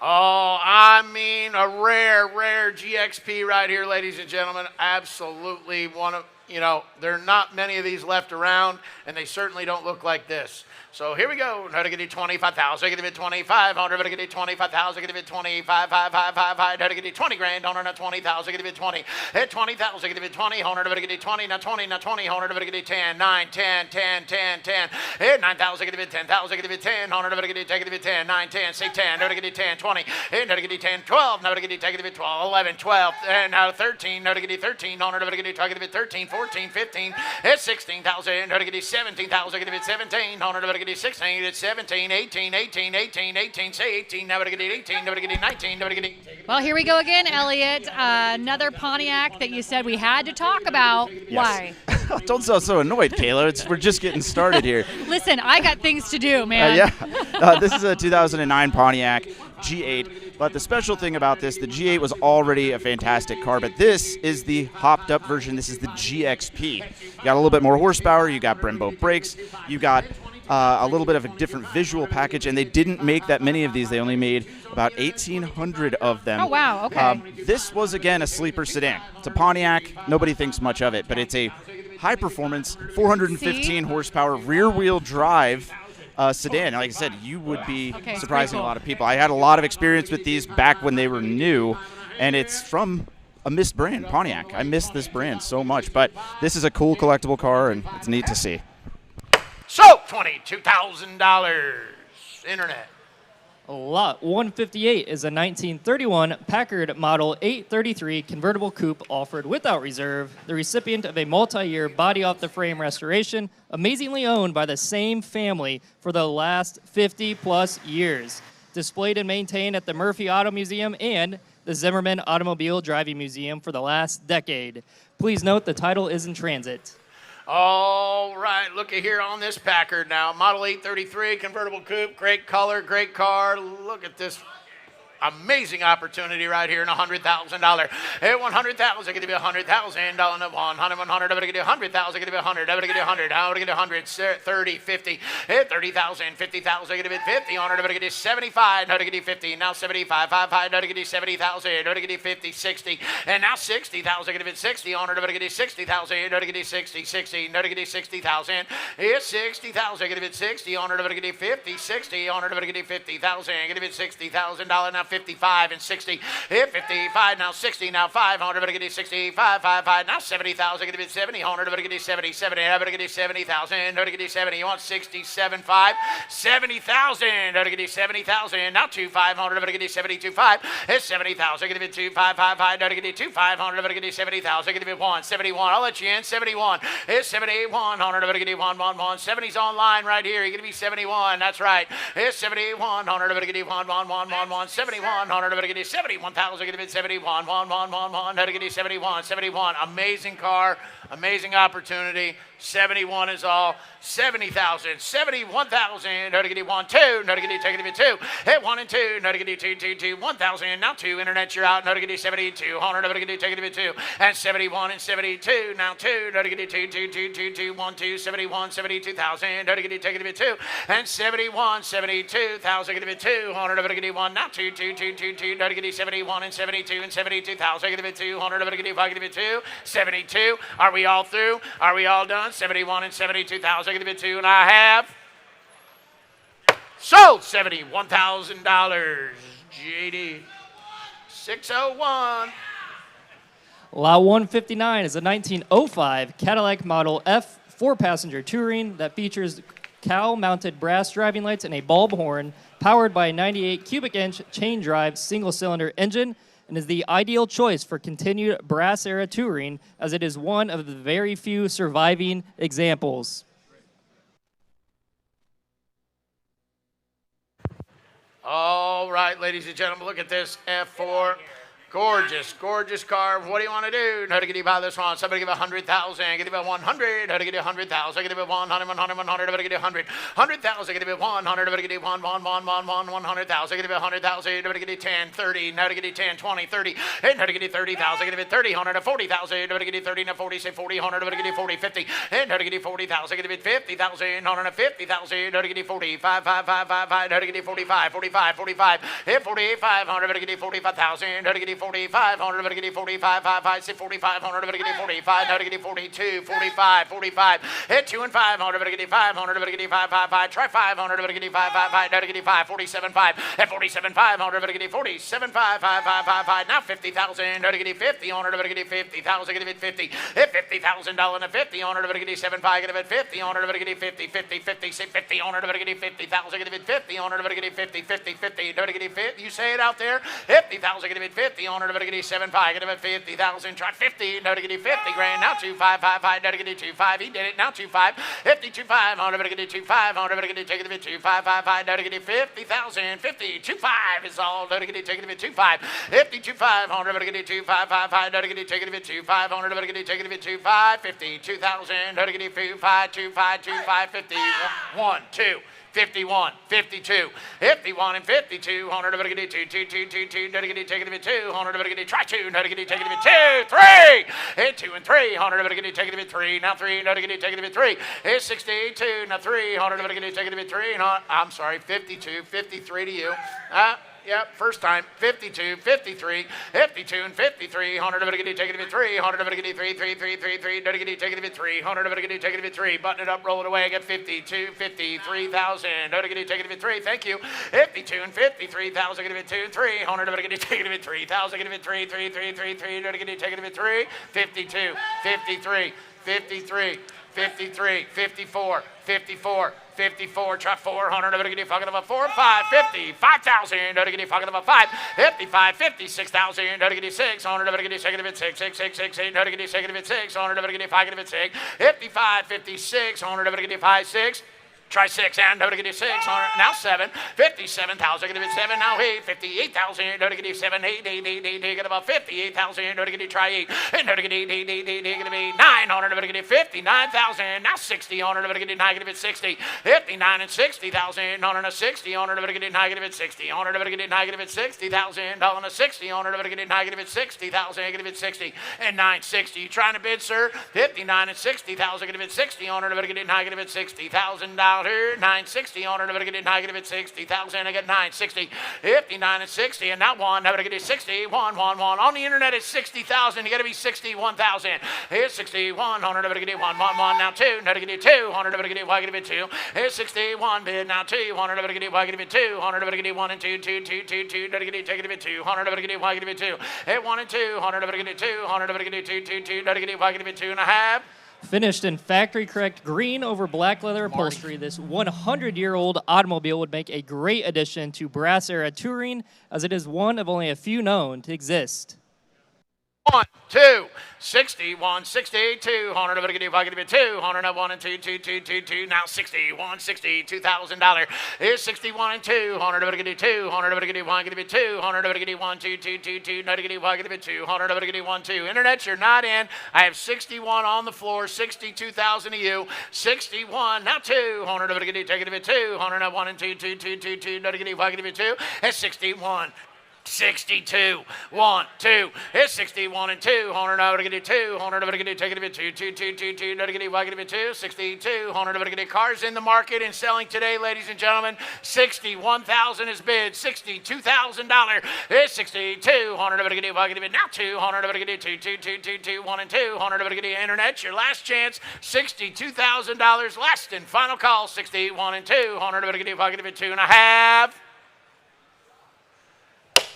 Oh, I mean, a rare GXP right here, ladies and gentlemen. Absolutely one of, there are not many of these left around, and they certainly don't look like this. So here we go. How to get it 25,000. Give it 2,500. How to get it 25,000. Give it 25, 5, 5, 5, 5. How to get it 20 grand. On not 20,000. Give it 20. Hit 20,000. Give it 20. Hundred. How to get it 20. Now 20. Now 20. Hundred. How to get it 10. 9, 10, 10, 10, 10. Hit 9,000. Give it 10,000. Give it 10. Hundred. How to get it 10. Give it 10. 9, 10. Say 10. How to get it 10. 20. Hit. How to get it 10. 12. Now to get it 10. Give it 12. 11. 12. And now 13. Now to get it 13. Hundred. How to get it 12. Give it 13. 14. 15. Hit 16,000. How to get it 17,000. Give it 17. Hundred. How to get it 16. It's 17, 18, 18, 18, 18, say 18, now to get it 18, now to get it 19, now to get it... Well, here we go again, Elliott. Another Pontiac that you said we had to talk about. Why? Don't sound so annoyed, Kayla. We're just getting started here. Listen, I got things to do, man. This is a 2009 Pontiac G8, but the special thing about this, the G8 was already a fantastic car, but this is the hopped up version. This is the GXP. You got a little bit more horsepower, you got Brembo brakes, you got a little bit of a different visual package, and they didn't make that many of these. They only made about 1,800 of them. Oh, wow, okay. This was, again, a sleeper sedan. It's a Pontiac. Nobody thinks much of it, but it's a high-performance, 415 horsepower, rear-wheel drive sedan. Like I said, you would be surprising a lot of people. I had a lot of experience with these back when they were new, and it's from a missed brand, Pontiac. I miss this brand so much, but this is a cool collectible car, and it's neat to see. So, $22,000. Internet. Lot 158 is a 1931 Packard Model 833 convertible coupe offered without reserve, the recipient of a multi-year body-off-the-frame restoration, amazingly owned by the same family for the last 50-plus years. Displayed and maintained at the Murphy Auto Museum and the Zimmerman Automobile Driving Museum for the last decade. Please note the title is in transit. All right, looky here on this Packard now. Model 833, convertible coupe, great color, great car. Look at this amazing opportunity right here in $100,000. Hey, 100,000, give you 100,000. On 100, I'm gonna give you 100,000, give you 100, I'm gonna give you 100, I'm gonna give you 100, 30, 50, hey, 30,000, 50,000, give you 50, 100, I'm gonna give you 75, how to give you 50, now 75, 5, how to give you 70,000, how to give you 50, 60, and now 60,000, give you 60, 100, I'm gonna give you 60,000, how to give you 60, 60, how to give you 60,000, it's 60,000, give you 60, 100, I'm gonna give you 50, 60, 100, I'm gonna give you 50,000, give you $60,000, now 55 and 60, hit 55, now 60, now 500, better get you 65, 5, now 70,000, get you 70, 100, better get you 70, 70, I better get you 70,000, better get you 70, you want 67, 5, 70,000, better get you 70,000, now 2, 500, better get you 72, 5, hit 70,000, get you 2, 5, better get you 2, 500, better get you 70,000, get you 1, 71, I'll let you in, 71, hit 78, 100, better get you 1, 70's online right here, you're going to be 71, that's right, hit 78, 100, better get you 1, 71, 71, 71,000, give it 71, 71, 71. Amazing car, amazing opportunity. 71 is all. 70,000, 71,000, no to get it 1, 2, no to get it, take it 2, hit 1 and 2, no to get it 2, 2, 2, 1,000, now 2, internet, you're out, no to get it 72, 100, no to get it, take it 2, and 71 and 72, now 2, no to get it 2, 2, 2, 2, 2, 1, 2, 71, 72,000, no to get it, take it 2, and 71, 72,000, get it 2, 100, no to get it 1, now 2, 2, 2, 2, 2, no to get it 71 and 72 and 72,000, get it 200, no to get it 5, get it 2, 72, are we all through? Are we all done? 71 and 72,000. Give it 2, and I have sold $71,000. JD 601. Lot 159 is a 1905 Cadillac Model F 4-passenger touring that features cowl-mounted brass driving lights and a bulb horn, powered by a 98 cubic inch chain drive single-cylinder engine, and is the ideal choice for continued brass-era touring, as it is one of the very few surviving examples. All right, ladies and gentlemen, look at this F4. Gorgeous, gorgeous car. What do you want to do? How to get you by this one? Somebody give 100,000. Get you 100. How to get you 100,000? Get you 100, 100, 100. How to get you 100. 100,000. Get you 100. How to get you 100,000. Get you 100,000. How to get you 10, 30. How to get you 10, 20, 30. And how to get you 30,000. Get you 30, 100, 40,000. How to get you 30, 40, say 40, 100. How to get you 40, 50. And how to get you 40,000. Get you 50,000. 150,000. How to get you 45, 5, 5, 5, 5. How to get you 45, 45, 45. Hit 48,500. How to get you 45,000. How to get you 4,500, to get you 45, 5, 5, 6, 4,500, to get you 45, now to get you 42, 45, 45, hit 2 and 500, to get you 500, to get you 5, 5, 5, try 500, to get you 5, 5, 5, now to get you 5, 47, 5, at 47, 500, to get you 47, 5, 5, 5, 5, 5, now 50,000, to get you 50, 100, to get you 50,000, get you 50, hit $50,000 and 50, 100, to get you 7, 5, get you 50, 100, to get you 50, 50, 50, say 50, 100, to get you 50,000, get you 50, 100, to get you 50, 50, 50, to get you 50, you say it out there, 50,000, get you 50, 100, to get you 7, 5, get him at 50,000, try 50, no to get you 50 grand, now 2, 5, 5, 5, no to get you 2, 5, he did it, now 2, 5, 52, 5, 100, to get you 2, 5, 100, to get you take it to 2, 5, 5, 5, no to get you 50,000, 50, 2, 5 is all, no to get you take it to 2, 5, 52, 5, 100, to get you 2, 5, 5, 5, no to get you take it to 2, 5, 100, to get you take it to 2, 5, 50, 2,000, no to get you 2, 5, 2, 5, 2, 5, 50, 1, 2, 51, 52, 51 and 52, 100 to get it 2, 2, 2, 2, 2, to get it take it 2, 100 to get it try 2, no to get it take it 2, 3, hit 2 and 3, 100 to get it take it 3, now 3, no to get it take it 3, hit 62, now 3, 100 to get it take it 3, no, I'm sorry, 52, 53 to you, yep, first time, 52, 53, 52 and 53, 100 to get it take it 3, 100 to get it 3, 3, 3, 3, 3, to get it take it 3, 100 to get it take it 3, button it up, roll it away, I get 52, 53,000, no to get it take it 3, thank you, 52 and 53,000, get it 2, 3, 100 to get it take it 3,000, get it 3, 3, 3, 3, 3, no to get it take it 3, 52, 53, 53, 53, 54, 54, 54, try 400, to get you fucking about 4, 5, 50, 5,000, to get you fucking about 5, 55, 56,000, to get you 6, 100, to get you second of it 6, 6, 6, 6, 8, to get you second of it 6, 100, to get you 5 of it 6, 55, 56, 100, to get you 5, 6. Try 6 and to get you 6, now 7, 57,000, get it 7, now 8, 58,000, to get you 7, 8, 8, 8, 8, 8, get about 58,000, to get you try 8, and to get 8, 8, 8, 8, 8, get it 900, to get you 59,000, now 60, 100, to get you 9, get it 60, 59 and 60,000, 160, 100, to get you 9, get it 60, 100, to get you 9, get it 60,000, dollar 60, 100, to get you 9, get it 60,000, get it 60, and 960, you trying to bid, sir? 59 and 60,000, get it 60, 100, to get you 9, get it $60,000. 960 on her, to get it negative at 60,000. I get 960, 59 and 60, and not one. Now to get it 60, 1, 1, 1. On the internet it's 60,000. You got to be 61,000. Here's 61, 100 to get it 1, 1, 1. Now 2, now to get it 2, 100 to get it, why get it 2. Here's 61 bid. Now 2, 100 to get it, why get it 2, 100 to get it 1 and 2, 2, 2, 2, 2. To get it, take it 2, 100 to get it, why get it 2. Hit 1 and 2, 100 to get it 2, 100 to get it 2, 2, 2. To get it, why get it 2 and a half. Finished in factory-correct green over black leather upholstery, this 100-year-old automobile would make a great addition to brass-era touring, as it is one of only a few known to exist. 1, 2, 61, 60, 200, if I can do 200, 1 and 2, 2, 2, 2, 2, now 61, 60, $2,000 is 61 and 200, if I can do 200, if I can do 1, give me 200, if I can do 1, 2, 2, 2, 2, no, to get 1, give me 200, if I can do 1, 2. Internet, you're not in. I have 61 on the floor, 62,000 to you, 61, now 200, if I can do, take it to 200, 1 and 2, 2, 2, 2, 2, no, to get 1, give me 2, that's 61. 62, 1, 2, it's 61 and 200, I'm going to do 200, I'm going to do, take it to 2, 2, 2, 2, 2, no, to get 1, give 2, 62, 100, I'm going to get cars in the market and selling today, ladies and gentlemen, 61,000 is bid, $62,000, it's 62, 100, I'm going to get 1, give now 200, I'm going to get 2, 2, 2, 2, 2, 1 and 200, I'm going to get internet, your last chance, $62,000, last and final call, 61 and 200, I'm going to get 1, give 2.5.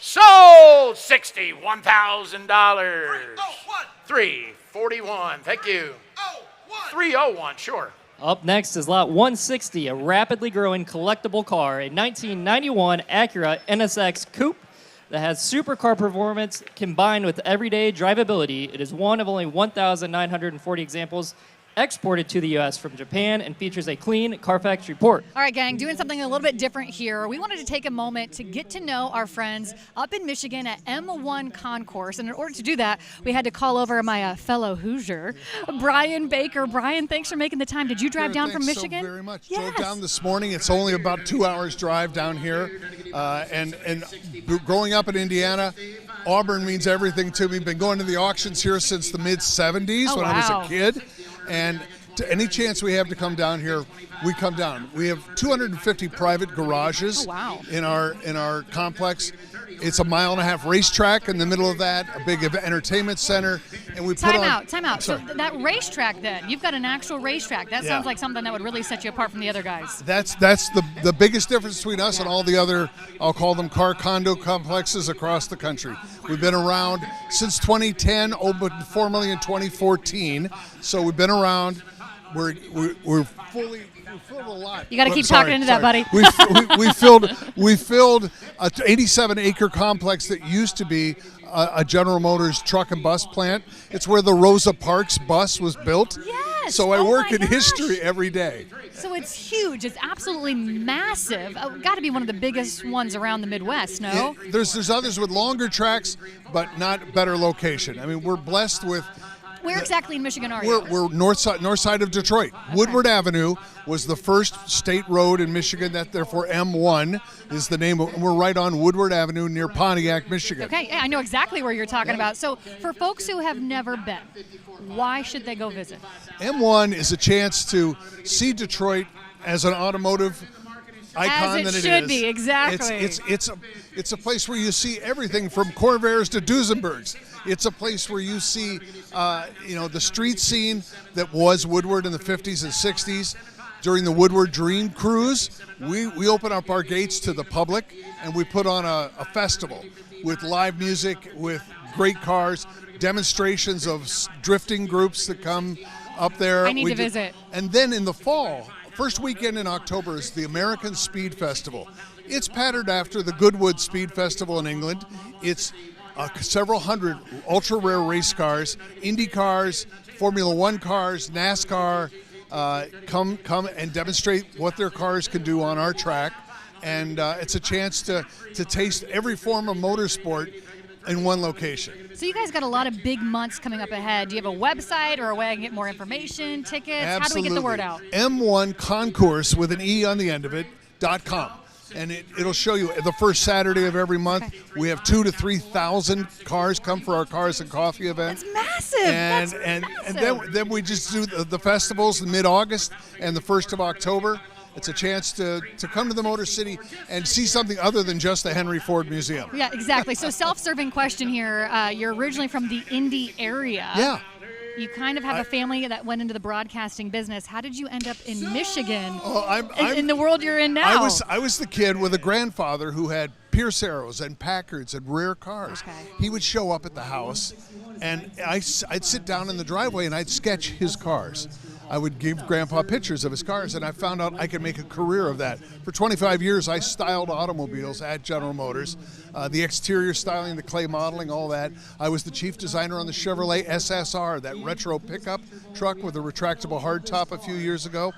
Sold $61,000. 341. Thank you. 301. Sure. Up next is lot 160, a rapidly growing collectible car, a 1991 Acura NSX Coupe that has supercar performance combined with everyday drivability. It is one of only 1,940 examples exported to the U.S. from Japan and features a clean Carfax report. All right, gang, doing something a little bit different here. We wanted to take a moment to get to know our friends up in Michigan at M1 Concourse. And in order to do that, we had to call over my fellow Hoosier, Brian Baker. Brian, thanks for making the time. Did you drive down from Michigan? So very much. Yes. Drove down this morning. It's only about 2 hours drive down here. And growing up in Indiana, Auburn means everything to me. Been going to the auctions here since the mid-'70s when I was a kid. And to any chance we have to come down here, we come down. We have 250 private garages in our complex. It's a 1.5 mile racetrack in the middle of that, a big entertainment center, and we Time out. So that racetrack then, you've got an actual racetrack. That sounds like something that would really set you apart from the other guys. That's the biggest difference between us and all the other, I'll call them car condo complexes across the country. We've been around since 2010, opened formally in 2014. So we've been around. We're fully. We filled a lot. You got to keep talking into that, buddy. We filled an 87-acre complex that used to be a General Motors truck and bus plant. It's where the Rosa Parks bus was built. Yes. So I work in history every day. So it's huge. It's absolutely massive. Got to be one of the biggest ones around the Midwest, no? There's others with longer tracks, but not better location. I mean, we're blessed with. Where exactly in Michigan are you? We're north side of Detroit. Okay. Woodward Avenue was the first state road in Michigan. That therefore M1 is the name. And we're right on Woodward Avenue near Pontiac, Michigan. Okay, yeah, I know exactly where you're talking about. So for folks who have never been, why should they go visit? M1 is a chance to see Detroit as an automotive icon as that it should is. Be, exactly. It's a place where you see everything from Corvairs to Duesenbergs. It's a place where you see, the street scene that was Woodward in the 50s and 60s. During the Woodward Dream Cruise, we open up our gates to the public and we put on a festival with live music, with great cars, demonstrations of drifting groups that come up there. I need to visit. And then in the fall, first weekend in October is the American Speed Festival. It's patterned after the Goodwood Speed Festival in England. It's several hundred ultra-rare race cars, Indy cars, Formula One cars, NASCAR, come and demonstrate what their cars can do on our track. And it's a chance to taste every form of motorsport in one location. So you guys got a lot of big months coming up ahead. Do you have a website or a way I can get more information, tickets? Absolutely. How do we get the word out? M1 Concourse with an E on the end of it, .com. And it'll show you the first Saturday of every month. Okay. We have 2,000 to 3,000 cars come for our Cars and Coffee event. That's massive. And then we just do the festivals in mid-August and the 1st of October. It's a chance to come to the Motor City and see something other than just the Henry Ford Museum. Yeah, exactly. So self-serving question here. You're originally from the Indy area. Yeah. You kind of have a family that went into the broadcasting business. How did you end up in Michigan in the world you're in now? I was the kid with a grandfather who had Pierce Arrows and Packards and rare cars. Okay. He would show up at the house, and I'd sit down in the driveway and I'd sketch his cars. I would give Grandpa pictures of his cars, and I found out I could make a career of that. For 25 years, I styled automobiles at General Motors, the exterior styling, the clay modeling, all that. I was the chief designer on the Chevrolet SSR, that retro pickup truck with a retractable hardtop a few years ago.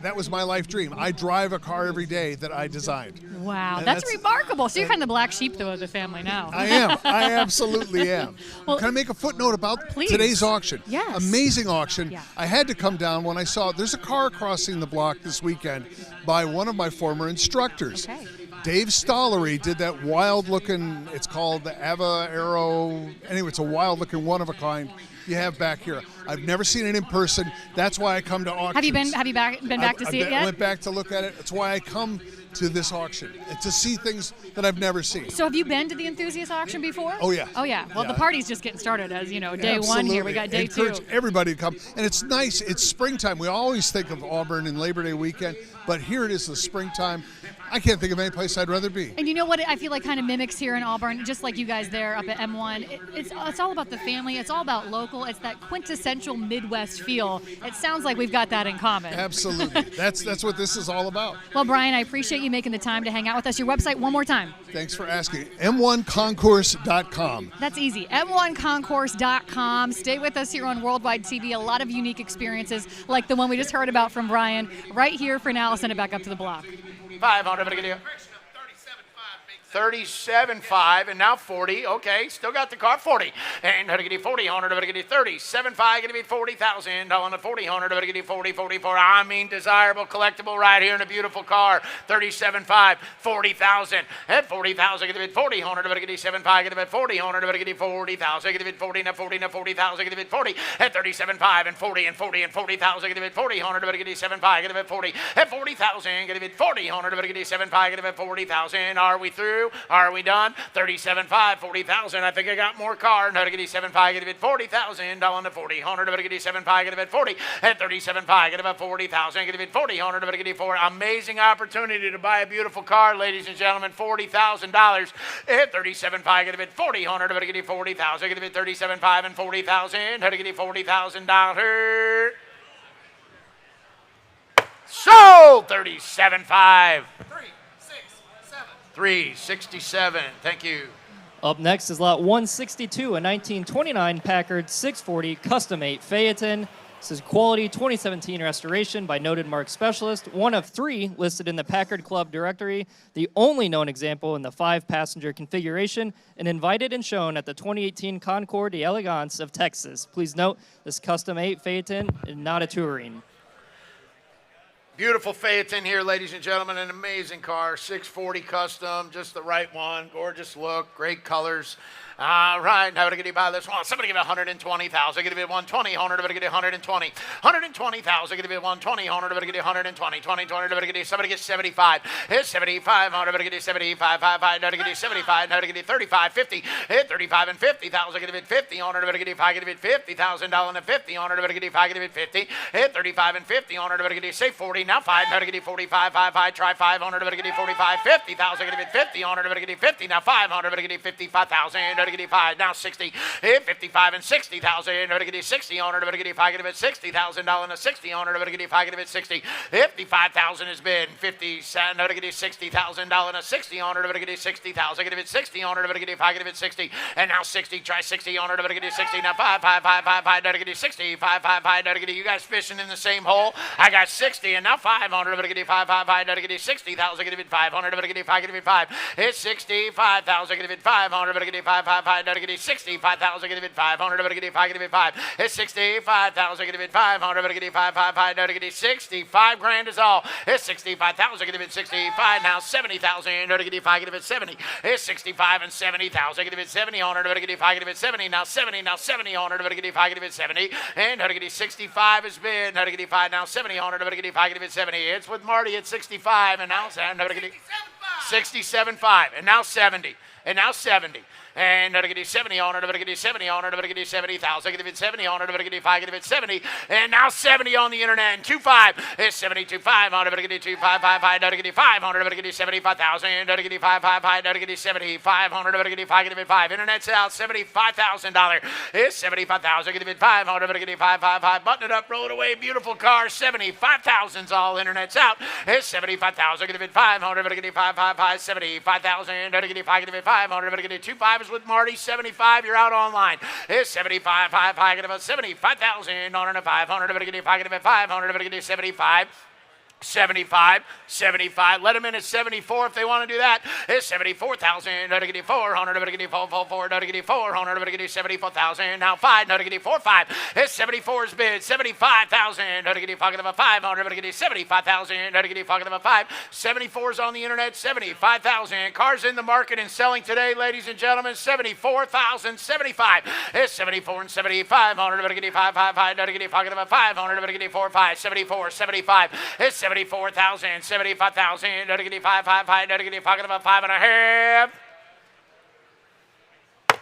That was my life dream. I drive a car every day that I designed. Wow, And that's remarkable. So you're kind of the black sheep, though, of the family now. I am. I absolutely am. Well, can I make a footnote about please. today's auction? Yes. Amazing auction. Yeah. I had to come down when I saw there's a car crossing the block this weekend by one of my former instructors. Okay. Dave Stollery did that wild-looking, it's called the Ava Aero. Anyway, it's a wild-looking one-of-a-kind you have back here. I've never seen it in person. That's why I come to auctions. Have you been back to see it yet? I went back to look at it. That's why I come to this auction, and to see things that I've never seen. So have you been to the Enthusiast Auction before? Oh, yeah. Oh, yeah. Well, Yeah. the party's just getting started, as you know, day one here. We got day Encourage two. everybody to come. And it's nice. It's springtime. We always think of Auburn and Labor Day weekend, but here it is, the springtime. I can't think of any place I'd rather be. And you know what I feel like kind of mimics here in Auburn, just like you guys there up at M1, it's all about the family. It's all about local. It's that quintessential Midwest feel. It sounds like we've got that in common. Absolutely. That's what this is all about. Well, Brian, I appreciate you making the time to hang out with us. Your website one more time. Thanks for asking. M1Concourse.com. That's easy. M1Concourse.com. Stay with us here on Worldwide TV. A lot of unique experiences like the one we just heard about from Brian right here for now. I'll send it back up to the block. 500, 37.5, and now 40. Okay, still got the car. 40, and how to get 40, 100, how to get 30, 75, gonna be 40,000. On the 40, 100, how to get 40, 44. I mean, desirable, collectible, right here in a beautiful car. 37.5, 40,000, and 40,000. Gonna be 40, 100, how to get 75, gonna be 40, 100, how to get 40,000. Gonna be 40, now 40, now 40,000. Gonna be 40, and 37.5, and 40, and 40, and 40,000. Gonna be 40, 100, how to get 75, gonna be 40, and 40,000. Gonna be 40, 100, how to get 75, gonna be 40,000. Are we through? Are we done? 37.5, 40,000. I think I got more car. No, to get 7.5, get a bit 40,000. Down to 40, 100, to get 7.5, get a bit 40. At 37.5, get about 40,000. Get a bit 40, 100, to get 4. Amazing opportunity to buy a beautiful car, ladies and gentlemen. $40,000. At 37.5, get a bit 40, 100, to get 40,000. Get a bit 37.5 and 40,000. How to get $40,000. Sold 37.5. 367. Thank you. Up next is lot 162, a 1929 Packard 640 Custom 8 Phaeton. This is quality 2017 restoration by noted marque specialist, one of 3 listed in the Packard Club directory, the only known example in the 5-passenger configuration, and invited and shown at the 2018 Concours d'Elegance of Texas. Please note, this Custom 8 Phaeton is not a touring. Beautiful Phaeton here, ladies and gentlemen. An amazing car, 640 custom, just the right one. Gorgeous look, great colors. All right, now to get you by this one. Somebody give it 120,000. Give it 120, 100, but get it 120. 120,000. Give it 120, 100, but get it 120. 20, 20, but get it. Somebody get 75. It's 75, 100, but get it 75. 5, now to get it 75. Now to get it 35, 50. Hit 35 and 50,000. Give it 50, 100, but get it 5. Give it 50,000 dollars and 50, 100, but get it 5. Give it 50. Hit 35 and 50, 100, but get it say 40. Now 5. Now to get it 45, 5. Try 500, but get it 45. 50,000. Give it 50, 100, but get it 50. Now 500, but get it 55,000. 55, now 60, 55 and 60,000, to get 60 on it, to get 5, get it $60,000 and a 60 on it, to get 5, get it 60, 55,000 has been 50 cents, to get $60,000 and a 60 on it, to get 60,000, get it 60 on it, to get 5, get it 60, and now 60, try 60 on it, to get 60, now 5, to get 60, 5, to get you guys fishing in the same hole. I got 60, and now 500, to get 5, to get 60,000, get it 500, to get 5, get it 5, it's 65,000, get it 500, to get 5, to get 65,000, get it 500, to get 5, get it 5. It's 65,000, get it 500, to get 5, to get 65 grand is all. It's 65,000, get it 65. Now 70,000, to get 5, get it 70. It's 65 and 70,000, get it 70 on it, to get 5, get it 70. Now 70 on it, to get 5, get it 70. And to get 65 has been, to get 5, now 70 on it, to get 5, get it 70. It's with Marty at 65, and now 67.5, and now 70, and now 70. and 70 on it, 70 on it, 70,000, 70 on it, 5, 70, and now 70 on the internet, and 25 is 72.5 on it, 255, 5 on it, 75,000, 5, 75 on it, 5, internet's out, $75,000 is 75,000, 5 on it, 5, button it up, roll it away, beautiful car, 75,000's all, internet's out, is 75,000, 5 on it, 5, 75,000, 5 on it, 25 is with Marty, 75, you're out online, is 75, 5, 75,000 on it, 500, 500, 75. 75, 75. Let them in at 74 if they want to do that. It's 74,000. 400, 400, 74,000. Now 5, 4, 5. It's 74's bid. 75,000. 500, 75,000. 5. 74's on the internet. 75,000. Cars in the market and selling today, ladies and gentlemen. 74,000. 75. It's 74 and 75. 100, 5, 500, 4, 5. 74, 75. It's 74,000, 75,000, 5, 5.5.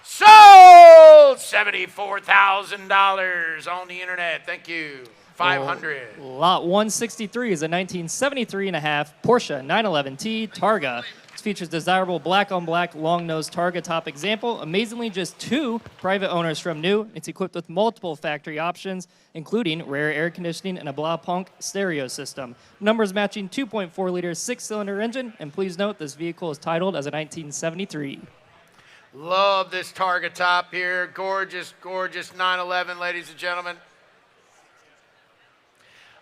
Sold! $74,000 on the internet. Thank you. 500. Lot 163 is a 1973 and a half Porsche 911T Targa. This features desirable black-on-black long-nosed Targa top example. Amazingly, just 2 private owners from new. It's equipped with multiple factory options, including rear air conditioning and a Blaupunkt stereo system. Numbers matching 2.4-liter 6-cylinder engine, and please note this vehicle is titled as a 1973. Love this Targa top here. Gorgeous, gorgeous 911, ladies and gentlemen.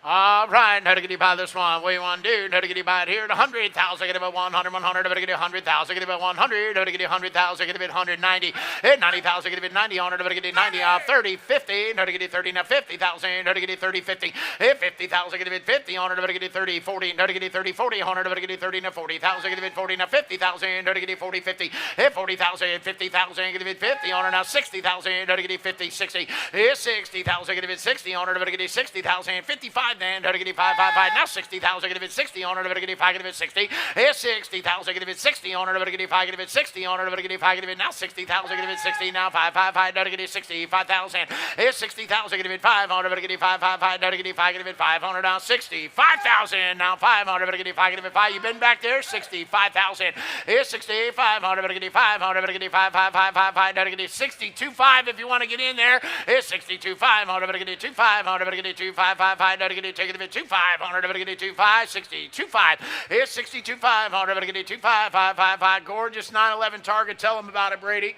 All right, how to get you by this one? What do you want to do? How to get you by it here at 100,000, get about 100, 100, how to get you 100,000, get about 100, how to get you 100,000, get about 190, at 90,000, get about 90 on it, how to get you 90, 30, 50, how to get you 30, now 50,000, how to get you 30, 50, at 50,000, get about 50 on it, how to get you 30, 40, how to get you 30, 40, 100, how to get you 30, now 40,000, get about 40, now 50,000, how to get you 40, 50, at 40,000, 50,000, get about 50 on it, now 60,000, how to get you 50, 60, at 60,000, get about 60 on it, how to get you 60,000, 55. Then, how to get you 5, now 60,000, get it 60 on it, how to get you 5, get it 60, it's 60,000, get it 60 on it, how to get you 5, get it 60 on it, how to get you 5, get it now 60,000, get it 60, now 5, how to get you 65,000, it's 60,000, get it 5 on it, how to get you 5, how to get you 5, get it 500, now 65,000, now 500, how to get you 5, get it 5, you've been back there, 65,000, it's 6500, how to get you 500, how to get you 5, how to get you 62.5 if you want to get in there, it's 62.5, how to get you 2.5, how to get you 2.5, how to get you take it to 2.5, 100, get you 2.5, 62.5, it's 62.5, 100, get you 2.5, 5, gorgeous 911 Targa, tell them about it, Brady.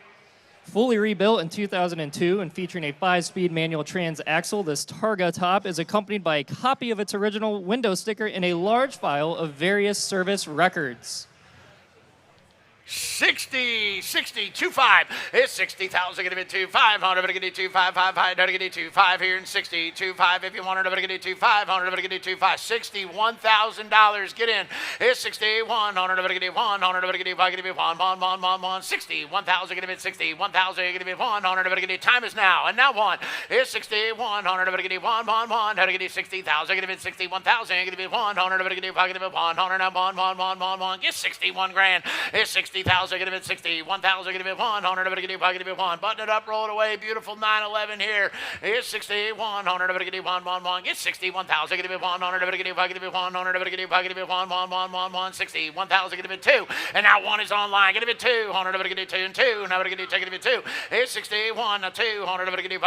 Fully rebuilt in 2002 and featuring a 5-speed manual trans axle, this Targa top is accompanied by a copy of its original window sticker and a large file of various service records. 2.5. It's 60,000, get it 2.5, 100, get it 2.5, 5, get it 2.5 here in 62.5 if you want it, get it 2.5, 100, get it 2.5, $61,000, get in. It's 61, 100, get it 1, 100, get it 1, 61,000, get it 61,000, get it 1, 100, get it time is now, and now 1. It's 61, 100, get it 1, 1, how to get it 60,000, get it 61,000, get it 1, 100, get it 1, 100, 1, get 61 grand. It's 60,000, get it 60, 1,000, get it 100, get it 1, button it up, roll it away, beautiful 911 here. It's 61, 100, get it 1, get 61,000, get it 100, get it 100, get it 1, 61,000, get it 2, and now 1 is online, get it 2, 100, get it 2 and 2, now get it take it 2. It's 61, now 200, get it 2,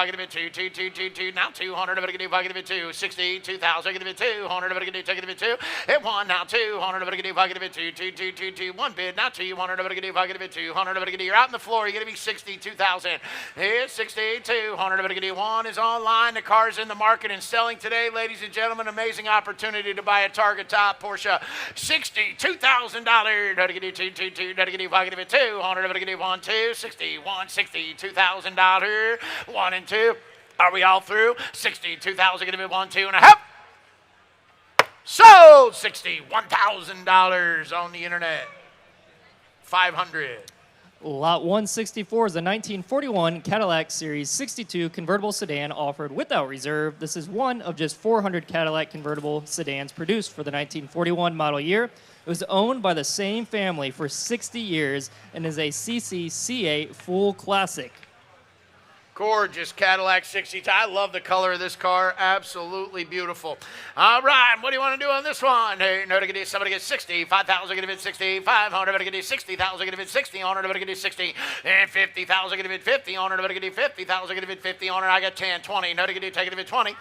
now 200, get it 2, 62,000, get it 2, 100, get it take it 2, at 1 now 200, get it 2, 1 bid, now 2, 100, get it 200, you're out on the floor, you're going to be 62,000. It's 62, 100, get it 1 is online, the car's in the market and selling today, ladies and gentlemen, amazing opportunity to buy a Targa top Porsche, $62,000, get it 2, get it 2, 100, get it 1, 2, 61, $62,000, 1 and 2. Are we all through? 62,000, get it 1, 2 and a half. Sold $61,000 on the internet. 500. Lot 164 is a 1941 Cadillac Series 62 convertible sedan offered without reserve. This is one of just 400 Cadillac convertible sedans produced for the 1941 model year. It was owned by the same family for 60 years and is a CCCA full classic. Gorgeous Cadillac 60. I love the color of this car. Absolutely beautiful. All right, what do you want to do on this one? Hey, no, to get somebody get 60, 5,000, get it 60, 500, to get 60,000, get it 60, 100, to get 60, and 50,000, get it 50, 100, to get 50,000, get it 50, 100, I got 10, 20, no, to get take it 20.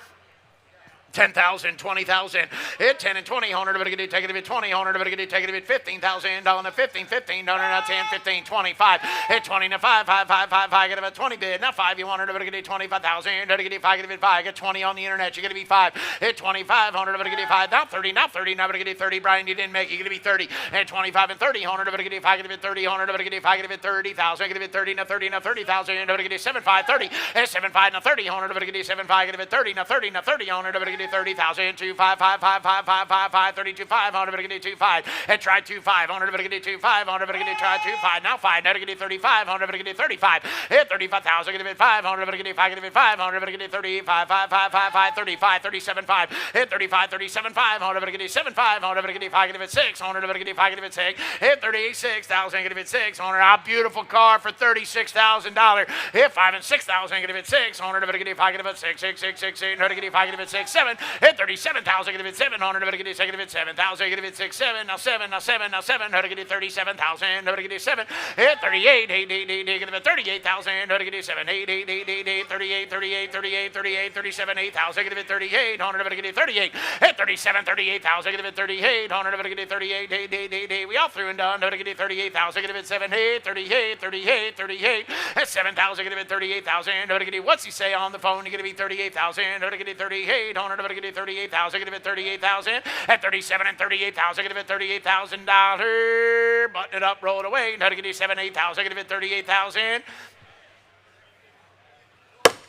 10,000, 20,000, hit 10 and 20, 100, but get take it a bit 20, 100, but get take it a bit 15,000, down to 15, 15, no, 10, 15, 25, hit 20 to 5, 5, 5, 5, 5, get about 20 bid, now 5, you 100, but get 25,000, get 5, get 5, get 20 on the internet, you're going to be 5, hit 25, 100, but get 5, now 30, now 30, now but get 30, Brian, you didn't make it, you're going to be 30, and 25 and 30, 100, but get 5, get 30, 100, but get 5, get 30,000, get 30, now 30, now 30,000, but get 7, 5, 30, and 7, 5, now 30, 100, but get 7, 5, get 30, now 30, now 30, 100, but get 30,000, 2, 5, 5, 5, 5, 5, 5, 5, 32, 5, 100, but get 2, 5, and try 2, 5, 100, but get 2, 5, 100, but get try 2, 5, now 5, now to get 35, 100, but get 35, hit 35,000, get 500, but get 5, get 500, but get 35, 5, 5, 5, 5, 35, 37, 5, hit 35, 37, 500, but get 7, 500, but get 5, get 6, 100, but get 5, get 6, hit 36,000, get 600, a beautiful car for $36,000, hit 5 and 6,000, get 600, but get 5, get 6, 6, 6, 6, 8, get 5, get 6, 7, hit 37,000, get it 700, but get it 7,000, get it 6, 7, now 7, now 7, now 7, how to get it 37,000, how to get it 7, hit 38, 8, 8, 8, get it 38,000, how to get it 7, 8, 8, 8, 8, 8, 38, 38, 38, 38, 37, 8,000, get it 38, 100, but get it 38, hit 37, 38,000, get it 38, 100, but get it 38, 8, 8, 8, 8, we all through and done, how to get it 38,000, get it 7, 8, 38, 38, 38, at 7,000, get it 38,000, how to get it, what's he say on the phone, you get to be 38,000, how to get it 38, 100, but get it 38,000, get it 38,000, at 37 and 38,000, get it $38,000, button it up, roll it away, how to get it 7, 8,000, get it 38,000,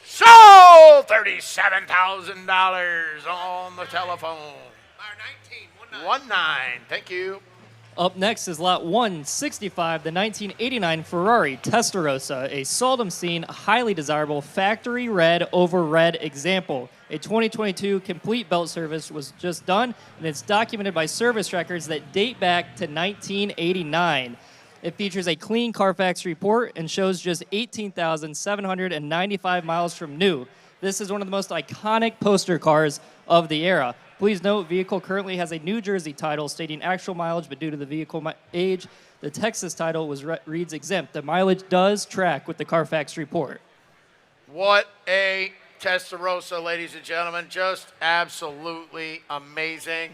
sold $37,000 on the telephone. 19, 19, thank you. Up next is lot 165, the 1989 Ferrari Testarossa, a seldom seen, highly desirable factory red over red example. A 2022 complete belt service was just done, and it's documented by service records that date back to 1989. It features a clean Carfax report and shows just 18,795 miles from new. This is one of the most iconic poster cars of the era. Please note, vehicle currently has a New Jersey title stating actual mileage, but due to the vehicle age, the Texas title reads exempt. The mileage does track with the Carfax report. What a Testarossa, ladies and gentlemen, just absolutely amazing.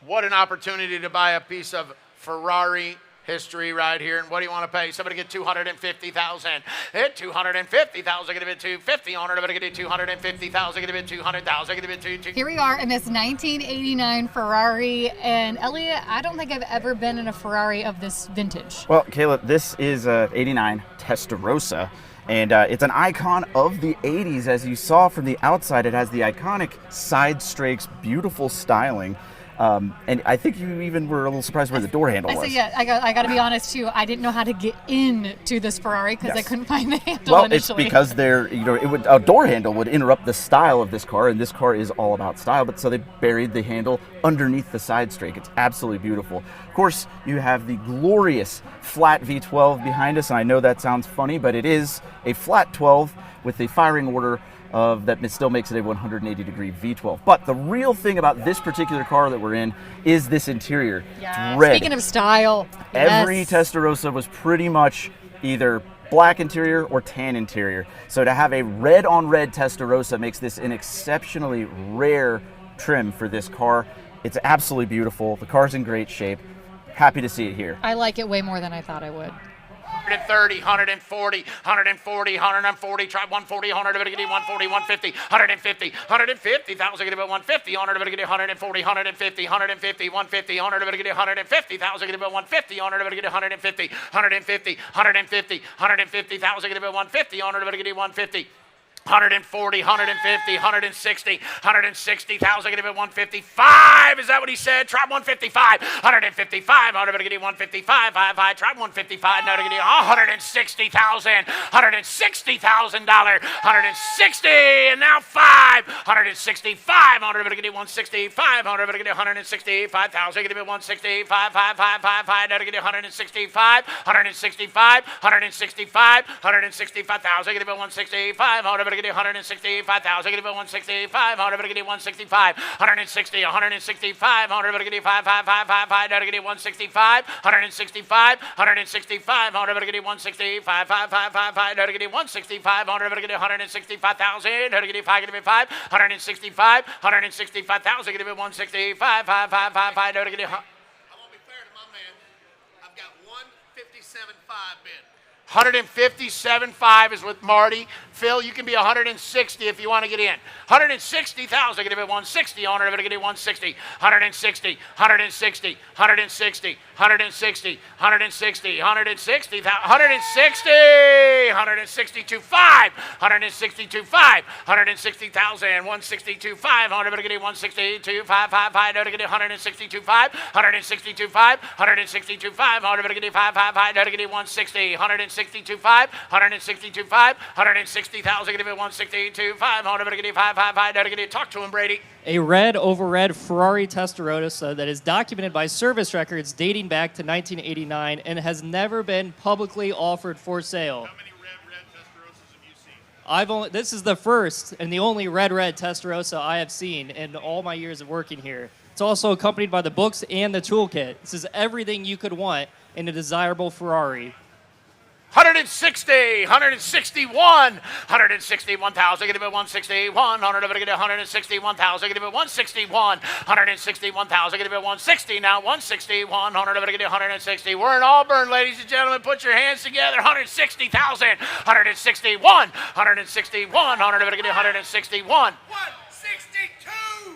What an opportunity to buy a piece of Ferrari history right here. And what do you want to pay? Somebody get 250,000. Hit 250,000. Get a bit 250 on it. But get 250,000. Get a bit 200,000. Get a bit 2. Here we are in this 1989 Ferrari, and Elliott, I don't think I've ever been in a Ferrari of this vintage. Well, Kayla, this is a 89 Testarossa. And it's an icon of the 80s. As you saw from the outside, it has the iconic side strakes, beautiful styling. And I think you even were a little surprised where the door handle was. Yeah, I got to be honest too. I didn't know how to get into this Ferrari because I couldn't find the handle well, initially. It's because a door handle would interrupt the style of this car, and this car is all about style. But so they buried the handle underneath the side strake. It's absolutely beautiful. Of course, you have the glorious flat V12 behind us, and I know that sounds funny, but it is a flat 12 with a firing order that still makes it a 180-degree V12. But the real thing about this particular car that we're in is this interior. Yeah. It's red. Speaking of style, every yes. Testarossa was pretty much either black interior or tan interior. So to have a red-on-red Testarossa makes this an exceptionally rare trim for this car. It's absolutely beautiful. The car's in great shape. Happy to see it here. I like it way more than I thought I would. 130, 140, 140, 140, try 140, 100, but get 140, 150, 150, 150,000, get about 150, 100, but get 140, 150, 150, 150, 100, but get 150,000, get about 150, 100, but get 150, 150, 150, 150,000, get about 150, 100, but get 150. 140, 150, 160, 160,000. Give it 155. Is that what he said? Try 155. 155. 155. 5. Try 155. No, to get $160,000. $160,000. 160. And now 5. 165. 100. Get it 165. 100. Get it 165,000. Give it 165. 5. No, to get it 165. 165. 165. 165,000. Give it 165. 100. Get 165,000. Get 165. 100. Get 165. 160. 165. 100. Get 5. Get 165. 165. 165. 100. Get 165. 5. Get 165. 100. Get 165,000. Get 5. Get 5. 165. 165,000. Get 165. 5. Get I won't be fair to my man. I've got 157.5 bid. 157.5 is with Marty. Phil, you can be 160 if you want to get in. 160,000. Give it 160. Owner of it, get it 160. 160. 160. 160. 160. 160. 160. 162.5. 162.5. 160,000. 162.5. Owner of it, get it 162.5. 5. No to get it 162.5. 162.5. 162.5. Owner of it, get it 5. No to get it 160. 162.5. 162.5. 160,000. Give it 162.5. Owner of it, get it 5. No to get it. Talk to him, Brady. A red over red Ferrari Testarossa that is documented by service records dating back to 1989 and has never been publicly offered for sale. How many red Testarossas have you seen? This is the first and the only red Testarossa I have seen in all my years of working here. It's also accompanied by the books and the toolkit. This is everything you could want in a desirable Ferrari. 160, 161, 161,000. Give it 161. 100 of it, get 161,000. Give it 161. 161,000. Give it 160. Now 161. 100 of it, get 160. We're in Auburn, ladies and gentlemen. Put your hands together. 160,000. 161. 161. 100 of it, get 161.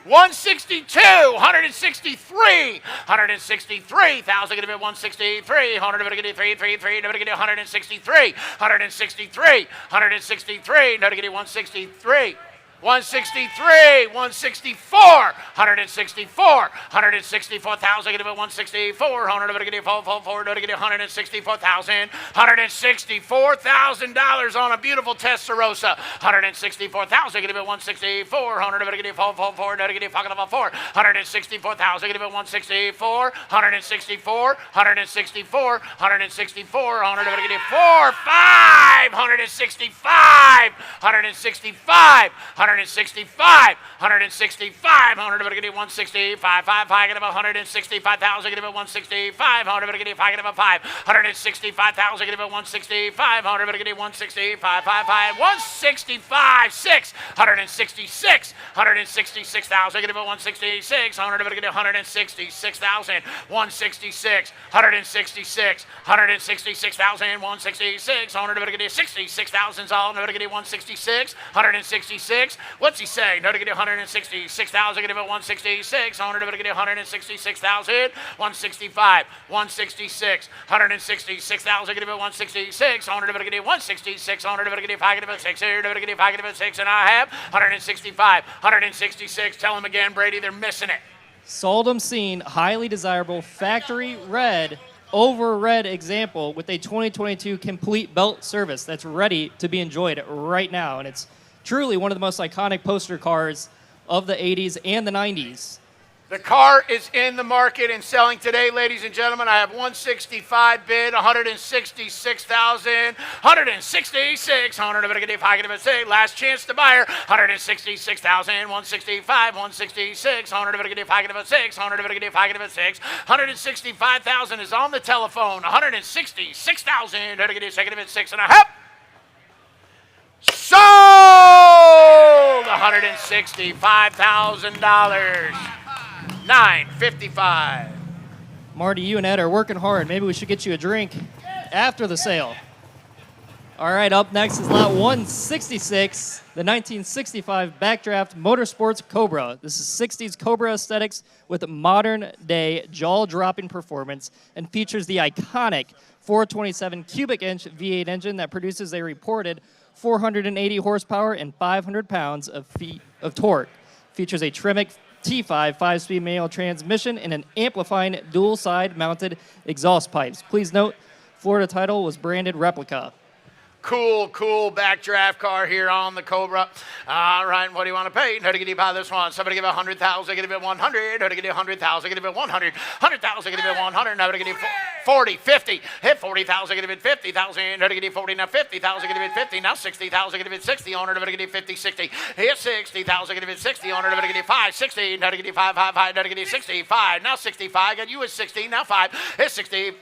162, 163, 163,000. Give it 163. 100 of it, get 333. No to get 163. 163. 163. No to get 163. 163, 164, 164, 164,000. Give it 164. 100 of it, get 444. No to get 164,000. $164,000 on a beautiful Testarossa. 164,000. Give it 164. 100 of it, get 444. No to get 444. 164,000. Give it 164. 164. 164. 164. 100 of it, get 4 5. 165. 165. 165, 165, 100 of it, get 165, 5, get about 165,000, get about 165, 100 of it, get 5, get about 5, 165,000, get about 165, 100 of it, get 165, 5, 165, 6, 166, 166,000, get about 166, 100 of it, get 166,000, 166, 166, 166,000, 166, 100 of it, get 66,000, all, no to get 166, 166. What's he say? No to get 166,000. Get about 166. 100 of it, get 166,000. 165. 166. 166,000. Get about 166. 100 of it, get 166. 100 of it, get 5. Get about 6. 100 of it, get 5. Get about 6. And I have 165. 166. Tell them again, Brady. They're missing it. Seldom seen, highly desirable factory red over red example with a 2022 complete belt service that's ready to be enjoyed right now, and it's truly one of the most iconic poster cars of the 80s and the 90s. The car is in the market and selling today, ladies and gentlemen. I have 165 bid, 166,000, 166, 100 of it, get 5, get 6. Last chance to buyer, 166,000, 165, 166, 100 of it, get 5, get 6, 100 of it, get 5, get 6. 165,000 is on the telephone. 166,000, 100 get 6 and a half. Sold! $165,000. $955. Marty, you and Ed are working hard. Maybe we should get you a drink after the sale. All right, up next is lot 166, the 1965 Backdraft Motorsports Cobra. This is 60s Cobra aesthetics with modern-day jaw-dropping performance and features the iconic 427 cubic inch V8 engine that produces a reported 480 horsepower, and 500 pounds of torque. Features a Tremec T5 5-speed manual transmission and an amplifying dual-side mounted exhaust pipes. Please note, Florida title was branded replica. Cool backdraft car here on the Cobra. All right, what do you want to pay? How to get you buy this one? Somebody give it 100,000, give it 100. How to get you 100,000, give it 100. 100,000, give it 100. Now to get you 40, 50. Hit 40,000, give it 50,000. How to get you 40, now 50,000, give it 50. Now 60,000, give it 60. On it, how to get you 50, 60. Hit 60,000, give it 60. On it, how to get you 5, 60. Now to get you 5, 5, 5. Now to get you 65. Now 65. Got you at 60. Now 5. Hit 60.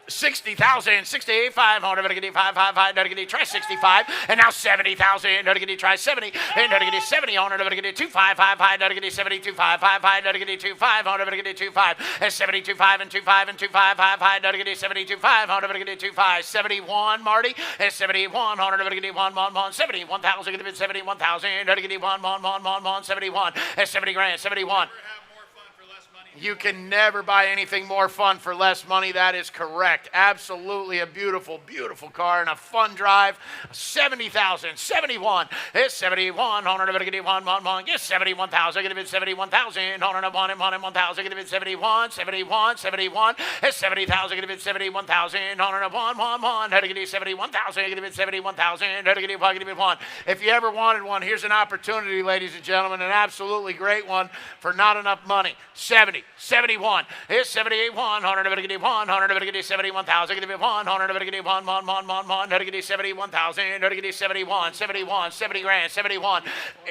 60,000, 65, how to get you 5, 5, 5, how to get you try 65, and now 70,000, how to get you try 70, and how to get you 70, on it, how to get you 2, 5, 5, 5, how to get you 72, 5, 5, 5, how to get you 2, 5, how to get you 2, 5, and 72, 5, and 2, 5, and 2, 5, 5, 5, how to get you 72, 5, how to get you 2, 5, 71, Marty, and 71, how to get you 1, 1, 1, 71,000, get it 71,000, how to get you 1, 1, 1, 1, 1, 71, and 70 grand, 71. You can never buy anything more fun for less money. That is correct. Absolutely a beautiful, beautiful car and a fun drive. 70,000, 71. It's 71. Owner of it, get it 1, 1, 1. Get 71,000. Get it 71,000. Owner of 1 and 1 and 1,000. Get it 71, 71, 71. It's 70,000. Get it 71,000. Owner of 1, 1, 1. How to get it 71,000. Get it 71,000. How to get it 1. If you ever wanted one, here's an opportunity, ladies and gentlemen, an absolutely great one for not enough money. 70. 71. Here's 78. 100 of it, get 100 of it, get 71,000. Get 100 of it, get 1, 1, 1, 1, 1. How to get 71,000. How to get 71, 71, 70 grand, 71.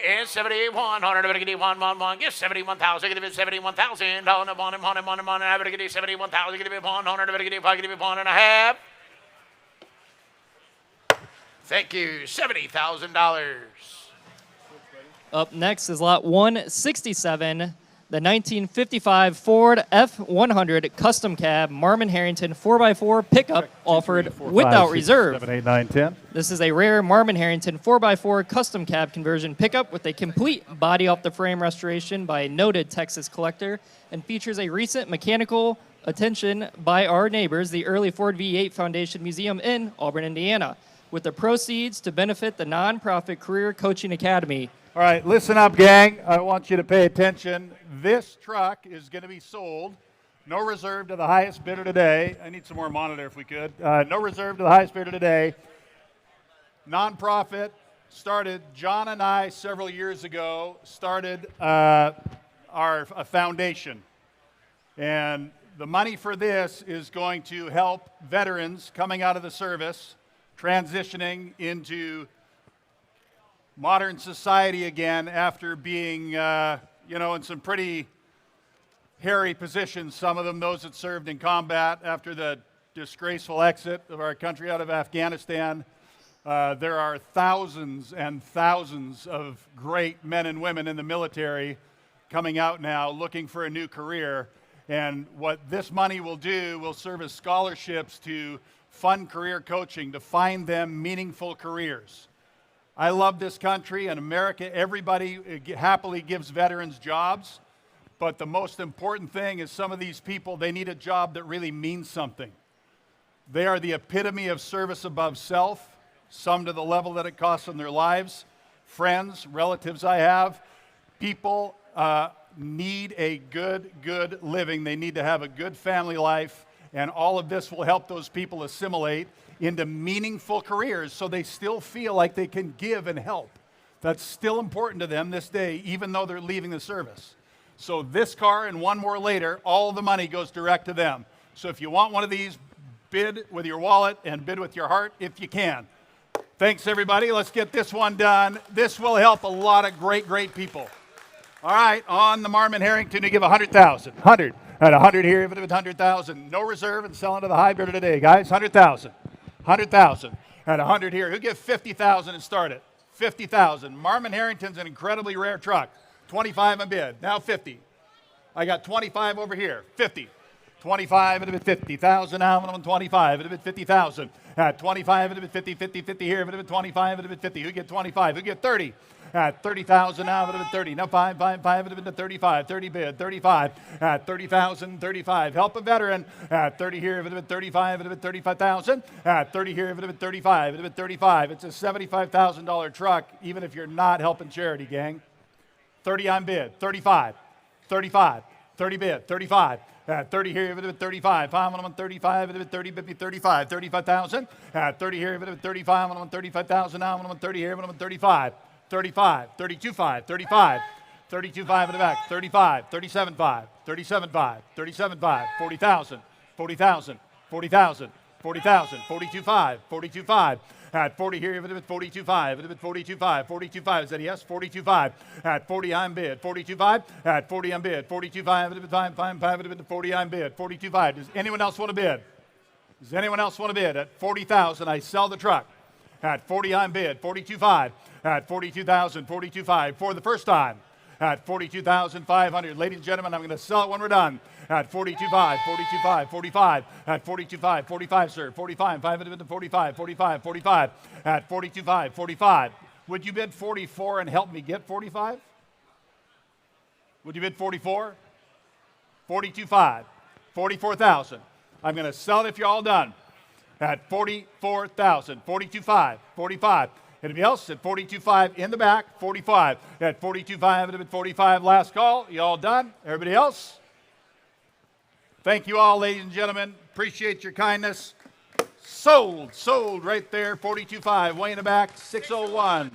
And 78. 100 of it, get 1, 1, 1. Get 71,000. Get 71,000. Down to 1 and 1 and 1 and 1. Have it, get 71,000. Get 100 of it, get 5. Get 1 and a half. Thank you. $70,000. Up next is lot 167. The 1955 Ford F100 Custom Cab Marmon Harrington 4x4 pickup offered without reserve. 7, 8, 9, 10. This is a rare Marmon Harrington 4x4 Custom Cab conversion pickup with a complete body off the frame restoration by a noted Texas collector and features a recent mechanical attention by our neighbors, the Early Ford V8 Foundation Museum in Auburn, Indiana, with the proceeds to benefit the nonprofit Career Coaching Academy. All right, listen up, gang. I want you to pay attention. This truck is going to be sold. No reserve to the highest bidder today. I need some more monitor if we could. No reserve to the highest bidder today. Nonprofit started, John and I several years ago started a foundation. And the money for this is going to help veterans coming out of the service, transitioning into modern society again after being, in some pretty hairy positions, some of them those that served in combat after the disgraceful exit of our country out of Afghanistan. There are thousands and thousands of great men and women in the military coming out now looking for a new career. And what this money will do will serve as scholarships to fund career coaching, to find them meaningful careers. I love this country and America. Everybody happily gives veterans jobs, but the most important thing is some of these people, they need a job that really means something. They are the epitome of service above self, some to the level that it costs them their lives. Friends, relatives I have, people need a good living. They need to have a good family life, and all of this will help those people assimilate into meaningful careers so they still feel like they can give and help. That's still important to them this day, even though they're leaving the service. So this car and one more later, all the money goes direct to them. So if you want one of these, bid with your wallet and bid with your heart if you can. Thanks, everybody. Let's get this one done. This will help a lot of great people. All right, on the Marmon Harrington, to give 100,000. 100. At 100 here, even if it's 100,000. No reserve and selling to the high bidder today, guys. 100,000. 100,000. At 100 here. Who give 50,000 and start it? 50,000. Marmon Harrington's an incredibly rare truck. 25 a bid. Now 50. I got 25 over here. 50. 25 at a bit 50,000. Now I'm on 25 at a bit 50,000. At 25 at a bit 50, 50, 50 here. At a bit 25 at a bit 50. Who get 25? Who get 30? at 30,000. Now it would have been 30. Now 5 would have been 35. 30 bid. 35 at 30,000. 35. Help a veteran at 30 here. It would have been 35. It would have been 35,000. At 30 here. It would have been 35. It would have been 35. It's a $75,000 truck, even if you're not helping charity, gang. 30 on bid. 35. 35. 30 bid. 35. At 30 here, it would have been 35. 5 on 35, it would have been 30, 50, 35. 35,000. At 30 here, it would have been 35. On 35,000. Now on 30 here, it would have been 35. 35. 32.5. 35. 32.5 in the back. 35. 37.5. 37.5. 37.5. 40,000. 40,000. 40,000. 40,000. 42.5. 42.5. At 40 here, it would have been 42.5. It would have been 42.5. 42.5. Is that a yes? 42.5. At 40 on bid. 42.5. At 40 on bid. 42.5. It would have been 5. It would have been 40 on bid. 42.5. Does anyone else want to bid? Does anyone else want to bid? At 40,000, I sell the truck. At 40 on bid. 42.5. At 42,000. 42.5 for the first time. At 42,500. Ladies and gentlemen, I'm going to sell it when we're done. At 42.5, 42.5, 45. At 42.5, 45, sir. 45, 5 would have been 45, 45, 45. At 42.5, 45. Would you bid 44 and help me get 45? Would you bid 44? 42.5, 44,000. I'm going to sell it if you're all done. At 44,000, 42.5, 45. Anybody else? At 42.5 in the back, 45. At 42.5, it would have been 45. Last call. You all done? Everybody else? Thank you all, ladies and gentlemen. Appreciate your kindness. Sold right there. 42.5. Way in the back, 601.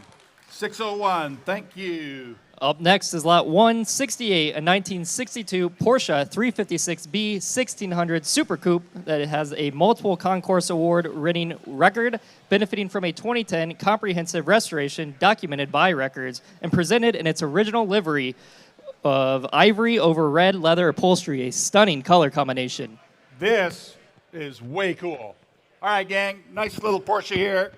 601. Thank you. Up next is lot 168, a 1962 Porsche 356B 1600 Super Coupe that has a multiple concourse award winning record, benefiting from a 2010 comprehensive restoration documented by records and presented in its original livery of ivory over red leather upholstery, a stunning color combination. This is way cool. All right, gang, nice little Porsche here.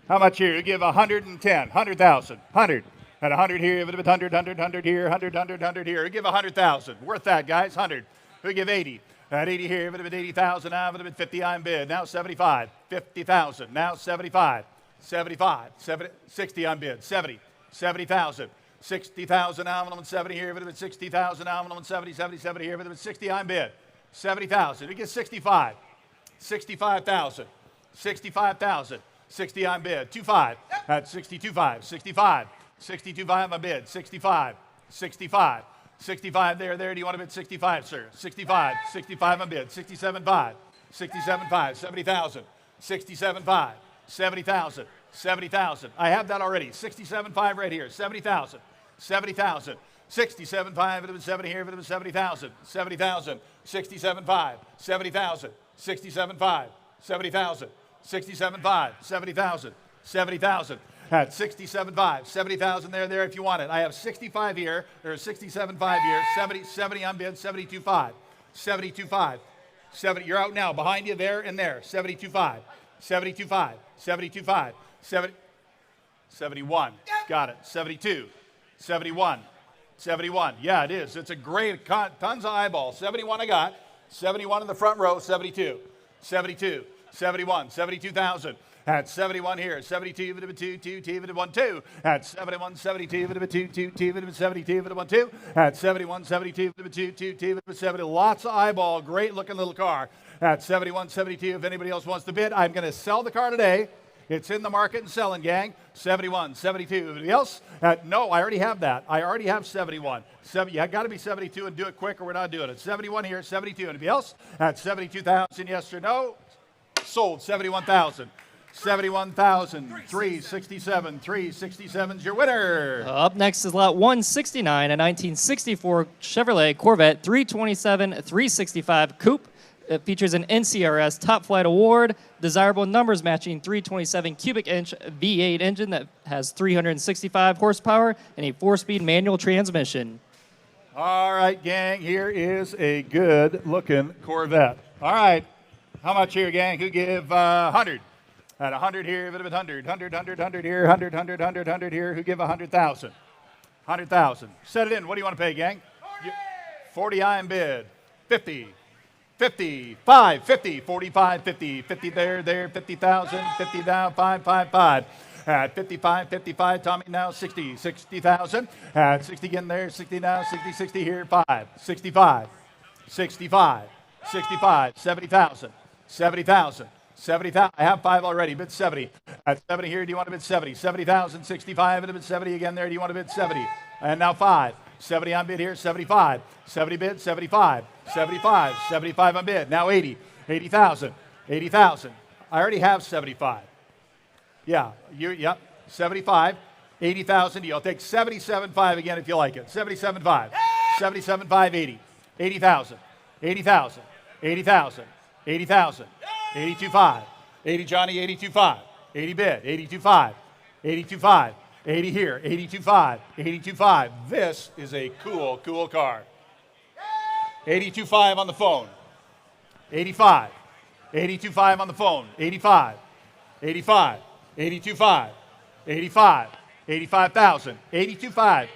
How much here? You give 110, 100,000, 100. At 100 here, it would have been 100, 100, 100 here, 100, 100, 100 here. You give 100,000. Worth that, guys, 100. We give 80. At 80 here, it would have been 80,000. Now it would have been 50 on bid. Now 75. 50,000. Now 75. 75. 70, 60 on bid. 70. 70,000. 60,000 now on 70 here, it would have been 60,000 now on 70, 70, 70 here, it would have been 60 on bid. 70,000. We get 65. 65,000. 65,000. 60 on bid. 25. At 62.5. 65. 62.5 on bid. 65. 65. 65 there. Do you want to bid 65, sir? 65. 65 on bid. 67.5. 67.5. 70,000. 67.5. 70,000. 70,000. I have that already. 67.5 right here. 70,000. 70,000. 67.5. It would have been 70 here. It would have been 70,000. 70,000. 67.5. 70,000. 67.5. 70,000. 67.5. 70,000. 70,000. At 67.5. 70,000 there if you want it. I have 65 here. There's 67.5 here. 70 on bid. 72.5. 72.5. 70. You're out now. Behind you there and there. 72.5. 72.5. 72.5. 70. 71. Got it. 72. 71. 71. Yeah, it is. It's a great, tons of eyeballs. 71 I got. 71 in the front row. 72. 72. 71. 72,000. At 71 here. 72, would have been 2, 2, would have been 2. At 71, 72, would have been 2, 2, would have been 72, would have been 2. At 71, 72, would have been 2, 2, would have been 70. Lots of eyeball. Great looking little car. At 71, 72, if anybody else wants to bid, I'm going to sell the car today. It's in the market and selling, gang. 71, 72. Anybody else? No, I already have that. I already have 71. You got to be 72 and do it quick or we're not doing it. 71 here, 72. Anybody else? At 72,000, yes or no? Sold, 71,000. 71,000, 367, 367's your winner. Up next is lot 169, a 1964 Chevrolet Corvette 327 365 Coupe. It features an NCRS Top Flight Award, desirable numbers matching 327 cubic inch V8 engine that has 365 horsepower and a 4-speed manual transmission. All right, gang, here is a good looking Corvette. All right, how much here, gang? Who give 100? At 100 here, it would have been 100, 100, 100, 100 here, 100, 100, 100, 100 here. Who give 100,000? 100,000. Set it in. What do you want to pay, gang? 40 I bid. 50. 50. 5. 50. 45. 50. 50 there. 50,000. 50 down. 5. At 55, 55, Tommy now 60, 60,000. At 60 again there, 60 now, 60, 60 here, 5, 65, 65, 65, 70,000, 70,000. 70,000. I have 5 already. Bid 70. At 70 here, do you want to bid 70? 70,000, 65, and a bid 70 again there. Do you want to bid 70? And now 5. 70 on bid here, 75. 70 bid, 75. 75. 75 on bid. Now 80. 80,000. 80,000. I already have 75. Yeah. Yep. 75. 80,000. You'll take 77.5 again if you like it. 77.5. 77.5, 80. 80,000. 80,000. 80,000. 80,000. 82.5. 80 Johnny, 82.5. 80 bid, 82.5. 82.5. 80 here, 82.5. 82.5. This is a cool, cool car. 82.5 on the phone. 85. 82.5 on the phone. 85. 85. 82.5. 85. 85,000. 82.5.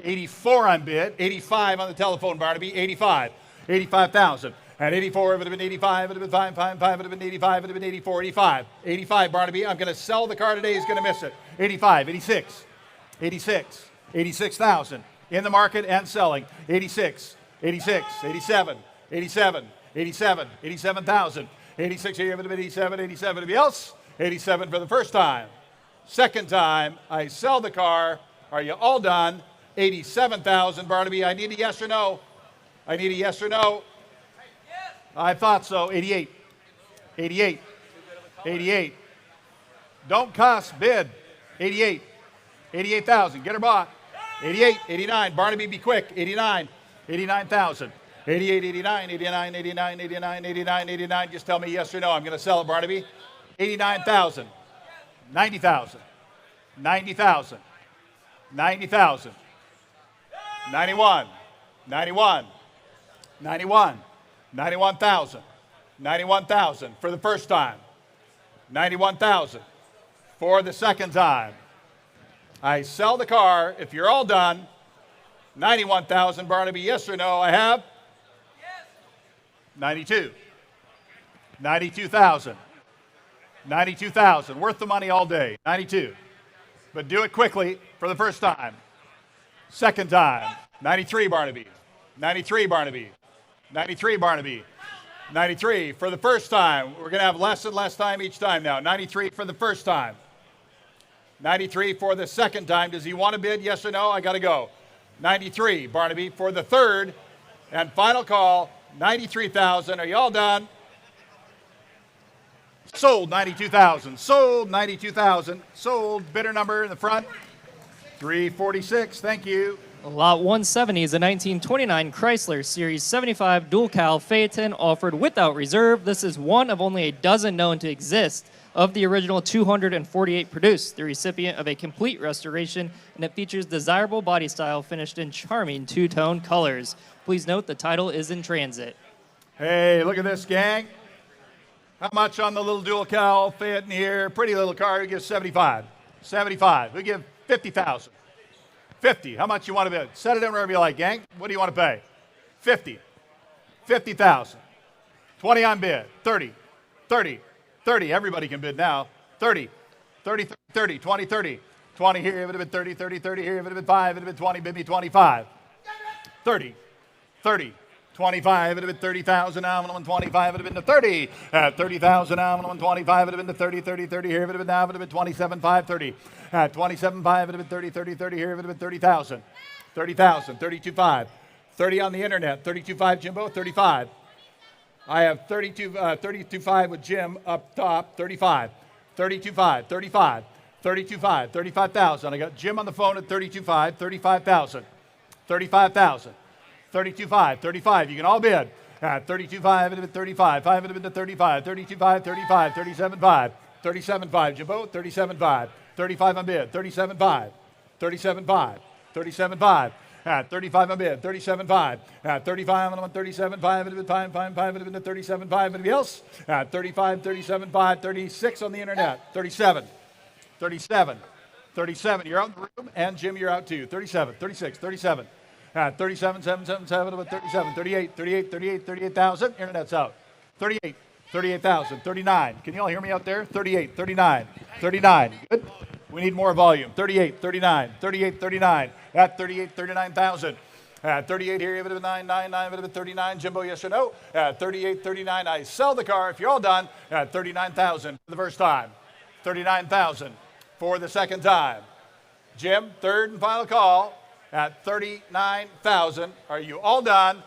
84 on bid. 85 on the telephone, Barnaby. 85. 85,000. At 84, it would have been 85, it would have been 5, it would have been 85, it would have been 84, 85. 85, Barnaby, I'm going to sell the car today, he's going to miss it. 85, 86, 86, 86,000. In the market and selling. 86, 86, 87, 87, 87, 87,000. 86 here, it would have been 87, 87. Anybody else? 87 for the first time. Second time, I sell the car. Are you all done? 87,000, Barnaby. I need a yes or no. I need a yes or no. I thought so. 88. 88. 88. Don't cuss. Bid. 88. 88,000. Get her bought. 88. 89. Barnaby, be quick. 89. 89,000. 88, 89, 89, 89, 89, 89, 89. Just tell me yes or no. I'm going to sell it, Barnaby. 89,000. 90,000. 90,000. 90,000. 91. 91. 91. 91,000. 91,000 for the first time. 91,000 for the second time. I sell the car. If you're all done, 91,000, Barnaby, yes or no? I have? Yes. 92. 92,000. 92,000. Worth the money all day. 92. But do it quickly for the first time. Second time. 93, Barnaby. 93, Barnaby. 93, Barnaby. 93 for the first time. We're going to have less and less time each time now. 93 for the first time. 93 for the second time. Does he want to bid? Yes or no? I got to go. 93, Barnaby, for the third and final call. 93,000. Are you all done? Sold 92,000. Sold 92,000. Sold. Bidder number in the front. 346. Thank you. Lot 170 is a 1929 Chrysler Series 75 dual cal Phaeton offered without reserve. This is one of only a dozen known to exist of the original 248 produced, the recipient of a complete restoration, and it features desirable body style finished in charming two-tone colors. Please note the title is in transit. Hey, look at this, gang. How much on the little dual cal Phaeton here? Pretty little car. We give 75. 75. We give 50,000. 50. How much you want to bid? Set it in wherever you like, gang. What do you want to pay? 50. 50,000. 20 on bid. 30. 30. 30. Everybody can bid now. 30. 30, 30, 20, 30. 20 here, it would have been 30, 30, 30 here, it would have been 5, it would have been 20, bid me 25. 30. 30. 25, it would have been 30,000, nominal, and 25, it would have been to 30. 30,000, nominal, and 25, it would have been to 30, 30, 30 here, it would have been now, it would have been 27, 5, 30. 27, 5, it would have been 30, 30, 30 here, it would have been 30,000. 30,000, 32, 5. 30 on the internet, 32, 5, Jimbo, 35. I have 32, 5 with Jim up top, 35. 32, 5, 35. 32, 5, 35,000. I got Jim on the phone at 32, 5, 35,000. 35,000. 32, 5, 35. You can all bid. 32, 5, it would have been 35. 5 would have been to 35. 32, 5, 35. 37, 5. 37, 5. Jimbo, 37, 5. 35 on bid. 37, 5. 37, 5. 37, 5. 35 on bid. 37, 5. 35 on 37, 5. It would have been 5, 5, 5. It would have been to 37, 5. Anybody else? 35, 37, 5. 36 on the internet. 37. 37. 37. You're out in the room. And Jim, you're out too. 37. 36. 37. 37, 7, 7, 7, about 37, 38, 38, 38, 38,000. Internet's out. 38, 38,000, 39. Can you all hear me out there? 38, 39, 39. Good. We need more volume. 38, 39, 38, 39. At 38, 39,000. At 38 here, it would have been 999, would have been 39. Jimbo, yes or no? At 38, 39, I sell the car. If you're all done, at 39,000 for the first time. 39,000 for the second time. Jim, third and final call at 39,000. Are you all done?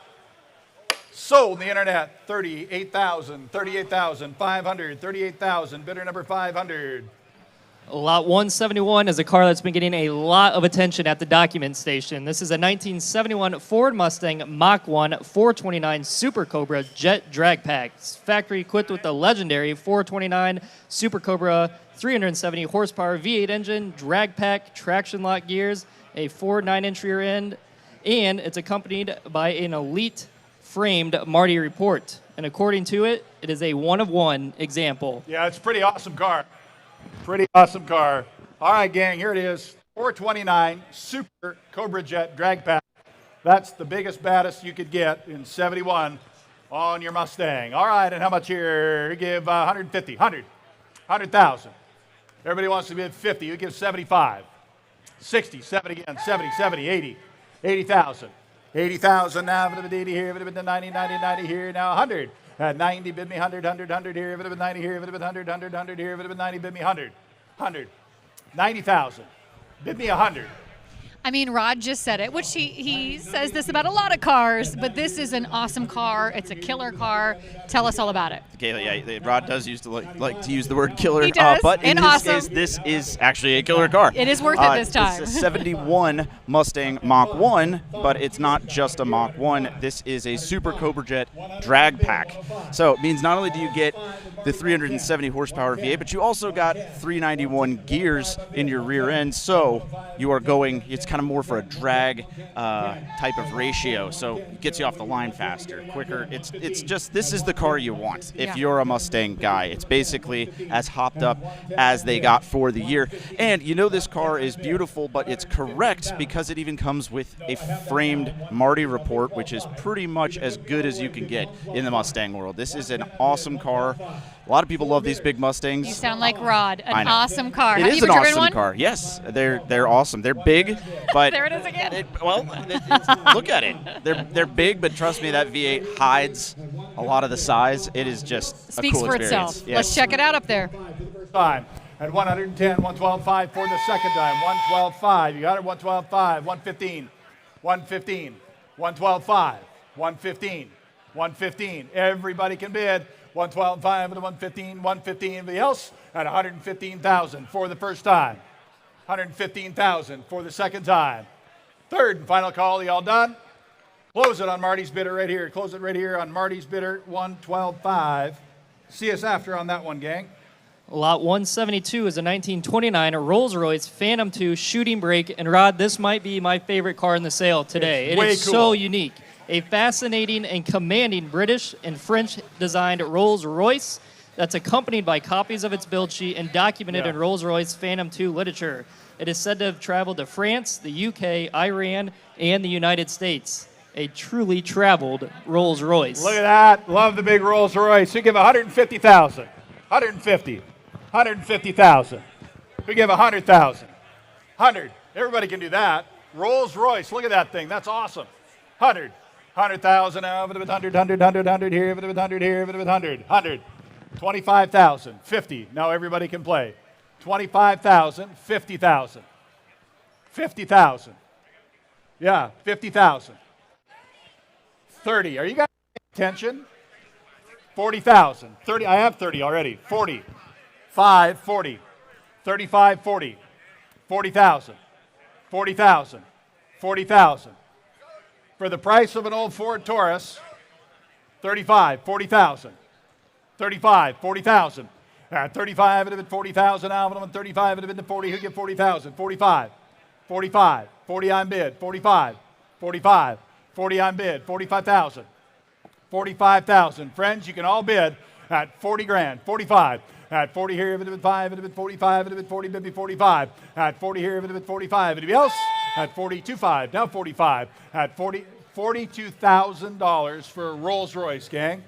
Sold on the internet. 38,000, 38,500, 38,000. Bidder number 500. Lot 171 is a car that's been getting a lot of attention at the document station. This is a 1971 Ford Mustang Mach 1 429 Super Cobra Jet Drag Pack. It's factory equipped with the legendary 429 Super Cobra 370 horsepower V8 engine, drag pack, traction lock gears, a Ford 9-inch rear end, and it's accompanied by an elite framed Marty report. And according to it, it is a one-of-one example. Yeah, it's a pretty awesome car. Pretty awesome car. All right, gang, here it is. 429 Super Cobra Jet Drag Pack. That's the biggest, baddest you could get in 71 on your Mustang. All right, and how much here? You give 150, 100, 100,000. Everybody wants to bid 50. You give 75, 60, 70 again, 70, 70, 80, 80,000. 80,000 now, if it had been 80 here, if it had been 90, 90, 90 here, now 100. At 90, bid me 100, 100, 100 here, if it had been 90 here, if it had been 100, 100, 100 here, if it had been 90, bid me 100, 100. 90,000, bid me 100. I mean, Rod just said it, which he says this about a lot of cars, but this is an awesome car. It's a killer car. Tell us all about it. Kayla, yeah, Rod does used to like to use the word killer, He does, but in and this awesome. case, this is actually a killer car. It is worth it this time. It's a 71 Mustang Mach 1, but it's not just a Mach 1. This is a Super Cobra Jet drag pack. So it means not only do you get the 370 horsepower V8, but you also got 391 gears in your rear end. So you are going, it's kind of more for a drag type of ratio. So it gets you off the line faster, quicker. It's just, this is the car you want if you're a Mustang guy. It's basically as hopped up as they got for the year. And you know this car is beautiful, but it's correct because it even comes with a framed Marty report, which is pretty much as good as you can get in the Mustang world. This is an awesome car. A lot of people love these big Mustangs. You sound like Rod. I An know. awesome car. It Have is you an ever driven awesome one? car. Yes, they're awesome. They're big, but There it is again. look at it. They're big, but trust me, that V8 hides a lot of the size. It is just Speaks a cool for experience. itself. Yes. Let's check it out up there. Time at 110, 112.5 for the second time. 112.5. You got it. 112.5. 115. 115. 112.5. 115. 115. Everybody can bid. 112.5 to 115. 115. Anybody else at 115,000 for the first time. 115,000 for the second time. Third and final call. You all done? Close it on Marty's bidder right here. Close it right here on Marty's bidder. 112.5. See us after on that one, gang. Lot 172 is a 1929 Rolls-Royce Phantom 2 shooting brake. And Rod, this might be my favorite car in the sale today. It way is cool. so unique. A fascinating and commanding British and French-designed Rolls-Royce that's accompanied by copies of its build sheet and documented in Rolls-Royce Phantom 2 literature. It is said to have traveled to France, the UK, Iran, and the United States. A truly traveled Rolls-Royce. Look at that. Love the big Rolls Royce. We give 150,000. 150. 150,000. We give 100,000. 100. Everybody can do that. Rolls Royce. Look at that thing. That's awesome. 100. 100,000 now. 100, 100, 100, 100 here. 100 here. 100. 100. 25,000. 50. Now everybody can play. 25,000. 50,000. 50,000. Yeah, 50,000. 30. Are you guys paying attention? 40,000. 30. I have 30 already. 40. 5, 40. 35, 40. 40,000. 40,000. 40,000. For the price of an old Ford Taurus, 35, 40,000. 35, 40,000. 35, it would have been 40,000. Alvin on 35, it would have been 40. Who get 40,000? 45. 45. 40 on bid. 45. 45. 40 on bid. 45,000. 45,000. Friends, you can all bid at 40 grand. 45. At 40 here, if it had been 5, it would have been 45, it would have been 40, it would be 45. At 40 here, if it had been 45. Anybody else? At 42.5, now 45. At 40, $42,000 for a Rolls Royce, gang.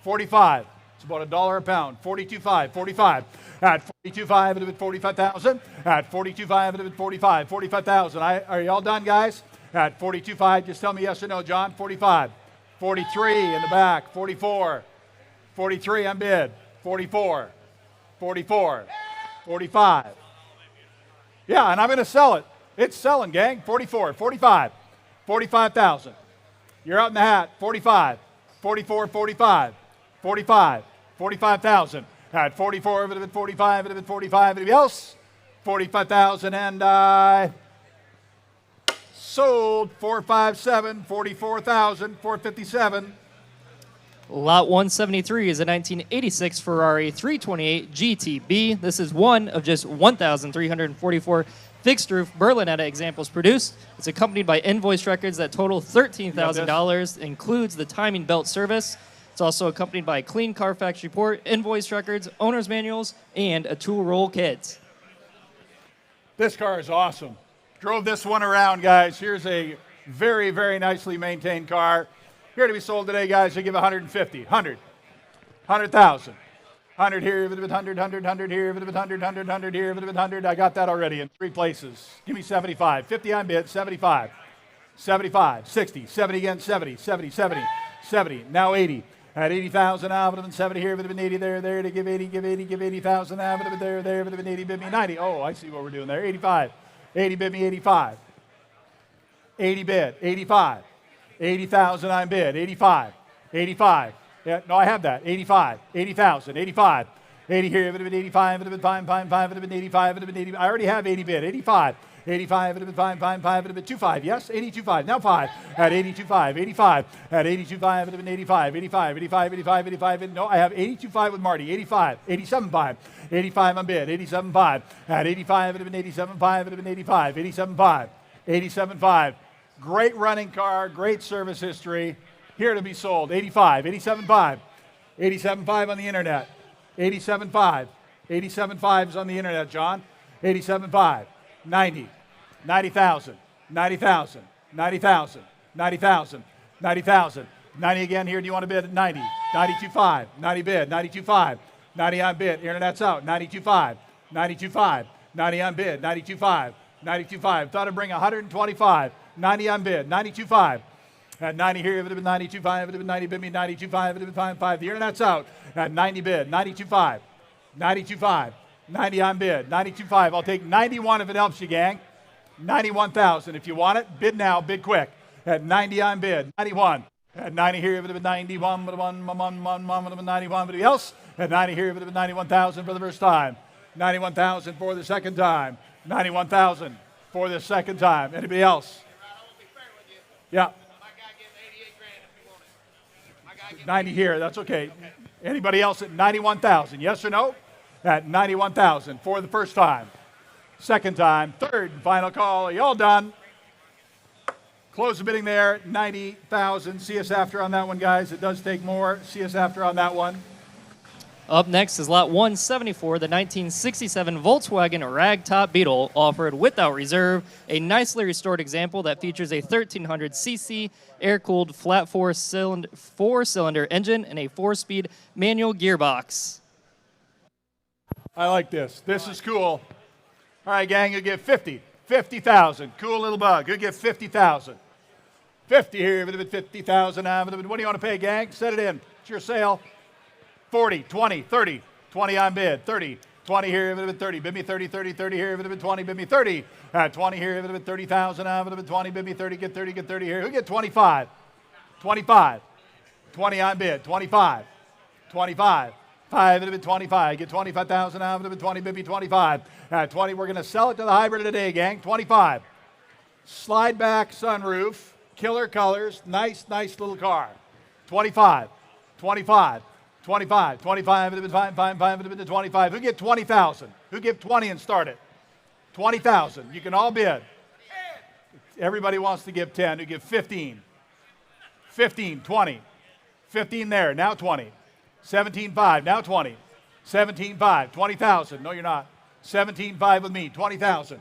45. It's about $1 a pound. 42.5, 45. At 42.5, it'll be 45,000. At 42.5, it'll be 45, 45,000. Are you all done, guys? At 42.5, just tell me yes or no, John. 45. 43 in the back. 44. 43 on bid. 44. 44. 45. Yeah, and I'm going to sell it. It's selling, gang. 44. 45. 45,000. You're out in the hat. 45. 44. 45. 45. 45,000. At 44, it would have been 45, it would have been 45. Anybody else? 45,000, and I sold 457, 44,000, 457. Lot 173 is a 1986 Ferrari 328 GTB. This is one of just 1,344 fixed-roof Berlinetta examples produced. It's accompanied by invoice records that total $13,000, includes the timing belt service. It's also accompanied by a clean Carfax report, invoice records, owner's manuals, and a tool roll kit. This car is awesome. Drove this one around, guys. Here's a very, very nicely maintained car. Here to be sold today, guys. I give 150, 100, 100,000. 100 here, 100, 100, 100 here, 100, 100, 100 here, 100. I got that already in 3 places. Give me 75. 50 on bid, 75. 75, 60, 70 again, 70, 70, 70, 70. Now 80. At 80,000 now, would have been 70 here, would have been 80 there, to give 80, give 80, give 80,000 now, would have been there, would have been 80, bid me 90. Oh, I see what we're doing there. 85. 80 bid me 85. 80 bid, 85. 80,000 on bid, 85. 85. Yeah, no, I have that. 85. 80,000, 85. 80 here, would have been 85, would have been 5, would have been 85, would have been 80. I already have 80 bid, 85. 85, would have been 5, would have been 25. Yes, 82.5. Now 5 at 82.5. 85 at 82.5, would have been 85. 85, 85, 85, 85. No, I have 82.5 with Marty. 85, 87.5. 85 on bid. 87.5 at 85, would have been 87.5, would have been 85. 87.5. 87.5. Great running car, great service history. Here to be sold. 85, 87.5. 87.5 on the internet. 87.5. 87.5 is on the internet, John. 87.5. 90, 90,000, 90,000, 90,000, 90,000, 90,000, 90 again here. Do you want to bid at 90? 92.5, 90 bid, 92.5, 90 on bid. Internet's out. 92.5, 92.5, 90 on bid, 92.5, 92.5. Thought I'd bring 125, 90 on bid, 92.5. At 90 here, it would have been 92.5, it would have been 90 bid me, 92.5, it would have been 5.5. The internet's out. At 90 bid, 92.5, 92.5. 90 on bid, 92.5. I'll take 91 if it helps you, gang. 91,000 if you want it. Bid now, bid quick. At 90 on bid, 91. At 90 here, it would have been 91, would have been 91. Anybody else? At 90 here, it would have been 91,000 for the first time. 91,000 for the second time. 91,000 for the second time. Anybody else? Yeah. 90 here, that's okay. Anybody else at 91,000? Yes or no? At 91,000 for the first time. Second time, third and final call. Are you all done? Close the bidding there, 90,000. See us after on that one, guys. It does take more. See us after on that one. Up next is lot 174, the 1967 Volkswagen Ragtop Beetle, offered without reserve, a nicely restored example that features a 1300cc air-cooled flat four-cylinder engine and a 4-speed manual gearbox. I like this. This is cool. All right, gang, you'll get 50. 50,000. Cool little bug. You'll get 50,000. 50 here. Would have been 50,000. What do you want to pay, gang? Set it in. It's your sale. 40, 20, 30. 20 on bid. 30. 20 here. Would have been 30. Bid me 30, 30, 30 here. Would have been 20. Bid me 30. 20 here. Would have been 30,000. Would have been 20. Bid me 30. Get 30. Get 30 here. Who get 25? 25. 20 on bid. 25. 25. 5, it would have been 25. Get 25,000 out. It would have been 20, maybe 25. At 20, we're going to sell it to the hybrid today, gang. 25. Slide back sunroof, killer colors, nice little car. 25. 25. 25. 25, it would have been 5, it would have been 25. Who get 20,000? Who give 20 and start it? 20,000. You can all bid. Everybody wants to give 10. Who give 15? 15, 20. 15 there, now 20. 17.5, now 20. 17.5, 20,000. No, you're not. 17.5 with me, 20,000.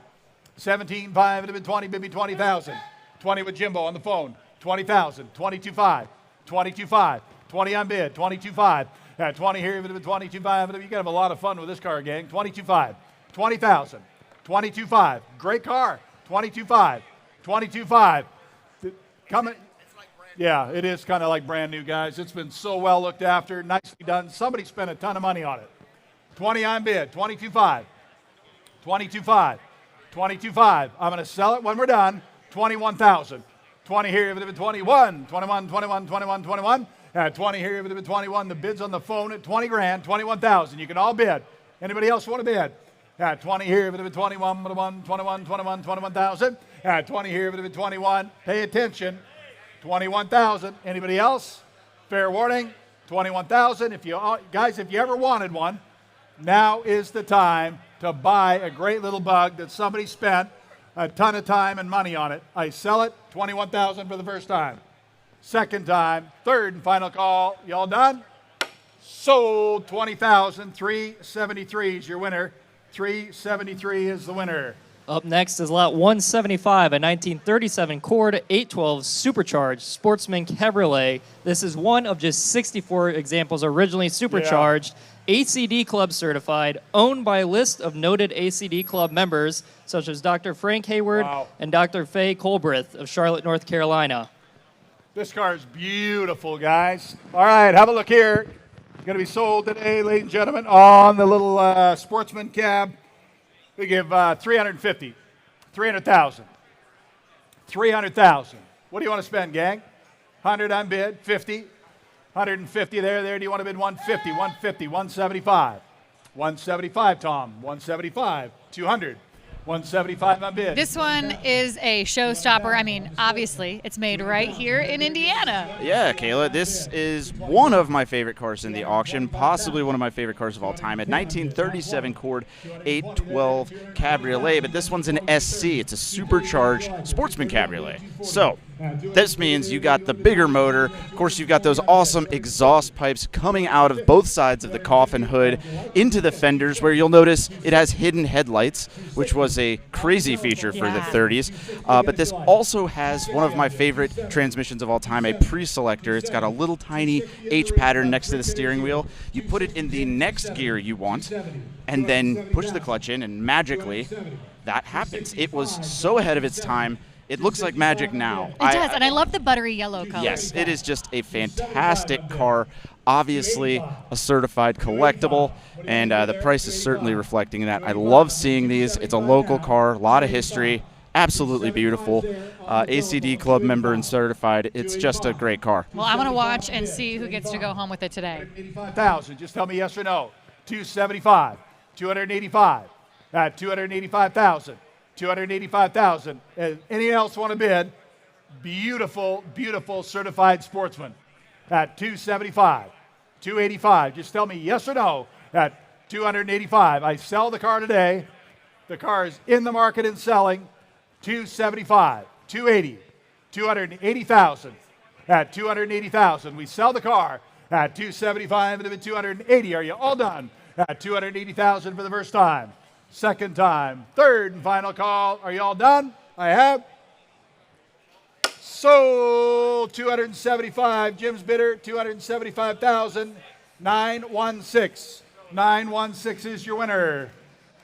17.5, it would have been 20, maybe 20,000. 20 with Jimbo on the phone, 20,000. 22.5, 22.5, 20 on bid, 22.5. At 20 here, 22.5. You gotta have a lot of fun with this car, gang. 22.5. 20,000. 22.5. Great car. 22.5. 22.5. Coming. Yeah, it is kind of like brand new, guys. It's been so well looked after, nicely done. Somebody spent a ton of money on it. 20 on bid. 22.5. 22.5. 22.5. I'm going to sell it when we're done. 21,000. 20 here, 21. 21, 21, 21, 21. At 20 here, 21. The bid's on the phone at 20 grand. 21,000. You can all bid. Anybody else want to bid? At 20 here, 21, 21, 21, 21, 21,000. At 20 here, 21. Pay attention. 21,000. Anybody else? Fair warning. 21,000. If you guys, if you ever wanted one, now is the time to buy a great little bug that somebody spent a ton of time and money on it. I sell it. 21,000 for the first time. Second time. Third and final call. Y'all done? Sold. 20,000. 373 is your winner. 373 is the winner. Up next is lot 175, a 1937 Cord 812 supercharged Sportsman Cabriolet. This is one of just 64 examples originally supercharged, ACD Club certified, owned by a list of noted ACD Club members such as Dr. Frank Hayward and Dr. Faye Colbreth of Charlotte, North Carolina. This car is beautiful, guys. All right, have a look here. Going to be sold today, ladies and gentlemen, on the little Sportsman cab. We give 350, 300,000, 300,000. What do you want to spend, gang? 100 on bid, 50, 150 there. Do you want to bid 150, 150, 175, 175, Tom, 175, 200, 175 on bid. This one is a showstopper. I mean, obviously, it's made right here in Indiana. Yeah, Kayla, this is one of my favorite cars in the auction, possibly one of my favorite cars of all time. A 1937 Cord 812 Cabriolet, but this one's an SC. It's a supercharged Sportsman Cabriolet. So this means you got the bigger motor. Of course, you've got those awesome exhaust pipes coming out of both sides of the coffin hood into the fenders, where you'll notice it has hidden headlights, which was a crazy feature for the 30s. But this also has one of my favorite transmissions of all time, a pre-selector. It's got a little tiny H pattern next to the steering wheel. You put it in the next gear you want, and then push the clutch in, and magically, that happens. It was so ahead of its time. It looks like magic now. It does, and I love the buttery yellow color. Yes, it is just a fantastic car. Obviously, a certified collectible, and the price is certainly reflecting that. I love seeing these. It's a local car, a lot of history, absolutely beautiful. ACD Club member and certified. It's just a great car. Well, I want to watch and see who gets to go home with it today. 85,000. Just tell me yes or no. 275, 285, 285,000. 285,000. Anyone else want to bid? Beautiful, beautiful certified Sportsman at 275, 285. Just tell me yes or no at 285. I sell the car today. The car is in the market and selling. 275, 280, 280,000 at 280,000. We sell the car at 275 and 280. Are you all done at 280,000 for the first time? Second time. Third and final call. Are you all done? I have. Sold. 275. Jim's bidder, 275,000. 916. 916 is your winner.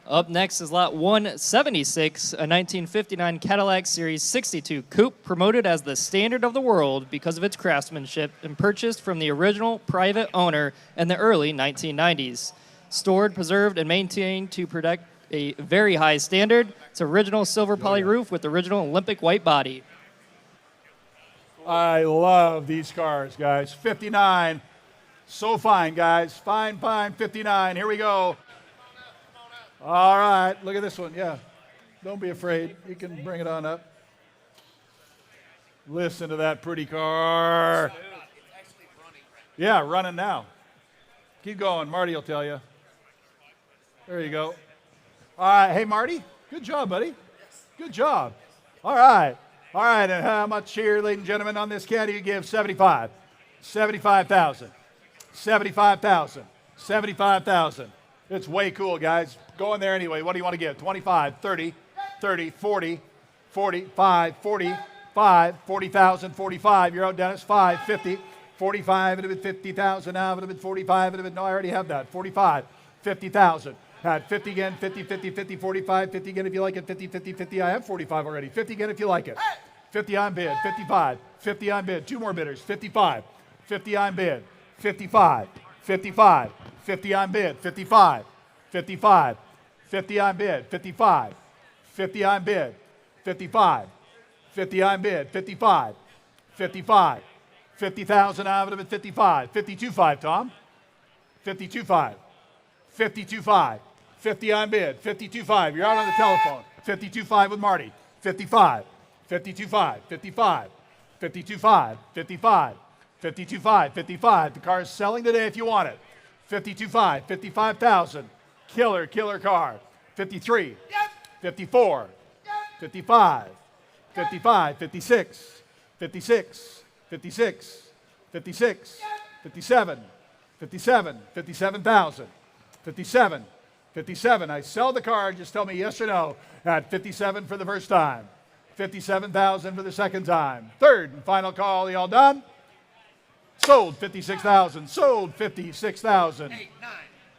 Up next is lot 176, a 1959 Cadillac Series 62 Coupe, promoted as the standard of the world because of its craftsmanship and purchased from the original private owner in the early 1990s. Stored, preserved, and maintained to protect a very high standard. It's original silver poly roof with original Olympic white body. I love these cars, guys. 59. So fine, guys. Fine, fine. 59. Here we go. All right. Look at this one. Yeah. Don't be afraid. You can bring it on up. Listen to that pretty car. Yeah, running now. Keep going. Marty will tell you. There you go. All right. Hey, Marty. Good job, buddy. Good job. All right. All right. And how much here, ladies and gentlemen, on this caddy you give? 75. 75,000. 75,000. 75,000. It's way cool, guys. Go in there anyway. What do you want to give? 25, 30, 30, 40, 45, 45, 40,000, 45. You're out, Dennis. 5, 50, 45, it'd have been 50,000 now, it'd have been 45, it'd have been, no, I already have that, 45, 50,000. At 50 again, 50, 50, 50, 45, 50 again if you like it, 50, 50, 50, I have 45 already, 50 again if you like it. 50 on bid, 55, 50 on bid, two more bidders, 55, 50 on bid, 55, 55, 50 on bid, 55, 55, 50 on bid, 55, 50 on bid, 55, 50 on bid, 55, 55, 50,000 out of it, 55, 52.5, Tom, 52.5, 52.5, 50 on bid, 52.5, you're out on the telephone, 52.5 with Marty, 55, 52.5, 55, 52.5, 55, 52.5, 55, the car is selling today if you want it, 52.5, 55,000, killer car, 53, 54, 55, 55, 56, 56, 56, 56, 57, 57, 57,000, 57, 57. I sell the car, just tell me yes or no at 57 for the first time, 57,000 for the second time. Third and final call, y'all done? Sold 56,000, sold 56,000.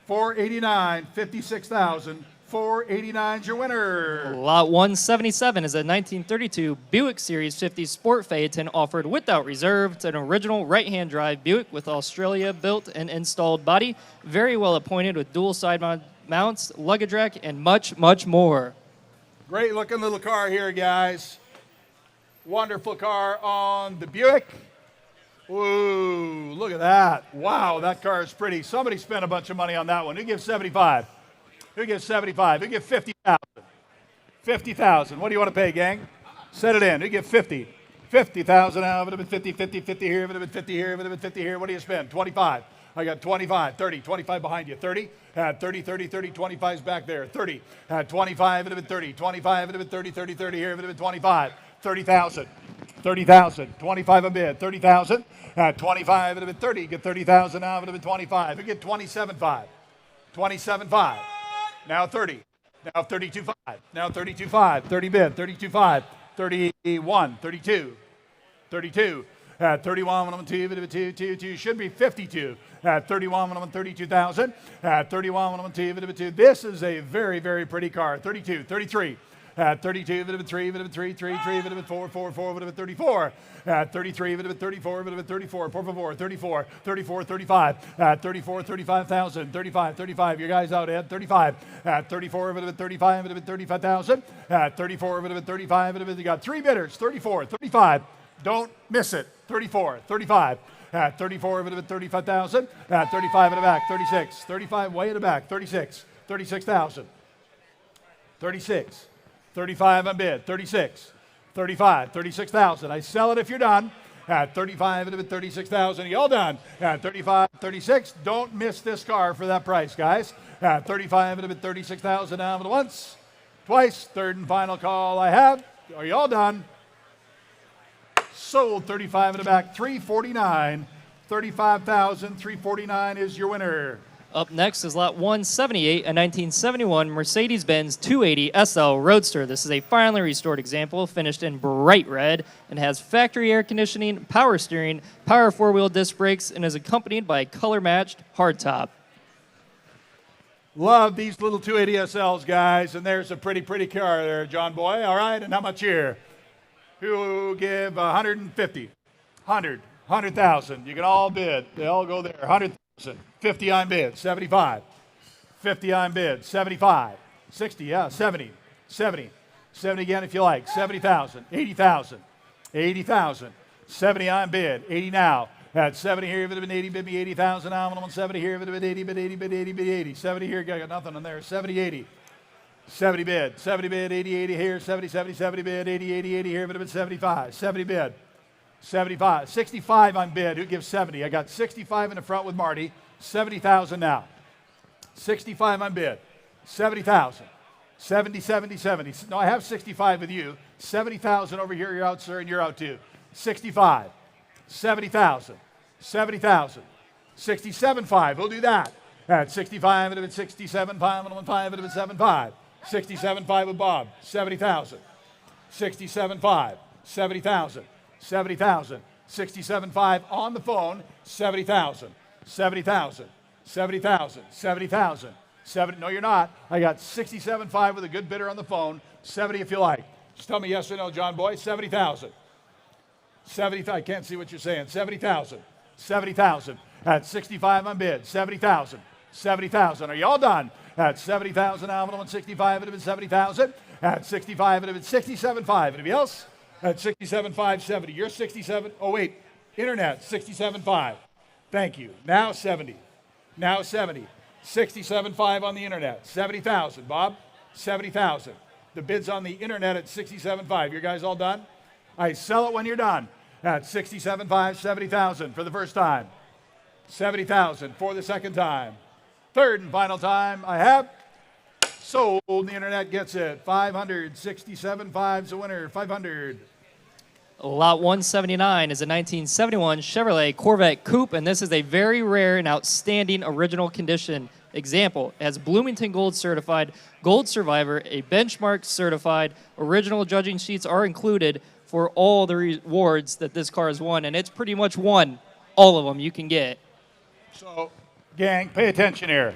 489, 56,000. 489's your winner. Lot 177 is a 1932 Buick Series 50 Sport Phaeton offered without reserve. It's an original right-hand drive Buick with Australia built and installed body, very well appointed with dual side mounts, luggage rack, and much, much more. Great looking little car here, guys. Wonderful car on the Buick. Ooh, look at that. Wow, that car is pretty. Somebody spent a bunch of money on that one. Who gives 75? Who gives 75? Who gives 50,000? 50,000. What do you want to pay, gang? Set it in. Who gives 50? 50,000 now. It would have been 50, 50, 50 here. It would have been 50 here. It would have been 50 here. What do you spend? 25. I got 25, 30, 25 behind you. 30, 30, 30, 30, 25's back there. 30, 25, it would have been 30. 25, it would have been 30, 30, 30 here. It would have been 25. 30,000. 30,000. 25 a bid. 30,000. 25, it would have been 30. Get 30,000 now. It would have been 25. We get 27.5. 27.5. Now 30. Now 32.5. Now 32.5. 30 bid. 32.5. 31. 32. 32. 31 when I'm 2 should be 52. 31 when I'm 32,000. 31 when I'm 2. This is a very, very pretty car. 32. 33. 32, 3, 3, 3, 4, 4, 4, 34. 33, 34, 34, 4, 4, 34, 34, 35. 34, 35,000. 35, 35. Your guys out, Ed. 35. 34, 35, 35,000. 34, 35. You got three bidders. 34, 35. Don't miss it. 34, 35. 34, 35,000. 35 in the back. 36. 35 way in the back. 36. 36,000. 36. 35 on bid, 36, 35, 36,000. I sell it if you're done. At 35, it'll be 36,000. Y'all done. At 35, 36. Don't miss this car for that price, guys. At 35, it'll be 36,000. Now once, twice. Third and final call I have. Are y'all done? Sold 35 in the back, 349. 35,000, 349 is your winner. Up next is lot 178, a 1971 Mercedes-Benz 280 SL Roadster. This is a finely restored example, finished in bright red, and has factory air conditioning, power steering, power four-wheel disc brakes, and is accompanied by a color-matched hardtop. Love these little 280 SLs, guys, and there's a pretty car there, John Boy. All right, and how much here? Who give 150? 100, 100,000. You can all bid. They all go there. 100,000. 50 on bid, 75. 50 on bid, 75. 60, yeah, 70. 70. 70 again if you like. 70,000. 80,000. 80,000. 70 on bid. 80 now. At 70 here, if it had been 80, bid me 80,000 now. I'm on 70 here, if it had been 80, bid 80, bid 80, bid 80. 70 here, got nothing on there. 70, 80. 70 bid. 70 bid, 80, 80 here. 70, 70, 70 bid. 80, 80, 80 here, if it had been 75. 70 bid. 75. 65 on bid. Who gives 70? I got 65 in the front with Marty. 70,000 now. 65 on bid. 70,000. 70, 70, 70. No, I have 65 with you. 70,000 over here. You're out, sir, and you're out too. 65. 70,000. 70,000. 67.5. We'll do that. At 65, it would have been 67.5, and 5, it would have been 7.5. 67.5 with Bob. 70,000. 67.5. 70,000. 70,000. 67.5 on the phone, 70,000. 70,000. 70,000. 70,000. 70. No, you're not. I got 67.5 with a good bidder on the phone. 70 if you like. Just tell me yes or no, John Boy. 70,000. 70. I can't see what you're saying. 70,000. 70,000. At 65 on bid. 70,000. 70,000. Are you all done? At 70,000, nominal and 65, it'd have been 70,000. At 65, it'd have been 67.5. Anybody else? At 67.5, 70. You're 67. Oh, wait. Internet, 67.5. Thank you. Now 70. Now 70. 67.5 on the internet. 70,000. Bob? 70,000. The bid's on the internet at 67.5. You guys all done? I sell it when you're done. At 67.5, 70,000 for the first time. 70,000 for the second time. Third and final time, I have sold. The internet gets it. 567.5's a winner. 500. Lot 179 is a 1971 Chevrolet Corvette Coupe, and this is a very rare and outstanding original condition example. It has Bloomington Gold certified, Gold Survivor, a benchmark certified. Original judging sheets are included for all the rewards that this car has won, and it's pretty much won all of them you can get. So, gang, pay attention here.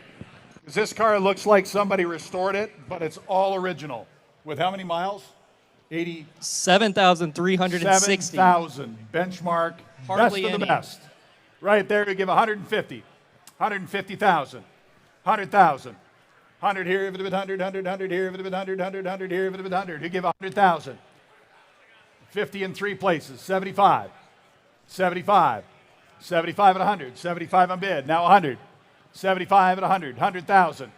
Because this car looks like somebody restored it, but it's all original. With how many miles? 80. 7,360. 7,000. Benchmark. Hardly best of the any. best. Right there, we give 150. 150,000. 100,000. 100 here, if it had been 100, 100, 100 here, if it had been 100, 100, 100 here, if it had been 100. You give 100,000. 50 in three places. 75. 75. 75 at 100. 75 on bid. Now 100. 75 at 100. 100,000.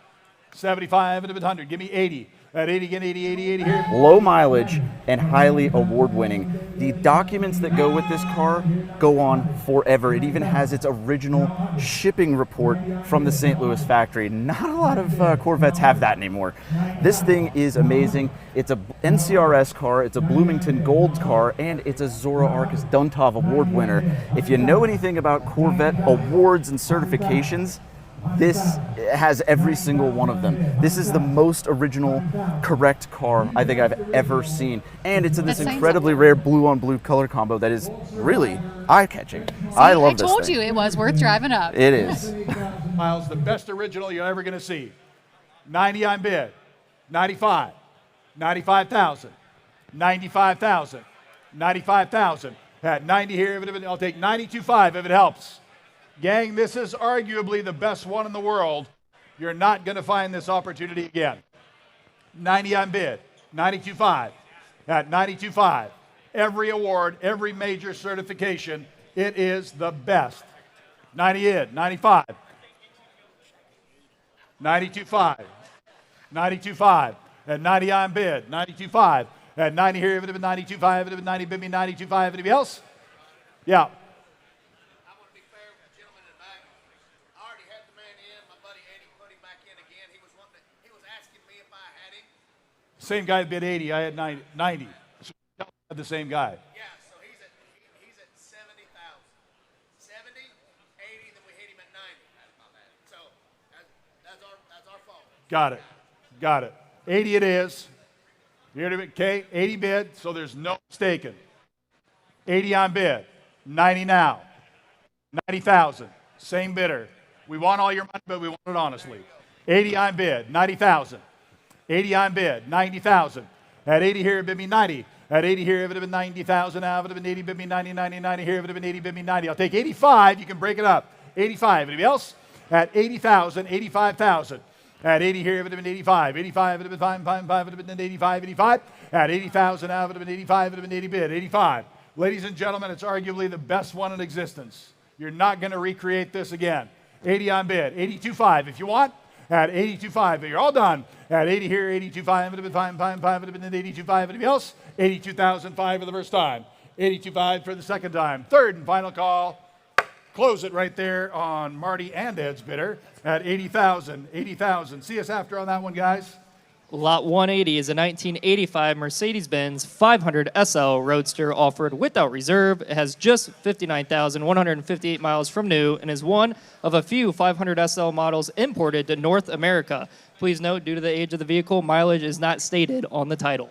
75 at 100. Give me 80. At 80 again, 80, 80, 80 here. Low mileage and highly award-winning. The documents that go with this car go on forever. It even has its original shipping report from the St. Louis factory. Not a lot of Corvettes have that anymore. This thing is amazing. It's a NCRS car, it's a Bloomington Gold car, and it's a Zora Arcus Duntov Award winner. If you know anything about Corvette awards and certifications, this has every single one of them. This is the most original, correct car I think I've ever seen. And it's in this incredibly rare blue-on-blue color combo that is really eye-catching. I love this thing. I told you it was worth driving up. It is. Miles, the best original you're ever going to see. 90 on bid. 95. 95,000. 95,000. 95,000. At 90 here, I'll take 92.5 if it helps. Gang, this is arguably the best one in the world. You're not going to find this opportunity again. 90 on bid. 92.5. At 92.5. Every award, every major certification, it is the best. 90 in. 95. 92.5. 92.5. At 90 on bid. 92.5. At 90 here, if it had been 92.5, if it had been 90, bid me 92.5. Anybody else? Yeah. Same guy bid 80. I had 90. So had the same guy. Yeah, so he's at 70,000. 70, 80, then we hit him at 90. That's my bad. So that's our fault. Got it. 80 it is. Here to okay, 80 bid, so there's no mistaking. 80 on bid. 90 now. 90,000. Same bidder. We want all your money, but we want it honestly. 80 on bid. 90,000. 80 on bid, 90,000. At 80 here, it bid me 90. At 80 here, if it had been 90,000 now, if it had been 80, bid me 90, 90, 90 here, if it had been 80, bid me 90. I'll take 85, you can break it up. 85, anybody else? At 80,000, 85,000. At 80 here, if it had been 85. 85, it had been 5, 5, 5, it had been 85, 85. At 80,000 now, if it had been 85, it had been 80 bid, 85. Ladies and gentlemen, it's arguably the best one in existence. You're not going to recreate this again. 80 on bid, 82.5 if you want. At 82.5, you're all done. At 80 here, 82.5, it would have been 5, 5, 5, it would have been 82.5. Anybody else? 82,005 for the first time. 82.5 for the second time. Third and final call. Close it right there on Marty and Ed's bidder at 80,000. 80,000. See us after on that one, guys. Lot 180 is a 1985 Mercedes-Benz 500 SL Roadster offered without reserve. It has just 59,158 miles from new and is one of a few 500 SL models imported to North America. Please note, due to the age of the vehicle, mileage is not stated on the title.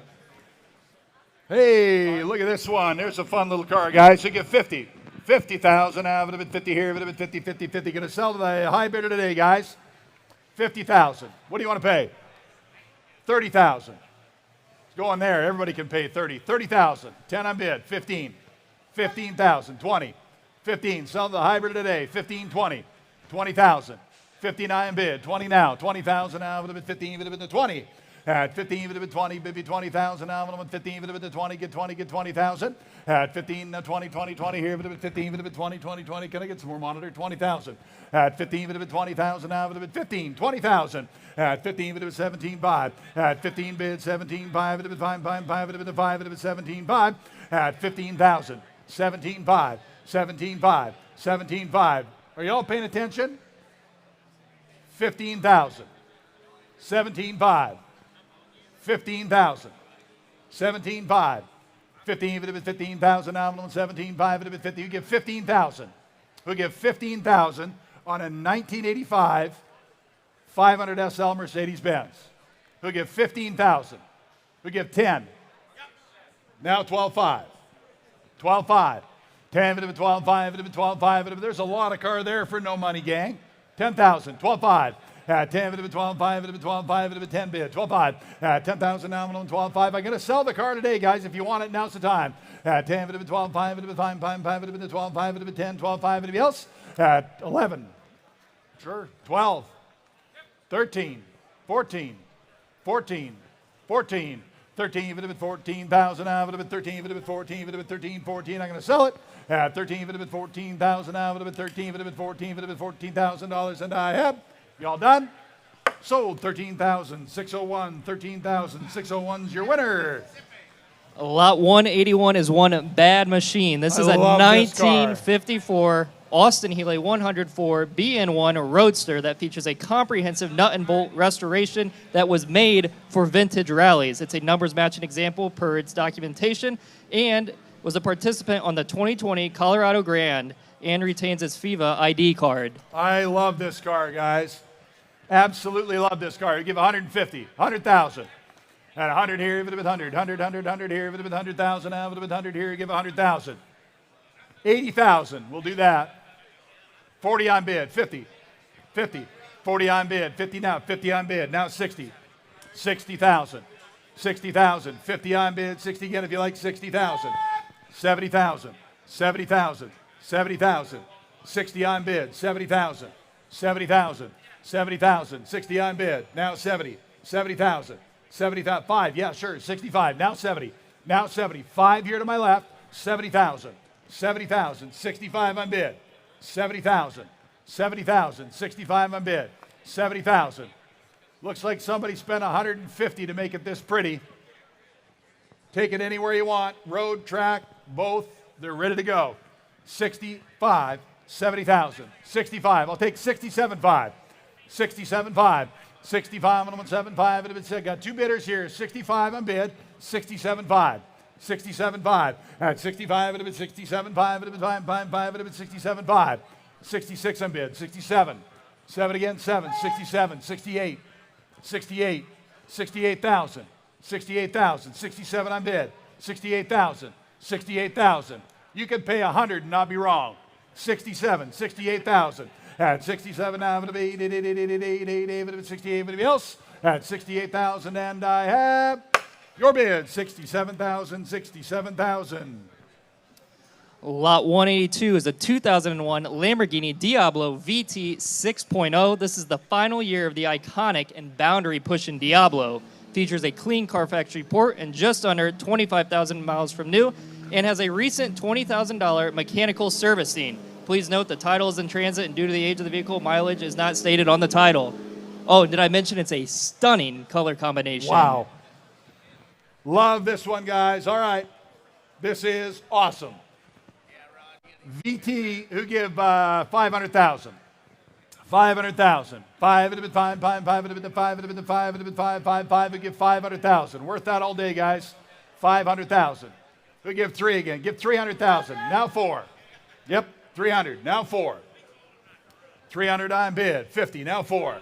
Hey, look at this one. There's a fun little car, guys. You get 50. 50,000 out of it, 50 here, 50, 50, 50. Going to sell to the high bidder today, guys. 50,000. What do you want to pay? 30,000. Go in there. Everybody can pay 30. 30,000. 10 on bid. 15. 15,000. 20. 15. Sell to the high bidder today. 15, 20. 20,000. 59 bid. 20 now. 20,000 out of it, 15, 20. At 15, 20, maybe 20,000 now. 15, 20, get 20, get 20,000. At 15, 20, 20, 20 here. 15, 20, 20, 20. Can I get some more monitor? 20,000. At 15, 20,000 now. 15, 20,000. At 15, 17, 5. At 15 bid, 17, 5, 5, 5, 5, 5, 17, 5. At 15,000. 17, 5. 17, 5. 17, 5. Are you all paying attention? 15,000. 17, 5. 15,000. 17, 5. 15,000 nominal and 17, 5, 50. You give 15,000. Who give 15,000 on a 1985 500 SL Mercedes-Benz? Who give 15,000? Who give 10? Now 12.5. 12.5. 10, 12, 5, 12, 5. There's a lot of car there for no money, gang. 10,000. 12.5. 10, 12, 5, 12, 5, 10 bid. 12.5. 10,000 nominal and 12.5. I'm going to sell the car today, guys. If you want it, now's the time. 10, 12, 5, 5, 5, 5, 12, 5, 10, 12, 5. Anybody else? 11. Sure. 12. 13. 14. 14. 14. 13, 14,000 out of it, 13, 14, 13, 14. I'm going to sell it at 13, 14,000 out of it, 13, 14, $14,000, and I have. Y'all done? Sold 13,601. 13,601's your winner. Lot 181 is one bad machine. This is a 1954 Austin Healey 104 BN1 Roadster that features a comprehensive nut and bolt restoration that was made for vintage rallies. It's a numbers matching example per its documentation and was a participant on the 2020 Colorado Grand and retains its FIVA ID card. I love this car, guys. Absolutely love this car. You give 150, 100,000. And 100 here, 100, 100 here, 100,000 out, 100 here, give 100,000. 80,000, we'll do that. 40 on bid, 50, 50, 40 on bid, 50 now, 50 on bid, now 60, 60,000, 60,000, 50 on bid, 60 again if you like 60,000, 70,000, 70,000, 70,000, 60 on bid, 70,000, 70,000, 70,000, 60 on bid, now 70, 70,000, 70,000, 5, yeah, sure, 65, now 70, now 70, 5 here to my left, 70,000, 70,000, 65 on bid, 70,000, 70,000, 65 on bid, 70,000. Looks like somebody spent 150 to make it this pretty. Take it anywhere you want, road, track, both, they're ready to go. 65, 70,000, 65, I'll take 67.5, 67.5, 65 on 175, got two bidders here, 65 on bid, 67.5. 67.5 at 65 at 67.5 at 5 at 67.5 66 on bid 67 7 again 7 67 68 68 68,000 68,000 67 on bid 68,000 68,000 you can pay 100 and not be wrong 67 68,000 at 67 now at 8 68 anybody else at 68,000 and I have your bid, 67,000, 67,000. Lot 182 is a 2001 Lamborghini Diablo VT 6.0. This is the final year of the iconic and boundary-pushing Diablo. Features a clean Carfax report and just under 25,000 miles from new, and has a recent $20,000 mechanical servicing. Please note the title is in transit, and due to the age of the vehicle, mileage is not stated on the title. Oh, did I mention it's a stunning color combination? Wow. Love this one, guys. All right. This is awesome. VT, who give 500,000. 500,000. 5, 5, 5, 5, 5, 5, 5, 5, 5, who give 500,000. Worth that all day, guys. 500,000. Who give 3 again? Give 300,000. Now 4. Yep, 300. Now 4. 300 on bid. 50. Now 4.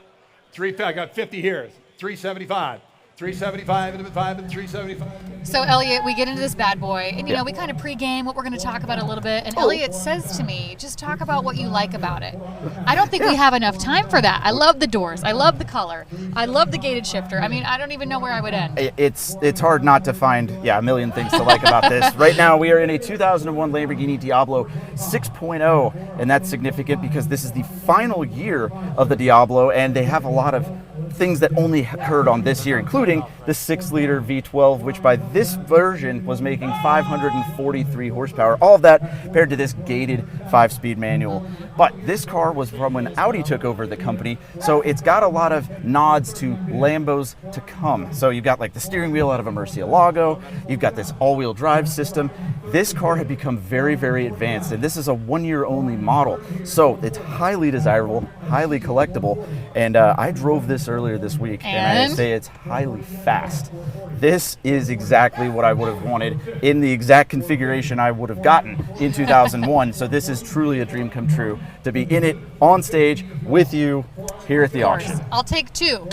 I got 50 here. 375. 375 into 5 and 375. So, Elliott, we get into this bad boy, and, we kind of pregame what we're going to talk about a little bit, and Elliott says to me, just talk about what you like about it. I don't think we have enough time for that. I love the doors. I love the color. I love the gated shifter. I mean, I don't even know where I would end. It's hard not to find, a million things to like about this. Right now, we are in a 2001 Lamborghini Diablo 6.0, and that's significant because this is the final year of the Diablo, and they have a lot of things that only occurred on this year, including the 6-liter V12, which by this version was making 543 horsepower. All of that paired to this gated 5-speed manual. But this car was from when Audi took over the company, so it's got a lot of nods to Lambos to come. So you've got like the steering wheel out of a Murcielago, you've got this all-wheel drive system. This car had become very, very advanced, and this is a 1-year only model. So it's highly desirable, highly collectible, and I drove this earlier this week, and I say it's highly fast. This is exactly what I would have wanted in the exact configuration I would have gotten in 2001. So this is truly a dream come true to be in it on stage with you here at the auction. I'll take 2.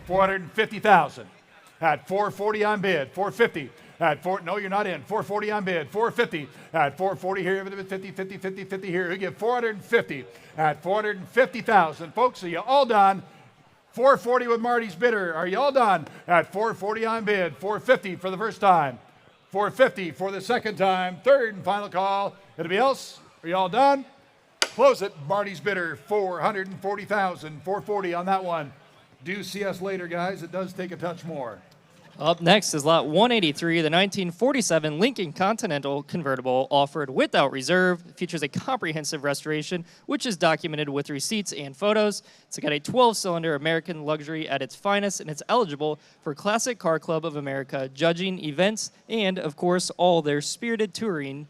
450,000 at 440 on bid. 450 at 4. No, you're not in. 440 on bid. 450 at 440 here. 50, 50, 50, 50 here. We get 450 at 450,000. Folks, are you all done? 440 with Marty's bidder. Are you all done? At 440 on bid. 450 for the first time. 450 for the second time. Third and final call. Anybody else? Are you all done? Close it. Marty's bidder. 440,000. 440 on that one. Do see us later, guys. It does take a touch more. Up next is lot 183, the 1947 Lincoln Continental convertible offered without reserve. It features a comprehensive restoration, which is documented with receipts and photos. It's got a 12-cylinder American luxury at its finest, and it's eligible for Classic Car Club of America judging events and, of course, all their spirited touring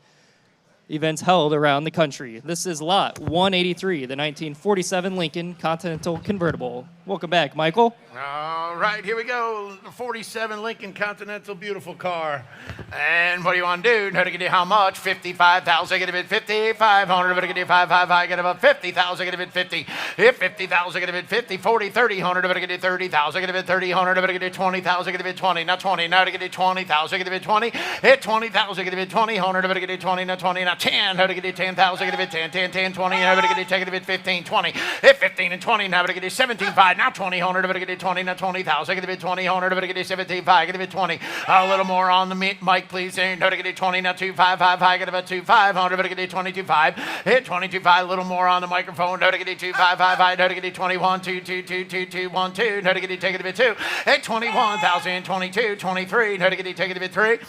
events held around the country. This is lot 183, the 1947 Lincoln Continental convertible. Welcome back, Michael. All right, here we go. The 47 Lincoln Continental, beautiful car. And what do you want to do? How much? 55,000. Get a bid 50. 500. Get a 555. Get a 50,000. Get a bid 50. If 50,000. Get a bid 50. 40. 30. 100. Get a 30,000. Get a bid 30. 100. Get a 20,000. Get a bid 20. Now 20. Now to get a 20,000. Get a bid 20. Hit 20,000. Get a bid 20. 100. Get a 20. Now 20. Now 10. How to get a 10,000. Get a bid 10. 10. 10. 20. Now to get a take a bid 15. 20. Hit 15 and 20. Now to get a 17. 5. Now 20. 100. Get a 20. Now 20,000. Get a bid 20. 100. Get a 17. 5. Get a bid 20. A little more on the mic, please. Now to get a 20. Now 2. 5. 5. 5. Get a bid 2. 500. Get a 22. 5. Hit 22. 5. A little more on the microphone. Now to get a 2. 5. 5. 5. Now to get a 21. 2. 2. 2. 2. 2. 1. 2. Now to get a take it a bid 2. Hit 21,000. 22. 23. Now to get a take it a bid 3.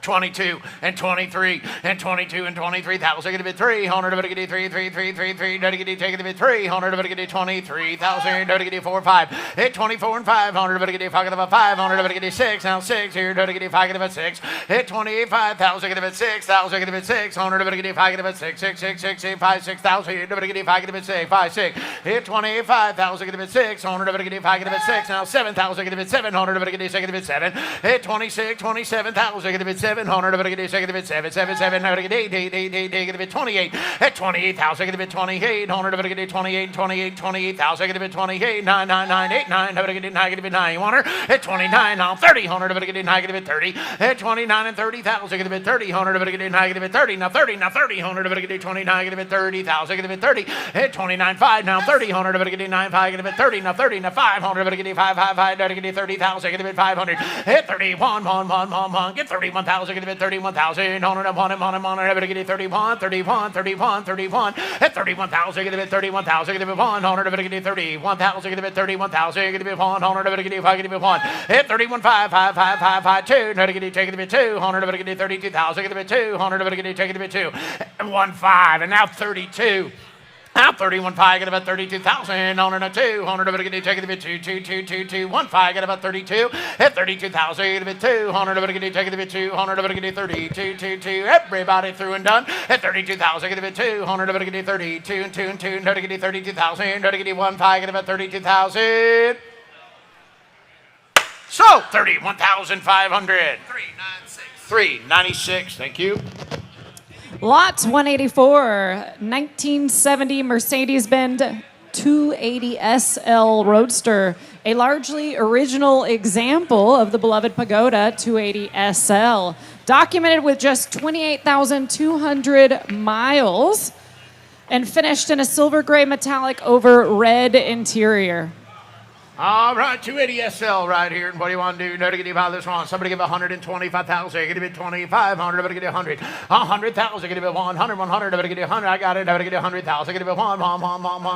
22 and 23 and 22 and 23,000. Get a bit 300. But get a 3 3 3 3 3. Now to get a take it a bit 300. But get a 23,000. Now to get a 4 5. Hit 24 and 500. But get a 500. But get a 6. Now 6 here. Now to get a 5 get a 6. Hit 25,000. Get a bit 6,000. Get a bit 600. But get a 5 get a bit 6 6 6 6 6 5 6,000. But get a 5 get a bit 6 5 6. Hit 25,000. Get a bit 600. But get a 5 get a bit 6. Now 7,000. Get a bit 700. But get a 6 get a bit 7. Hit 26 27,000. Get a bit 700. But get a second bit 7 7 7. Now get a 8 get a bit 28. At 28,000. Get a bit 2800. But get a 28 28,000. Get a bit 28 9 9 9 8 9. But get a 9 get a bit 9 100. At 29 now 30,000. But get a 9 get a bit 30. At 29 and 30,000. Get a bit 30,000. But get a 9 get a bit 30. Now 30 now 30,000. But get a 29 get a bit 30,000. Get a bit 30. At 29 5 now 30,000. But get a 9 5 get a bit 30. Now 30 now 500. But get a 5 5 5. Now get a 30,000. Get a bit 500. At 31 1 1 1 1. Get 31,000. Get a bit 31,000. On it, get a 31, 31, 31, 31. At 31,000, get a bit 31,000, get a bit 100, get a 31,000, get a bit 31,000, get a bit 100, get a 5, get a bit 1. At 31, 5, 5, 5, 5, 5, 2. Now to get a take it a bit 200, get a 32,000, get a bit 200, get a take it a bit 2. And 1 5, and now 32. Now 31 5, get about 32,000. On a 200, but get a take it a bit 2 2 2 2 2 1 5, get about 32. At 32,000, get a bit 200, but get a take it a bit 200, but get a 32 2 2. Everybody through and done. At 32,000, get a bit 200, but get a 32 and 2 and 2. Now to get a 32,000. Now to get a 1 5, get about 32,000. So 31,500. 396. Thank you. Lot 184, 1970 Mercedes-Benz 280 SL Roadster, a largely original example of the beloved Pagoda 280 SL, documented with just 28,200 miles, and finished in a silver gray metallic over red interior. All right, 280 SL right here. And what do you want to do? No to get you by this one. Somebody give 125,000. Give it 2,500. I'm going to get 100. 100,000. Give it 100. 100. I'm going to get 100. I got it. I'm going to get 100,000. Give it 1.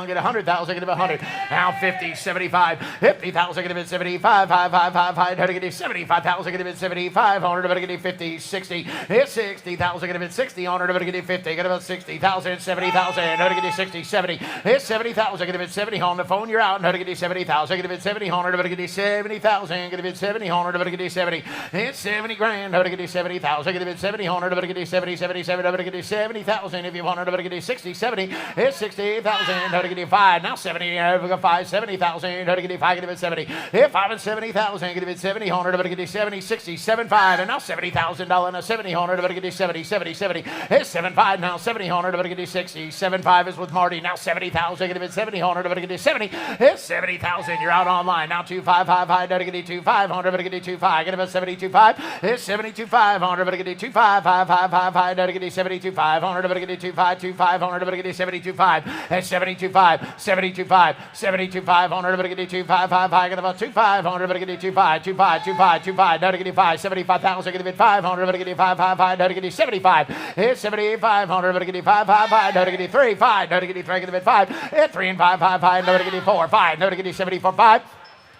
Get 100,000. Give it 100. Now 50, 75, 50,000. Give it 75. 5. I'm going to get 75,000. Give it 75. 100. I'm going to get 50, 60. It's 60,000. Give it 60. 100. I'm going to get 50. Get about 60,000. 70,000. I'm going to get 60, 70. It's 70,000. Give it 70. On the phone, you're out. I'm going to get 70,000. Give it 70, 100, I'm going to get 70,000, give it 70, 100, I'm going to get 70, it's 70 grand, I'm going to get 70,000, give it 70, 100, I'm going to get 70, 77, I'm going to get 70,000, if you want it, I'm going to get 60, 70, it's 68,000, I'm going to get 5, now 70, I'm going to 5, 70,000, I'm going to get 5, give it 70, if 5 and 70,000, give it 70, 100, I'm going to get 70, 60, 75, and now $70,000, now 70, 100, I'm going to get 70, 70, 70, it's 75, now 70, 100, I'm going to get 60, 75 is with Marty, now 70,000, give it 70, 100, I'm going to get 70, it's 70,000, you're out online. Now 255, gotta get 25, 100, gotta get 25, get about 72.5. It's 72.5, 100, gotta get 25, 5, gotta get 72.5, 100, gotta get 25, 25, 100, gotta get 72.5. It's 72.5, 72.5, 72.5, 100, gotta get 25, 5, get about 25, 100, gotta get 25, 25, 25, 25, gotta get 5, 75,000, gotta get 5, 100, gotta get 5, gotta get 75. It's 75, 100, gotta get 5, gotta get 3, 5, gotta get 3, gotta get 5. It's 3 and 5, gotta get 4, 5, gotta get 74, 5.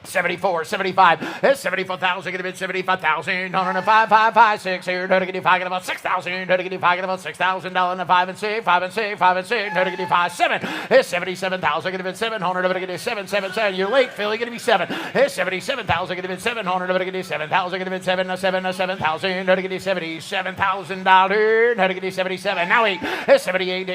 74, 75, it's 74,000, get a bit 75,000, 105, 6 here, no to get 5, get about 6,000, no to get 5, get about $6,000, 5 and 6, 5 and 6, 5 and 6, no to get 5, 7, it's 77,000, get a bit 700, no to get 7, 7, 7, you're late, Philly, get a bit 7, it's 77,000, get a bit 700, no to get 7,000, get a bit 7, 7,000, no to get $77,000, no to get 77, now 8, it's 78,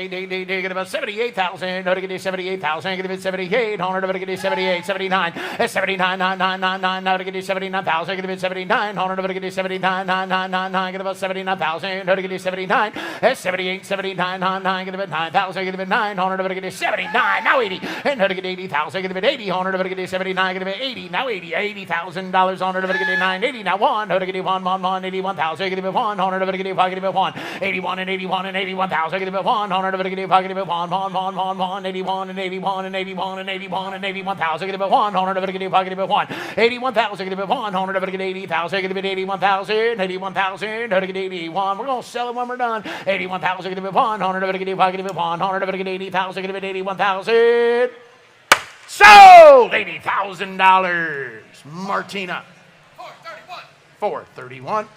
get about 78,000, no to get 78,000, get a bit 78, 100, no to get 78, 79, it's 79. 999, now to get you 79,000, get about 79, 100, to get you 79, 999, get about 79,000, to get you 79, that's 78, 79, 99, get about 9,000, get about 900, to get you 79, now 80, and to get 80,000, get about 80, 100, to get you 79, get about 80, now 80, $80,000, 100, to get you 980, now 1, to get you 1, 81,000, get about 1, 100, to get you 5, get about 1, 81 and 81 and 81,000, get about 1, 100, to get you 5, get about 1, 81 and 81 and 81 and 81 and 81,000, get about 1, 100, to get you 5, get about 1, 81,000, get about 100, to get 80,000, get about 81,000, 81,000, to get 81. We're gonna sell it when we're done. 81,000, get about 100, to get 85, get about 100, to get 80,000, get about 81,000. Sold $80,000. Martina. 431.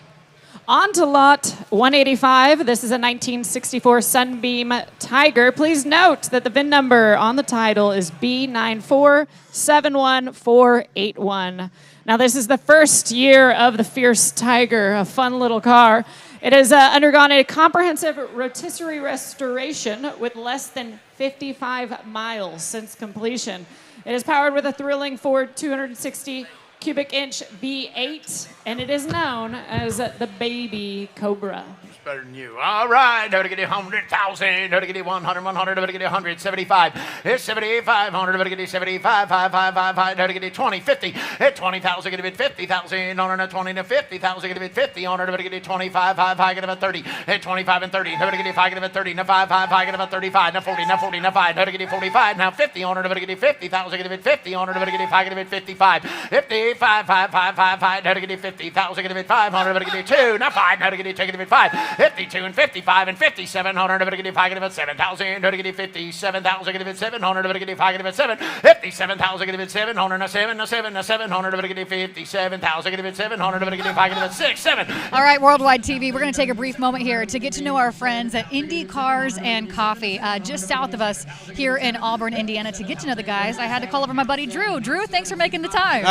On to lot 185. This is a 1964 Sunbeam Tiger. Please note that the VIN number on the title is B9471481. Now, this is the first year of the Fierce Tiger, a fun little car. It has undergone a comprehensive rotisserie restoration with less than 55 miles since completion. It is powered with a thrilling Ford 260 cubic inch V8, and it is known as the Baby Cobra. It's better than you. All right, now to get 100,000, now to get 100, 100, now to get 175. It's 78, 100, now to get 75, 5, now to get 20, 50. At 20,000, get a bit 50,000, on a 20 to 50,000, get a bit 50, on to get 25, 5, get about 30. At 25 and 30, now to get 5, get about 30, now 5, get about 35, now 40, now 40, now 5, now to get 45, now 50, on to get 50,000, get a bit 50, on to get 5, get a bit 55. 50, 5, now to get 50,000, get a bit 500, now to get 2, now 5, now to get take it a bit 5. 52 and 55 and 5700, now to get 5, get about 7,000, now to get 57,000, get a bit 700, now to get 5, get about 7. 57,000, get a bit 700, now 7, now 7, now 700, now to get 57,000, get a bit 700, now to get 5, get about 6, 7. All right, Worldwide TV, we're going to take a brief moment here to get to know our friends at Indy Cars and Coffee, just south of us here in Auburn, Indiana. To get to know the guys, I had to call over my buddy Drew. Drew, thanks for making the time.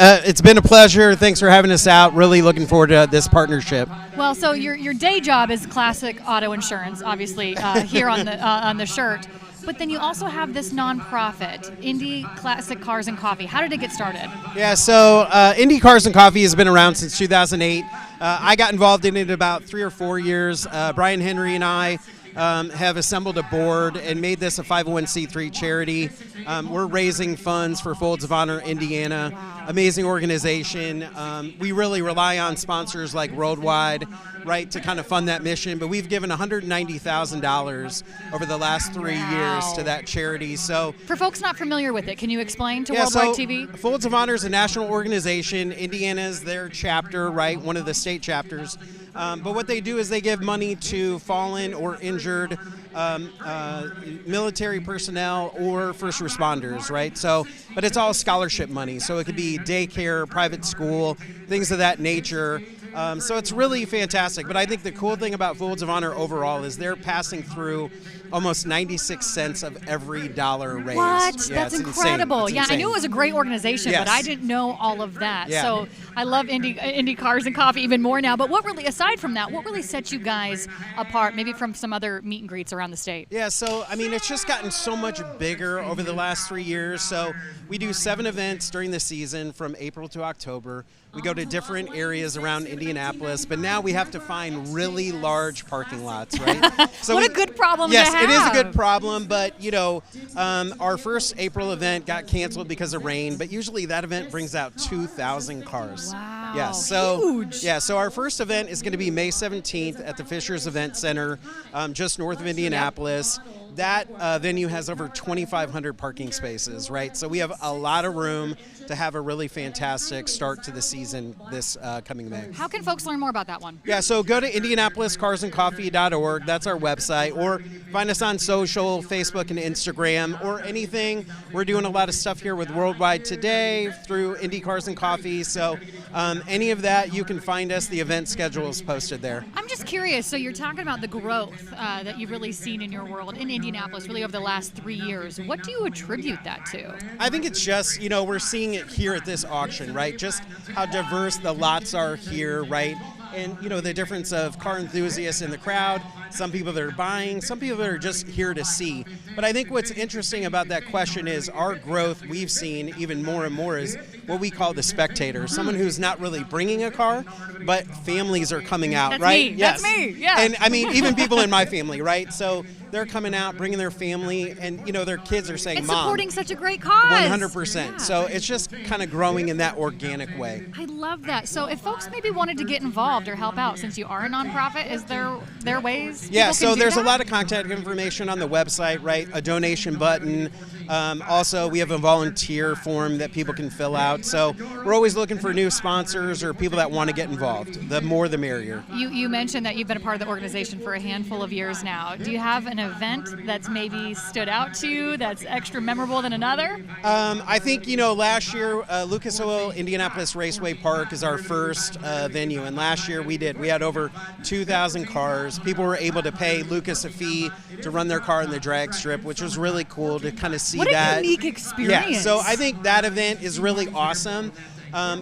It's been a pleasure. Thanks for having us out. Really looking forward to this partnership. Well, so your day job is classic auto insurance, obviously, here on the shirt. But then you also have this nonprofit, Indy Classic Cars and Coffee. How did it get started? Yeah, so Indy Cars and Coffee has been around since 2008. I got involved in it about 3 or 4 years. Brian Henry and I have assembled a board and made this a 501c3 charity. We're raising funds for Folds of Honor Indiana. Amazing organization. We really rely on sponsors like Worldwide, right, to kind of fund that mission. But we've given $190,000 over the last 3 years to that charity. So, for folks not familiar with it, can you explain to Worldwide TV? Folds of Honor is a national organization. Indiana is their chapter, right, one of the state chapters. But what they do is they give money to fallen or injured military personnel or first responders, right? So, but it's all scholarship money. So it could be daycare, private school, things of that nature. So it's really fantastic. But I think the cool thing about Folds of Honor overall is they're passing through almost 96 cents of every dollar raised. What? Yeah, That's it's incredible. Insane. Yeah, I knew it was a great organization, but Yes. I didn't know all of that. Yeah. So I love Indy Cars and Coffee even more now. But what really, aside from that, what really sets you guys apart, maybe from some other meet and greets around the state? Yeah, so, I mean, it's just gotten so much bigger over the last 3 years. So we do 7 events during the season from April to October. We go to different areas around Indianapolis, but now we have to find really large parking lots, right? So What a good problem yes, to have. it is a good problem, but, you know, our first April event got canceled because of rain, but usually that event brings out 2,000 cars. Wow, Yeah, so, huge. yeah, so our first event is going to be May 17th at the Fishers Event Center, just north of Indianapolis. That venue has over 2,500 parking spaces, right? So we have a lot of room to have a really fantastic start to the season this coming May. How can folks learn more about that one? Yeah, so go to IndianapolisCarsandCoffee.org. That's our website. Or find us on social, Facebook and Instagram, or anything. We're doing a lot of stuff here with Worldwide today through Indy Cars and Coffee. So any of that, you can find us. The event schedule is posted there. I'm just curious. So you're talking about the growth that you've really seen in your world in Indianapolis, really over the last 3 years. What do you attribute that to? I think it's just, you know, we're seeing it here at this auction, right? Just how diverse the lots are here, right? And, you know, the difference of car enthusiasts in the crowd, some people that are buying, some people that are just here to see. But I think what's interesting about that question is our growth we've seen even more and more is what we call the spectator, someone who's not really bringing a car, but families are coming out, That's right? me. Yes. That's me. Yeah. And I mean, even people in my family, right? So they're coming out, bringing their family, and, you know, their kids are saying, and Mom. supporting such a great cause. 100%. Yeah. So it's just kind of growing in that organic way. I love that. So if folks maybe wanted to get involved or help out, since you are a nonprofit, is there ways? Yeah, people so can do there's a that? lot of contact information on the website, right? A donation button. Also, we have a volunteer form that people can fill out. So we're always looking for new sponsors or people that want to get involved. The more, the merrier. You mentioned that you've been a part of the organization for a handful of years now. Do you have an event that's maybe stood out to you that's extra memorable than another? I think, you know, last year, Lucas Oil Indianapolis Raceway Park is our first venue. And last year we had over 2,000 cars. People were able to pay Lucas a fee to run their car in the drag strip, which was really cool to kind of see What that. a unique experience. Yeah, so I think that event is really awesome.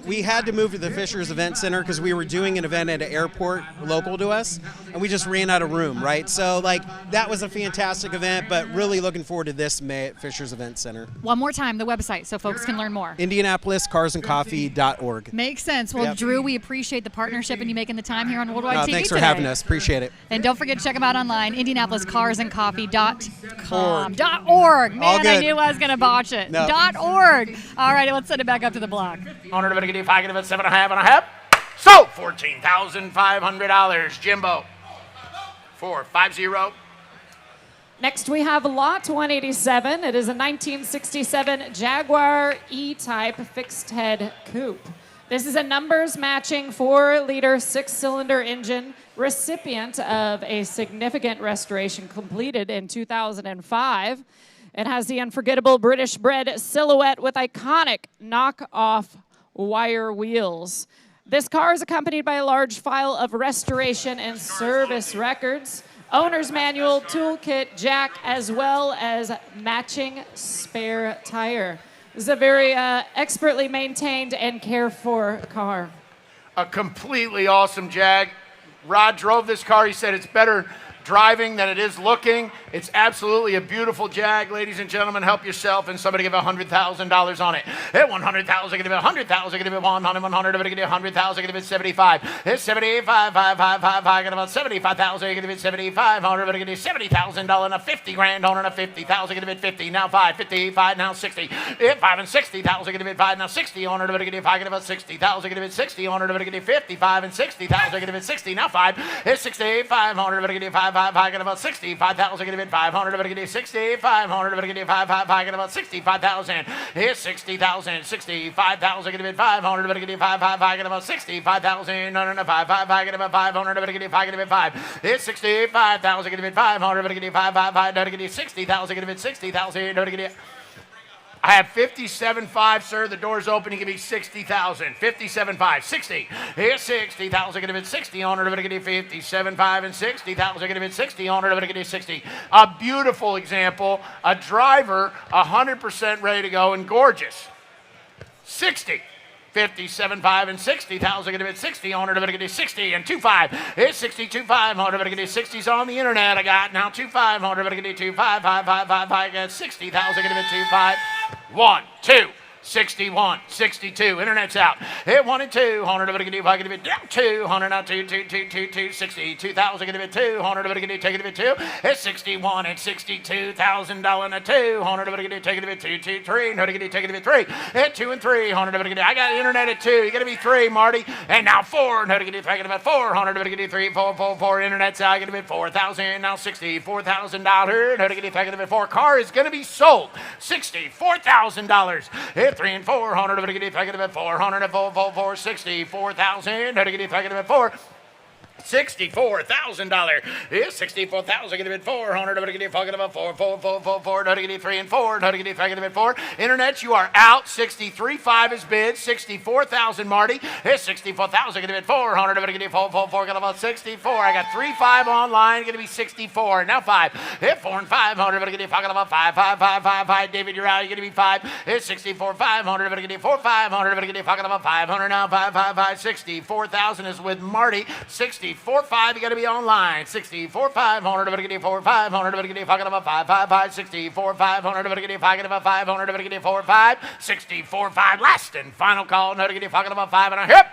We had to move to the Fishers Event Center because we were doing an event at an airport local to us, and we just ran out of room, right? So, like, that was a fantastic event, but really looking forward to this May at Fishers Event Center. One more time, the website, so folks can learn more. IndianapolisCarsandCoffee.org. Makes sense. Well, Yep. Drew, we appreciate the partnership and you making the time here on Worldwide TV Thanks for today. having us. Appreciate it. And don't forget to check them out online, IndianapolisCarsandCoffee.com. .org. Man, All I good. knew I was going to botch it. No. .org. All right, let's send it back up to the block. 100 of it, get 5, get it, 7.5. So $14,500, Jimbo. 450. Next, we have lot 187. It is a 1967 Jaguar E-Type fixed-head coupe. This is a numbers-matching 4-liter 6-cylinder engine, recipient of a significant restoration completed in 2005. It has the unforgettable British-bred silhouette with iconic knock-off wire wheels. This car is accompanied by a large file of restoration and service records, owner's manual, toolkit, jack, as well as matching spare tire. This is a very expertly maintained and cared for car. A completely awesome Jag. Rod drove this car. He said it's better driving than it is looking. It's absolutely a beautiful Jag, ladies and gentlemen. Help yourself, and somebody give $100,000 on it. Hit 100,000, give it 100,000, give it 100, 100, give it 100,000, give it 75. Hit 75, 5, 5, 5, 5, get about 75,000, give it 7,500, give it $70,000 and a 50 grand on it, a 50,000, give it 50. Now 5, 55, now 60. Hit 5 and 60,000, give it 5, now 60 on it, give it 5, get about 60,000, give it 60 on it, give it 55 and 60,000, give it 60. Now 5, hit 6500, give it 5, 5, 5, get about 65,000, give it 500, give it 6500, give it 5, 5, 5, get about 65,000. Hit 60,000, 65,000, give it 500, give it 5, 5, 5, get about 65,000. No, 5, 5, 5, get about 500, give it 5, give it 5. Hit 65,000, give it 500, give it 5, 5, 5, give it 60,000, give it 60,000, give it. I have 57.5, sir. The door's open. You give me 60,000. 57.5, 60. Here's 60,000. Give it 60 on it. Give it 57.5 and 60,000. Give it 60 on it. Give it 60. A beautiful example. A driver, 100% ready to go and gorgeous. 60. 57.5 and 60,000, give it 60 on it, give it 60 and 2.5. It's 62,500, give it 60's on the internet. I got now 2,500, give it 2.5, 5, 5, 5, 5, get 60,000, give it 2.5. 1, 2. 61, 62, internet's out. Hit 1 and 200, give it down 200, now 2, 2, 2, 2, 2, 62,000, give it 200, give it 2. It's 61 and $62,000 and a 200, take it 2, 2, 3, no, take it 3. Hit 2 and 300, I got internet at 2. You gotta be 3, Marty. And now 4, no, take it 400, 3, 4, 4, 4, internet's out. Get it 4,000, now $64,000. No, take it 4. Car is gonna be sold. $64,000. 3 and 400, but get it 400 and 4, 64,000. How to get it 4? $64,000. Yes, 64,000. Get it 400. How to get it 4, 4. How to get it 3 and 4. How to get it 4. Internet, you are out. 63.5 is bid. 64,000, Marty. It's 64,000. Get it 400. How to get it 4, 4. Got about 64. I got 3.5 online. Going to be 64. Now 5. Hit 4 and 500. How to get it 5. Got about 5, 5, 5, 5, 5. David, you're out. You're going to be 5. It's 64,500. How to get it 4, 500. How to get it 5. Got about 500 now. 5, 5, 5. 64,000 is with Marty. 64.5, you got to be online. 64.500, but get it 4.500, but get it 5.5, 64.500, but get it 5.500, but get it 4.5, 64.5. Last and final call. No, to get it 5.5 and a hip.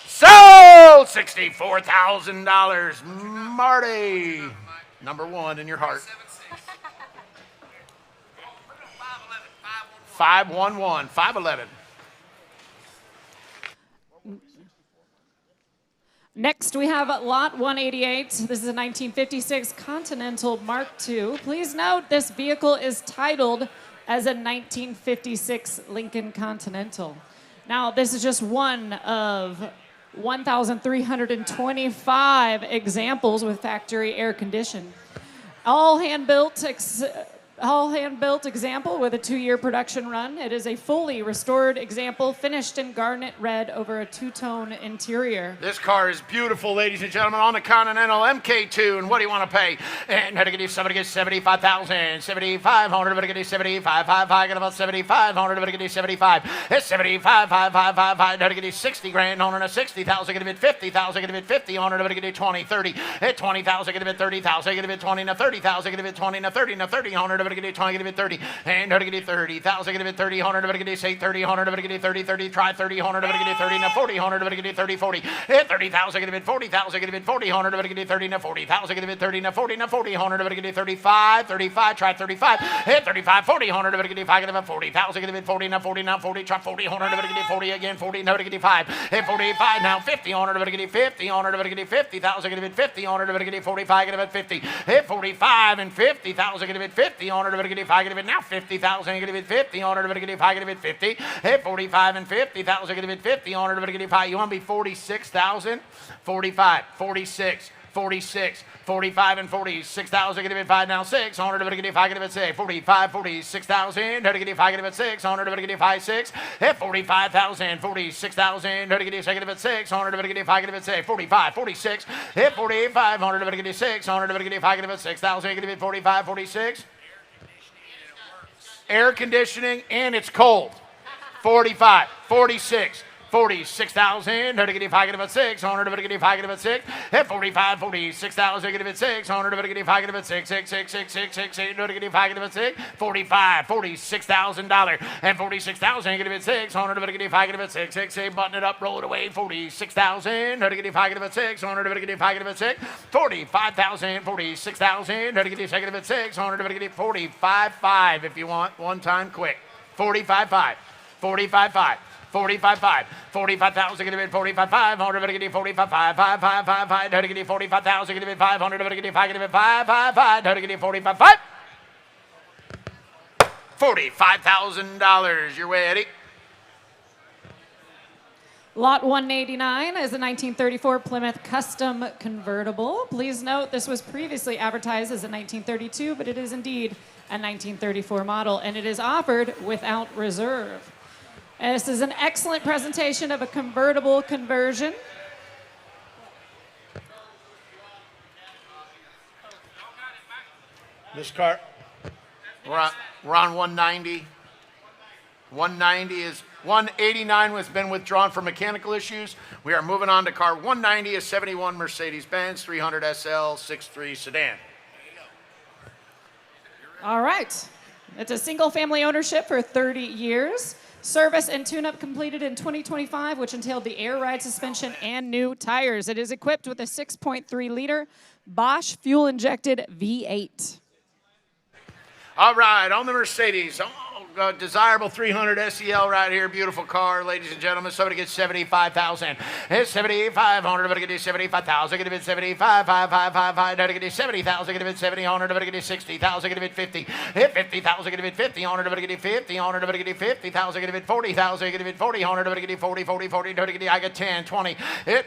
Sold $64,000. Marty, number 1 in your heart. 511, 511. Next, we have lot 188. This is a 1956 Continental Mark II. Please note this vehicle is titled as a 1956 Lincoln Continental. Now, this is just one of 1,325 examples with factory air condition. All hand-built example with a 2-year production run. It is a fully restored example finished in garnet red over a 2-tone interior. This car is beautiful, ladies and gentlemen, on the Continental MK2. And what do you want to pay? And how to get somebody get 75,000, 7,500, but get 75, 5, get about 7,500, but get 75. It's 75, 5, how to get 60 grand on a 60,000, get it 50,000, get it 50 on it, but get 20, 30. At 20,000, get it 30,000, get it 20 to 30,000, get it 20 to 30 to 30, 100. Get it 20, get it 30, and how to get it 30,000, get it 30, 100, but get it say 30, 100, but get it 30, 30, try 30, 100, but get it 30, now 40, 100, but get it 30, 40, hit 30,000, get it 40,000, get it 40, 100, but get it 30, now 40,000, get it 30, now 40, now 40, 100, but get it 35, 35, try 35, hit 35, 40, 100, but get it 5, get it 40,000, get it 40, now 40, now 40, try 40, 100, but get it 40 again, 40, now get it 5, hit 45, now 50, 100, but get it 50, 100, but get it 50,000, get it 50, 100, but get it 45, get it 50, hit 45 and 50,000, get it 50, 100, but get it 5, get it now 50,000, get it 50, 100, but get it 5, get it 50, hit 45 and 50,000, get it 50, 100, but get it 5. You want to be 46,000, 45, 46, 46, 45 and 46,000, get it 5 now 600, but get it 5, get it 6, 45, 46,000, to get it 5, get it 600, but get it 5, 6, hit 45,000, 46,000, to get it 600, but get it 5, get it 6, 45, 46, hit 4,500, but get it 600, but get it 5, get it 6,000, get it 45, 46. Air conditioning, and it's cold. 45, 46, 46,000. How to get if I get about 600. How to get if I get about 6. At 45, 46,000. Get about 600. How to get if I get about 6. 6, 6, 6, 6, 6, 6. How to get if I get about 6. 45, $46,000. And 46,000. Get about 600. How to get if I get about 6. 6, 6. Button it up, roll it away. 46,000. How to get if I get about 600. How to get if I get about 6. 45,000. 46,000. How to get if I get about 600. How to get it 45.5 if you want one time quick. 45.5. 45.5. 45.5. 45,000, get it 45.5. 100, get it 45.5. 5.5. How to get it 45,000, get it 500, how to get it 5, get it 5. How to get it 45.5. $45,000. Your way, Eddie. Lot 189 is a 1934 Plymouth Custom Convertible. Please note this was previously advertised as a 1932, but it is indeed a 1934 model, and it is offered without reserve. And this is an excellent presentation of a convertible conversion. This car, we're on 190. 190 is 189 has been withdrawn for mechanical issues. We are moving on to car 190, a 71 Mercedes-Benz 300 SL 6.3 sedan. All right. It's a single-family ownership for 30 years. Service and tune-up completed in 2025, which entailed the air ride suspension and new tires. It is equipped with a 6.3-liter Bosch fuel-injected V8. All right, on the Mercedes. Desirable 300 SEL right here. Beautiful car, ladies and gentlemen. Somebody gets 75,000. It's 7,500. Everybody get 75,000. Get a bit 75. 5. Get a bit 70,000. Get a bit 70,000. Everybody get 60,000. Get a bit 50. Hit 50,000. Get a bit 50,000. Everybody get 50,000. Everybody get 50,000. Get a bit 40,000. Get a bit 40,000. Everybody get 40. I get 10, 20. Hit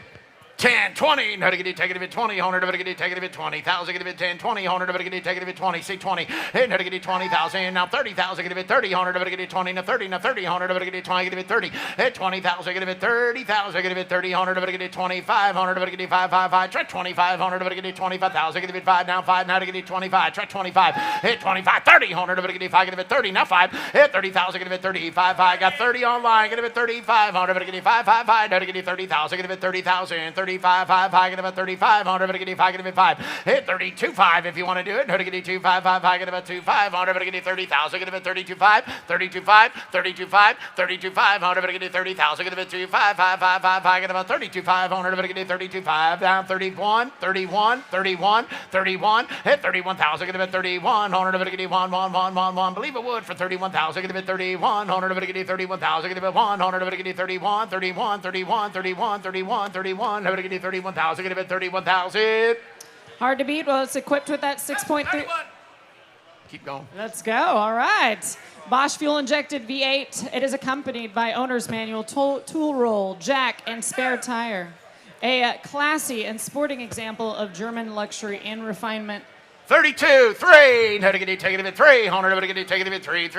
10, 20, no, get it, take it a bit 20, 100, get it, take it a bit 20,000, get it 10, 20, 100, get it, take it a bit 20, say 20, hey, no, get it 20,000, now 30,000, get it 30, 100, get it 20, now 30, 100, get it 20, get it 30, hey, 20,000, get it 30,000, get it 30, 100, get it 25, 100, get it 5, try 2500, get it 25,000, get it 5, now 5, now to get it 25, try 25, hit 25, 30, 100, get it 5, get it 30, now 5, hit 30,000, get it 35, got 30 online, get it 3500, get it 5, now to get it 30,000, get it 30,000, 35, 5, get about 3,500, get it 5, get it 5, hit 32.5 if you want to do it, no, to get it 2.5, get about 2,500, get it 30,000, get about 32.5, 32.5, 32.5, 32.500, get it 30,000, get about 2.5, get about 32.500, get it 32.5, down 31, 31, 31, 31, hit 31,000, get about 3,100, get it 1, believe it would for 31,000, get it 3,100, get it 31,000, get it 100, get it 31, 31, 31, 31, 31, 31, get it 31,000, get it 31,000. Hard to beat. Well, it's equipped with that 6.3. Keep going. Let's go. All right. Bosch fuel-injected V8. It is accompanied by owner's manual, tool roll, jack, and spare tire. A classy and sporting example of German luxury and refinement. 32, 3, no, to get it, take it a bit 300, no, to get it, take it a bit 3,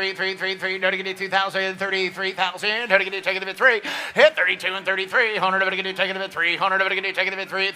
no, to get it 2,000, 33,000, no, to get it, take it a bit 3, hit 32 and 33, 100, no, to get it, take it a bit 300, no, to get it, take it a bit 3,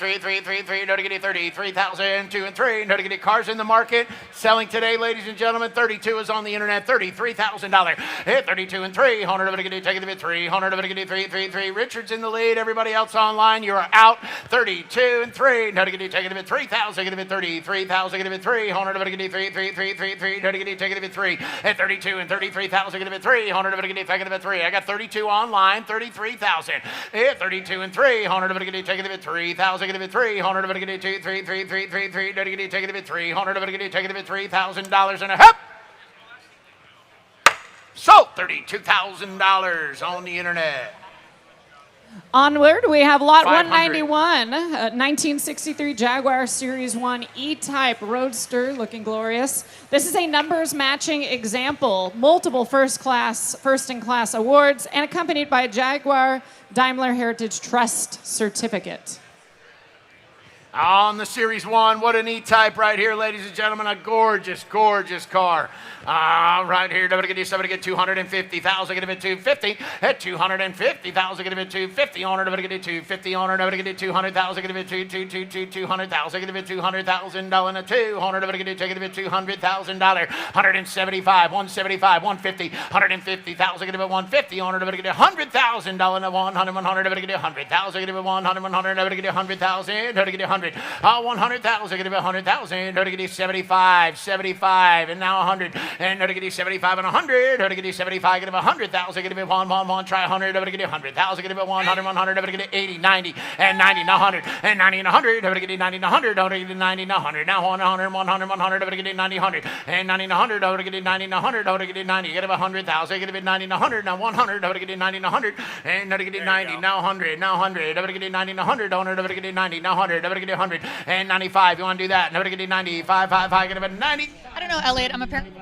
no, to get it 33,000, 2 and 3, no, to get it, cars in the market, selling today, ladies and gentlemen, 32 is on the internet, $33,000, hit 32 and 3, 100, no, to get it, take it a bit 300, no, to get it 3, Richard's in the lead, everybody else online, you are out, 32 and 3, no, to get it, take it a bit 3,000, get a bit 33,000, get a bit 300, no, to get it 3, no, to get it, take it a bit 3, at 32 and 33,000, get a bit 300, no, to get it, take it a bit 3, I got 32 online, 33,000, at 32 and 300, no, to get it, take it a bit 3,000, get a bit 300, no, to get it 2, 3, no, to get it, take it a bit 300, no, to get it, take it a bit $3,000 and a half. So $32,000 on the internet. Onward, we have lot 500. 191, 1963 Jaguar Series 1 E-Type Roadster, looking glorious. This is a numbers matching example, multiple first-in-class awards, and accompanied by a Jaguar Daimler Heritage Trust certificate. On the Series 1, what an E-Type right here, ladies and gentlemen. A gorgeous, gorgeous car. Right here, somebody get 250,000, get it 250. At 250,000, get it 250. Owner, somebody get 250. Owner, somebody get 200,000, get it 200,000, get it $200,000 and a 2. Owner, somebody get $200,000. 175, 175, 150, 150,000, get it 150. Owner, somebody get $100,000 and a 100, 100, somebody get 100,000, get it 100, 100, somebody get 100,000, somebody get 100. 100,000, get it 100,000. Somebody get 75, 75, and now 100. And to get 75 and 100, to get 75, get 100,000, get 1, try 100, to get 100,000, get 100, 100, to get 80, 90, and 90, and 100, and 90 and 100, to get 90 and 100, to get 90 and 100, now 100, 100, 100, to get 90, 100, and 90 and 100, to get 90 and 100, to get 90, get 100,000, get 90 and 100, now 100, to get 90 and 100, and to get 90, now 100, now 100, to get 90 and 100, to get 90, now 100, to get 100, and 95, you want to do that, to get 95, 5, get 90. I don't know, Elliott, I'm a parent.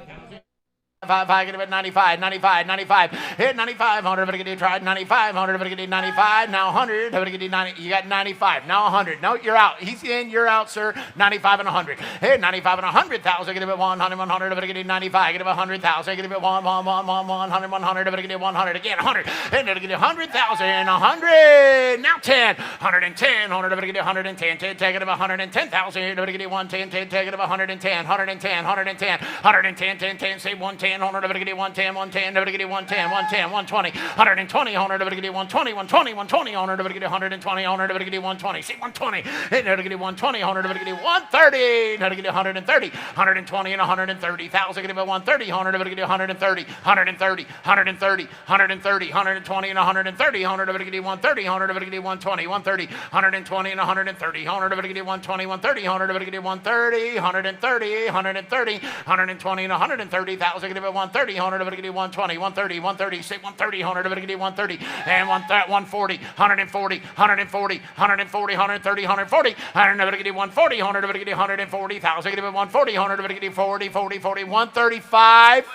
5, get it 95, 95, 95, hit 95, 100, but get it tried 95, 100, but get it 95, now 100, but get it 90, you got 95, now 100, no, you're out, he's in, you're out, sir, 95 and 100, hit 95 and 100,000, get it 100, 100, but get it 95, get it 100,000, get it 100, 100, but get it 100, again 100, and then get it 100,000, 100, now 10, 110, 100, but get it 110, take it up 110,000, but get it 110, take it up 110, 110, 110, 110, 10, say 110, 100, but get it 110, 110, but get it 110, 110, 120, 120, 100, but get it 120, 120, 120, 100, but get it 120, 100, but get it 120, see 120, and to get it 120, 100, but get it 130, to get it 130, 120 and 130,000, get it 130, 100, but get it 130, 130, 130, 130, 120 and 130, 100, but get it 130, 100, but get it 120, 130, 120 and 130, 100, but get it 120, 130, 100, but get it 130, 130, 130, 120 and 130,000, get it 130, 100, but get it 120, 130, 130, say 130, 100, but get it 130, and 140, 140, 140, 140, 130, 140, 100, but get it 140, 100, but get it 140,000, get it 140, 100, but get it 40, 40, 40, 135,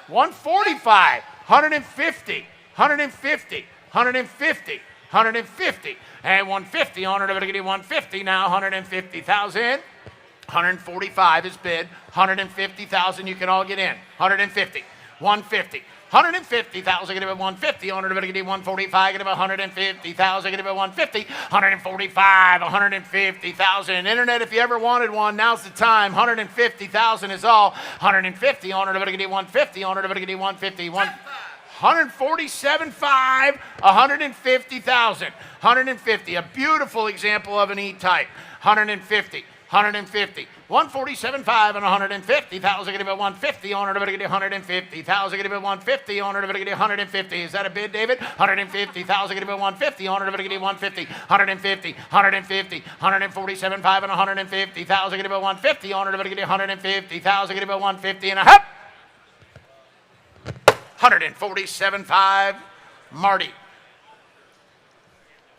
145, 150, 150, 150, 150, and 150, 100, but get it 150, now 150,000. 145 is bid. 150,000, you can all get in. 150, 150, 150,000, get it 150, 100, but get it 145, get it 150,000, get it 150, 145, 150,000. Internet, if you ever wanted one, now's the time. 150,000 is all. 150, 100, but get it 150, 100, but get it 150, 147.5, 150,000. 150, a beautiful example of an E-Type. 150. 150, 147.5 and 150,000, get it 150, owner to get 150,000, get it 150, owner to get 150. Is that a bid, David? 150,000, get it 150, owner to get 150, 150, 150, 147.5 and 150,000, get it 150, owner to get 150,000, get it 150 and a half. 147.5, Marty.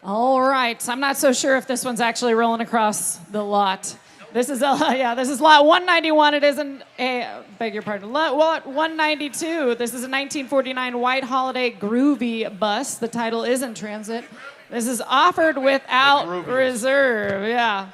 All right, I'm not so sure if this one's actually rolling across the lot. This is this is lot 191. It isn't a, beg your pardon, lot 192. This is a 1949 white holiday groovy bus. The title is in transit. This is offered without reserve. Yeah.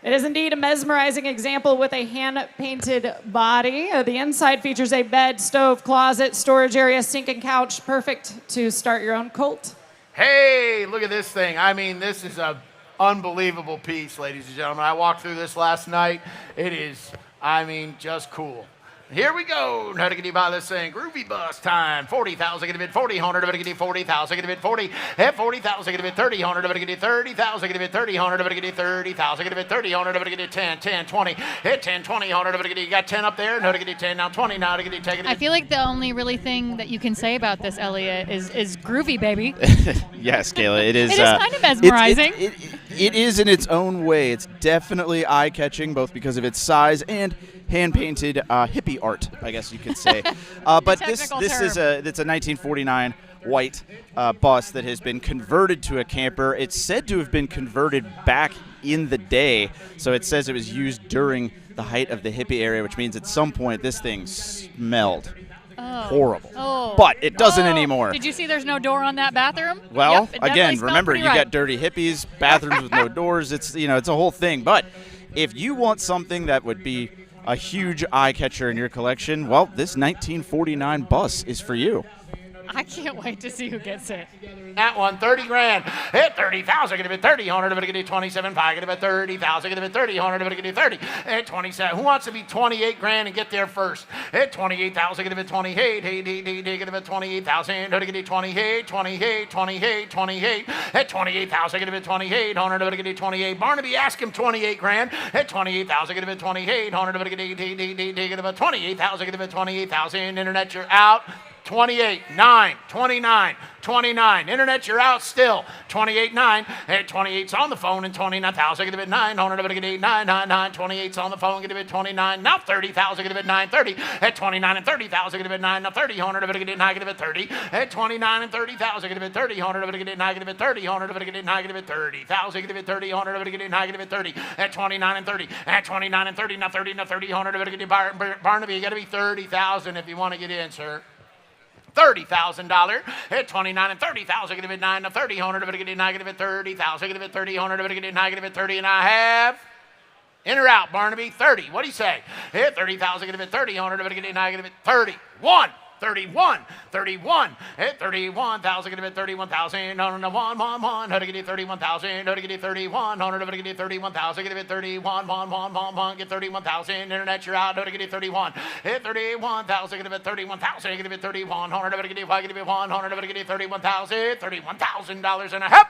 It is indeed a mesmerizing example with a hand-painted body. The inside features a bed, stove, closet, storage area, sink, and couch. Perfect to start your own cult. Hey, look at this thing. I mean, this is an unbelievable piece, ladies and gentlemen. I walked through this last night. It is, I mean, just cool. Here we go. How to get you by this thing? Groovy bus time. 40,000, get a bid 40, 100, but get you 40,000, get a bid 40, hit 40,000, get a bid 30, 100, but get you 30,000, get a bid 30, 100, but get you 30,000, get a bid 30, 100, but get you 10, 10, 20, hit 10, 20, 100, but get you got 10 up there. Now to get you 10, now 20, now to get you take it. I feel like the only really thing that you can say about this, Elliott, is groovy, baby. Yes, Kayla, it is. It is kind of mesmerizing. It is in its own way. It's definitely eye-catching, both because of its size and hand-painted hippie art, I guess you could say. But it's a 1949 white bus that has been converted to a camper. It's said to have been converted back in the day, so it says it was used during the height of the hippie era, which means at some point this thing smelled. Horrible. Oh. But it doesn't Oh. anymore. Did you see there's no door on that bathroom? Well, Yep, it again, definitely smelled remember, pretty you right. got dirty hippies, bathrooms with no doors. It's it's a whole thing. But if you want something that would be a huge eye catcher in your collection, well, this 1949 bus is for you. I can't wait to see who gets it. That one, 30 grand. Hit 30,000. Gonna be 30. 100 of it. Gonna do 27.5. Gonna be 30,000. Gonna be 30. 100 of it. Gonna do 30. Hit 27. Who wants to be 28 grand and get there first? Hit 28,000. Gonna be 28. Hey, gonna be 28,000. Gonna do 28. 28. 28. 28. Hit 28,000. Gonna be 28. 100 of it. Gonna do 28. Barnaby, ask him 28 grand. Hit 28,000. Gonna be 28. 100 of it. Gonna be 28,000. Gonna be 28,000. Internet, you're out. 28, 9, 29, 29. Internet, you're out still. 28, 9. Hey, 28's on the phone and 29,000. Get a bit 9. 100 of it. Get 8, 9, 9, 9. 28's on the phone. Get a bit 29. Now 30,000. Get a bit 9, 30. At 29 and 30,000. Get a bit 9. Now 30. 100 of it. Get 9. Get a bit 30. At 29 and 30,000. Get a bit 30. 100 of it. Get 9. Get a bit 30. 100 of it. Get 9. Get a bit 30,000. Get a bit 30. 100 of it. Get 9. Get a bit 30. At 29 and 30. At 29 and 30. Now 30. Now 30. 100 of it. Get Barnaby. You got to be 30,000 if you want to get in, sir. $30,000 at 29 and 30,000. Get a bit 9 to 30. 100 of it. Get 9. Get a bit 30,000. Get a bit 30. 100 of it. Get 9. Get a bit 30. And I have in or out, Barnaby. 30. What do you say? Hit 30,000. Get a bit 30. 100 of it. Get 9. Get a bit 31. 31, 31, hit 31,000, get a bit 31,000, no, 1, 1, 1, how to get it 31,000, how to get it 31, 100 of it, get it 31,000, get a bit 31, 1, 1, 1, 1, get 31,000, internet, you're out, how to get it 31, hit 31,000, get a bit 31,000, get a bit 31, 100 of it, get it 5, get a bit 1, 100 of it, get it 31,000, $31,000 and a half.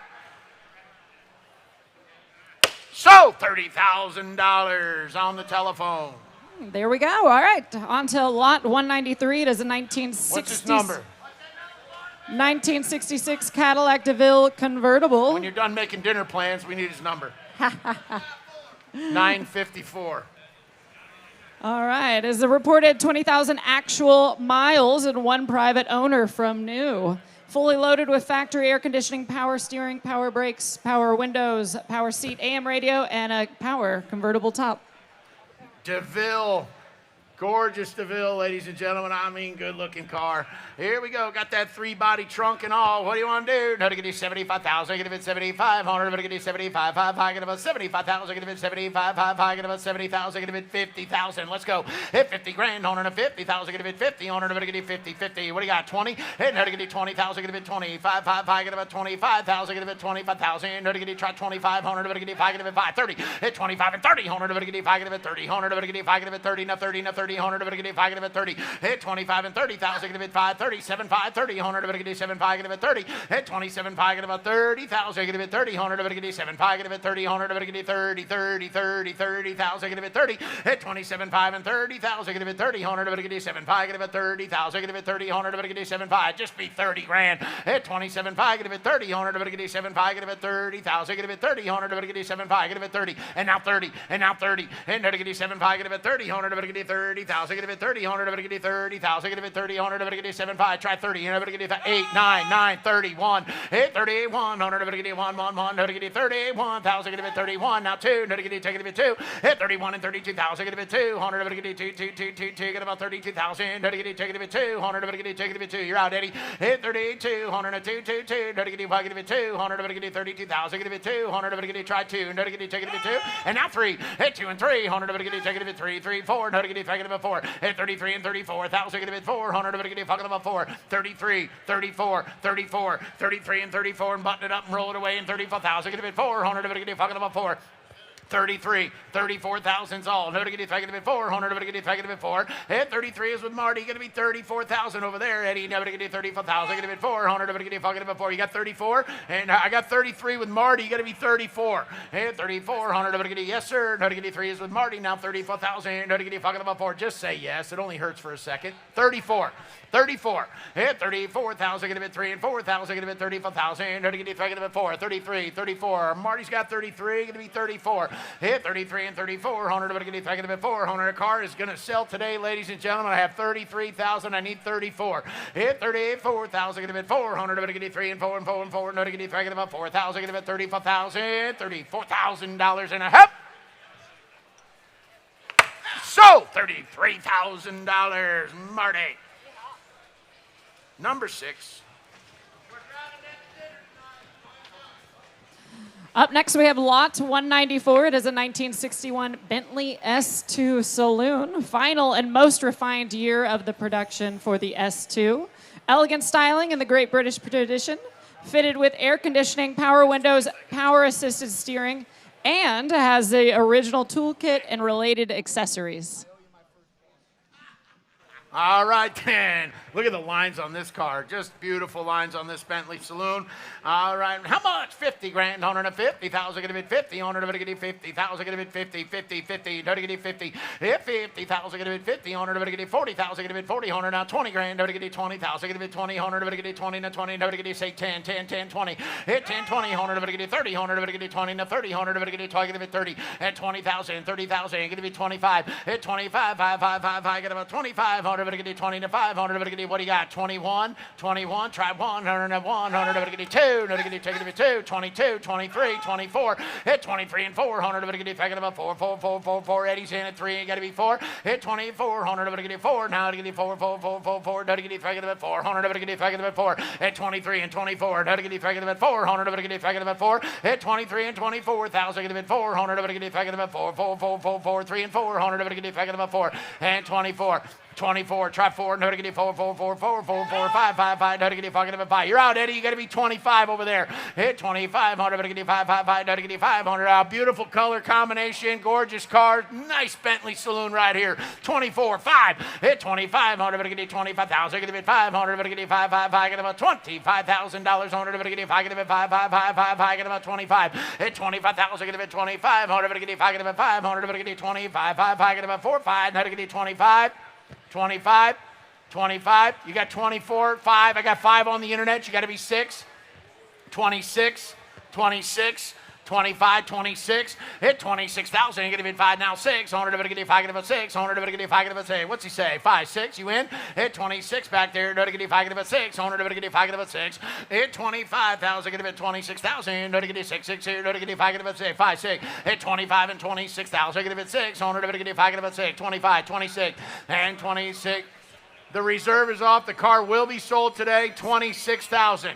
So $30,000 on the telephone. There we go. All right. On to lot 193. It is a 1960s. What's his number? 1966 Cadillac DeVille convertible. When you're done making dinner plans, we need his number. 954. All right. Is a reported 20,000 actual miles and one private owner from new. Fully loaded with factory air conditioning, power steering, power brakes, power windows, power seat, AM radio, and a power convertible top. DeVille. Gorgeous DeVille, ladies and gentlemen. I mean, good-looking car. Here we go. Got that three-body trunk and all. What do you want to do? No, to get you 75,000. Get a bit 7,500. But get you 75,500. High. Get about 75,000. Get a bit 75,500. High. Get about 70,000. Get a bit 50,000. Let's go. Hit 50 grand. 150,000. Get a bit 50. 100. But get you 50. 50. What do you got? 20. Hit. No, to get you 20,000. Get a bit 25. 5. High. Get about 25,000. Get a bit 25,000. No, to get you try 2500. But get you 5. Get a bit 5. 30. Hit 25 and 30. 100. But get you 5. Get a bit 30. 100. But get you 5. Get a bit 30. Now 30. Now 30. 100 of it, get 5, get a bit 30. Hit 25 and 30,000, get a bit 5, 30, 7, 5, 30. 100 of it, get 7, 5, get a bit 30. Hit 27, 5, get about 30,000, get a bit 30. 100 of it, get 7, 5, get a bit 30. 100 of it, get 30, 30, 30, 30,000, get a bit 30. Hit 27, 5 and 30,000, get a bit 30. 100 of it, get 7, 5, get a bit 30,000, get a bit 30. 100 of it, get 7, 5, just be 30 grand. Hit 27, 5, get a bit 30. 100 of it, get 7, 5, get a bit 30,000, get a bit 30. 100 of it, get 7, 5, get a bit 30. And now 30, and now 30. And now to get 7, 5, get a bit 30. 100 of it, get 30,000, get a bit 30. 100 of it, get 30,000, get a bit 30. 100 of it, get 7, 5. Try 30. And of it, get 8, 9, 9, 31. Hit 38, 100 of it, get 1, 1, 1. No to get 31,000, get a bit 31. Now 2. No to get take it a bit 2. Hit 31 and 32,000, get a bit 2. 100 of it, get 2, 2, 2, 2, 2. Get about 32,000. No to get take it a bit 2. 100 of it, get take it a bit 2. You're out, Eddie. Hit 32. 100 and 2, 2, 2. No to get 5, get a bit 2. 100 of it, get 32,000, get a bit 2. 100 of it, get try 2. No to get take it a bit 2. And now 3. Hit 2 and 3. 100 of it, get take it a bit 3, 3, 4. No to get take it a bit 4. Hit 33 and 34,000, get a bit 4. 100 of it, get fucking about 4. 33, 34, 34, 33 and 34, and button it up and roll it away. And 34,000, get a bit 4. 100 of it, get fucking about 4. 33, 34,000's all. No to get it, take it a bit 4. 100 of it, get it, take it a bit 4. Hit 33 is with Marty. Going to be 34,000 over there. Eddie, never to get it, 34,000. Get a bit 4. 100 of it, get it, fucking a bit 4. You got 34, and I got 33 with Marty. You got to be 34. Hit 34. 100 of it, get it, yes sir. No to get it, 3 is with Marty. Now 34,000. No to get it, fucking about 4. Just say yes. It only hurts for a second. 34. 34. Hit 34,000. Get a bit 3 and 4,000. Get a bit 34,000. No to get it, take it a bit 4. 33, 34. Marty's got 33. Going to be 34. Hit 33 and 34. 100 of it, get it, take it a bit 4. 100 car is going to sell today, ladies and gentlemen. I have 33,000. I need 34. Hit 34,000. Get a bit 4. 100 of it, get it 3 and 4 and 4 and 4. No to get it, take it about 4,000. Get a bit 34,000. $34,000 and a half. So $33,000, Marty. Number 6. Up next, we have lot 194. It is a 1961 Bentley S2 Saloon. Final and most refined year of the production for the S2. Elegant styling in the Great British tradition. Fitted with air conditioning, power windows, power-assisted steering, and has the original toolkit and related accessories. All right, then. Look at the lines on this car. Just beautiful lines on this Bentley Saloon. All right. How much? 50 grand, 150,000, gonna bid 50, 150, 50,000, gonna bid 50, 50, 50, gonna get 50, 50,000, gonna bid 50, 150, 40,000, gonna bid 40, 100, now 20 grand, gonna get 20,000, gonna bid 20, 100, gonna get 20, now 20, gonna get say 10, 10, 10, 20, hit 10, 20, 100, gonna get 30, 100, gonna get 20, now 30, 100, gonna get 20, gonna bid 30, at 20,000, 30,000, gonna be 25, hit 25, 5, 5, 5, 5, get about 25, 100, gonna get 20 to 500, gonna get what do you got? 21, 21, try 100, 100, gonna get 2, gonna get take it to 2, 22, 23, 24, hit 23 and 400, gonna get taking about 4, 4, 4, 4, 4, Eddie's in at 3, gotta be 4, hit 24, 100, gonna get 4, now to get 4, 4, 4, 4, 4, gonna get taking about 400, gonna get taking about 4, hit 23 and 24, gonna get taking about 400, gonna get taking about 4, hit 23 and 24,000, gonna get 400, gonna get taking about 4, 4, 4, 4, 4, 3 and 400, gonna get taking about 4, and 24. 24, try 4, no to get 4, 4, 4, 4, 4, 4, 5, 5, 5, no to get 5. You're out, Eddie. You got to be 25 over there. Hit 25, 100, no to get 5, 5, 5, no to get 500 out. Beautiful color combination, gorgeous car, nice Bentley Saloon right here. 24, 5, hit 25, 100, no to get 25,000, get a 500, no to get 5, 5, 5, get about $25,000, 100, no to get 5, get 5, 5, 5, 5, 5, get about 25, hit 25,000, get a 25, 100, no to get 5, get 500, no to get 25, 5, 5, get about 4, 5, no to get 25. 25, 25, you got 24, 5, I got 5 on the internet, you got to be 6, 26, 26, 25, 26, hit 26,000, you're going to bid 5 now, 6, 100, going to get 5, get about 6, 100, going to get 5, get about 6, what's he say, 5, 6, you win, hit 26 back there, going to get 5, get about 6, 100, going to get 5, get about 6, hit 25,000, going to bid 26,000, going to get 6, 6, here, going to get 5, get about 6, 5, 6, hit 25 and 26,000, going to bid 6, 100, going to get 5, get about 6, 25, 26, and 26. The reserve is off, the car will be sold today, 26,000,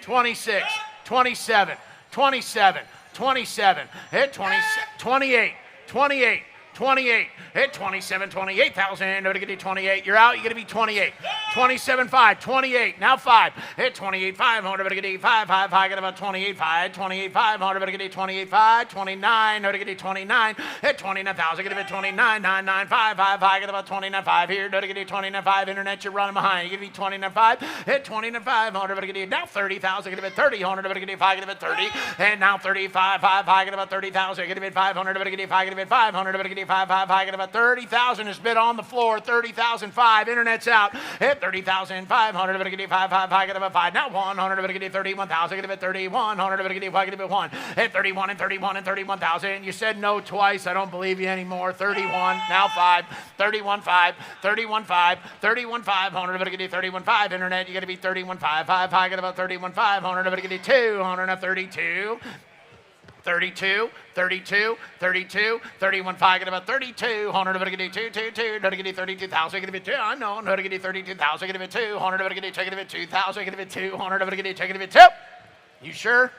26, 27, 27, 27, hit 20, 28, 28, 28, hit 27, 28,000, no to get 28, you're out, you're going to be 28, 27, 5, 28, now 5, hit 28, 5, 100, to get 5, 5, 5, get about 28, 5, 28, 5, 100, to get 28, 5, 29, no to get 29, hit 29,000, get about 29, 9, 9, 5, 5, 5, get about 29, 5, here, no to get 29, 5, internet, you're running behind, you're going to be 29, 5, hit 29, 5, 100, to get now 30,000, get about 30, 100, to get 5, get about 30, and now 35, 5, 5, get about 30,000, get about 500, to get 5, get about 500, to get 5, 5, 5, get about 30,000 is bid on the floor, 30,005, internet's out, hit 30,500, to get 5, 5, 5, get about 5, now 100, to get 31,000, get about 3100, to get 5, get about 1, hit 31 and 31 and 31,000, you said no twice, I don't believe you anymore, 31, now 5, 31, 5, 31, 5, 31, 500, to get 31, 5, internet, you got to be 31, 5, 5, 5, get about 31, 500, to get 200, now 32, 32, 32, 32, 31, 5, get about 32, 100, to get 2, 2, 2, to get 32,000, get a bit 2, I know, no, to get 32,000, get a bit 2, 100, to get take it a bit 2,000, get a bit 200, to get take it a bit 2. You sure?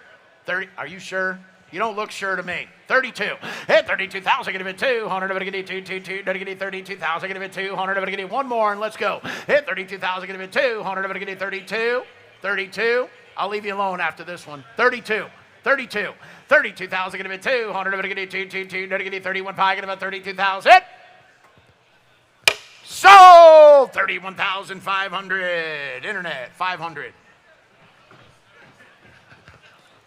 30, are you sure? You don't look sure to me. 32. Hit 32,000, get a bit 2, 100, to get 2, 2, 2, to get 32,000, get a bit 2, 100, to get one more, and let's go. Hit 32,000, get a bit 2, 100, to get 32, 32. I'll leave you alone after this one. 32, 32. 32,000, get a bit 2, 100, to get 2, 2, 2, to get 31, 5, get about 32,000. Sold! 31,500. Internet, 500.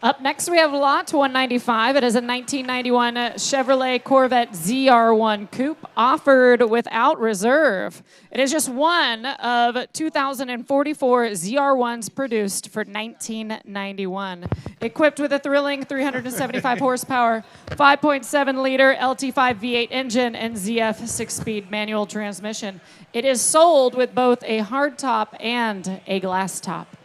Up next, we have lot 195. It is a 1991 Chevrolet Corvette ZR1 Coupe offered without reserve. It is just one of 2,044 ZR1s produced for 1991. Equipped with a thrilling 375 horsepower, 5.7-liter LT5 V8 engine, and ZF 6-speed manual transmission. It is sold with both a hardtop and a glass top.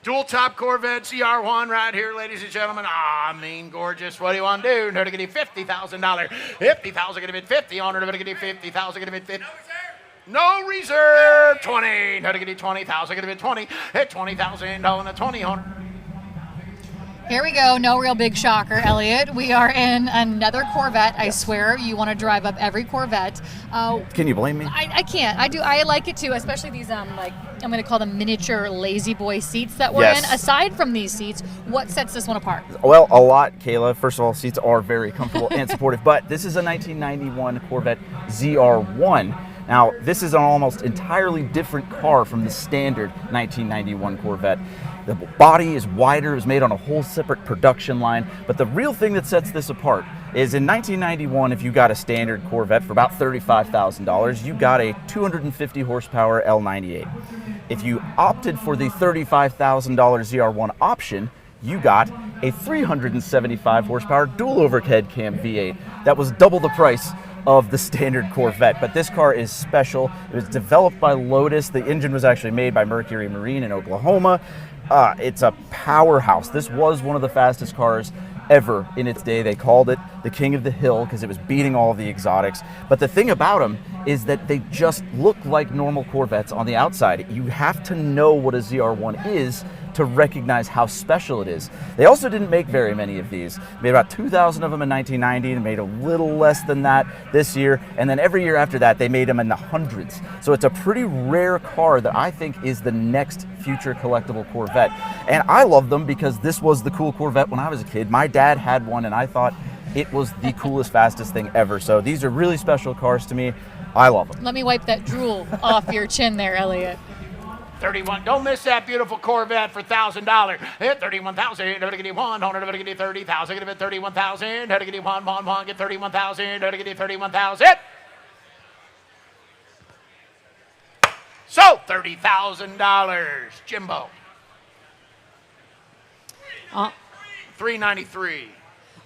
Dual top Corvette CR1 right here, ladies and gentlemen. Ah, mean, gorgeous. What do you want to do? No, to get $50,000. 50,000, get a bid 50. 100, to get 50,000, get a bid 50. No reserve. 20. How to get it 20,000. Get it 20. Hit 20,000. Down to 20. Here we go. No real big shocker, Elliott. We are in another Corvette. I swear you want to drive up every Corvette. Can you blame me? I can't. I do. I like it too, especially these like I'm going to call them miniature lazy boy seats that we're in. Aside from these seats, what sets this one apart? Well, a lot, Kayla. First of all, seats are very comfortable and supportive, but this is a 1991 Corvette ZR1. Now, this is an almost entirely different car from the standard 1991 Corvette. The body is wider, it was made on a whole separate production line, but the real thing that sets this apart is in 1991, if you got a standard Corvette for about $35,000, you got a 250 horsepower L98. If you opted for the $35,000 ZR1 option, you got a 375 horsepower dual overhead cam V8. That was double the price of the standard Corvette, but this car is special. It was developed by Lotus. The engine was actually made by Mercury Marine in Oklahoma. It's a powerhouse. This was one of the fastest cars ever in its day. They called it the King of the Hill because it was beating all of the exotics. But the thing about them is that they just look like normal Corvettes on the outside. You have to know what a ZR1 is to recognize how special it is. They also didn't make very many of these. They made about 2,000 of them in 1990 and made a little less than that this year. And then every year after that, they made them in the hundreds. So it's a pretty rare car that I think is the next future collectible Corvette. And I love them because this was the cool Corvette when I was a kid. My dad had one and I thought it was the coolest, fastest thing ever. So these are really special cars to me. I love them. Let me wipe that drool off your chin there, Elliott. 31. Don't miss that beautiful Corvette for $1,000. Hit 31,000. How to get it 100. How to get it 30,000. Get it 31,000. How to get it 1. Get 31,000. How to get it 31,000. So $30,000. Jimbo. 393.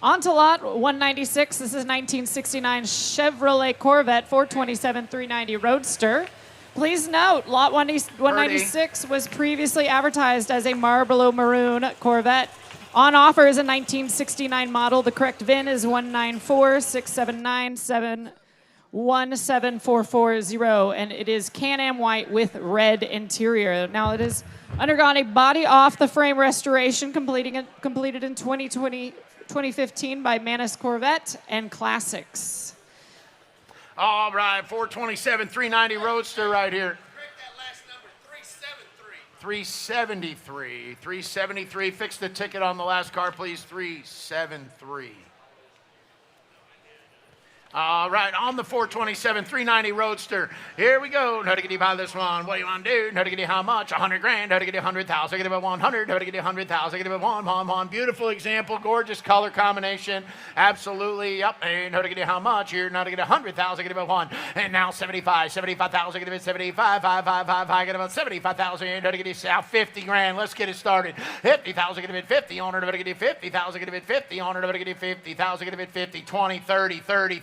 On to lot 196. This is 1969 Chevrolet Corvette 427 390 Roadster. Please note, lot 196 was previously advertised as a Marlboro Maroon Corvette. On offer is a 1969 model. The correct VIN is 19467971740, and it is Can-Am white with red interior. Now, it has undergone a body off-the-frame restoration completed in 2015 by Manus Corvette and Classics. All right, 427, 390 Roadster right here. Correct that last number, 373. 373. 373. Fix the ticket on the last car, please. 373. All right, on the 427, 390 Roadster. Here we go. How to get you by this one? What do you want to do? How to get you how much? 100 grand. How to get you 100,000? Get it about 100. How to get you 100,000? Get it about 1. Beautiful example. Gorgeous color combination. Absolutely. Yep. And how to get you how much? Here, now to get 100,000. Get it about 1. And now 75. 75,000. Get it about 75. 5. Get about 75,000. How to get you 50 grand. Let's get it started. 50,000. Get it about 50. On it. How to get you 50,000. Get it about 50. On it. How to get you 50,000. Get it about 50. 20, 30, 40.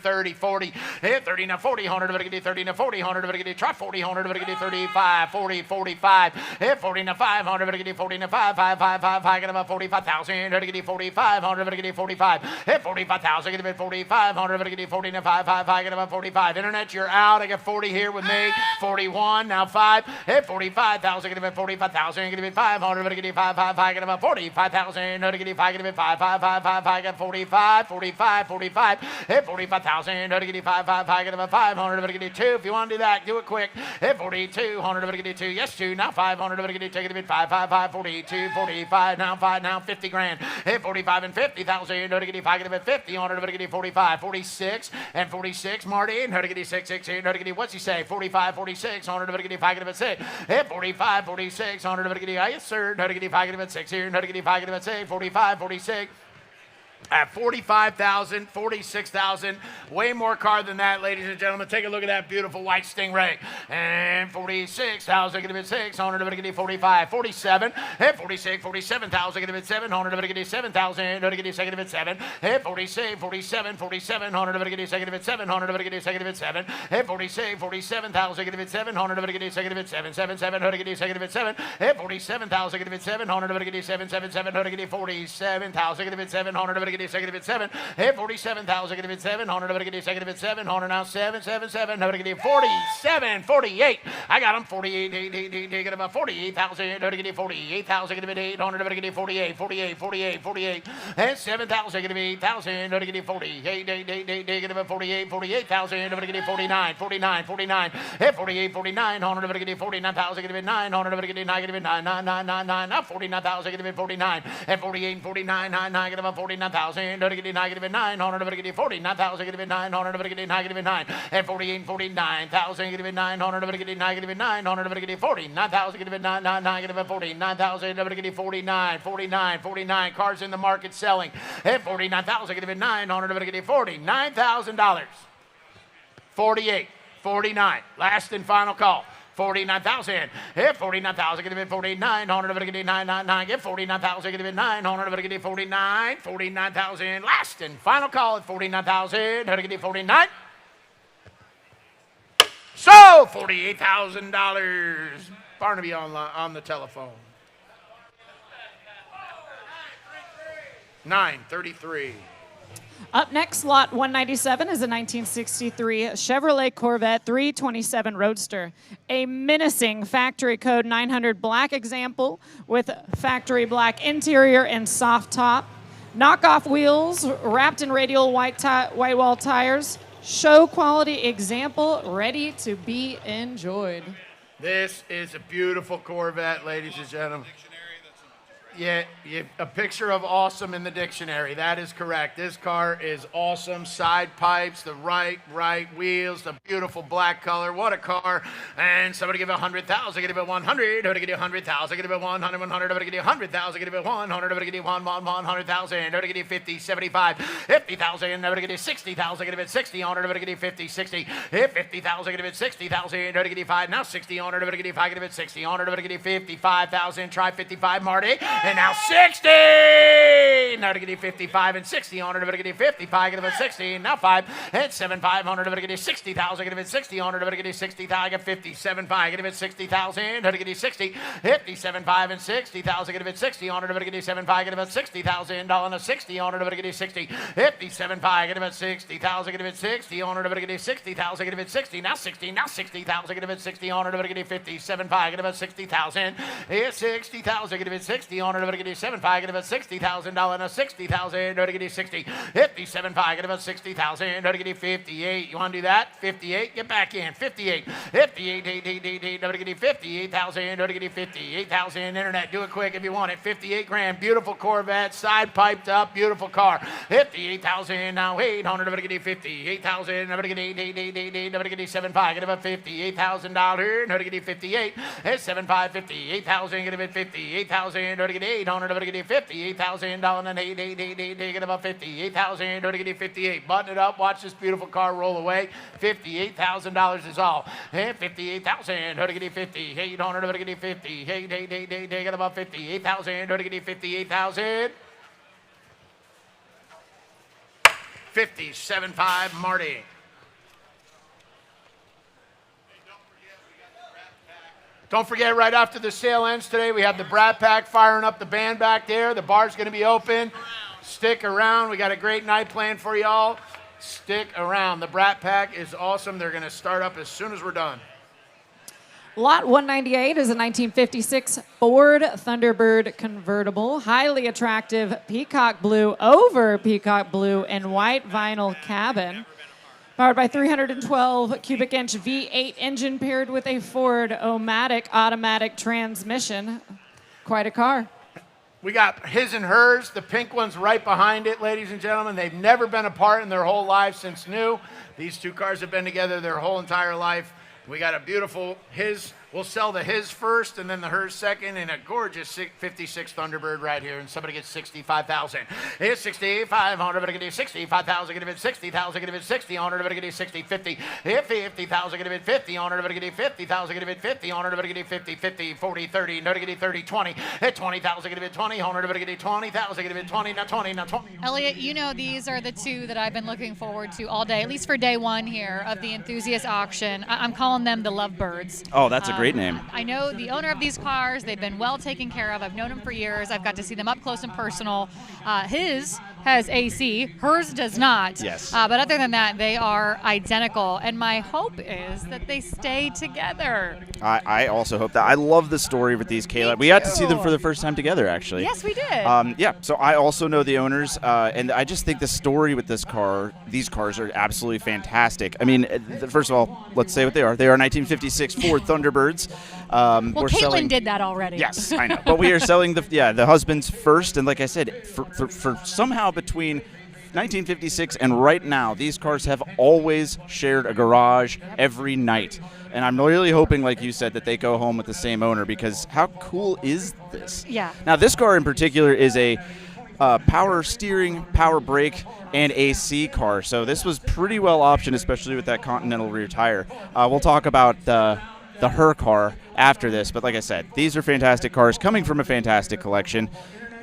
Hit 30 now 40, 100, but get you 30 now 40, 100, but get you try 40, 100, but get you 35, 40, 45. Hit 40 now 500, but get you 40 now 5, get about 45,000, but get you 4,500, but get you 45. Hit 45,000, get about 4,500, but get you 40 now 5, get about 45. Internet, you're out. I got 40 here with me. 41 now 5. Hit 45,000, get about 45,000, get about 500, but get you 5, get about 45,000, get you 5, get about 5, get 45, 45. Hit 45,000. How to get you 5, get about 500, how to get you 2. If you want to do that, do it quick. Hit 4,200, how to get you 2. Yes, 2. Now 500, how to get you take it a bit 5, 42, 45. Now 5, now 50 grand. Hit 45 and 50,000, how to get you 5, get about 50, 100, how to get you 45, 46 and 46. Marty, and how to get you 6, how to get you, what's he say? 45, 46, 100, how to get you 5, get about 6. Hit 45, 46, 100, how to get you, yes, sir. How to get you 5, get about 6 here, how to get you 5, get about 6. 45, 46. At 45,000, 46,000, way more car than that, ladies and gentlemen. Take a look at that beautiful white Stingray. And 46,000, get a bit 600, get a bit 45, 47. Hit 46, 47,000, get a bit 700, get a bit 7,000, get a bit second bit 7. Hit 46, 47, 4,700, get a second bit 700, get a second bit 7. Hit 46, 47,000, get a bit 700, get a second bit 7, 7, get a second bit 7. Hit 47,000, get a bit 700, get a 7, get a 47,000, get a bit 700, get a get it second bid 7. Hit 47,000, get it bid 7. 100, get it second bid 7. 100 now 7, 7, 7. Get it 47, 48. I got him 48, 8, 8, 8, 8. Get about 48,000. Get it 48,000, get it 800, get it 48, 48, 48, 48. And 7,000, get it 8,000. Get it 48, 8, 8, 8, get it 48, 48,000. Get it 49, 49, 49. Hit 48, 49. 100, get it 49,000, get it 900, get it 9, get it 9, 9, 9, 9, 9. Now 49,000, get it 49. And 48, 49, 9, 9, get it 49,000. Get it 9, get it 900, get it 49,000, get it 900, get it 9, get it 9. And 48, 49,000, get it 900, get it 9, get it 900, get it 49,000, get it 9, 9, 9, get it 49,000, get it 49, 49, 49. Cars in the market selling. And 49,000, get it 900, get it $49,000. 48, 49. Last and final call. 49,000. Hit 49,000. Get it 49,900. Get it 999. Get 49,000. Get it 900. Get it 49. 49,000. Last and final call at 49,000. Get it 49. So $48,000. Barnaby on the telephone. 933. Up next, lot 197 is a 1963 Chevrolet Corvette 327 Roadster. A menacing factory code 900 black example with factory black interior and soft top. Knockoff wheels wrapped in radial white wall tires. Show quality example ready to be enjoyed. This is a beautiful Corvette, ladies and gentlemen. Yeah, a picture of awesome in the dictionary. That is correct. This car is awesome. Side pipes, the right wheels, the beautiful black color. What a car. And somebody give it 100,000, give it 100. Somebody give it 100,000, give it 100, 100. Somebody give it 100,000, give it 100. Somebody give it 100,000. Somebody give it 50, 75, 50,000. Somebody give it 60,000, give it 60. Somebody give it 50, 60. Hit 50,000, give it 60,000. Somebody give it 5. Now 60. Somebody give it 5, give it 60. Somebody give it 55,000. Try 55, Marty. And now 60! Now to get you 55 and 60. 100 to get you 55, get it 60. Now 5. And 7, 500 to get you 60,000. Get it 60. 100 to get you 60,000. I get 57, 5. Get it 60,000. To get you 60. 57, 5 and 60,000. Get it 60. 100 to get you 7, 5. Get it 60,000. Down to 60. 100 to get you 60. 57, 5. Get it 60,000. Get it 60. 100 to get you 60,000. Get it 60. Now 60. Now 60,000. Get it 60. 100 to get you 57, 5. Get it 60,000. It's 60,000. Get it 60. 100 to get you 7, 5. Get it 60,000. Down to 60,000. To get you 60. 57, 5. Get it 60,000. To get you 58. You want to do that? 58. Get back in. 58. 58. 8. To get you 58,000. To get you 58,000. Internet. Do it quick if you want it. 58 grand. Beautiful Corvette. Side piped up. Beautiful car. 58,000. Now 800. To get you 58,000. To get you 8. To get you 7, 5. Get it $58,000. To get you 58. It's 7, 5. 58,000. Get it 58,000. To get 800. To get you 58,000. And 8. Get about 58,000. To get you 58. Button it up. Watch this beautiful car roll away. $58,000 is all. And 58,000. To get you 50. 800. To get you 50. 8. Get about 58,000. To get you 58,000. 57.5 Marty. Don't forget, right after the sale ends today, we have the Brat Pack firing up the band back there. The bar's going to be open. Stick around. We got a great night planned for y'all. Stick around. The Brat Pack is awesome. They're going to start up as soon as we're done. Lot 198 is a 1956 Ford Thunderbird convertible. Highly attractive peacock blue over peacock blue and white vinyl cabin. Powered by 312 cubic inch V8 engine paired with a Ford O-Matic automatic transmission. Quite a car. We got his and hers. The pink one's right behind it, ladies and gentlemen. They've never been apart in their whole lives since new. These two cars have been together their whole entire life. We got a beautiful his. We'll sell the his first and then the hers second, and a gorgeous 56 Thunderbird right here. And somebody gets 65,000. It's 6500. But I get you 65,000. Get it 60,000. Get it 60. 100. But I get you 60. 50. 50,000. Get it 50. 100. But I get you 50,000. Get it 50. 100. But I get you 50. 50. 40. 30. No, to get you 30. 20. Hit 20,000. Get it 20. 100. But I get you 20,000. Get it 20. Now 20. Now 20. Elliott, you know these are the two that I've been looking forward to all day, at least for day one here of the Enthusiast Auction. I'm calling them the lovebirds. Oh, that's a great great name. I know the owner of these cars. They've been well taken care of. I've known him for years. I've got to see them up close and personal. His has AC. Hers does not. Yes. But other than that, they are identical. And my hope is that they stay together. I also hope that. I love the story with these, Kayla. We got to see them for the first time together, actually. Yes, we did. Yeah, so I also know the owners, and I just think the story with these cars are absolutely fantastic. I mean, first of all, let's say what they are. They are 1956 Ford Thunderbirds. Well, Caitlin did that already. Yes, I know. But we are selling the husbands first, and like I said, for somehow between 1956 and right now, these cars have always shared a garage every night. And I'm really hoping, like you said, that they go home with the same owner, because how cool is this? Yeah. Now, this car in particular is a power steering, power brake, and AC car. So this was pretty well optioned, especially with that Continental rear tire. We'll talk about the her car after this, but like I said, these are fantastic cars coming from a fantastic collection,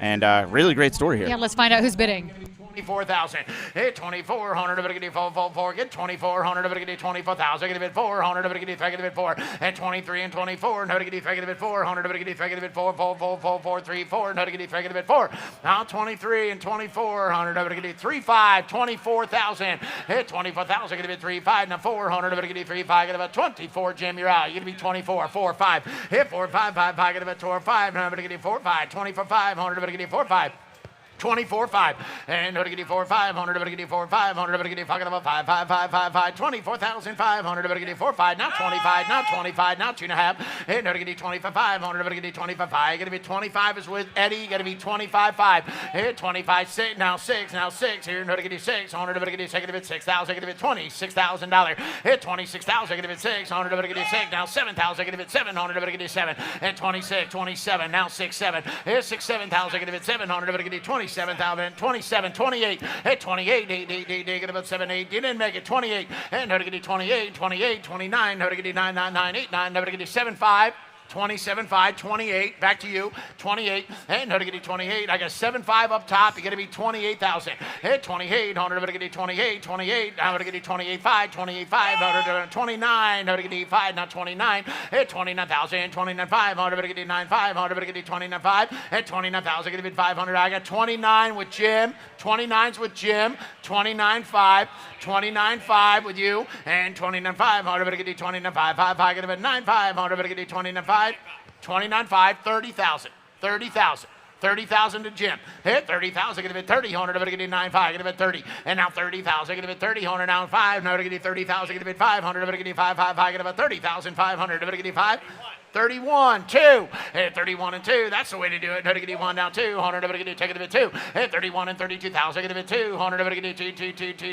and really great story here. Yeah, let's find out who's bidding. 24,000. Hit 2,400 of it, get 4. Get 2,400 of it, get 24,000. Get a bit 400 of it, get a bit 4. And 23 and 24. No to get a bit 400 of it, get a bit 4. 4, 3, 4. No to get a bit 4. Now 23 and 2400 of it, get 3,500. 24,000. Hit 24,000. Get a bit 3,500. Now 400 of it, get 3,500. Get about 24. Jim, you're out. You're gonna be 24. 4, 5. Hit 4, 5, 5, 5. Get about 4, 5. Now I'm gonna get 4, 5. 24, 500 of it, get 4, 5. 24,500 and no to get 4,500 to get 4,500 to get 5,555 24,500 to get 4,500 now 25 now 25 now 2.5 and no to get 25,500 to get 25,500 gonna be 25 is with Eddie gonna be 25,500 and 25 6 now 6 here no to get 600 to get 6 get 6,000 get $26,000 hit 26,000 get 600 to get 6 now 7,000 get 700 to get 7 and 27 now 7 hit 7,000 get 700 to get 27,000 27 28 hit 28 get about 7 8 you didn't make it 28 and no to get 28 29 no to get 9 89 no to get 7 27 5 28 back to you 28 and no to get 28 I got 7 5 up top you got to be 28,000 hit 28 100 to get 28 now to get 28 5 28 5 29 no to get 5 now 29 hit 29,000 29 500 to get 9 500 to get 29 5 hit 29,000 get a bit 500 I got 29 with Jim 29's with Jim 29 5 29 5 with you and 29 500 to get 29 5 5 I get a bit 9 500 to get 29 5 29 5 30,000 30,000 to Jim. Hit 30,000, get a bit 30,000, get a bit 9 5, get a bit 30, and now 30,000, get a bit 30,000, now 5, now to get 30,000, get a bit 500, get a 5 5 5, get about 30,500, get a 5. 31, 2, hit 31 and 2. That's the way to do it. No to get 1 now 200. Get it, take it a bit 2. Hit 31 and 32,000. Get a bit 200. Get it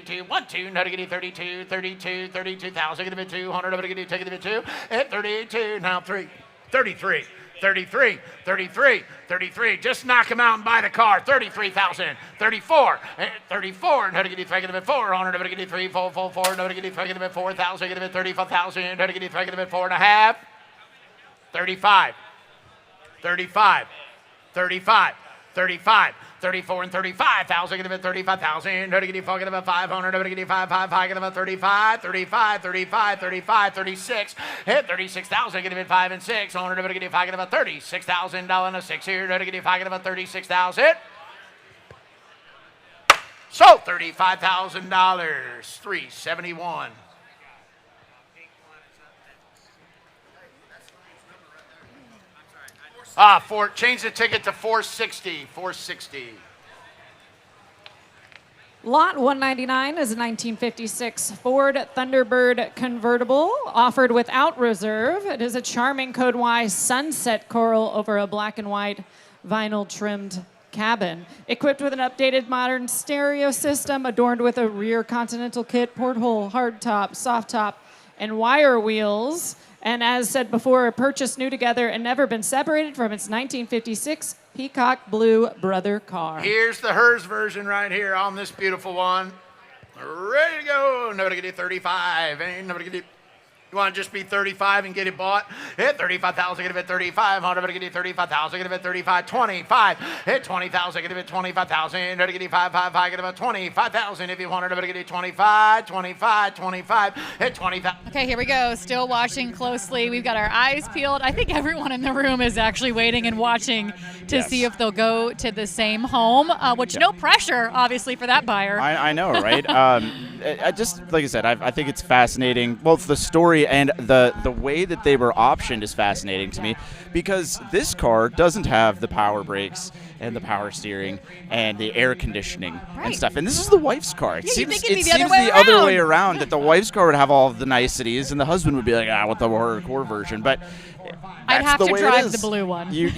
2. 1 2. No to get 32, 32,000. Get a bit 200. Get it, take it a bit 2. Hit 32. Now 3, 33. 33. Just knock him out and buy the car. 33,000. 34. 34. No to get it, take it a bit 400. Get it 3, 4. No to get it, take it a bit 4,000. Get a bit 34,000. No to get it, take it a bit 4.5. 35, 34 and 35,000, get about 35,000, no to get fucking about 500, no to get 5, get about 35, 36, hit 36,000, get about 5 and 6, 100, no to get get about $36,000 and a 6 here, no to get get about 36,000. So $35,000, 371. Change the ticket to 460. 460. Lot 199 is a 1956 Ford Thunderbird convertible offered without reserve. It is a charming Code Y sunset coral over a black and white vinyl trimmed cabin. Equipped with an updated modern stereo system adorned with a rear Continental kit, porthole, hardtop, soft top, and wire wheels. And as said before, purchased new together and never been separated from its 1956 peacock blue brother car. Here's the hers version right here on this beautiful one. Ready to go. Nobody get it 35. Ain't nobody get it You want to just be 35 and get it bought? Hit 35,000, get it at 3500, but get it 35,000, get it at 35, 25. Hit 20,000, get it at 25,000, get it 555, get it at 25,000 if you want it, but get it 25, 25, 25. Hit 20,000. Okay, here we go. Still watching closely. We've got our eyes peeled. I think everyone in the room is actually waiting and watching to see if they'll go to the same home, which no pressure, obviously, for that buyer. I know, right? I just, like I said, I think it's fascinating. Both the story and the way that they were optioned is fascinating to me, because this car doesn't have the power brakes and the power steering and the air conditioning and stuff. And this is the wife's car. It seems the other way around, that the wife's car would have all of the niceties and the husband would be like, with the hardcore version. But I'd have the to way drive the blue one. You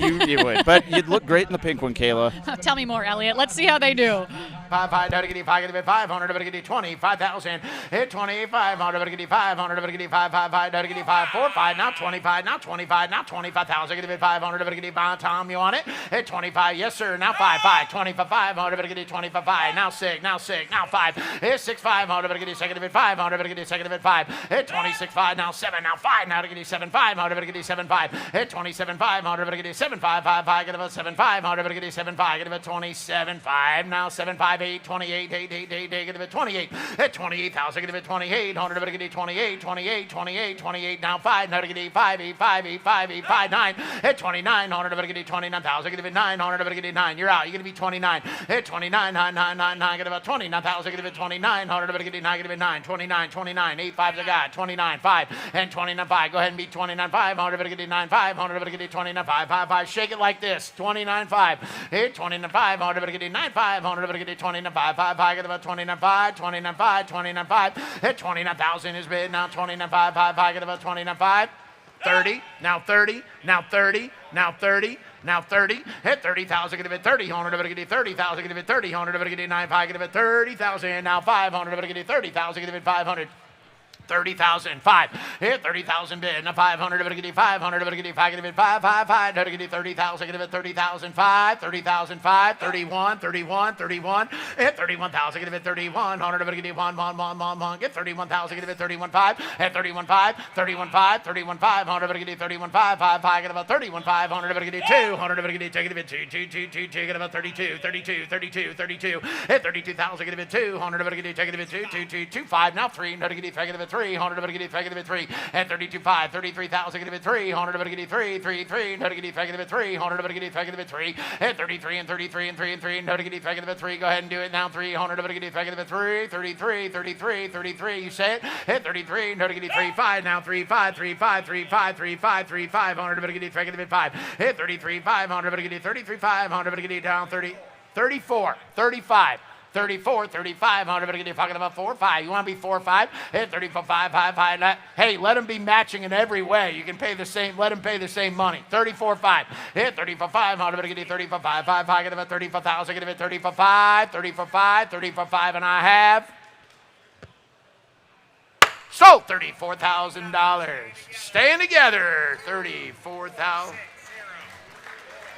would, but you'd look great in the pink one, Kayla. Tell me more, Elliott. Let's see how they do. 500, get it 500, get it 25,000. Hit 2500, get it 500, get it 555, get it 545. Now 25, now 25, now 25,000. Get it 500, get it 5. Tom, you want it? Hit 25, yes sir. Now 5, 25, 500, get it 25. Now 6, now 5. Hit 6, 500, get it second at 500, get it second at 5. Hit 26, 5, now 7, now 5. Now to get it 7, 500, get it 7, 5. Hit 27, 500, get it 7, 5, 5, 5. Get it 7, 500, get it 7, 5. Get it 27, 5. Now 7, 5, 8, 28, 8, get it 28. Hit 28,000, get it 2800, get it 28, 28, 28, 28. Now 5, now to get it 5, 8, 5, 8, 5, 8, 5, 9. Hit 2900, get it 29,000, get it 900, get it 9. You're out. You're going to be 29. Hit 29, 9, 9, 9, 9. Get about 29,000, get it 2,900, get it 9, get it 9. 29, 29, 8, 5's a guy. 29, 5, and 29, 5. Go ahead and beat 29, 500, get it 9, 500, get it 29, 5, 5, 5. Shake it like this. 29, 5. Hit 29, 500, get it 9, 500, get it 29, 5, 5, 5. Get about 29, 5, 29, 5, 29, 5. Hit 29,000 is bid. Now 29, 5, 5, 5. Get about 29, 5. 30, now 30, now 30, now 30, now 30. Hit 30,000, get it 30,000, get it 30,000, get it 30,000, get it 9, 5, get it 30,000. Now 500, get it 30,000, get it 500. 30,000, 5. Hit 30,000 bid. Now 500, get it 500, get it 5, get it 5, 5, 5. Get it 30,000, get it 30,000, 5, 30,000, 5, 31, 31, 31. Hit 31,000, get it 3100, get it 1, 1, 1, 1, 1. Get 31,000, get it 31, 5. Hit 31, 5, 31, 5, 31, 500, get it 31, 5, 5, 5. Get about 31, 500, get it 200, get it, take it 2, 2, 2, 2, 2. Get about 32, 32, 32, 32. Hit 32,000, get it 200, get it, take it 2, 2, 2, 2, 5. Now 300, get it, take it 300, get it, take it 3. And 32, 5, 33,000, get it 300, get it 3, 3, 3. Get it, take it 300, get it, take it 3. And 33 and 33 and 3 and 3. Get it, take it 3. Go ahead and do it now. 300, get it, take it 3, 33, 33, 33. You say it. Hit 33, get it 3, 5. Now 3, 5, 3, 5, 3, 5, 3, 5, 3, 500, get it, take it 5. Hit 33, 500, get it 33, 500, get it down 30, 34, 35. 34, 3,500, but you're talking about 4 or 5. You want to be 4 or 5? Hit 34, 5, 5, 5. Hey, let them be matching in every way. You can pay the same, let them pay the same money. 34, 5. Hit 34, 500, but get 34, 5, 5, 5. Get about 34,000, get it 34, 5, 34, 5, 34, 5, and I have sold $34,000. Staying together, 34,000.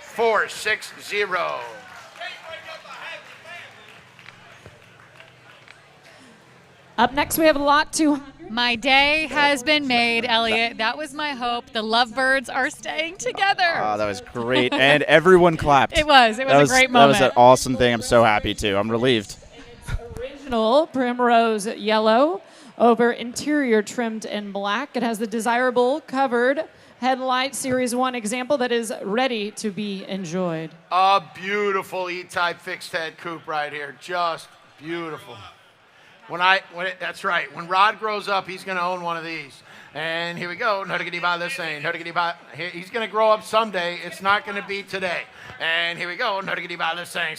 460. Up next, we have lot 2. My day has been made, Elliott. That was my hope. The lovebirds are staying together. Oh, that was great. And everyone clapped. It was a great moment. That was an awesome thing. I'm so happy, too. I'm relieved. Original primrose yellow over interior trimmed in black. It has the desirable covered headlight Series 1 example that is ready to be enjoyed. A beautiful E-type fixed head coupe right here. Just beautiful. That's right. When Rod grows up, he's going to own one of these. And here we go. He's going to grow up someday. It's not going to be today. And here we go. Somebody give $175,000,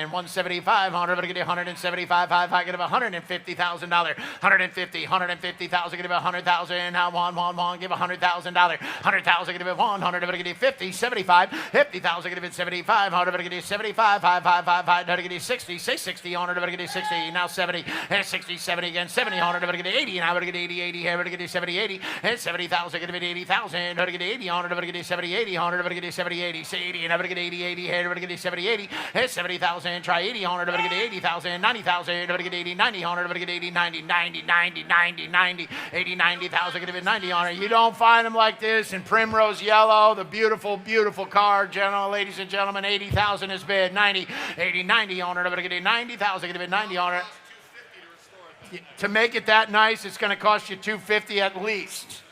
$175,000, get $175,000, I get $150,000, $150,000, get $100,000. Now one, give $100,000, $100,000, give 100, get 50, 75, $50,000, get 75, 100, get 75, 5, get 60, say 60, 100, get 60. Now 70, and 60, 70 again, 70, 100, get 80, now get 80. 80, here to get 70, 80, and 70,000, get 80,000, to get 80, on to get 70, 80, on to get 70, 80, say 80, and to get 80, 80, here to get 70, 80, and 70,000, try 80, on to get 80,000, 90,000, to get 80, 90, on to get 80, 90, 90, 90, 90, 90, 80, 90,000, get 90 on it. You don't find them like this in Primrose Yellow, the beautiful, beautiful car, ladies and gentlemen. 80,000 is bid, 90, 80, 90 on it, to get 90,000, get 90 on it. To make it that nice, it's going to cost you $250 at least.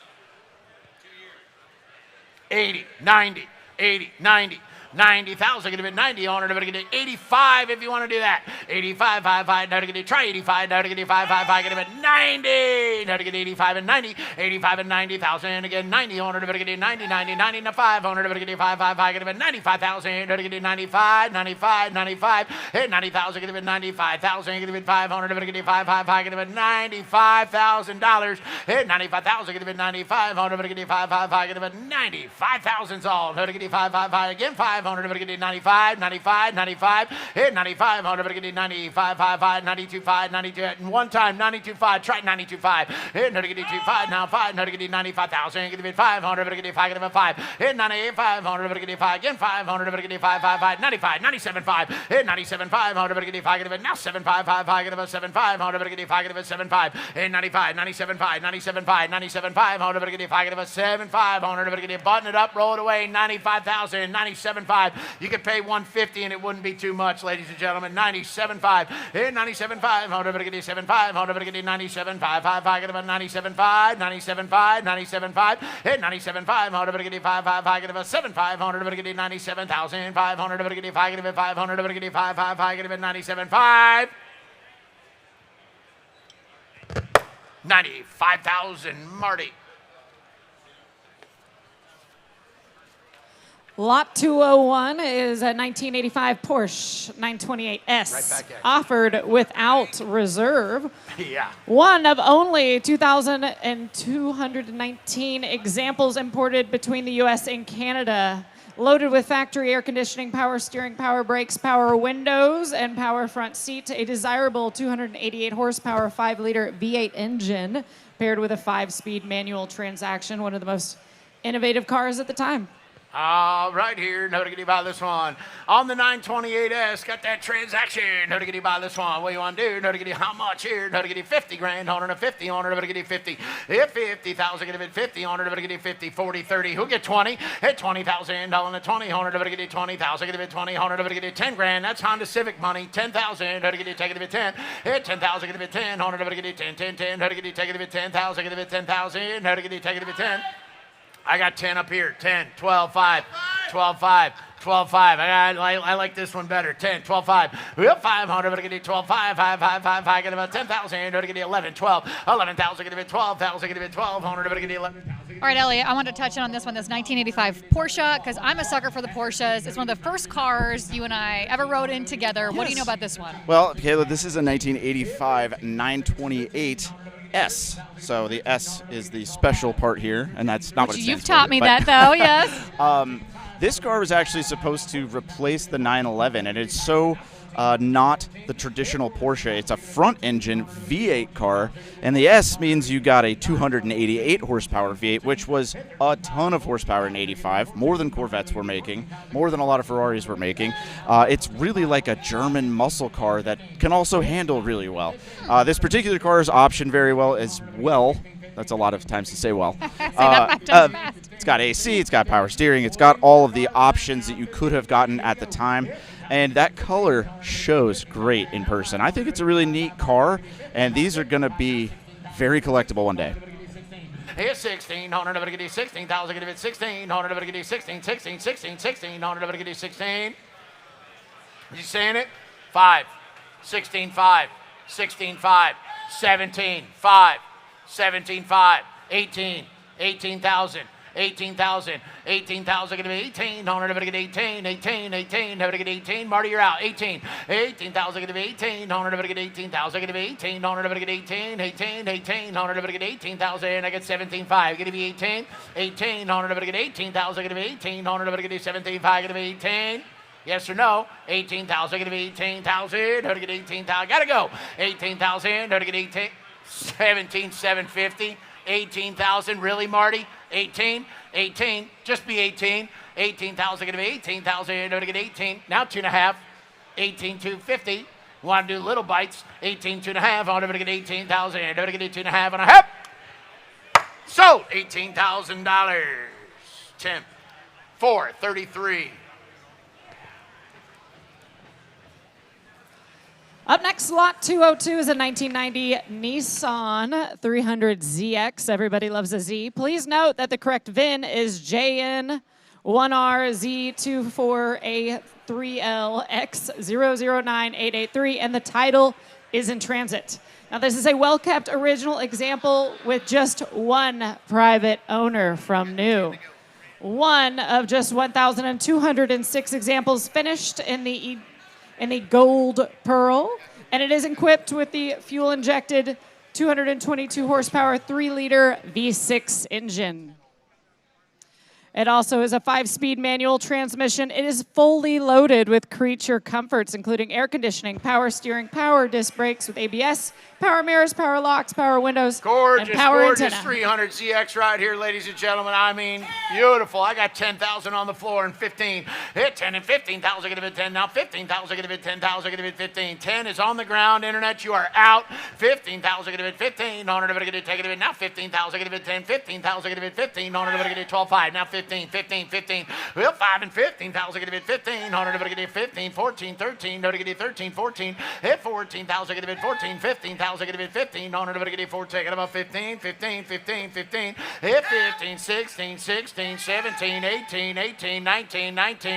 80, 90, 80, 90. 90,000, get a bit 90 on it, to get 85 if you want to do that. 85, 5, now to get try 85, now to get 5, get a bit 90, now to get 85 and 90, 85 and 90,000, again 90 on it, to get 90, 90, 90 and 5 on it, to get 5, get a bit 95,000, now to get 95, 95, 95, hit 90,000, get a bit 95,000, get a bit 500, to get 5, get a bit $95,000, hit 95,000, get a bit 9500, to get 5, get a bit 95,000's all, to get 5, again 500, to get 95, 95, 95, hit 9500, to get 95, 92, 92, and one time 92, try 92, hit to get 25, now 5, to get 95,000, get 500, to get 5, hit 98, 500, to get 5, again 500, to get 5, 95, 97, 5, hit 97, 500, to get 5, get now 7, 5, get 7, 500, to get 5, get 7, 5, hit 95, 97, 5, 97, 5, 97, 500, to get 5, get 7, 500, to get button it up, roll it away, 95,000, 97, 5. You could pay $150 and it wouldn't be too much, ladies and gentlemen. 97.5. Hit 97.5. Hold over to get 75. Hold over to get 97.5. 5. Get about 97.5. 97.5. 97.5. Hit 97.5. Hold over to get 5. Get about 7.5. Hold over to get 97,000. 500 over to get 5. Get about 500 over to get 5. Get about 97.5. 95,000, Marty. Lot 201 is a 1985 Porsche 928S, Right back at you. offered without reserve. Yeah. One of only 2,219 examples imported between the U.S. and Canada. Loaded with factory air conditioning, power steering, power brakes, power windows, and power front seat. A desirable 288 horsepower 5-liter V8 engine paired with a 5-speed manual transaction. One of the most innovative cars at the time. Right here, no to get you by this one. On the 928S, got that transaction. No to get you by this one. What do you want to do? No to get you how much here? No to get you 50 grand, 150 on it, no to get you 50. Hit 50,000, get a bit 50 on it, no to get you 50, 40, 30. Who get 20? Hit 20,000, on the 20, on it, no to get you 20,000, get a bit 20, on it, no to get you 10 grand. That's Honda Civic money. 10,000, no to get you take it a bit 10. Hit 10,000, get a bit 10, on it, no to get you 10, 10, 10, no to get you take it a bit 10,000, get a bit 10,000, no to get you take it a bit 10. I got 10 up here. 10, 12, 5, 12, 5, 12, 5. I like this one better. 10, 12, 5. We have 500, but I get you 12, 5, 5, 5, 5, 5. Get about 10,000, but I get you 11, 12, 11,000, get a bit 12,000, get a bit 1,200, but I get you 11,000. All right, Elliott, I want to touch on this one, this 1985 Porsche, because I'm a sucker for the Porsches. It's one of the first cars you and I ever rode in together. What do you know about this one? Well, Kayla, this is a 1985 928S. So the S is the special part here, and that's not what it stands You've for. taught me that, though, yes. This car was actually supposed to replace the 911, and it's so not the traditional Porsche. It's a front-engine V8 car, and the S means you got a 288 horsepower V8, which was a ton of horsepower in 85, more than Corvettes were making, more than a lot of Ferraris were making. It's really like a German muscle car that can also handle really well. This particular car is optioned very well as well. That's a lot of times to say well. It's got AC, it's got power steering, it's got all of the options that you could have gotten at the time. And that color shows great in person. I think it's a really neat car, and these are going to be very collectible one day. Here's 1,600, but I get you 16,000, get a bit 1,600, but I get you 16, 16, 16, 1,600, but I get you 16. You saying it? 5, 16, 5, 16, 5, 17, 5, 17, 5, 18, 18,000. 18,000, 18,000, gonna be 1,800, gonna get 18, 18, 18, gonna get 18. Marty, you're out. 18, 18,000, gonna be 1,800, gonna get 18,000, gonna be 1,800, gonna get 18, 18, 1,800, gonna get 18,000. I get 17,500, gonna be 18, 1,800, gonna get 18,000, gonna be 1,800, gonna get 17,500, gonna be 18. Yes or no? 18,000, gonna be 18,000, gonna get 18,000. Gotta go. 18,000, gonna get 18. 17,750. 18,000. Really, Marty? 18. 18. Just be 18. 18,000 gonna be 18,000. Gonna get 18. Now 2.5. 18,250. Want to do little bites? 18,2.5. I'm gonna get 18,000. I'm gonna get 2.5. So $18,000. 10. 4. 33. Up next, lot 202 is a 1990 Nissan 300ZX. Everybody loves a Z. Please note that the correct VIN is JN1RZ24A3LX009883, and the title is in transit. Now, this is a well-kept original example with just one private owner from new. One of just 1,206 examples finished in the gold pearl, and it is equipped with the fuel-injected 222 horsepower 3-liter V6 engine. It also is a 5-speed manual transmission. It is fully loaded with creature comforts, including air conditioning, power steering, power disc brakes with ABS, power mirrors, power locks, power windows, Gorgeous, and power gorgeous antenna. 300ZX right here, ladies and gentlemen. I mean, beautiful. I got 10,000 on the floor and 15. Hit 10 and 15,000, gonna be 10. Now 15,000, gonna be 10,000, gonna be 15. 10 is on the ground. Internet, you are out. 15,000, gonna be 15. 100, gonna take it. Now 15,000, gonna be 10. 15,000, gonna be 15. 100, gonna get 12.5. Now 15. 15. Well, 5 and 15,000, gonna be 15. 100, gonna get 15. 14, 13. No, to get 13. 14. Hit 14,000, gonna be 14. 15,000, gonna be 15. 100, gonna get 4. Take it about 15. 15. Hit 15. 16. 17. 18. 19.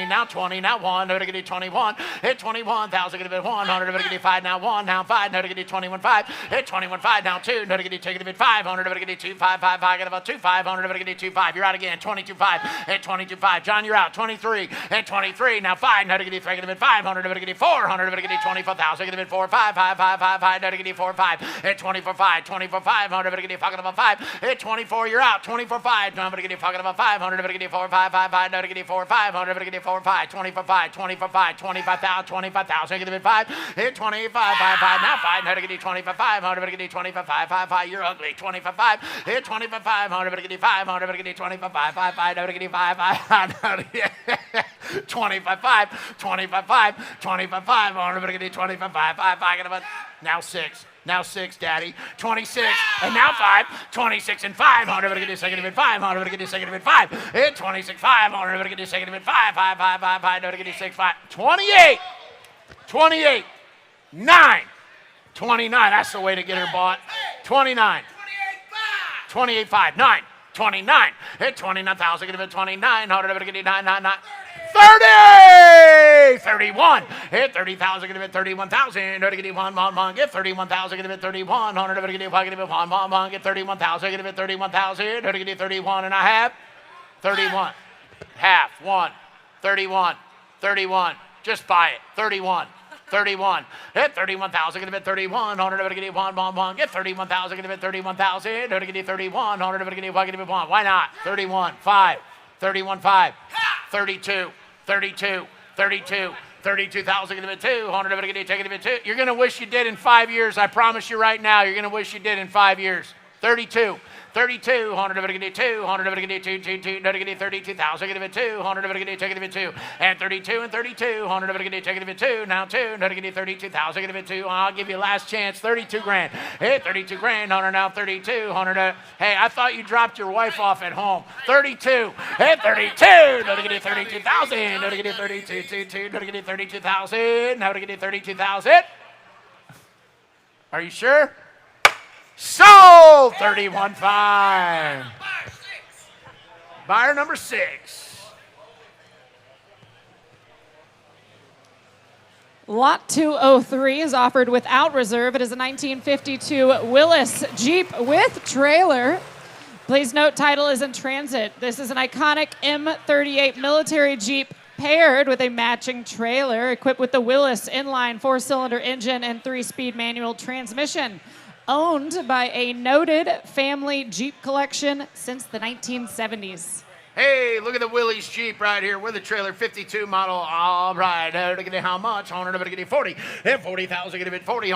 Now 20. Now 1. No, to get 21. Hit 21,000, gonna be 1. 100, gonna get 5. Now 1. Now 5. No, to get 21.5. Hit 21.5. Now 2. No, to get take it to 5. 100, gonna get 2. 5. Got about 2. 500, gonna get 2. 5. You're out again. 22.5. Hit 22.5. John, you're out. 23. Hit 23. Now 5. No, to get 3. Gonna be 500, gonna get 400, gonna get 24,000. Gonna be 4. 5. No, to get 4. 5. Hit 24.5. 24.5. 100, gonna get fucking about 5. Hit 24. You're out. 24.5. No, I'm gonna get fucking about 500. Gonna get 4. 5. No, to get 4. 500. Gonna get 4. 5. 24.5. 25,000. 25,000. Gonna be 5. Hit 25. 5. Now 5. No, to get 25. 100. Gonna get 25. 5. You're ugly. 25. Hit 25. 100. Gonna get 500. Gonna get 25. 5. No, to get 5. 25. 100. Gonna get 25. 5. Got about now 6. Now 6, Daddy. 26. And now 5. 26 and 5. 100. Gonna get second of 5. 100. Gonna get second of 5. Hit 26. 5. 100. Gonna get second of 5. 5. No, to get 6. 5. 28. 9. 29. That's the way to get her bought. 29. 28.5. 9. 29. Hit 29,000. Gonna be 29. 100. Gonna get 9. 30! 31. Hit 30,000. Gonna be 31,000. Gonna get 1. Get 31,000. Gonna be 31. 100. Gonna get 1. Get 31,000. Gonna be 31,000. Gonna get 31 and a half. 31. Half. 1. 31. 31. Just buy it. 31. 31. Hit 31,000. Gonna be 31. 100. Gonna get 1. Get 31,000. Gonna be 31,000. Gonna get 31. 100. Gonna get 1. Why not? 31. 5. 31. 5. 32. 32,000 gonna be 2. 100 gonna get taken to be 2. You're gonna wish you did in 5 years. I promise you right now. You're gonna wish you did in 5 years. 32. 100 of it gonna get 2. 100 of it gonna get 2. No, to get 32,000 gonna be 2. 100 of it gonna take it to be 2. And 32 and 32. 100 of it gonna take it to be 2. Now 2. No, to get 32,000 gonna be 2. I'll give you a last chance. 32 grand. Hey, 32 grand. 100 now 32. 100. Hey, I thought you dropped your wife off at home. 32. Hey, 32. No, to get 32,000. No, to get 32. No, to get 32,000. Now to get 32,000. Are you sure? Sold! 31.5. Buyer number 6. Lot 203 is offered without reserve. It is a 1952 Willis Jeep with trailer. Please note, title is in transit. This is an iconic M38 military Jeep paired with a matching trailer equipped with the Willis inline 4-cylinder engine and 3-speed manual transmission. Owned by a noted family Jeep collection since the 1970s. Hey, look at the Willie's Jeep right here with a trailer, 52 model. All right, how much? 40. 40,000, get a bit 40,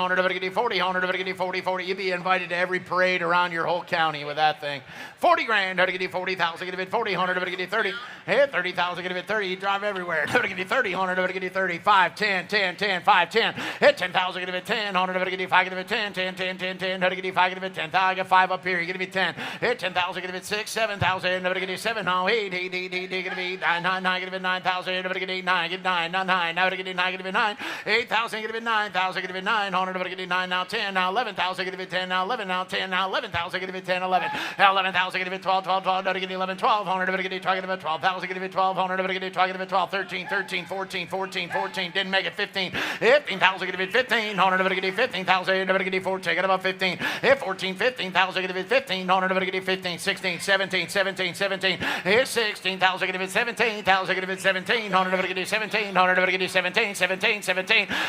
40, 40. You'd be invited to every parade around your whole county with that thing. 40 grand, 40,000, get a bit 40, 30. Hey, 30,000, get a bit 30. You drive everywhere. 30, 30. 5, 10, 5, 10. Hit 10,000, get a bit 10, 5, get a bit 10, 10, 5, get a bit 10. I got 5 up here, you get a bit 10. Hit 10,000, get a bit 6, 7,000, get a bit 7. Now, 8, get a bit 9, get a bit 9,000, get a bit 8, 9, get 9, now 9, now get a 9, get a bit 9. 8,000, get a bit 9,000, get a bit 9, get a 9, now 10, now 11,000, get a bit 10, now 11, now 10, now 11,000, get a bit 10, 11, now 11,000, get a bit 12, now get 11, 12, get a target about 12,000, get a bit 12, get a target about 12, 13, 14, didn't make it 15, 15,000, get a bit 15, get a 15,000, get a 14, get about 15, 14, 15,000, get a bit 15, get a 15, 16, 17, 16,000, get a bit 17,000, get a bit 17, get a 17, get a 17,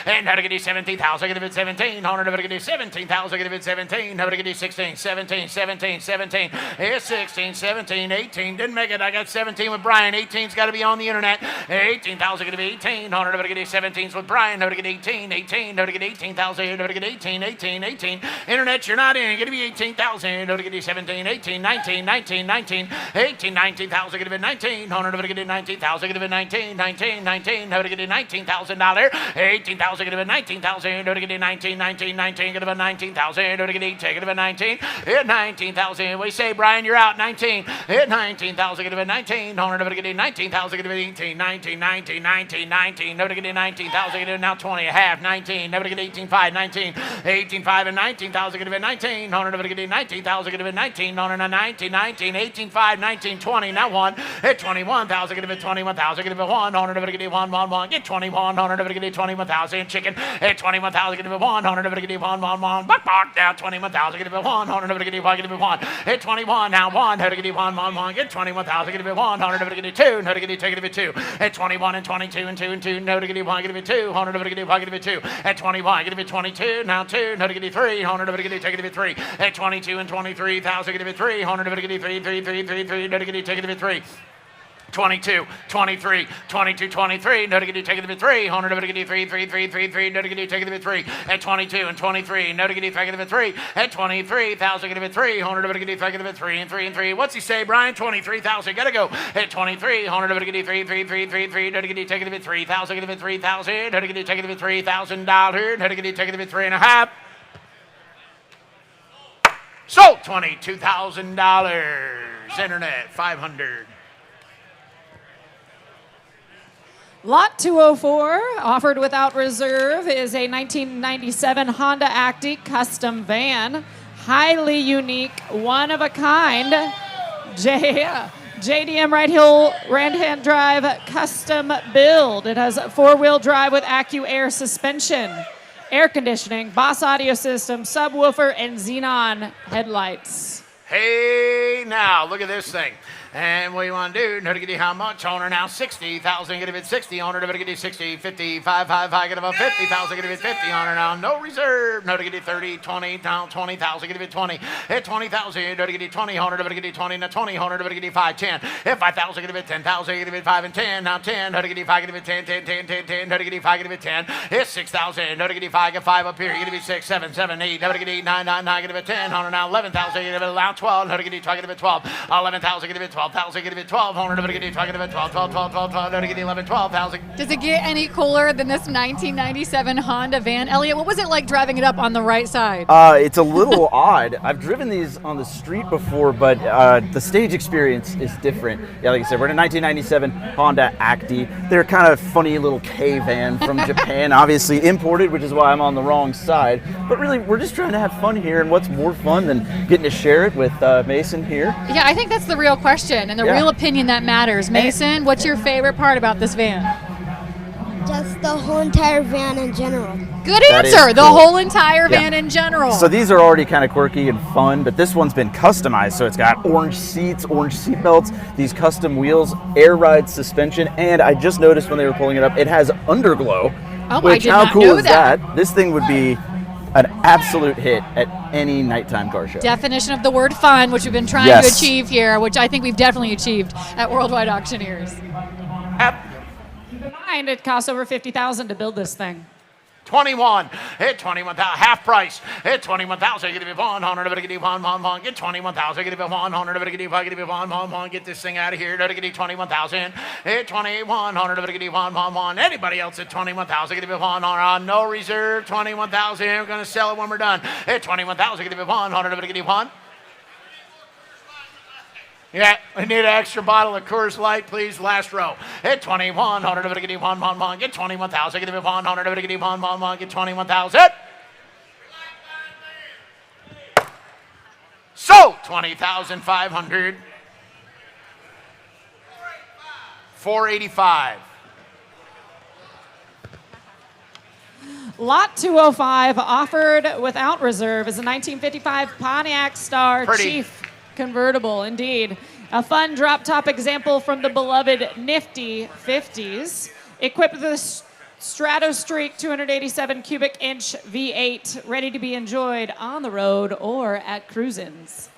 and how to get a 17,000, get a bit 17, get a 17,000, get a bit 17, how to get a 16, 17, 16, 17, 18, didn't make it. I got 17 with Brian. 18's got to be on the internet. 18,000 going to be 18. How to get 17s with Brian. How to get 18. How to get 18,000. How to get 18. Internet, you're not in. Going to be 18,000. How to get 17, 18, 19. 18, 19,000. Going to be 19. How to get 19,000. Going to be 19. How to get $19,000. 18,000. Going to be 19,000. How to get 19. Going to be 19,000. How to get 18. Going to be 19. 19,000. We say, Brian, you're out. 19. 19,000. Going to be 19. How to get 19,000. Going to be 18. 19. How to get 19,000. Now 20. A half. 19. How to get 18.5. 19. 18.5 and 19,000. Going to be 19. How to get 19,000. Going to be 19. 19. 18.5. 19. 20. Now 1. 21,000. Going to be 21,000. Going to be 1. How to get 1. Get 21. How to get 21,000. Chicken. 21,000. Going to be 1. How to get 1. Now 21,000. Going to be 1. How to get 1. Going to be 1. 21. Now 1. How to get 1. Get 21,000. Going to be 1. How to get 2. How to get 2. 21 and 22 and 2 and 2. How to get 1. Going to be 2. How to get 1. Going to be 2. 21. Going to be 22. Now 2. How to get 3. How to get 3. 22 and 23,000. Going to be 3. How to get 3. How to get 3. 22, 23, 22, 23, no to get taken to be 3, 100 to get 3, no to get taken to be 3, at 22 and 23, no to get taken to be 3, at 23,000 to be 3, 100 to get taken to be 3 and 3. What's he say, Brian? 23,000, gotta go. At 23, 100 to get 3, no to get taken to be 3,000, to be 3,000, no to get taken to be $3,000, no to get taken to be 3.5. So $22,000, internet, 500. Lot 204, offered without reserve, is a 1997 Honda Acti custom van. Highly unique, one of a kind. JDM right-hand drive custom build. It has four-wheel drive with AccuAir suspension, air conditioning, Boss audio system, subwoofer, and xenon headlights. Hey, now, look at this thing. And what do you want to do? No to get you how much? Owner now 60,000. Get a bit 60. Owner to get you 60. 55. Get about 50,000. Get a bit 50. Owner now no reserve. No to get you 30. 20. Down 20,000. Get a bit 20. Hit 20,000. No to get you 20. Owner to get you 20. Now 20. Owner to get you 5. 10. Hit 5,000. Get a bit 10,000. Get a bit 5 and 10. Now 10. No to get you 5. Get a bit 10. 10. No to get you 5. Get a bit 10. Hit 6,000. No to get you 5. Get 5 up here. Get a bit 6. 7. 8. No to get you 9. Get a bit 10. Owner now 11,000. Get a bit allowed 12. No to get you 12. Get a bit 12. 11,000. Get a bit 12,000. Get a bit 12. 100 to get you talking about 12, no to get 11, 12,000. Does it get any cooler than this 1997 Honda van? Elliott, what was it like driving it up on the right side? It's a little odd. I've driven these on the street before, but the stage experience is different. Yeah, like I said, we're in a 1997 Honda Acti. They're kind of funny little K van from Japan, obviously imported, which is why I'm on the wrong side. But really, we're just trying to have fun here, and what's more fun than getting to share it with Mason here? Yeah, I think that's the real question and the real opinion that matters. Mason, what's your favorite part about this van? Just the whole entire van in general. Good answer. The whole entire van in general. So these are already kind of quirky and fun, but this one's been customized. So it's got orange seats, orange seat belts, these custom wheels, air ride suspension, and I just noticed when they were pulling it up, it has underglow. Oh, which, I did how not cool know is that? This thing would be an absolute hit at any nighttime car show. Definition of the word fun, which we've been trying to achieve here, which I think we've definitely achieved at Worldwide Auctioneers. And it costs over $50,000 to build this thing. 21, hit 21,000, half price, hit 21,000, get it 100, get it 1, get 21,000, get it 100, get it 1, get this thing out of here, get it 21,000, hit 2,100, get it 1, anybody else at 21,000, get it 100, no reserve, 21,000, we're going to sell it when we're done, hit 21,000, get it 100, get it 1. Yeah, we need an extra bottle of Coors Light, please. Last row. Hit 2,100. Get 1. Get 21,000. Get 100. Get 1. Get 21,000. So 20,500. 485. Lot 205 offered without reserve is a 1955 Pontiac Star Chief convertible. Indeed, a fun drop top example from the beloved nifty 50s, equipped with a Stratostreak 287 cubic inch V8, ready to be enjoyed on the road or at cruisins.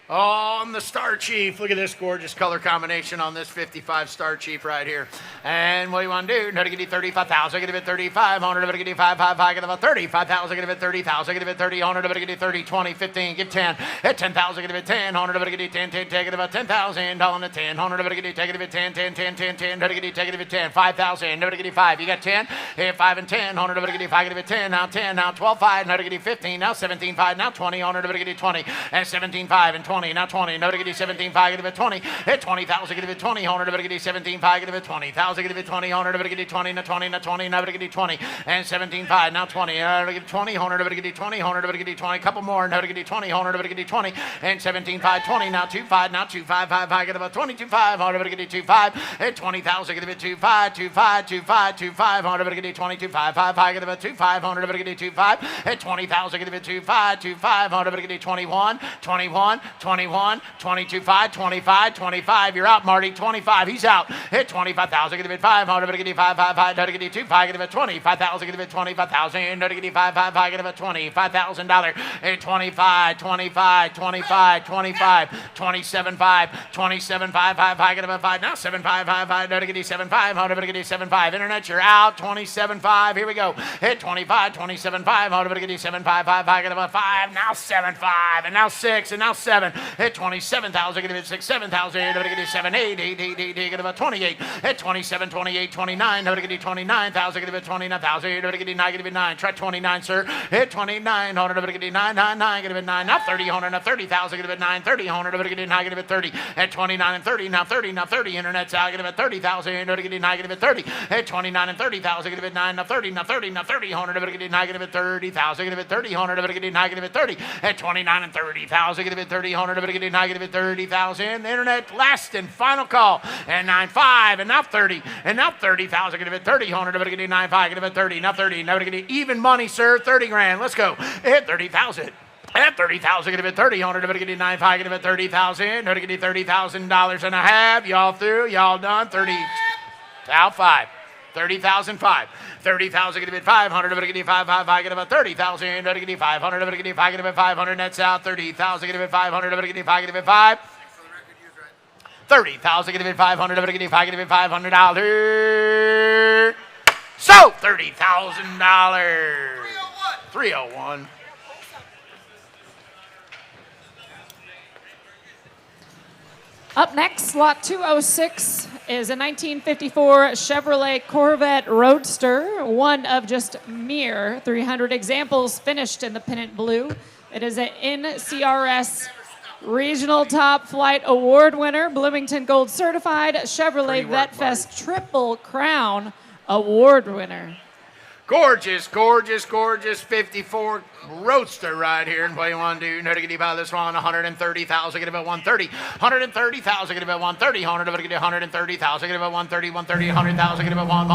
On the Star Chief, look at this gorgeous color combination on this 55 Star Chief right here. And what do you want to do? No, to get you 35,000, get it 3,500, get it 5,500, get it 35,000, get it 30,000, get it 30,100, get it 30, 20, 15, get 10, at 10,000, get it 10,100, get it 10, 10, take it about 10,000, down to 10,100, get it take it 10, 10, 10, 10, 10, get it take it 10, 5,000, no, get it 5, you got 10, hit 5 and 10, 100, get it 5, get it 10, now 10, now 12, 5, now get it 15, now 17, 5, now 20, 100, get it 20, and 17, 5 and 20. Now 20, no to get 17, 5, get it 20, hit 20,000, get it 20, 100, get it 17, 5, get it 20,000, get it 20, 100, get it 20, now 20, now 20, now get it 20, and 17, 5, now 20, get it 20, 100, get it 20, 100, get it 20, couple more, now get it 20, 100, get it 20, and 17, 5, 20, now 2, 5, now 2, 5, 5, 5, get about 22, 5, 100, get it 2, 5, hit 20,000, get it 2, 5, 2, 5, 2, 5, 2, 5, 100, get it 22, 5, 5, 5, get about 2, 5, 100, get it 2, 5, hit 20,000, get it 2, 5, 2, 5, 100, get it 21, 21, 21, 22, 5, 25, 25. You're out, Marty. 25. He's out. Hit 25,000. Get it 500. Get it 5, 5, 5. Get it 2, 5. Get it 25,000. Get it 25,000. Get it 5, 5, 5. Get it $25,000. Hit 25, 25, 25, 25, 27, 5, 27, 5, 5, 5. Get it 5. Now 7, 5, 5, 5. Get it 7, 5. 100. Get it 7, 5. Internet, you're out. 27, 5. Here we go. Hit 25, 27, 5. 100. Get it 7, 5, 5, 5. Get it 5. Now 7, 5. And now 6. And now 7. Hit 27,000. Get it 6, 7,000. Get it 7, 8, 8, 8, 8, 8. Get about 28. Hit 27, 28, 29. Get it 29,000. Get it 29,000. Get it 9. Get it 9. Try 29, sir. Hit 29. Get it 9, 9, 9. Get it 9. Now 30. Now 30,000. Get it 9. 30. Get it 9. Get it 30. At 29 and 30. Now 30. Now 30. Internet's out. Get it 30,000. Get it 9. Get it 30. At 29 and 30,000. Get it 9. Now 30. Now 30. Now 30. Get it 9. Get it 30,000. Get it 30. Get it 9. Get it 30. At 29 and 30,000. Get it 30. Get it 9. Get it 30,000. The internet last and final call. And 9.5. And now 30. And now 30,000. Get it 30. Get it 9.5. Get it 30. Now 30. Now get it even money, sir. 30 grand. Let's go. Hit 30,000. At 30,000, get it 30, 100, get it 9.5, get it 30,000, get it $30,000 and a half. Y'all through? Y'all done? 30. Out 5. 30,005. 30,000, get it 500, get it 5, 5, 5, get it 30,000, get it 500, get it 5, get it 500, that's out. 30,000, get it 500, get it 5, get it 5. 30,000, get it 500, get it 5, get it $500. So $30,000. 301. Up next, lot 206 is a 1954 Chevrolet Corvette Roadster, one of just mere 300 examples finished in the pennant blue. It is an NCRS Regional Top Flight Award winner, Bloomington Gold Certified, Chevrolet Vet Fest Triple Crown Award winner. Gorgeous, gorgeous, gorgeous 54 Roadster right here. And what do you want to do? No, to get you by this one, 130,000, get about 130. 130,000, get about 130. 130,000, get about 130. 130, 100,000, get about 1.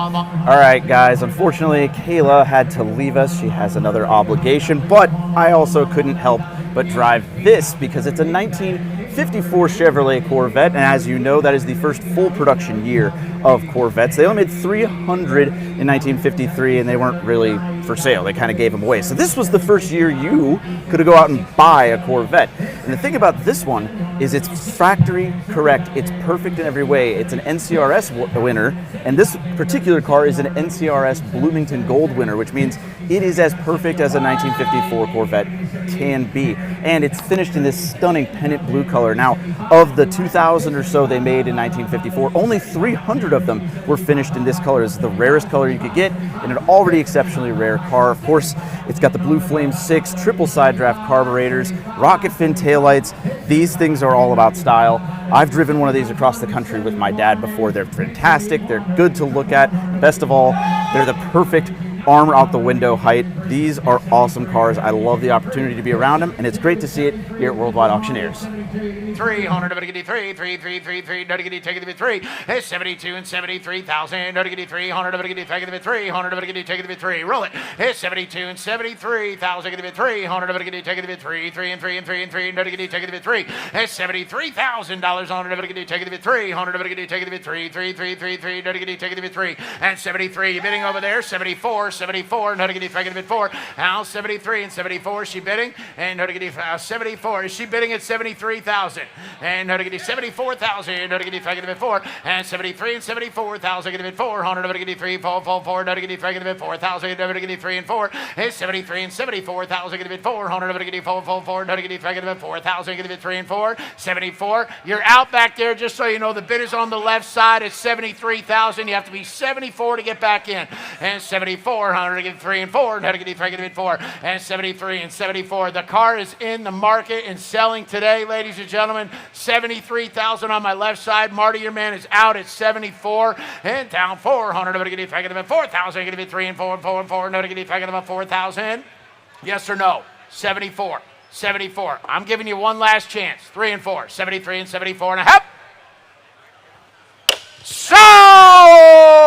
All right, guys. Unfortunately, Kayla had to leave us. She has another obligation, but I also couldn't help but drive this because it's a 1954 Chevrolet Corvette, and as you know, that is the first full production year of Corvettes. They only made 300 in 1953, and they weren't really for sale. They kind of gave them away. So this was the first year you could go out and buy a Corvette. And the thing about this one is it's factory correct. It's perfect in every way. It's an NCRS winner, and this particular car is an NCRS Bloomington Gold winner, which means it is as perfect as a 1954 Corvette can be. And it's finished in this stunning pennant blue color. Now, of the 2,000 or so they made in 1954, only 300 of them were finished in this color. This is the rarest color you could get in an already exceptionally rare car. Of course, it's got the Blue Flame 6 triple side draft carburetors, rocket fin taillights. These things are all about style. I've driven one of these across the country with my dad before. They're fantastic. They're good to look at. Best of all, they're the perfect armor out the window height. These are awesome cars. I love the opportunity to be around them, and it's great to see it here at Worldwide Auctioneers. 300, three, take it to 3. It's 72 and 73,000. 300, take it to 300, take it to 3. Roll it. It's 72 and 73,000. 300, take it to 3. 3 and 3 and 3 and 3. Take it to 3. It's $73,000 on it. Take it to 300, take it to 3. 3, 3, 3, 3. Take it to 3. And 73. You're bidding over there. 74. 74, no to get it bid 4. Now 73 and 74, she bidding. And no to get 74, is she bidding at 73,000? And no to get 74,000, no to get it bid 4. And 73 and 74,000, get it bid 400, no to get 3, 4, 4, 4, no to get it bid 4,000, no to get 3 and 4. It's 73 and 74,000, get it bid 400, no to get 4, 4, 4, no to get it bid 4,000, get it bid 3 and 4. 74, you're out back there, just so you know, the bid is on the left side at 73,000. You have to be 74 to get back in. And 74. 400 to get 3 and 4, and how to get 3 and 4, and 73 and 74. The car is in the market and selling today, ladies and gentlemen. 73,000 on my left side. Marty, your man, is out at 74 and down 400. How to get 3 and 4,000. Get 3 and 4 and 4 and 4. And how to get 3 and 4,000. Yes or no? 74. 74. I'm giving you one last chance. 3 and 4. 73 and 74 and a half. Sold!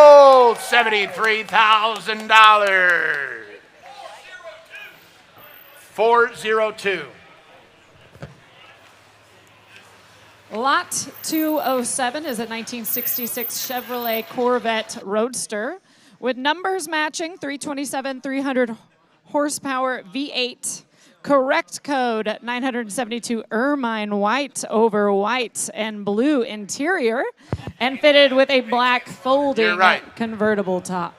$73,000. 402. Lot 207 is a 1966 Chevrolet Corvette Roadster with numbers matching 327, 300 horsepower V8. Correct code 972 ermine white over white and blue interior and fitted with a black folding convertible top.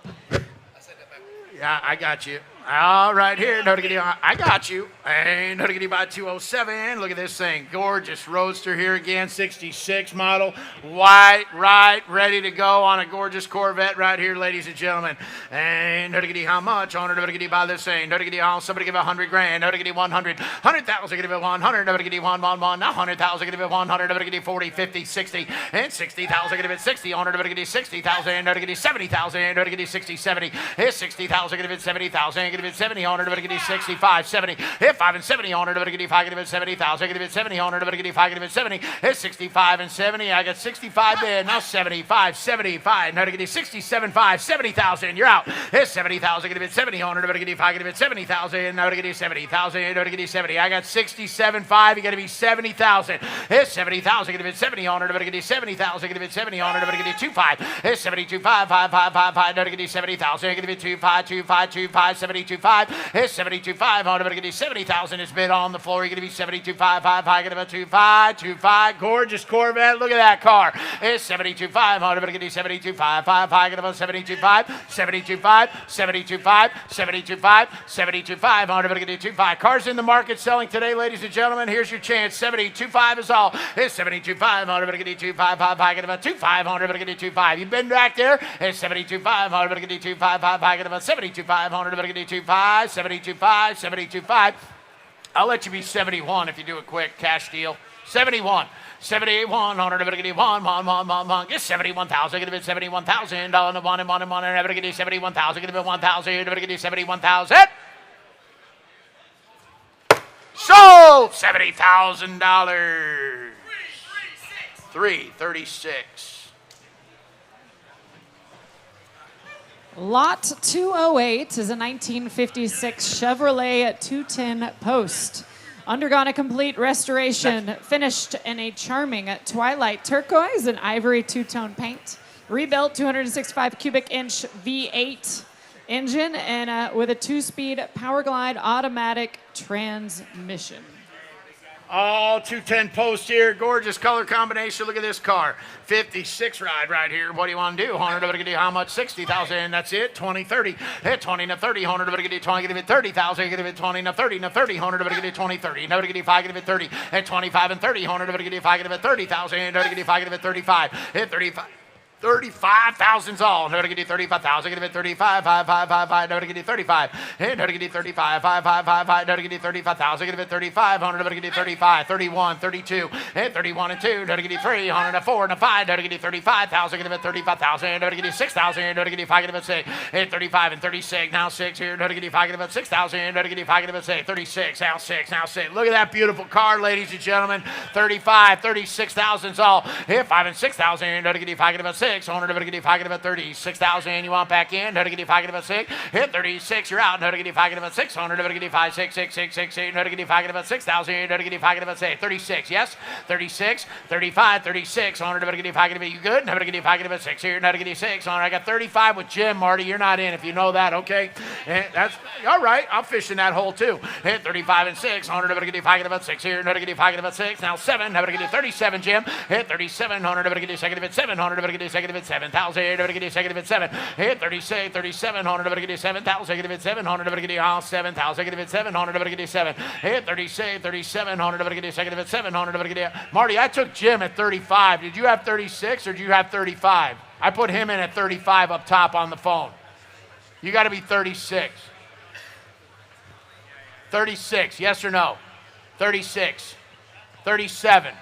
Yeah, I got you. All right, here, I got you. And by 207. Look at this thing. Gorgeous roadster here again, 66 model. White, right, ready to go on a gorgeous Corvette right here, ladies and gentlemen. And how much on it? Buy this thing. Somebody give $100,000. 100. 100,000. Give it 100. 1, 100,000. Give it 100. 40, 50, 60. And 60,000. Give it 60. 100. 60,000. 70,000. 60, 70. It's 60,000. Give it 70,000. Give it 70, 100, 65, 70. Hit 5 and 70, 100, 55, give it 70,000, give it 70, 100, 55, give it 70. Hit 65 and 70. I got 65 bid. Now 75, 75. Now to get 67, 5, 70,000. You're out. Hit 70,000, give it 70, 100, 55, give it 70,000. Now to get 70,000. Now to get 70. I got 67, 5. You got to be 70,000. Hit 70,000, give it 70, 100, get 70,000, give it 70, 100, get 25. Hit 72, 5, 5, 5, 5, 5. Now to get 70,000, give it 25, 25, 25, 72. 5. It's 72.5. I'm going to get 70,000. It's bid on the floor. You're going to be 72.5. 5. I get about 2.5. 2.5. Gorgeous Corvette. Look at that car. It's 72.5. I'm going to get 72.5. 5. I get about 72.5. 72.5. 72.5. 72.5. 72.5. I'm going to get 2.5. Cars in the market selling today, ladies and gentlemen. Here's your chance. 72.5 is all. It's 72.5. I'm going to get 2.5. 5. I get about 2.5. I'm going to get 2.5. You've been back there. It's 72.5. I'm going to get 2.5. 5. I get about 72.5. I'm going to get 2.5. 72.5, 72.5. I'll let you be 71 if you do it quick. Cash deal. 71. 71, 100, get 71,000, get 71,000, $1 and 1 and 1 and 1, and never get 71,000, get 1,000, never get 71,000. Sold $70,000. 336. Lot 208 is a 1956 Chevrolet 210 Post. Undergone a complete restoration, finished in a charming twilight turquoise and ivory two-tone paint. Rebuilt 265 cubic inch V8. engine and with a 2-speed Power Glide automatic transmission. All 210 post here, gorgeous color combination. Look at this car, 56 ride right here. What do you want to do? 100, how much? 60,000. That's it. 20, 30. Hit 20 to 30. 100, give it 20, give it 30,000. Give it 20 to 30 to 30. 100, give it 20, 30. No, give it 5, give it 30. Hit 25 and 30. 100, give it 5, give it 30,000. No, give it 5, give it 35. Hit 35. 35,000's all. No to get you 35,000. Give it 35, 5, 5, 5, 5. No to get you 35. Hey, no to get you 35, 5, 5, 5, 5. No to get you 35,000. Give it 35. 100. No to get you 35, 31, 32. Hey, 31 and 2. No to get you 3. 100 and 4 and 5. No to get you 35,000. Give it 35,000. No to get you 6,000. No to get you 5. Give it 6. Hey, 35 and 36. Now 6 here. No to get you 5. Give it 6,000. No to get you 5. Give it 6. 36. Now 6. Now 6. Look at that beautiful car, ladies and gentlemen. 35, 36,000's all. Hey, 5 and 6,000. No to get you 5. Give it 6. 100 to get you 5, give it 36,000. You want back in? No to get you 5, give it 6. Hit 36. You're out. No to get you 5, give it 600. No to get you 5, 6, 6, 6, 6, 8. No to get you 5, give it 6,000. No to get you 5, give it 6. 36. Yes. 36, 35, 36. 100 to get you 5, give it. You good? No to get you 5, give it 6 here. No to get you 6. 100. I got 35 with Jim. Marty, you're not in if you know that. Okay. That's all right. I'm fishing that hole too. Hit 35 and 6. 100 to get you 5, give it 6 here. No to get you 5, give it 6. Now 7. No to get you 37, Jim. Hit 37. 100 to get you second of it 7. 100 to get you second of it 7,000. To get you second of it 7. Hit 36, 37. 100 to get you 7,000. Give it 700 to get you 7,000. Give it 700 to get you 7. Hit 36, 37. 100 to get you second of it 700 to get you. Marty, I took Jim at 35. Did you have 36 or did you have 35? I put him in at 35 up top on the phone. You got to be 36. 36, yes or no? 36. 37.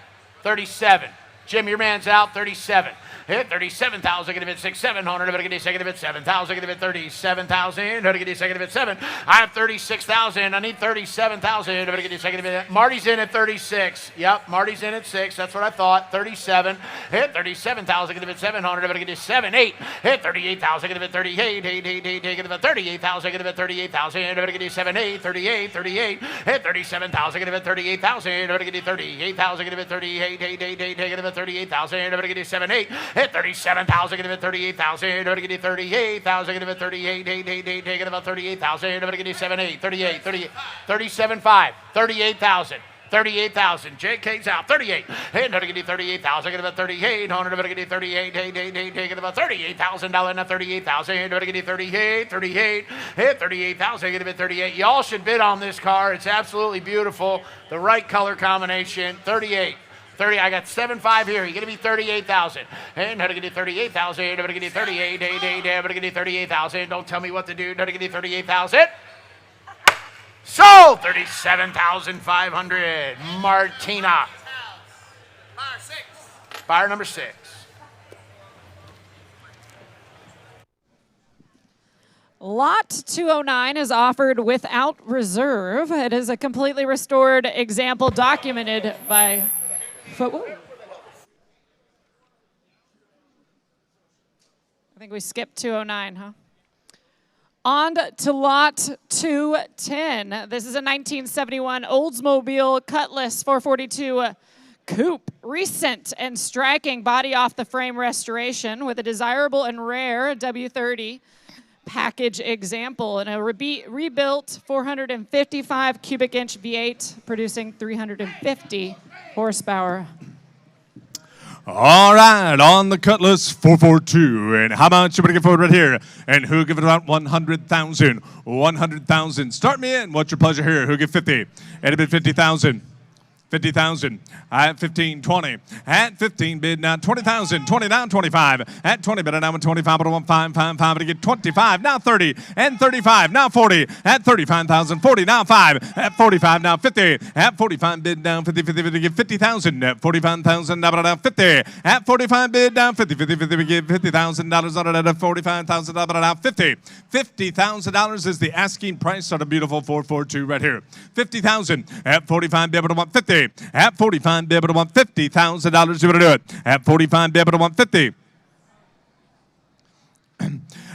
37. Jim, your man's out. 37. Hit 37,000. Give it 6, 700. To get you second of it 7,000. Give it 37,000. To get you second of it 7. I have 36,000. I need 37,000. To get you second of it. Marty's in at 36. Yep, Marty's in at 6. That's what I thought. 37. Hit 37,000. Give it 700. To get you 7, 8. Hit 38,000. Give it 38. 8, 8, 8. Give it 38,000. Give it 38,000. To get you 7, 8. 38. 38. Hit 37,000. Give it 38,000. To get you 38,000. Give it 38. 8, 8, 8. Give it 38,000. To get you 7, 8. Hit 37,000, give it 38,000. To get you 38,000, give it 38, 8, 8, 8, take it about 38,000. To get you 7, 8, 38, 38, 37, 5, 38,000. 38,000. JK's out. 38. Hey, no to get you 38,000. Get about 38. 100 to get you 38. 8, 8, 8, take it about $38,000. Now 38,000. To get you 38. 38. Hit 38,000. Get about 38. Y'all should bid on this car. It's absolutely beautiful. The right color combination. 38. 30, I got 7.5 here. You're going to be 38,000. And how to get you 38,000. I'm going to get you 38. I'm going to get you 38,000. Don't tell me what to do. How to get you 38,000. Sold 37,500. Martina. Buyer number 6. Lot 209 is offered without reserve. It is a completely restored example documented by... I think we skipped 209, huh? On to lot 210. This is a 1971 Oldsmobile Cutlass 442 coupe. Recent and striking body off the frame restoration with a desirable and rare W30 package example and a rebuilt 455 cubic inch V8 producing 350 horsepower. All right, on the Cutlass 442. And how much you want to get forward right here? And who give it about 100,000? 100,000. Start me in. What's your pleasure here? Who give 50? And a bit 50,000. 50,000. At 15, 20. At 15, bid now 20,000. 20 now 25. At 20, bid now 25. But I want 5, 5, 5. To get 25. Now 30. And 35. Now 40. At 35,000. 40. Now 5. At 45. Now 50. At 45, bid down 50, 50, 50. Get 50,000. At 45,000. Now 50. At 45, bid down 50, 50, 50. We give $50,000 on it at 45,000. Now 50. $50,000 is the asking price on a beautiful 442 right here. 50,000. At 45, bid to want 50. At 45, be able to want $50,000. You want to do it. At 45, be able to want 50.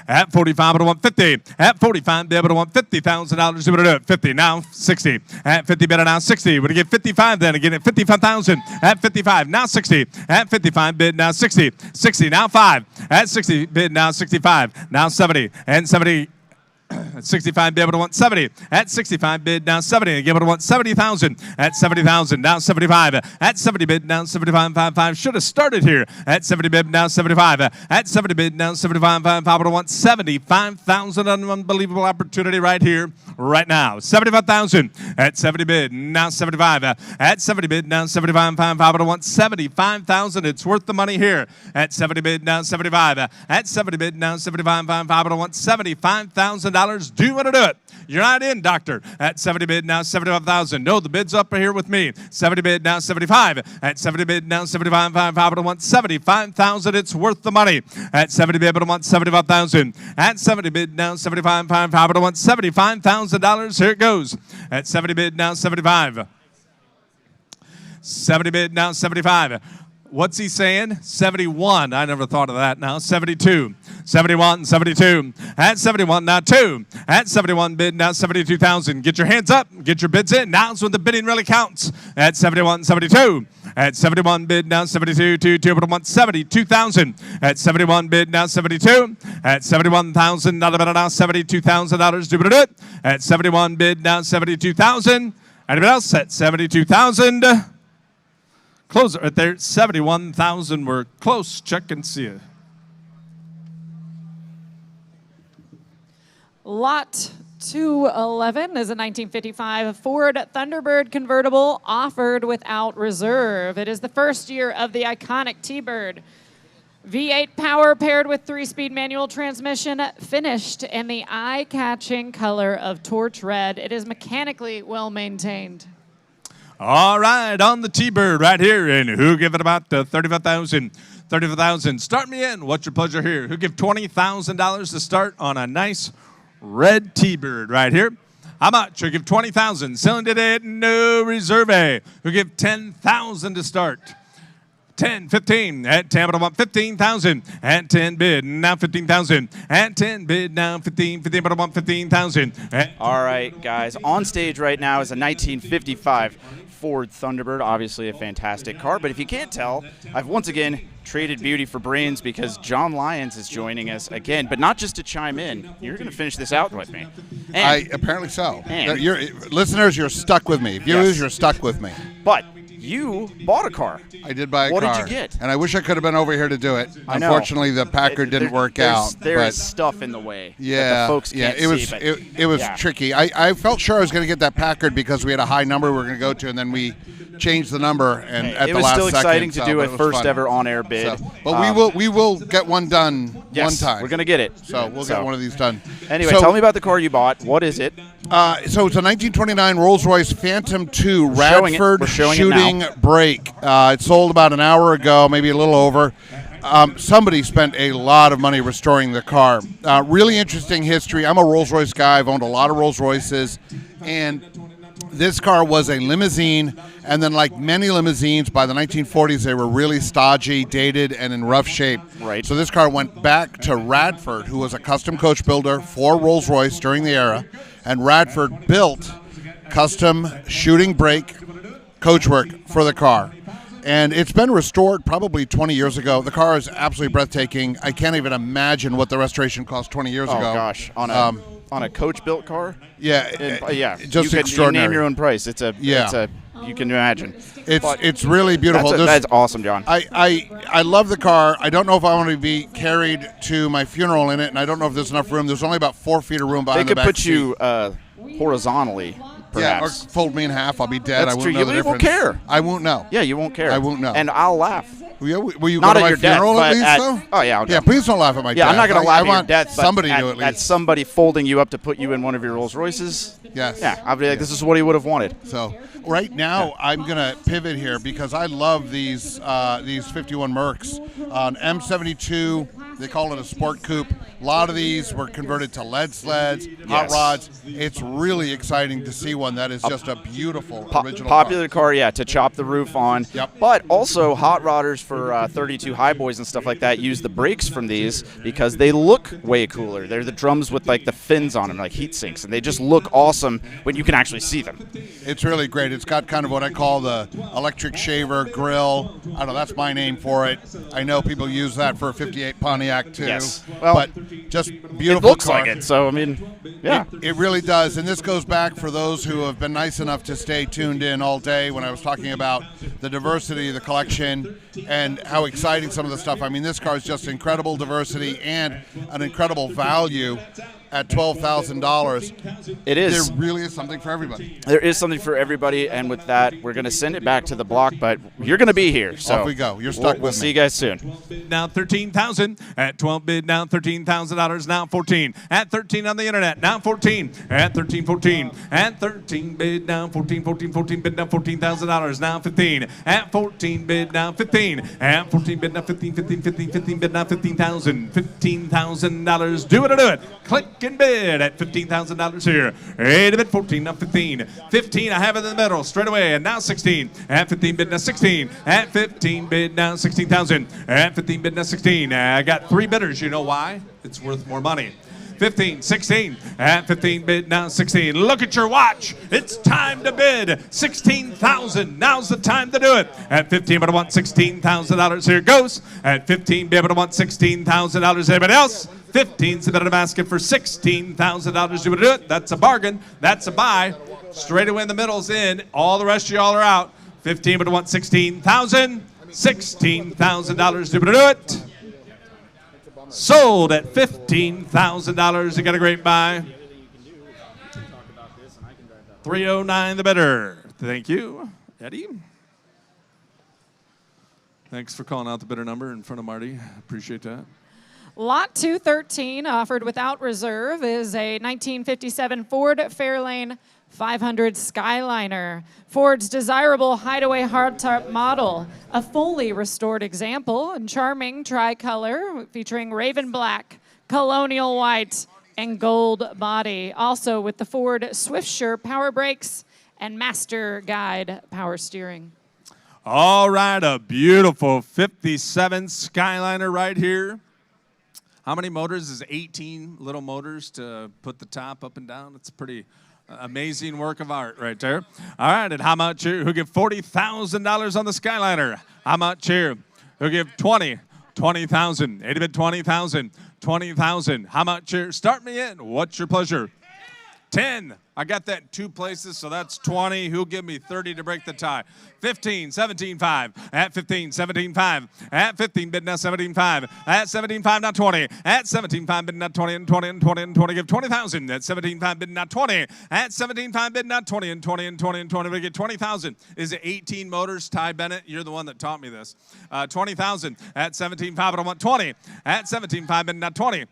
At 45, I want 50. At 45, be able to want $50,000. You want to do it. 50, now 60. At 50, better now 60. We're going to get 55 then. Again at 55,000. At 55, now 60. At 55, bid now 60. 60, now 5. At 60, bid now 65. Now 70. And 70. At 65 bid, able to want 70. At 65 bid, down 70. And able to want 70,000. At 70,000, down 75. At 70 bid, down 75.55. Should have started here. At 70 bid, down 75. At 70 bid, down 75.55. Able to want 75,000. An unbelievable opportunity right here, right now. 75,000. At 70 bid, now 75. At 70 bid, down 75.55. Able to want 75,000. It's worth the money here. At 70 bid, down 75. At 70 bid, down 75.55. Able to want $75,000. Do you want to do it? You're not in, doctor. At 70 bid, now 75,000. No, the bid's up here with me. 70 bid, now 75. At 70 bid, now 75.5. Able to want 75,000. It's worth the money. At 70 bid, able to want 75,000. At 70 bid, now 75.5. Able to want $75,000. Here it goes. At 70 bid, now 75. 70 bid, now 75. What's he saying? 71. I never thought of that now. 72. 71, 72. At 71, now 2. At 71 bid, now 72,000. Get your hands up. Get your bids in. Now's when the bidding really counts. At 71, 72. At 71 bid, now 72, 2, able to want 72,000. At 71 bid, now 72. At 71,000, now $72,000. Do it. At 71 bid, now 72,000. Anybody else? At 72,000. Close it right there. 71,000. We're close. Check and see it. Lot 211 is a 1955 Ford Thunderbird convertible offered without reserve. It is the first year of the iconic T-Bird. V8 power paired with 3-speed manual transmission, finished in the eye-catching color of torch red. It is mechanically well maintained. All right, on the T-Bird right here, and who give it about 35,000? 35,000. Start me in. What's your pleasure here? Who give $20,000 to start on a nice red T-Bird right here? How much? Who give $20,000? Selling today at no reserve. Who give $10,000 to start? 10, 15. At 10, but I want 15,000. At 10 bid, now 15,000. At 10 bid, now 15, but I want 15,000. All right, guys. On stage right now is a 1955 Ford Thunderbird, obviously a fantastic car. But if you can't tell, I've once again traded beauty for brains because John Lyons is joining us again, but not just to chime in. You're going to finish this out with me. Apparently so. Listeners, you're stuck with me. Viewers, you're stuck with me. But you bought a car. I did buy a car. What did you get? And I wish I could have been over here to do it. I know. Unfortunately, the Packard didn't work out. There is stuff in the way that the folks can't see. It was tricky. I felt sure I was going to get that Packard because we had a high number we were going to go to, and then we changed the number. And at the last second, it was still exciting to do a first ever on-air bid. But we will get one done one time. We're going to get it. So we'll get one of these done. Anyway, tell me about the car you bought. What is it? So it's a 1929 Rolls-Royce Phantom 2 Radford shooting brake. It sold about an hour ago, maybe a little over. Somebody spent a lot of money restoring the car. Really interesting history. I'm a Rolls-Royce guy. I've owned a lot of Rolls-Royces. And this car was a limousine. And then like many limousines, by the 1940s, they were really stodgy, dated, and in rough shape. Right. So this car went back to Radford, who was a custom coach builder for Rolls-Royce during the era. And Radford built custom shooting brake coachwork for the car. And it's been restored probably 20 years ago. The car is absolutely breathtaking. I can't even imagine what the restoration cost 20 years ago. Oh, gosh. On a coach-built car? Yeah. Just extraordinary. You name your own price. You can imagine. It's really beautiful. That's awesome, John. I love the car. I don't know if I want to be carried to my funeral in it, and I don't know if there's enough room. There's only about 4 feet of room behind the back seat. They could put you horizontally, perhaps. Yeah, or fold me in half. I'll be dead. That's I won't true. know the difference. You won't care. I won't know. Yeah, you won't care. I won't know. And I'll laugh. Will you not go to at my your funeral death, at least, though? Oh, yeah. Yeah, please don't laugh at my death. Yeah, I'm not going to laugh at your want death, but somebody to at least. At somebody folding you up to put you in one of your Rolls Royces. Yes. Yeah, I'll be like, this is what he would have wanted. So right now, I'm going to pivot here because I love these 51 Mercs. M72, they call it a sport coupe. A lot of these were converted to lead sleds, hot rods. It's really exciting to see one that is just a beautiful original popular car, to chop the roof on. Yep. But also hot rodders for 32 high boys and stuff like that use the brakes from these because they look way cooler. They're the drums with like the fins on them, like heat sinks, and they just look awesome when you can actually see them. It's really great. It's got kind of what I call the electric shaver grill. I don't know, that's my name for it. I know people use that for a 58 Pontiac. Pontiac too. Yes. Well, but just beautiful. It looks car. like it. So I mean, yeah. It really does. And this goes back for those who have been nice enough to stay tuned in all day when I was talking about the diversity of the collection and how exciting some of the stuff. I mean, this car is just incredible diversity and an incredible value at $12,000. It is. There really is something for everybody. There is something for everybody, and with that, we're going to send it back to the block, but you're going to be here. So off we go. You're stuck with We'll me. see you guys soon. Now 13,000 at 12 bid, now $13,000, now 14 at 13 on the internet, now 14 at 13 at 13 bid, now 14 bid, now $14,000, now 15 at 14 bid, now 15 at 14 bid, now 15 bid, now $15,000. Do it. Click and bid at $15,000 here. 8 bid, 14, now 15 I have it in the middle straight away, and now 16 at 15 bid, now 16 at 15 bid, now 16,000 at 15 bid, now 16. I got 3 bidders. You know why? It's worth more money. 15, 16 at 15 bid, now 16. Look at your watch. It's time to bid. 16,000. Now's the time to do it. At 15 bid, I want $16,000. Here it goes. At 15 bid, I want $16,000. Anybody else? 15's the bid I'm asking for $16,000. You would do it. That's a bargain. That's a buy. Straight away in the middle's in. All the rest of y'all are out. 15 bid I want $16,000. $16,000. You would do it. Sold at $15,000. You got a great buy. 309 the bidder. Thank you, Eddie. Thanks for calling out the bidder number in front of Marty. Appreciate that. Lot 213, offered without reserve, is a 1957 Ford Fairlane 500 Skyliner. Ford's desirable hideaway hardtop model, a fully restored example in charming tricolor featuring raven black, colonial white, and gold body. Also with the Ford Swiftsure power brakes and Master Guide power steering. All right, a beautiful 57 Skyliner right here. How many motors is 18 little motors to put the top up and down? It's a pretty amazing work of art right there. All right, and how much here? Who give $40,000 on the Skyliner? How much here? Who give 20,000. 80 bid 20,000. 20,000. How much here? Start me in. What's your pleasure? 10. I got that in 2 places, so that's 20. Who'll give me 30 to break the tie? 15, 17.5. At 15, 17.5. At 15, bid now 17.5. At 17.5, now 20. At 17.5, bid now 20 and 20 and 20 and 20. Give 20,000. At 17.5, bid now 20. At 17.5, bid now 20 and 20 and 20 and 20. We get 20,000. Is it 18 motors? Ty Bennett, you're the one that taught me this. 20,000. At 17.5, but I want 20. At 17.5, bid now 20.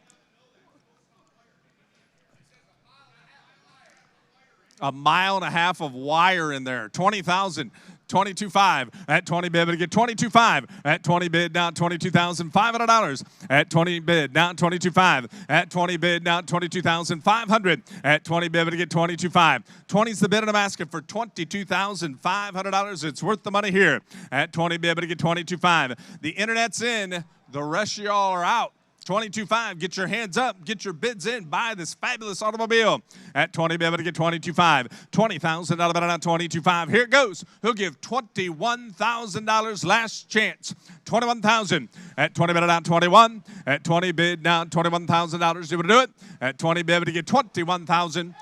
A mile and a half of wire in there. 20,000. 22.5 at 20 bid, but get 22.5 at 20 bid, now $22,500 at 20 bid, now 22.5 at 20 bid, now $22,500 at 20 bid, but get 22.5. 20's the bid, and I'm asking for $22,500. It's worth the money here at 20 bid, but get 22.5. The internet's in. The rest of y'all are out. 22.5, get your hands up, get your bids in, buy this fabulous automobile at 20 bid, but get 22.5. $20,000 bid on 22.5. Here it goes. Who'll give $21,000 last chance? 21,000 at 20 bid on 21. At 20 bid now $21,000. You want to do it? At 20 bid, but get 21,000.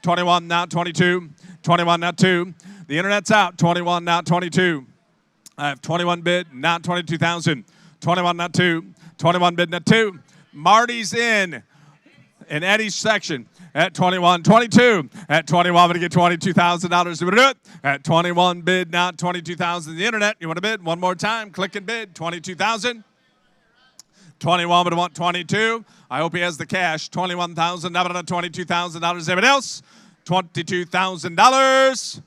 21 now 22. 21 now 2. The internet's out. 21 now 22. I have 21 bid now 22,000. 21 now 2. 21 bid net 2. Marty's in Eddie's section at 21. 22 at 21. Going to get $22,000. You want to do it? At 21 bid now $22,000. The internet. You want to bid? One more time. Click and bid. 22,000. 21 but I want 22. I hope he has the cash. 21,000. Now about $22,000. Anybody else? $22,000.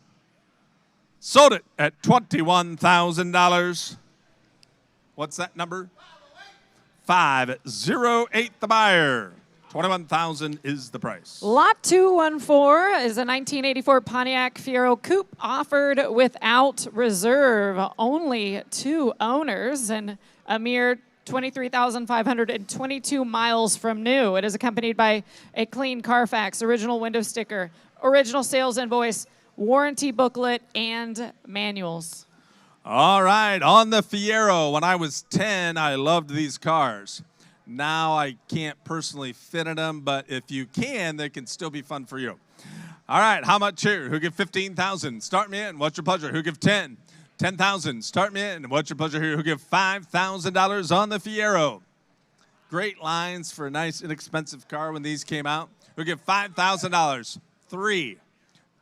Sold it at $21,000. What's that number? 508 the buyer. 21,000 is the price. Lot 214 is a 1984 Pontiac Fiero Coupe offered without reserve. Only 2 owners and a mere 23,522 miles from new. It is accompanied by a clean Carfax, original window sticker, original sales invoice, warranty booklet, and manuals. All right, on the Fiero. When I was 10, I loved these cars. Now I can't personally fit in them, but if you can, they can still be fun for you. All right, how much here? Who give 15,000? Start me in. What's your pleasure? Who give 10? 10,000. Start me in. What's your pleasure here? Who give $5,000 on the Fiero? Great lines for a nice, inexpensive car when these came out. Who give $5,000? 3,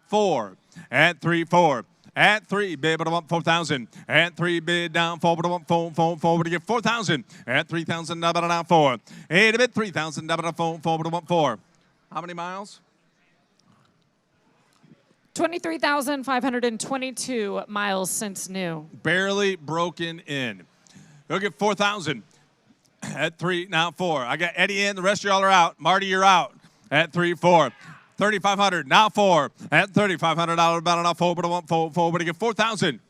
4, at 3, 4. At 3, bid, but I want 4,000. At 3, bid, down 4, but I want 4, but I get 4,000. At 3,000, but I down 4. 8, a bid, 3,000, but I 4, but I want 4. How many miles? 23,522 miles since new. Barely broken in. Go get 4,000. At 3, now 4. I got Eddie in. The rest of y'all are out. Marty, you're out. At 3, 4. 3,500. Now 4. At $3,500 about now 4, but I want 4, but I get 4,000.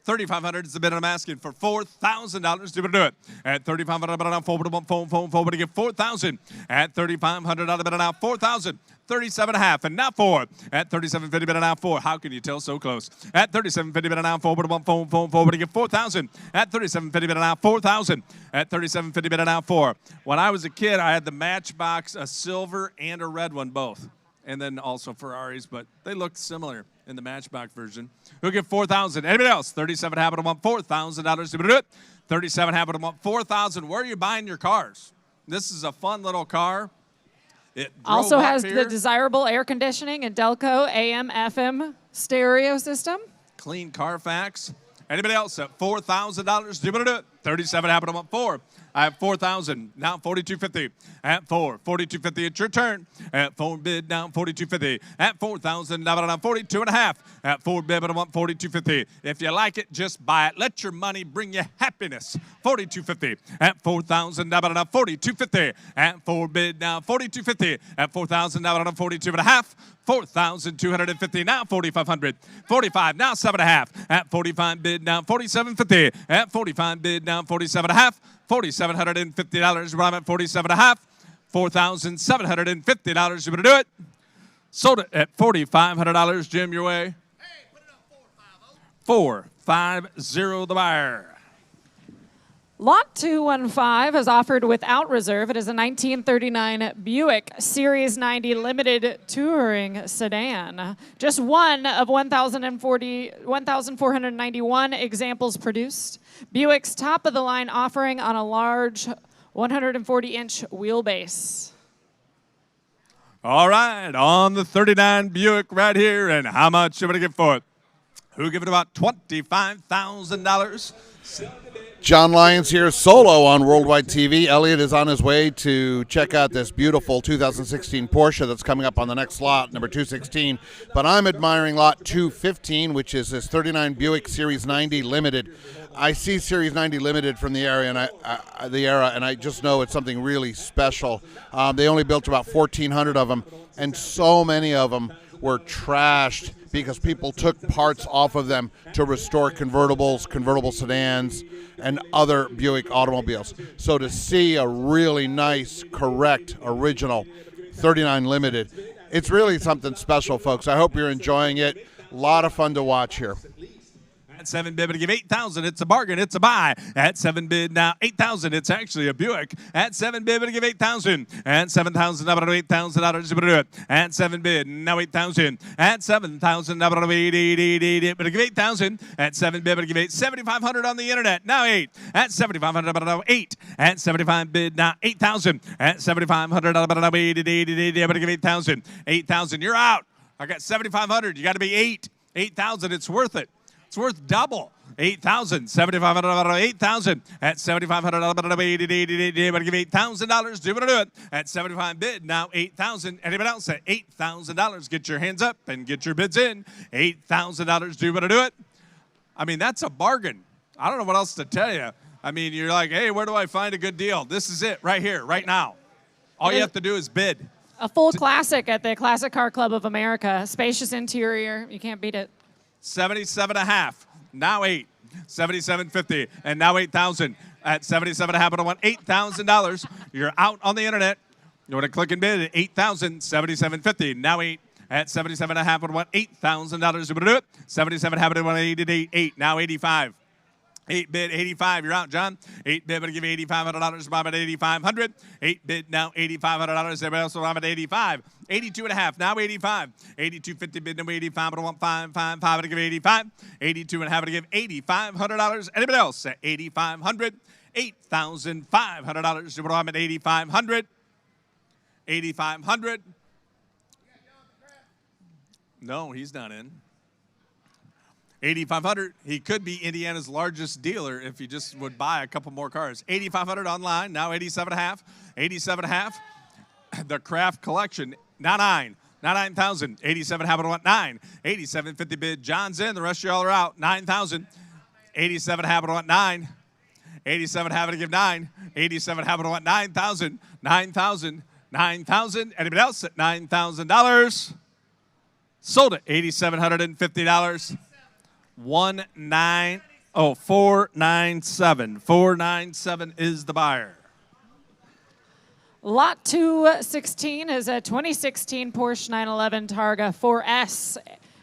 3,500 is the bid I'm asking for $4,000 to do it. At 3,500 but now 4, but I want 4, but I get 4,000. At 3,500 but now 4,000. 37.5 and now 4. At 37.50 but now 4. How can you tell so close? At 37.50 but now 4, but I want 4, but I get 4,000. At 37.50 but now 4,000. At 37.50 but now 4. When I was a kid, I had the Matchbox, a silver and a red one both. And then also Ferraris, but they looked similar in the Matchbox version. Who get 4,000? Anybody else? 37 happen to want $4,000 to do it. 37 happen to want 4,000. Where are you buying your cars? This is a fun little car. It also has the desirable air conditioning and Delco AM FM stereo system. Clean Carfax. Anybody else at $4,000? Do you want to do it? 37 happen to want 4. I have 4,000. Now 42.50. At 4, 42.50. It's your turn. At 4 bid down 42.50. At 4,000 down 42.5. At 4 bid but I want 42.50. If you like it, just buy it. Let your money bring you happiness. 42.50. At 4,000 down 42.50. At 4 bid down 42.50. At 4,000 down 42.5. 4,250, now 4,500. 45, now 7.5. At 45 bid down 47.50. At 45 bid down 47.5. $4,750. We're at 47.5. $4,750. You want to do it? Sold it at $4,500. Jim, your way. Hey, put it up 450 the buyer. Lot 215 is offered without reserve. It is a 1939 Buick Series 90 Limited Touring Sedan. Just one of 1,491 examples produced. Buick's top-of-the-line offering on a large 140-inch wheelbase. All right, on the 39 Buick right here, and how much you going to get for it? Who give it about $25,000? John Lyons here, solo on Worldwide TV. Elliott is on his way to check out this beautiful 2016 Porsche that's coming up on the next lot, number 216. But I'm admiring lot 215, which is this 39 Buick Series 90 Limited. I see Series 90 Limited from the area, and I just know it's something really special. They only built about 1,400 of them, and so many of them were trashed because people took parts off of them to restore convertibles, convertible sedans, and other Buick automobiles. So to see a really nice, correct, original 39 Limited, it's really something special, folks. I hope you're enjoying it. A lot of fun to watch here. At 7 bid, but give 8,000. It's a bargain. It's a buy. At 7 bid now 8,000. It's actually a Buick. At 7 bid, but give 8,000. At 7,000, now $8,000. You do it. At 7 bid now 8,000. At 7,000, now but give 8,000. At 7 bid, but give 8. 7,500 on the internet. Now 8. At 7,500, now 8. At 75 bid now 8,000. At 7,500, now but give 8,000. 8,000. You're out. I got 7,500. You got to be 8. 8,000. It's worth it. It's worth double. 8,000, 7,500, 8,000. At 7,500, but give $8,000. Do you want to do it? At 75 bid, now 8,000. Anybody else at $8,000? Get your hands up and get your bids in. $8,000. Do you want to do it? I mean, that's a bargain. I don't know what else to tell you. I mean, you're like, hey, where do I find a good deal? This is it right here, right now. All you have to do is bid. A full classic at the Classic Car Club of America. Spacious interior. You can't beat it. 77.5, now 8, 77.50, and now 8,000. At 77.5, I want $8,000. You're out on the internet. You want to click and bid at 8,000, 77.50, now 8. At 77.5, I want $8,000. You want to do it? 77.5, I want 8, now 85. 8 bid, 85. You're out, John. 8 bid, but I give you $8,500. Bob at $8,500. 8 bid, now $8,500. Everybody else will Bob at 85. 82 and a half, now 85. 82.50 bid, now 85, but I want 555 to give 85. 82 and a half to give $8,500. Anybody else at 8,500? $8,500. You're at 8,500. 8,500. No, he's not in. 8,500. He could be Indiana's largest dealer if he just would buy a couple more cars. 8,500 online, now 87.5. 87.5. The Craft Collection, now 9. Now 9,000. 87.5 to want 9. 87.50 bid. John's in. The rest of y'all are out. 9,000. 87.5 to want 9. 87.5 to give 9. 87.5 to want 9,000. 9,000. 9,000. Anybody else at $9,000? Sold it. $8,750. 497. 497 is the buyer. Lot 216 is a 2016 Porsche 911 Targa 4S,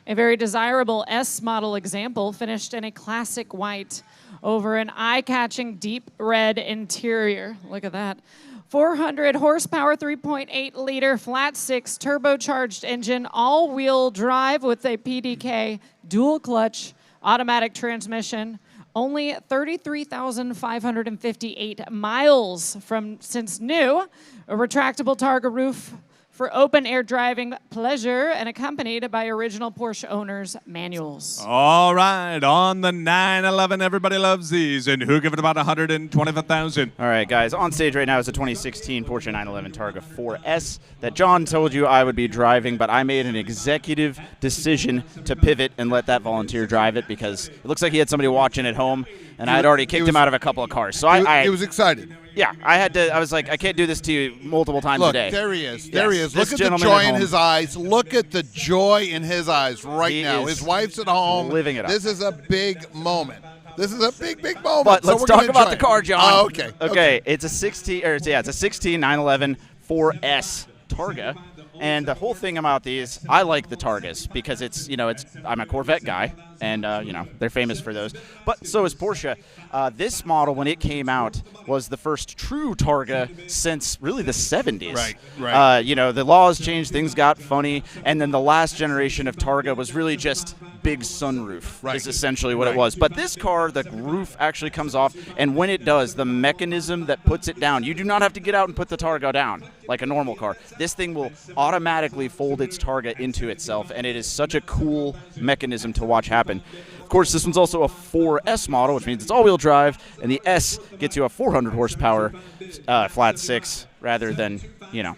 a very desirable S model example, finished in a classic white over an eye-catching deep red interior. Look at that. 400 horsepower, 3.8 liter flat six turbocharged engine, all-wheel drive with a PDK, dual clutch, automatic transmission. Only 33,558 miles since new. A retractable Targa roof for open air driving pleasure and accompanied by original Porsche owners' manuals. All right, on the 911, everybody loves these. And who give it about 125,000? All right, guys, on stage right now is a 2016 Porsche 911 Targa 4S that John told you I would be driving, but I made an executive decision to pivot and let that volunteer drive it because it looks like he had somebody watching at home, and I had already kicked him out of a couple of cars. So I was excited. Yeah, I was like, I can't do this to you multiple times a day. Look, there he is. Yes, There he is. Look at the joy in his eyes. Look at the joy in his eyes right now. His wife's at home. Living it up. This is a big moment. This is a big, big moment. But so let's we're talk gonna about enjoy the car, it. John. Oh, okay. Okay. It's a 16 911 4S Targa. And the whole thing about these, I like the Targas because I'm a Corvette guy, and they're famous for those. But so is Porsche. This model, when it came out, was the first true Targa since really the 70s. Right. The laws changed, things got funny, and then the last generation of Targa was really just big sunroof. Right. Is essentially what it was. But this car, the roof actually comes off, and when it does, the mechanism that puts it down, you do not have to get out and put the Targa down like a normal car. This thing will automatically fold its Targa into itself, and it is such a cool mechanism to watch happen. Of course, this one's also a 4S model, which means it's all-wheel drive, and the S gets you a 400 horsepower flat six rather than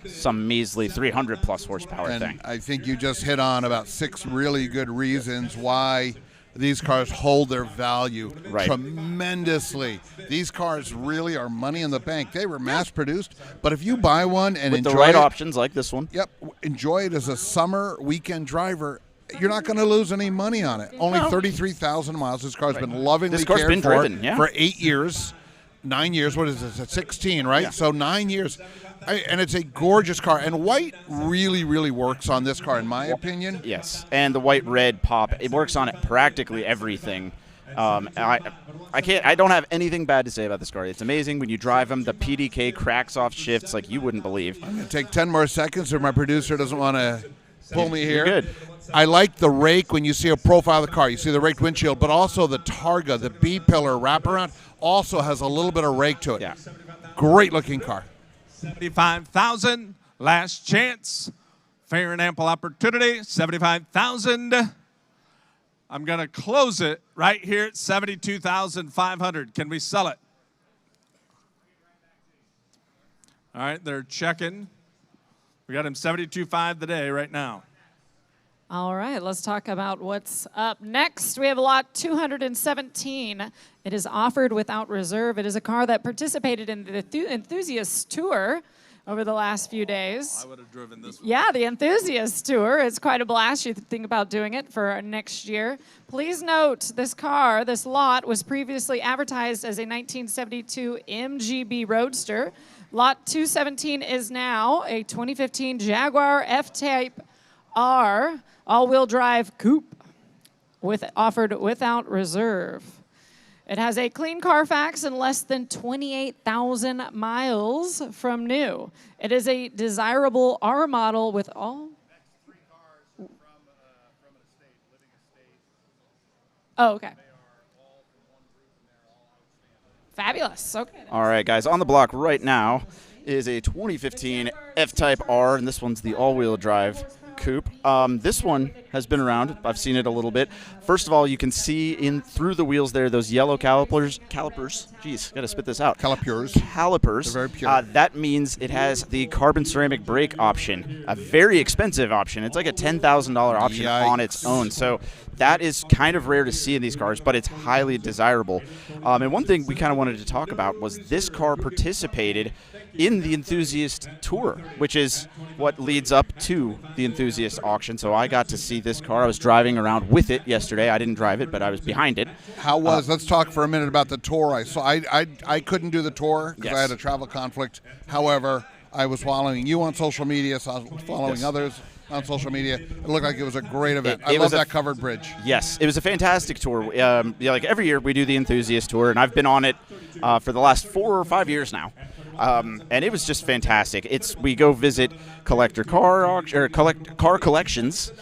some measly 300-plus horsepower And thing. I think you just hit on about 6 really good reasons why these cars hold their value tremendously. These cars really are money in the bank. They were mass-produced, but if you buy one and With enjoy the right it, options like this one. Yep, enjoy it as a summer weekend driver, you're not going to lose any money on it. Only 33,000 miles. This car's been lovingly This car's cared been for driven, yeah. for 8 years. 9 years, what is this, it's 16, right? Yeah. So 9 years. And it's a gorgeous car. And white really, really works on this car, in my opinion. Yes, and the white-red pop, it works on it practically everything. I don't have anything bad to say about this car. It's amazing when you drive them. The PDK cracks off shifts like you wouldn't believe. I'm going to take 10 more seconds if my producer doesn't want to pull me here. You're good. I like the rake when you see a profile of the car. You see the raked windshield, but also the Targa, the B-pillar wraparound, also has a little bit of rake to it. Yeah. Great-looking car. 75,000. Last chance. Fair and ample opportunity. 75,000. I'm going to close it right here at 72,500. Can we sell it? All right, they're checking. We got him 72.5 today right now. All right, let's talk about what's up next. We have lot 217. It is offered without reserve. It is a car that participated in the Enthusiast Tour over the last few days. I would have driven this one. Yeah, the Enthusiast Tour. It's quite a blast. You think about doing it for next year. Please note, this lot, was previously advertised as a 1972 MGB Roadster. Lot 217 is now a 2015 Jaguar F-Type R all-wheel drive coupe offered without reserve. It has a clean Carfax and less than 28,000 miles from new. It is a desirable R model with all. Oh, okay. Fabulous. Okay. All right, guys. On the block right now is a 2015 F-Type R, and this one's the all-wheel drive coupe. This one has been around. I've seen it a little bit. First of all, you can see in through the wheels there those yellow calipers. Jeez, gotta spit this out. Calipers. They're very pure. That means it has the carbon ceramic brake option, a very expensive option. It's like a $10,000 option on its own. So that is kind of rare to see in these cars, but it's highly desirable. And one thing we kind of wanted to talk about was this car participated in the Enthusiast Tour, which is what leads up to the Enthusiast Auction. So I got to see this car. I was driving around with it yesterday. I didn't drive it, but I was behind it. How was? Let's talk for a minute about the tour. I couldn't do the tour because I had a travel conflict. However, I was following you on social media, so I was following others on social media. It looked like it was a great event. I love that covered bridge. Yes, it was a fantastic tour. Like every year we do the Enthusiast Tour, and I've been on it for the last 4 or 5 years now. And it was just fantastic. We go visit collector car collections.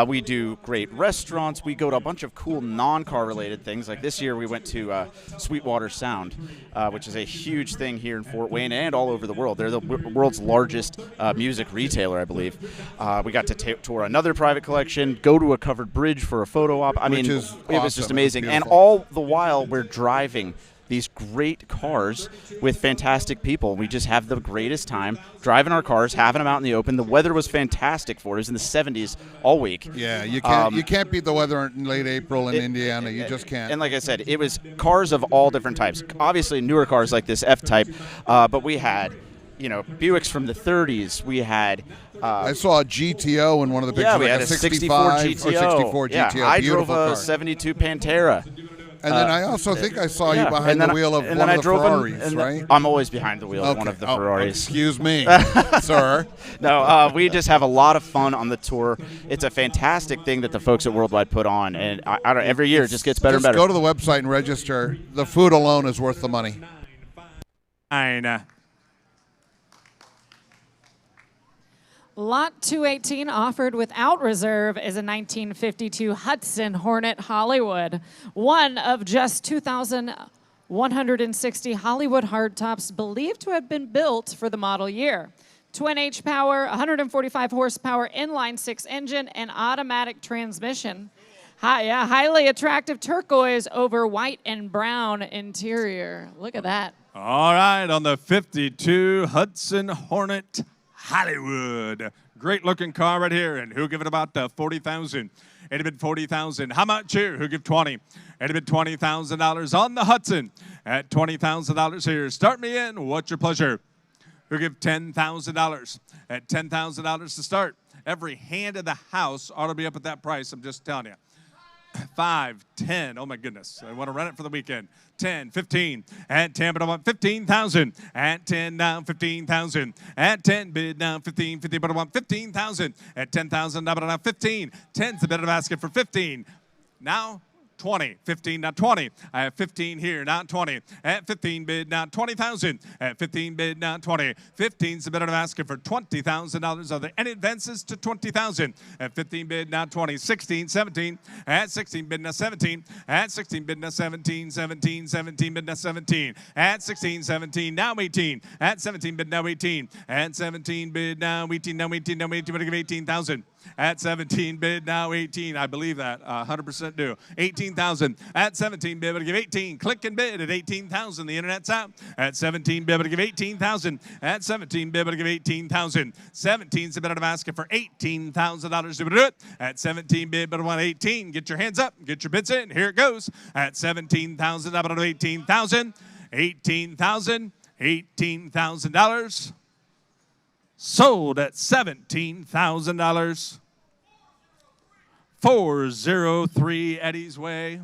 We do great restaurants. We go to a bunch of cool non-car related things. Like this year we went to Sweetwater Sound, which is a huge thing here in Fort Wayne and all over the world. They're the world's largest music retailer, I believe. We got to tour another private collection, go to a covered bridge for a photo op. It was just amazing. And all the while we're driving these great cars with fantastic people. We just have the greatest time driving our cars, having them out in the open. The weather was fantastic for it. It was in the 70s all week. Yeah, you can't beat the weather in late April in Indiana. You just can't. And like I said, it was cars of all different types. Obviously, newer cars like this F-Type, but we had, Buicks from the 30s. We had. I saw a GTO in one of the pictures. Yeah, we had a 64 GTO. Or 64 GTO. Yeah, I Beautiful drove a car. 72 Pantera. And then I also think I saw you behind the wheel of one of the Ferraris, right? I'm always behind the wheel of one of the Ferraris. Excuse me, sir. No, we just have a lot of fun on the tour. It's a fantastic thing that the folks at Worldwide put on, and every year it just gets better and better. Just go to the website and register. The food alone is worth the money. Lot 218 offered without reserve is a 1952 Hudson Hornet Hollywood, one of just 2,160 Hollywood hardtops believed to have been built for the model year. Twin H power, 145 horsepower, inline 6 engine, and automatic transmission. Highly attractive turquoise over white and brown interior. Look at that. All right, on the 52 Hudson Hornet Hollywood. Great looking car right here. And who'll give it about 40,000? It'd have been 40,000. How much here? Who'll give 20? It'd have been $20,000 on the Hudson at $20,000 here. Start me in. What's your pleasure? Who'll give $10,000 at $10,000 to start? Every hand in the house ought to be up at that price. I'm just telling you. 5, 10, oh my goodness, I want to run it for the weekend. 10, 15, at 10, but I want 15,000. At 10 now, 15,000. At 10, bid now, 15, 50, but I want 15,000. At 10,000, now, but I want 15. 10's the bid I'm asking for 15. Now, 20, 15, now 20. I have 15 here, now 20. At 15 bid, now 20,000. At 15 bid, now 20. 15's the bid I'm asking for $20,000. Are there any advances to 20,000? At 15 bid, now 20. 16, 17. At 16 bid, now 17. At 16 bid, now 17. 17, 17 bid, now 17. At 16, 17, now 18. At 17 bid, now 18. At 17 bid, now 18, now 18, now 18, but I give 18,000. At 17 bid, now 18. I believe that. 100% do. 18,000. At 17 bid, but I give 18. Click and bid at 18,000. The internet's out. At 17 bid, but I give 18,000. At 17 bid, but I give 18,000. 17's the bid I'm asking for $18,000 to do it. At 17 bid, but I want 18. Get your hands up. Get your bids in. Here it goes. At 17,000, I'm going to do 18,000. 18,000. $18,000. Sold at $17,000. 403 Eddie's Way.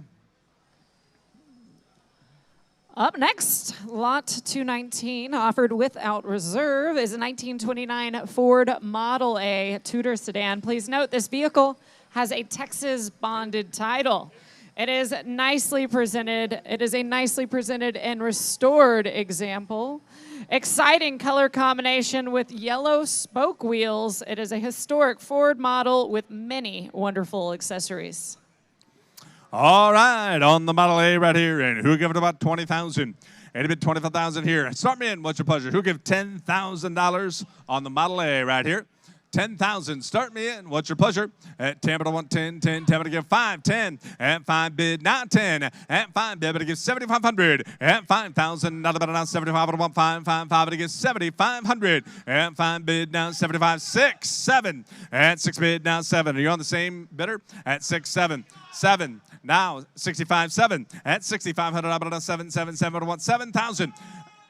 Up next, lot 219, offered without reserve, is a 1929 Ford Model A Tudor sedan. Please note this vehicle has a Texas bonded title. It is nicely presented. It is a nicely presented and restored example. Exciting color combination with yellow spoke wheels. It is a historic Ford model with many wonderful accessories. All right, on the Model A right here, and who give it about 20,000? Any bid 25,000 here. Start me in. What's your pleasure? Who give $10,000 on the Model A right here? 10,000. Start me in. What's your pleasure? At Tampa to 110, 10, Tampa to give 5, 10, at 5 bid, now 10, at 5 bid, but to give 7,500, at 5,000, not about now 75 to 1, 5, 5, 5, to give 7,500, at 5 bid, now 75, 6, 7, at 6 bid, now 7. Are you on the same bidder? At 6, 7, 7, now 65, 7, at 6,500, about now 7, 7, 7 to 1, 7,000.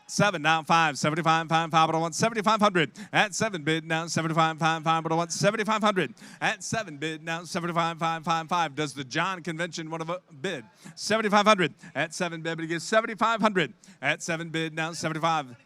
7, now 5, 75, 5, 5, but I want 7,500. At 7 bid, now 75, 5, 5, but I want 7,500. At 7 bid, now 75, 5, 5, 5. Does the John Convention want to bid? 7,500. At 7 bid, but he gives 7,500. At 7 bid, now 75.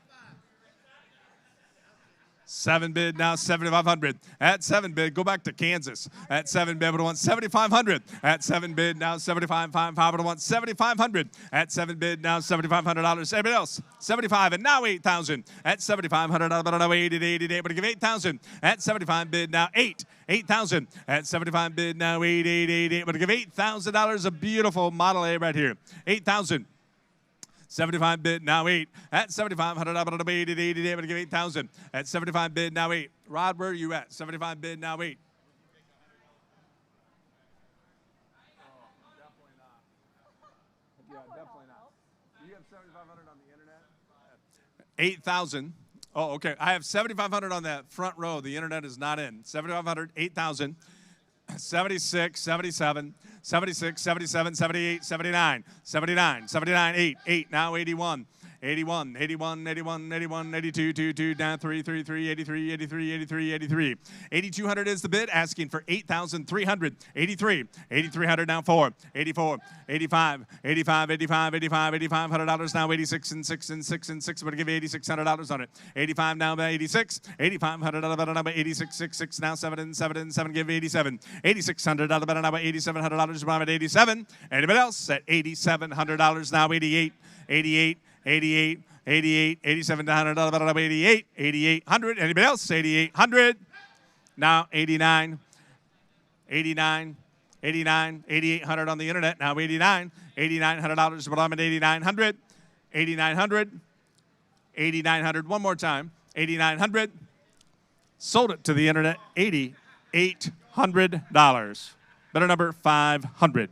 7 bid, now 7,500. At 7 bid, go back to Kansas. At 7 bid, but I want 7,500. At 7 bid, now 75, 5, 5, but I want 7,500. At 7 bid, now $7,500. Everybody else, 75, and now 8,000. At 7,500, but I know 88, but I give 8,000. At 75 bid, now 8,000. At 75 bid, now 88, but I give $8,000. A beautiful Model A right here. 8,000. 75 bid, now 8. At 7,500, I'm going to be 88, but give 8,000. At 75 bid, now 8. Rod, where are you at? 75 bid, now 8. Definitely not. Yeah, definitely not. You have 7,500 on the internet? 8,000. Oh, okay. I have 7,500 on that front row. The internet is not in. 7,500, 8,000. 76, 77, 76, 77, 78, 79, 79, 79, 8, now 81, 81, 81, 81, 81, 82, 2, down 3, 3, 3, 83, 83, 83, 83. 8,200 is the bid, asking for 8,300. 83, 8,300 now 4, 84, 85, 85, 85, 85, $8,500 now 86 and 6 and 6 and 6, but give $8,600 on it. 85 now 86, 8,500 now 86, 6, 6 now 7 and 7 and 7, give 87. 8,600 now $8,700 now at 87. Anybody else at $8,700 now 88, 88. 88, 88, 87, 88, 8,800. Anybody else? 8,800. Now 89, 89, 89, 8,800 on the internet. Now 89, $8,900. But I'm at 8,900, 8,900, 8,900. One more time. 8,900. Sold it to the internet. $8,800. Better number 500.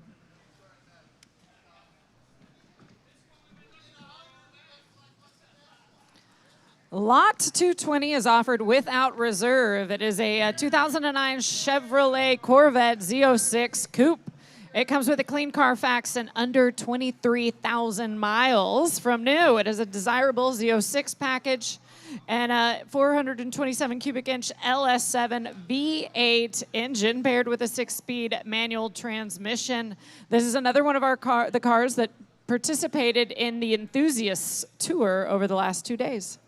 Lot 220 is offered without reserve. It is a 2009 Chevrolet Corvette Z06 Coupe. It comes with a clean Carfax and under 23,000 miles from new. It is a desirable Z06 package and a 427 cubic inch LS7 V8 engine paired with a 6-speed manual transmission. This is another one of the cars that participated in the Enthusiast tour over the last 2 days.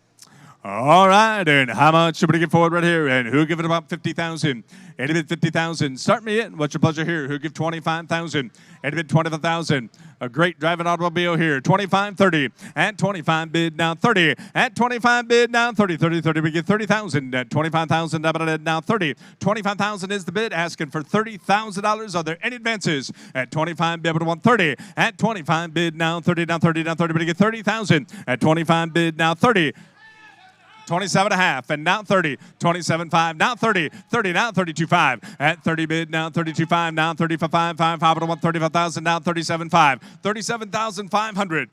All right, and how much should we get forward right here? And who give it about 50,000? Any bid 50,000. Start me in. What's your pleasure here? Who give 25,000? Any bid 25,000. A great driving automobile here. 25, 30. At 25 bid now 30. At 25 bid now 30, 30, 30. We get 30,000. At 25,000 now 30. 25,000 is the bid. Asking for $30,000. Are there any advances? At 25 bid 130. At 25 bid now 30, now 30, now 30. But you get 30,000. At 25 bid now 30. 27.5, and now 30, 27.5, now 30, 30, now 32.5, at 30 bid, now 32.5, now 35.5, 5, 35,000, now 37.5, 37,500.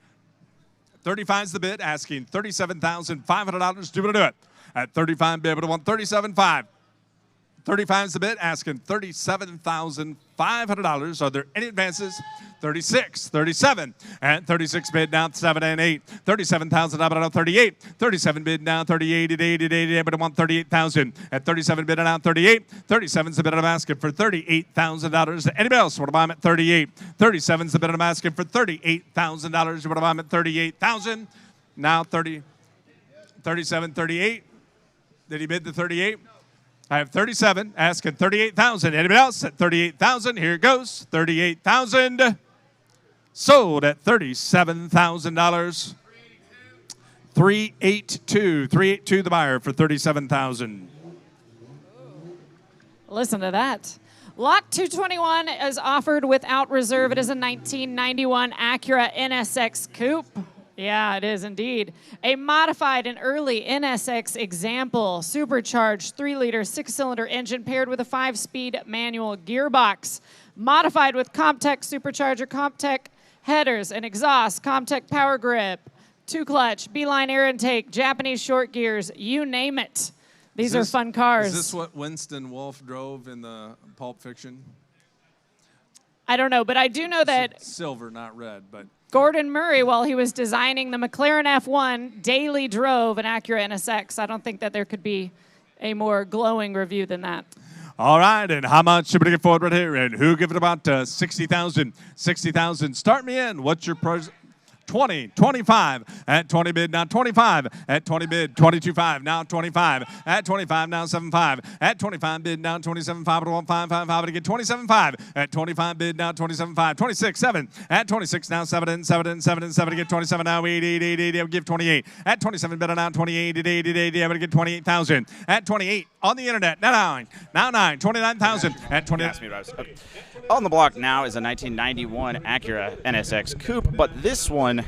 35 is the bid, asking $37,500. Do you want to do it? At 35 bid, but I want 37.5. 35 is the bid, asking $37,500. Are there any advances? 36, 37, and 36 bid down 7 and 8, 37,000 up and 38, 37 bid down 38, 88, but I want 38,000 at 37 bid down 38, 37's the bid I'm asking for $38,000. Anybody else? What about at 38? 37's the bid I'm asking for $38,000. What about at 38,000? Now 30, 37, 38. Did he bid the 38? I have 37, asking 38,000. Anybody else at 38,000? Here it goes, 38,000. Sold at $37,000. 382 the buyer for $37,000. Listen to that. Lot 221 is offered without reserve. It is a 1991 Acura NSX Coupe. Yeah, it is indeed. A modified and early NSX example, supercharged 3-liter 6-cylinder engine paired with a 5-speed manual gearbox. Modified with Comtech supercharger, Comtech headers and exhaust, Comtech power grip, 2-clutch, B-line air intake, Japanese short gears, you name it. These are fun cars. Is this what Winston Wolfe drove in the Pulp Fiction? I don't know, but I do know that Silver, not red, but Gordon Murray, while he was designing the McLaren F1, daily drove an Acura NSX. I don't think that there could be a more glowing review than that. all right, and how much should we get forward right here? And who give it about 60,000? 60,000. Start me in. What's your price? 20, 25 at 20 bid, now 25 at 20 bid, 22.5 now 25 at 25 now 7.5 at 25 bid now 27.5 at 1.555 to get 27.5 at 25 bid now 27.5 26 7 at 26 now 7 and 7 and 7 and 7 to get 27 now 8 I would give 28 at 27 bid now 28 at 8 I would get 28,000 at 28 on the internet now 9 29,000 at 20. Ask me what I was. Okay. On the block now is a 1991 Acura NSX Coupe, but this one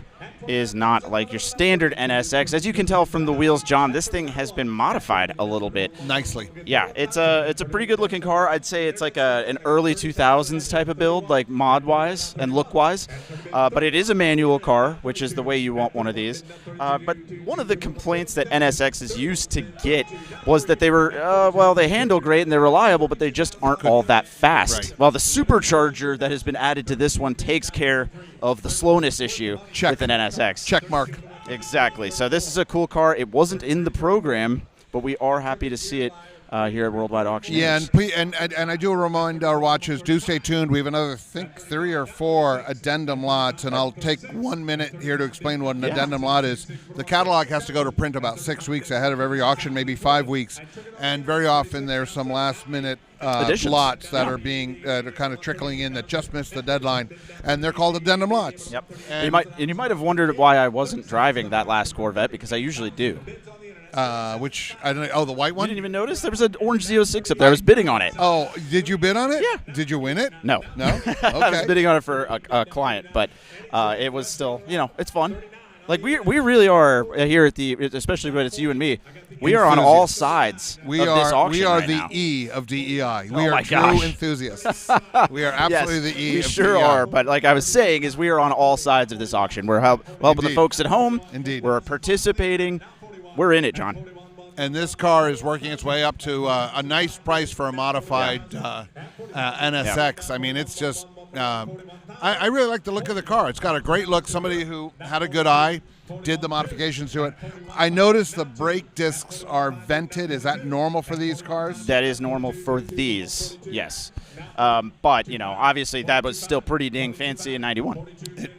is not like your standard NSX. As you can tell from the wheels, John, this thing has been modified a little bit. Nicely. Yeah, it's a pretty good looking car. I'd say it's like an early 2000s type of build, like mod-wise and look-wise. But it is a manual car, which is the way you want one of these. But one of the complaints that NSXs used to get was that they were, they handle great and they're reliable, but they just aren't all that fast. Right. Well, the supercharger that has been added to this one takes care of the slowness issue with an NSX. Check mark. Exactly. So this is a cool car. It wasn't in the program, but we are happy to see it here at Worldwide Auctioneers. Yeah, and I do remind our watchers, do stay tuned. We have another, I think, 3 or 4 addendum lots, and I'll take 1 minute here to explain what an addendum lot is. The catalog has to go to print about 6 weeks ahead of every auction, maybe 5 weeks, and very often there's some last-minute lots that are being kind of trickling in that just missed the deadline, and they're called addendum lots. Yep. And you might have wondered why I wasn't driving that last Corvette, because I usually do. Which I don't know. Oh, the white one. You didn't even notice there was an orange Z06 up there. I was bidding on it. Oh, did you bid on it? Yeah. Did you win it? No. No. Okay. I was bidding on it for a client, but it was still, it's fun. Like we really are here at the, especially when it's you and me. We are on all sides of this auction. We are right the now. E of DEI. We Oh are my true gosh. enthusiasts. We are absolutely Yes, the E we of sure DEI. are. But like I was saying, is we are on all sides of this auction. We're helping the Indeed. folks at home. Indeed. We're participating. We're in it, John. And this car is working its way up to a nice price for a modified NSX. I mean, it's just, I really like the look of the car. It's got a great look. Somebody who had a good eye did the modifications to it. I noticed the brake discs are vented. Is that normal for these cars? That is normal for these, yes. But, obviously that was still pretty dang fancy in 91.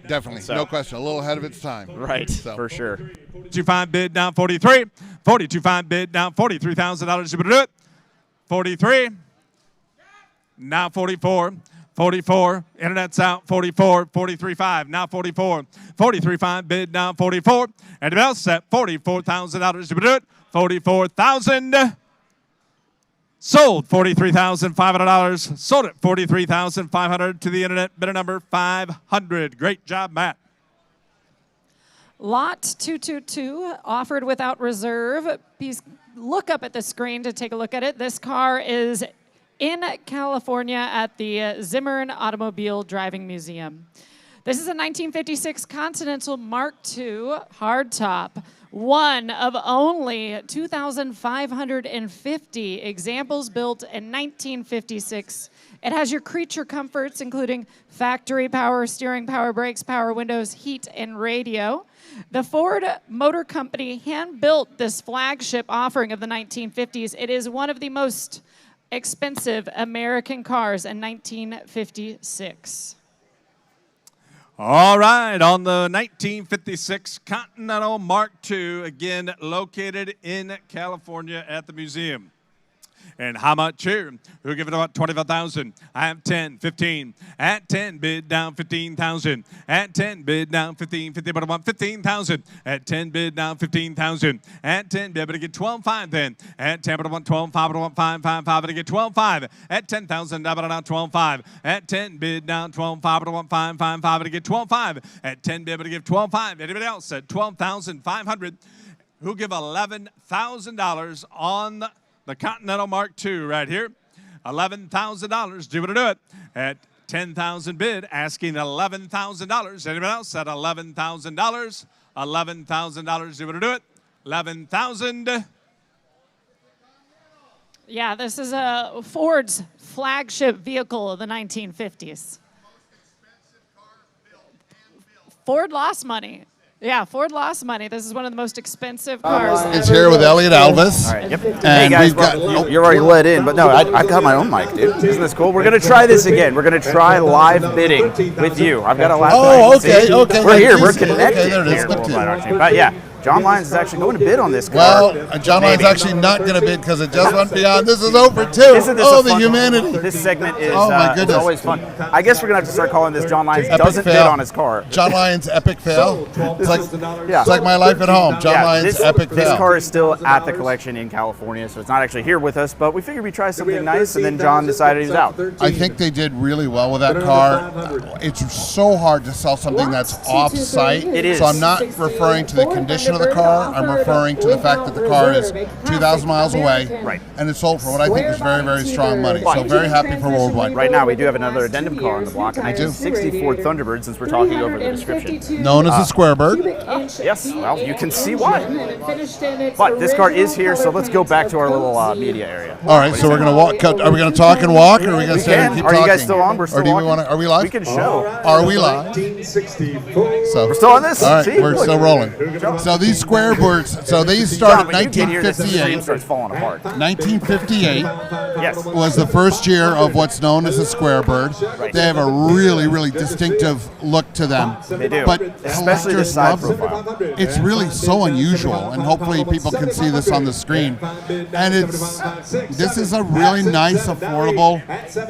Definitely, no question. A little ahead of its time. Right, So. for sure. 42.5 bid down 43. 42.5 bid down $43,000. You better do it. 43. Now 44. 44. Internet's out. 44. 43.5. Now 44. 43.5 bid down 44. And the bell set $44,000. You better do it. 44,000. Sold $43,500. Sold it $43,500 to the internet. Bidder number 500. Great job, Matt. Lot 222 offered without reserve. Please look up at the screen to take a look at it. This car is in California at the Zimmern Automobile Driving Museum. This is a 1956 Continental Mark II hardtop, one of only 2,550 examples built in 1956. It has your creature comforts, including factory power, steering power, brakes, power windows, heat, and radio. The Ford Motor Company hand-built this flagship offering of the 1950s. It is one of the most expensive American cars in 1956. All right, on the 1956 Continental Mark II, again located in California at the museum. And how much here? Who'll give it about 25,000? I have 10, 15. At 10, bid down 15,000. At 10, bid down 15, 50, but I want 15,000. At 10, bid down 15,000. At 10, be able to get 12.5 then. At 10, but I want 12.5, but I want 5.5, but I get 12.5. At 10,000, but I want 12.5. At 10, bid down 12.5, but I want 5.5, but I get 12.5. At 10, be able to give 12.5. Anybody else at 12,500? Who give $11,000 on the Continental Mark II right here? $11,000. Do you want to do it? At 10,000 bid, asking $11,000. Anybody else at $11,000? $11,000. Do you want to do it? 11,000. Yeah, this is a Ford's flagship vehicle of the 1950s. Ford lost money. Yeah, Ford lost money. This is one of the most expensive cars. It's here with Elliott Alvis. All right, yep. And hey guys, we've got, you're already let in, but no, I got my own mic, dude. Isn't this cool? We're going to try this again. We're going to try live bidding with you. I've got a laptop. Oh, okay, See? okay. We're here. We're connected Okay, there it is. here. Look to you. But yeah, John Lyons is actually going to bid on this car. Well, John Lyons actually not going to bid because it just went beyond. This is over too. Isn't this oh, a the fun humanity. This segment is oh my goodness. always fun. I guess we're going to have to start calling this John Lyons Epic doesn't fail. bid on his car. John Lyons epic fail. Yeah. It's like my life at home. John Lyons epic fail. This car is still at the collection in California, so it's not actually here with us, but we figured we'd try something nice, and then John decided he was out. I think they did really well with that car. It's so hard to sell something that's off-site. It is. So I'm not referring to the condition of the car. I'm referring to the fact that the car is 2,000 miles away, right, and it's sold for what I think is very, very strong money. So very happy for Worldwide. Right now, we do have another addendum car on the block. I do. 64 Thunderbird, since we're talking over the description. Known as a square bird. Yes, well, you can see why. But this car is here, so let's go back to our little media area. All right, so we're going to walk. Are we going to talk and walk, or are we going to stay and keep talking? Are you guys still on? We're still or do we walking. are we live? We can show. Are we live? So we're still on this. All right, See? we're still rolling. So these square birds. So these started in 1958. Starts falling apart. 1958 yes. was the first year of what's known as a square bird. Right. They have a really, really distinctive look to them. They do. But especially the collectors side love profile. them. It's really so unusual, and hopefully people can see this on the screen. And this is a really nice, affordable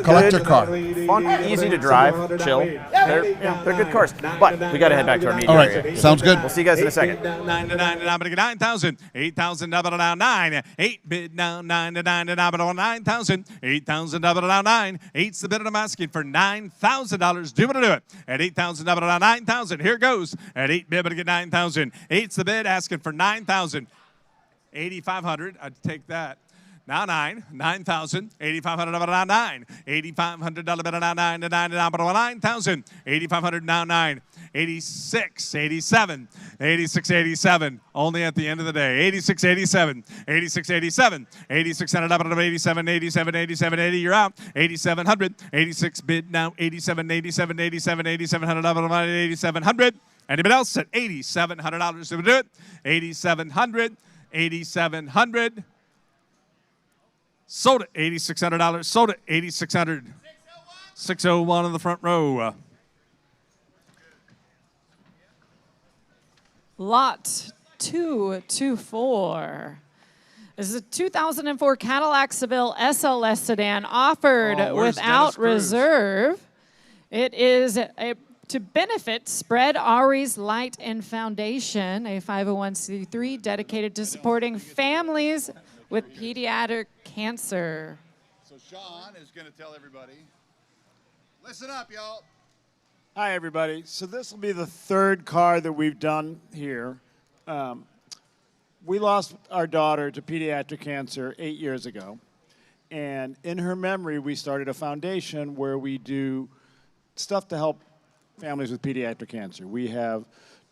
collector car. Fun, easy to drive, chill. They're good cars. But we got to head back to our media All right, area. sounds good. We'll see you guys in a second. 9,000, 8,000, double down 9, 8 bid down 9 to 9 to 9,000, 8,000, double down 9, 8's the bid I'm asking for $9,000. Do you want to do it? At 8,000, double down 9,000. Here it goes. At 8 bid, but to get 9,000. 8's the bid asking for 9,000. 8,500. I'd take that. Now 9,000, 8,500 now 9, 8,500 now 9 to 9 now 9,000, 8,500 now 9, 86, 87, 86, 87. Only at the end of the day, 86, 87, 86, 87, 8,600 up 87, 87, 87, 80. You're out. 8,700, 86 bid now 87, 87, 87, 8,700 up 8,700. Anybody else at $8,700 to do it? 8,700, 8,700. Sold it, $8,600. Sold it, $8,600. 601 in the front row. Lot 224. This is a 2004 Cadillac Seville SLS sedan offered without reserve. It is to benefit Spread Ari's Light and Foundation, a 501c3 dedicated to supporting families with pediatric cancer. So Sean is going to tell everybody, listen up, y'all. Hi, everybody. So this will be the third car that we've done here. We lost our daughter to pediatric cancer 8 years ago. And in her memory, we started a foundation where we do stuff to help families with pediatric cancer. We have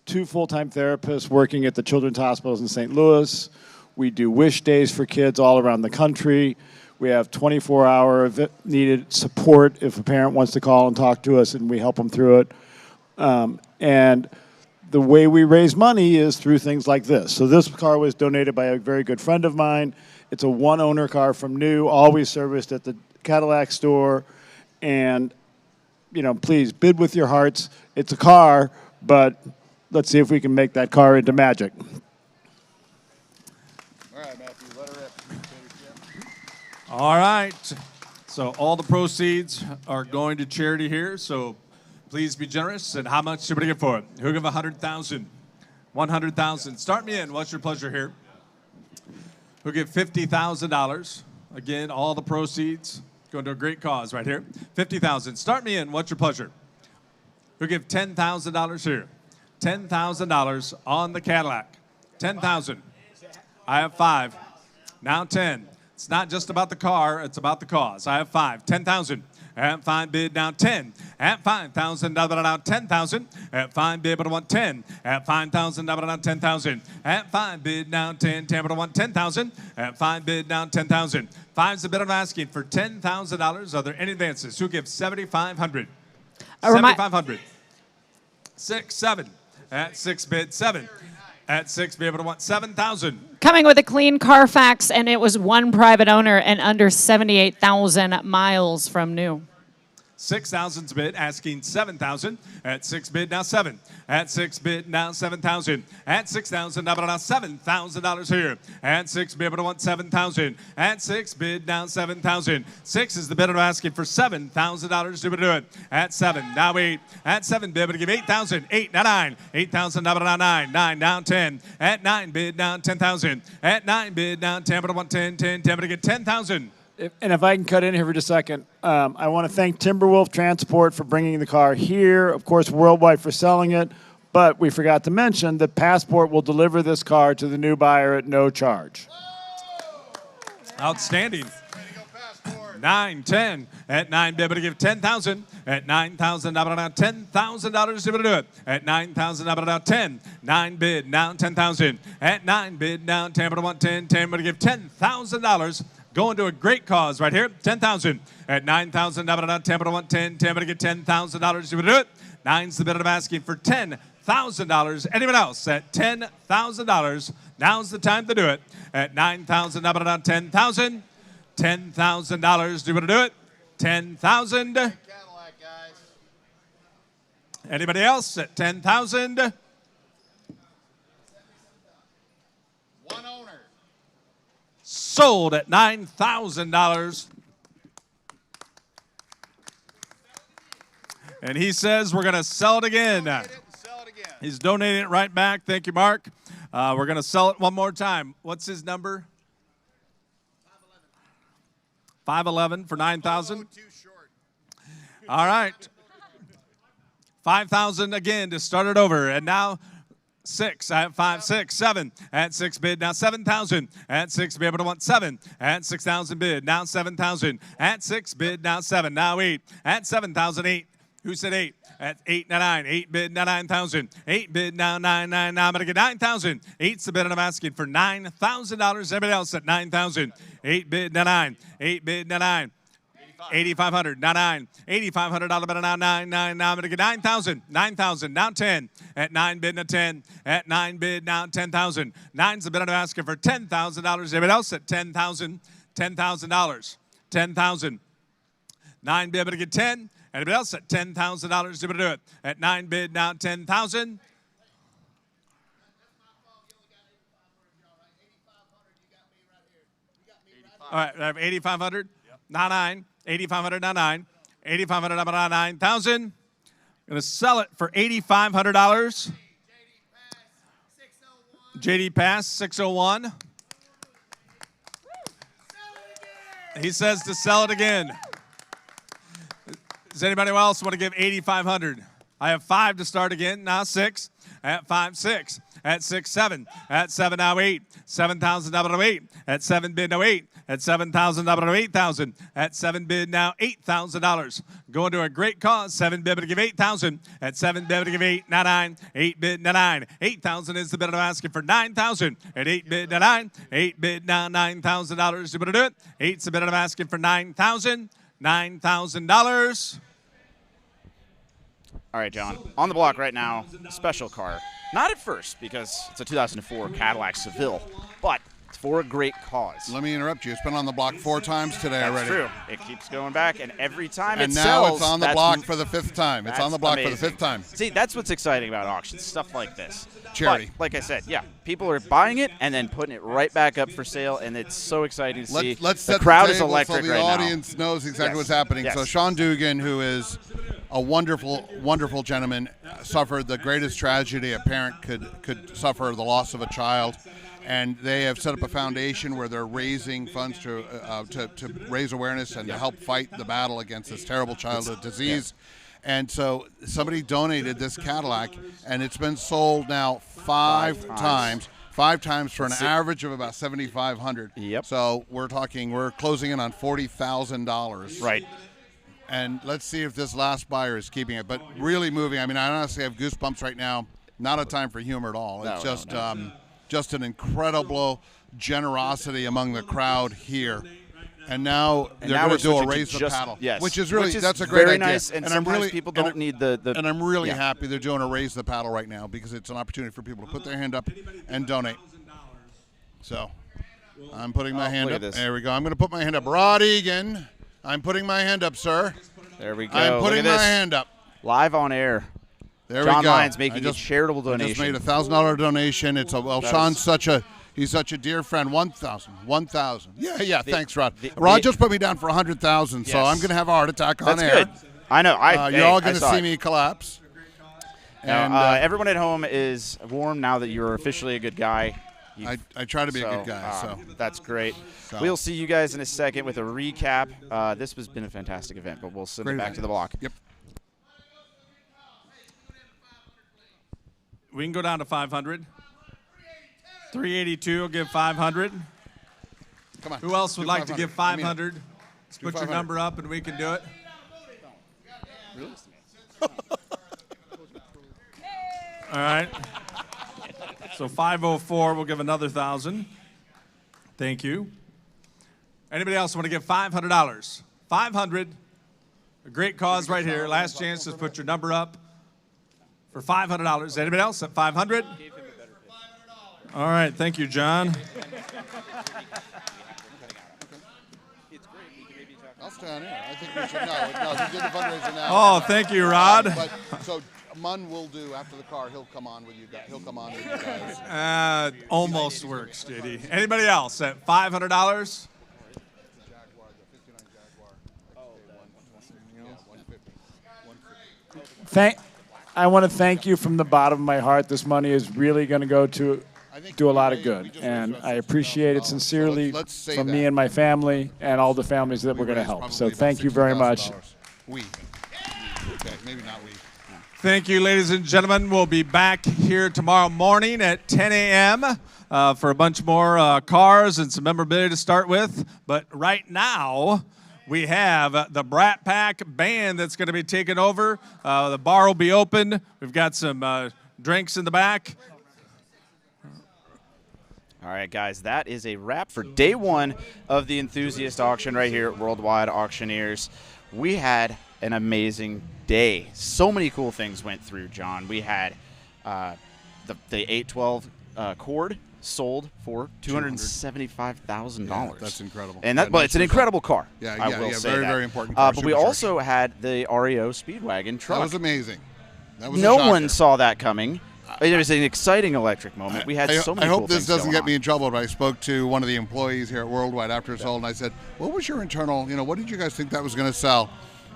2 full-time therapists working at the children's hospitals in St. Louis. We do wish days for kids all around the country. We have 24-hour needed support if a parent wants to call and talk to us, and we help them through it. And the way we raise money is through things like this. So this car was donated by a very good friend of mine. It's a one-owner car from new, always serviced at the Cadillac store. And, you know, please bid with your hearts. It's a car, but let's see if we can make that car into magic. All right. So all the proceeds are going to charity here. So please be generous. And how much should we get for it? Who give 100,000? 100,000. Start me in. What's your pleasure here? Who give $50,000? Again, all the proceeds going to a great cause right here. 50,000. Start me in. What's your pleasure? Who give $10,000 here? $10,000 on the Cadillac. 10,000. I have 5. Now 10. It's not just about the car, it's about the cause. I have 5. 10,000. At 5 bid now 10. At 5,000 now 10,000. At 5 bid but I want 10. At 5,000 now 10,000. At 5 bid now 10. 10 but I want 10,000. At 5 bid now 10,000. 5's the bid I'm asking for $10,000. Are there any advances? Who gives 7,500? 7,500. 6, 7. At 6 bid 7. At 6 bid but I want 7,000. Coming with a clean Carfax, and it was one private owner and under 78,000 miles from new. 6,000's bid, asking 7,000. At 6 bid, now 7. At 6 bid, now 7,000. At 6,000, now $7,000 here. At 6 bid, but I want 7,000. At 6 bid, now 7,000. 6 is the bid I'm asking for $7,000 to do it. At 7, now 8. At 7 bid, but I give 8,000. 8, now 9. 8,000, now 9. 9, now 10. At 9 bid, now 10,000. At 9 bid, now 10, but I want 10, 10, 10, but I get 10,000. And if I can cut in here for just a second, I want to thank Timberwolf Transport for bringing the car here, of course, Worldwide for selling it, but we forgot to mention that Passport will deliver this car to the new buyer at no charge. Outstanding. 9, 10. At 9 bid, but I give 10,000. At 9,000, now $10,000 to do it. At 9,000, now 10. 9 bid, now 10,000. At 9 bid, now 10, but I want 10, 10, but I give $10,000. Going to a great cause right here. 10,000. At 9,000, now 10, but I want 10, 10, but I get $10,000 to do it. 9's the bid I'm asking for $10,000. Anyone else at $10,000? Now's the time to do it. At 9,000, now 10,000. $10,000 to do it. 10,000. Anybody else at 10,000? One owner. Sold at $9,000. And he says we're going to sell it again. He's donating it right back. Thank you, Mark. We're going to sell it one more time. What's his number? 511 for 9,000. All right. 5,000 again to start it over. And now 6. I have 5, 6, 7. At 6 bid, now 7,000. At 6 bid, but I want 7. At 6,000 bid, now 7,000. At 6 bid, now 7. Now 8. At 7,000, 8. Who said 8? At 8, now 9. 8 bid, now 9,000. 8 bid, now 9, 9. Now I'm going to get 9,000. 8's the bid, and I'm asking for $9,000. Everybody else at 9,000. 8 bid, now 9. 8 bid, now 9. 8,500, now 9. $8,500 bid, now 9, 9. Now I'm going to get 9,000. 9,000, now 10. At 9 bid, now 10. At 9 bid, now 10,000. 9's the bid, I'm asking for $10,000. Everybody else at 10,000. $10,000. 10,000. 9 bid, I'm going to get 10. Anybody else at $10,000 to do it? At 9 bid, now 10,000. All right, I have 8,500. Now 9. 8,500, now 9. 8,500, now 9,000. I'm going to sell it for $8,500. JD Pass 601. He says to sell it again. Does anybody else want to give 8,500? I have 5 to start again. Now 6. At 5, 6. At 6, 7. At 7, now 8. 7,000, now 8. At 7 bid, now 8. At 7,000, now 8,000. At 7 bid, now $8,000. Going to a great cause. 7 bid, but to give 8,000. At 7 bid, but to give 8, now 9. 8 bid, now 9. 8,000 is the bid I'm asking for 9,000. At 8 bid, now 9. 8 bid, now $9,000. You want to do it? 8's the bid I'm asking for 9,000. $9,000. All right, John. On the block right now, special car. Not at first, because it's a 2004 Cadillac Seville, but for a great cause. Let me interrupt you. It's been on the block 4 times today That's already. true. It keeps going back, and every time And it now sells, it's on the block for the 5th time. It's on the block for the 5th time. See, that's what's exciting about auctions, stuff like this. Charity. But, like I said, yeah, people are buying it and then putting it right back up for sale, and it's so exciting to see. Let's the set crowd the is table electric so the right audience now. knows exactly Yes. what's happening. Yes. So Sean Dugan, who is a wonderful, wonderful gentleman, suffered the greatest tragedy a parent could suffer, the loss of a child. And they have set up a foundation where they're raising funds to raise awareness and to help fight the battle against this terrible childhood disease. And so somebody donated this Cadillac, and it's been sold now 5 times. 5 times for an average of about $7,500. Yep. So we're closing in on $40,000. Right. And let's see if this last buyer is keeping it. But really moving. I mean, I honestly have goosebumps right now. Not a time for humor at all. It's just an incredible generosity among the crowd here. And now they're going to do a raise the paddle, which is really that's a great very idea. nice. And I'm really people don't need the. And I'm really happy they're doing a raise the paddle right now because it's an opportunity for people to put their hand up and donate. So I'm putting my hand up. There we go. I'm going to put my hand up. Rod Egan, I'm putting my hand up, sir. There we go. I'm putting my hand up. Live on air. There John we go. Lyons making a charitable donation. I just made a $1,000 donation. It's Sean's he's such a dear friend. 1,000. Yeah. Thanks, Rod. Rod just put me down for 100,000, so I'm going to have a heart attack on air. That's good. I know. You're all going to see me collapse. And everyone at home is warm now that you're officially a good guy. I try to be a good guy. So that's great. We'll see you guys in a second with a recap. This has been a fantastic event, but we'll send it back to the block. Yep. We can go down to 500. 382 will give 500. Come on. Who else would like to give 500? Let's Do put 500. your number up and we can do it. All right. So 504 will give another 1,000. Thank you. Anybody else want to give $500? 500. A great cause right here. Last chance to put your number up for $500. Anybody else at 500? All right. Thank you, John. I'll stay on air. I think we should know. No, we did the fundraiser now. Oh, thank you, Rod. So Munn will do after the car. He'll come on with you guys. Almost works, JD. Anybody else at $500? I want to thank you from the bottom of my heart. This money is really going to go to do a lot of good, and I appreciate it sincerely from me and my family and all the families that we're going to help. So thank you very much. Okay, maybe not we. Thank you, ladies and gentlemen. We'll be back here tomorrow morning at 10 a.m. For a bunch more cars and some memorabilia to start with. But right now, we have the Brat Pack band that's going to be taking over. The bar will be open. We've got some drinks in the back. All right, guys, that is a wrap for day one of the Enthusiast Auction right here at Worldwide Auctioneers. We had an amazing day. So many cool things went through, John. We had the 812 cord sold for $275,000. Yeah, that's incredible. And but it's an incredible car. Yeah, I will say very, that. very important car. But we also had the REO Speedwagon truck. That was amazing. That was no one saw that coming. It was an exciting electric moment. We had so many I hope cool this things doesn't going get on. me in trouble, but I spoke to one of the employees here at Worldwide after it sold, and I said, what was your internal, what did you guys think that was going to sell?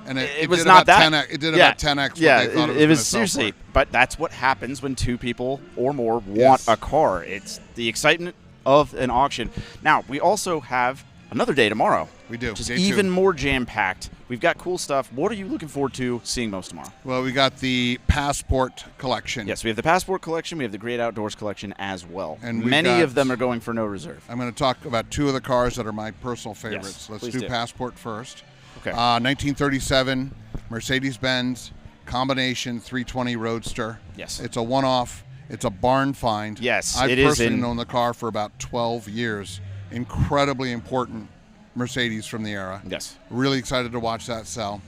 And It was did not about that. 10x, it did about 10x what Yeah, they thought it was gonna seriously. sell But that's what happens when two people or more want a car. It's the excitement of an auction. Now, we also have another day tomorrow. We do. Which is Day even 2. more jam-packed. We've got cool stuff. What are you looking forward to seeing most tomorrow? Well, we got the Passport collection. Yes, we have the Passport collection. We have the Great Outdoors collection as well. And we've many got- of them are going for no reserve. I'm going to talk about 2 of the cars that are my personal favorites. Yes, Let's please do do. Passport first. Okay. 1937 Mercedes-Benz combination 320 Roadster. Yes. It's a one-off. It's a barn find. Yes, I've it is personally in- known the car for about 12 years. Incredibly important Mercedes from the era. Yes. Really excited to watch that sell.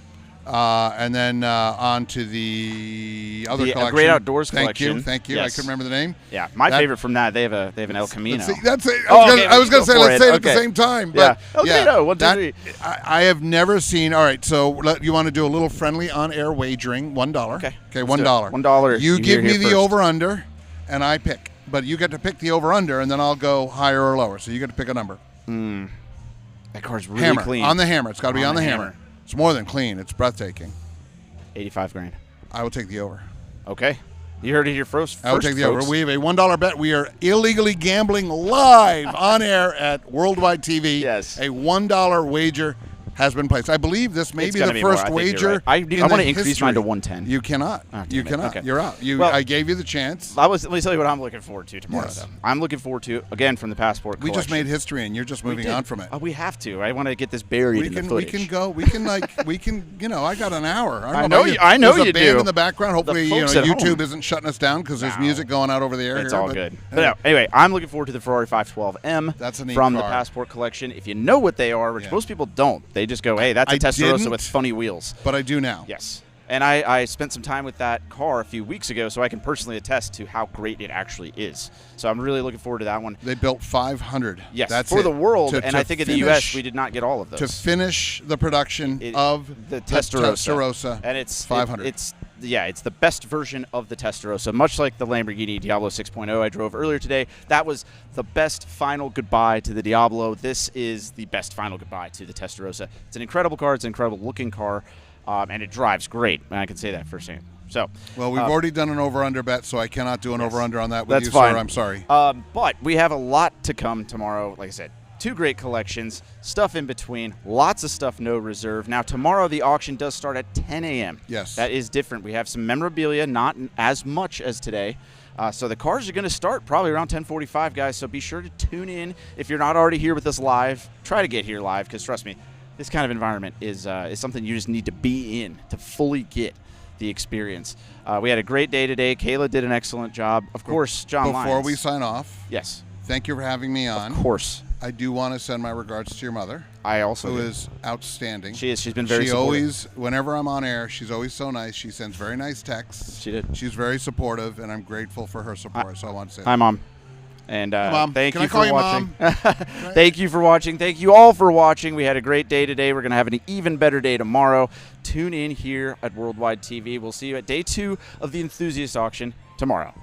And then on to the other collection. Great Outdoors collection. Thank you. Yes. I couldn't remember the name. Yeah, my favorite from that, they have an El Camino. That's it. I was going to say, let's say it at the same time. But El Camino, I have never seen. All right, so you want to do a little friendly on-air wagering, $1. Okay, $1. $1. You give me the over/under, and I pick. But you get to pick the over/under, and then I'll go higher or lower. So you get to pick a number. That card's really hammer. clean. On the hammer. It's got to be on the hammer. It's more than clean. It's breathtaking. 85 grand. I will take the over. Okay. You heard it here first. I will take the over. We have a $1 bet. We are illegally gambling live on air at Worldwide TV. Yes. A $1 wager has been placed. I believe this may be the first wager. Right. I want to increase mine to 110. You cannot. You cannot. Okay. You're out. Well, I gave you the chance. Let me tell you what I'm looking forward to tomorrow. Though. I'm looking forward to, again, from the Passport collection. We just made history, and you're just moving on from it. We have to. I want to get this buried in the footage. We can go. We can I got an hour. I know you do. There's a band in the background. Hopefully, YouTube home. isn't shutting us down because there's music going out over the air. It's all good. But anyway, I'm looking forward to the Ferrari 512M. That's a neat from car. the Passport collection. If you know what they are, which most people don't, they just go, "Hey, that's a Testarossa with funny wheels." But I do now. Yes. And I spent some time with that car a few weeks ago, so I can personally attest to how great it actually is. So I'm really looking forward to that one. They built 500. Yes, that's for it. the world, to and I think in the U.S. we did not get all of those. To finish the production of the Testarossa. And it's 500. It's the best version of the Testarossa, much like the Lamborghini Diablo 6.0 I drove earlier today. That was the best final goodbye to the Diablo. This is the best final goodbye to the Testarossa. It's an incredible car. It's an incredible looking car. And it drives great, and I can say that firsthand. So, well, we've already done an over/under bet, so I cannot do an over/under on that with that's you, fine. sir. I'm sorry. But we have a lot to come tomorrow. Like I said, 2 great collections, stuff in between, lots of stuff no reserve. Now, tomorrow the auction does start at 10 a.m. Yes. That is different. We have some memorabilia, not as much as today. So the cars are going to start probably around 10:45, guys. So be sure to tune in. If you're not already here with us live, try to get here live, because trust me, this kind of environment is something you just need to be in to fully get the experience. We had a great day today. Kayla did an excellent job. Of course, John Before Lyons. we sign off, yes, thank you for having me on. Of course. I do want to send my regards to your mother. I also who do. is outstanding. She is. She's been very supportive. Always, whenever I'm on air, she's always so nice. She sends very nice texts. She did. She's very supportive, and I'm grateful for her support. So I want to say hi, Mom. And Mom. thank Can you I call for you watching. Mom? Thank you for watching. Thank you all for watching. We had a great day today. We're going to have an even better day tomorrow. Tune in here at Worldwide TV. We'll see you at day 2 of the Enthusiast Auction tomorrow.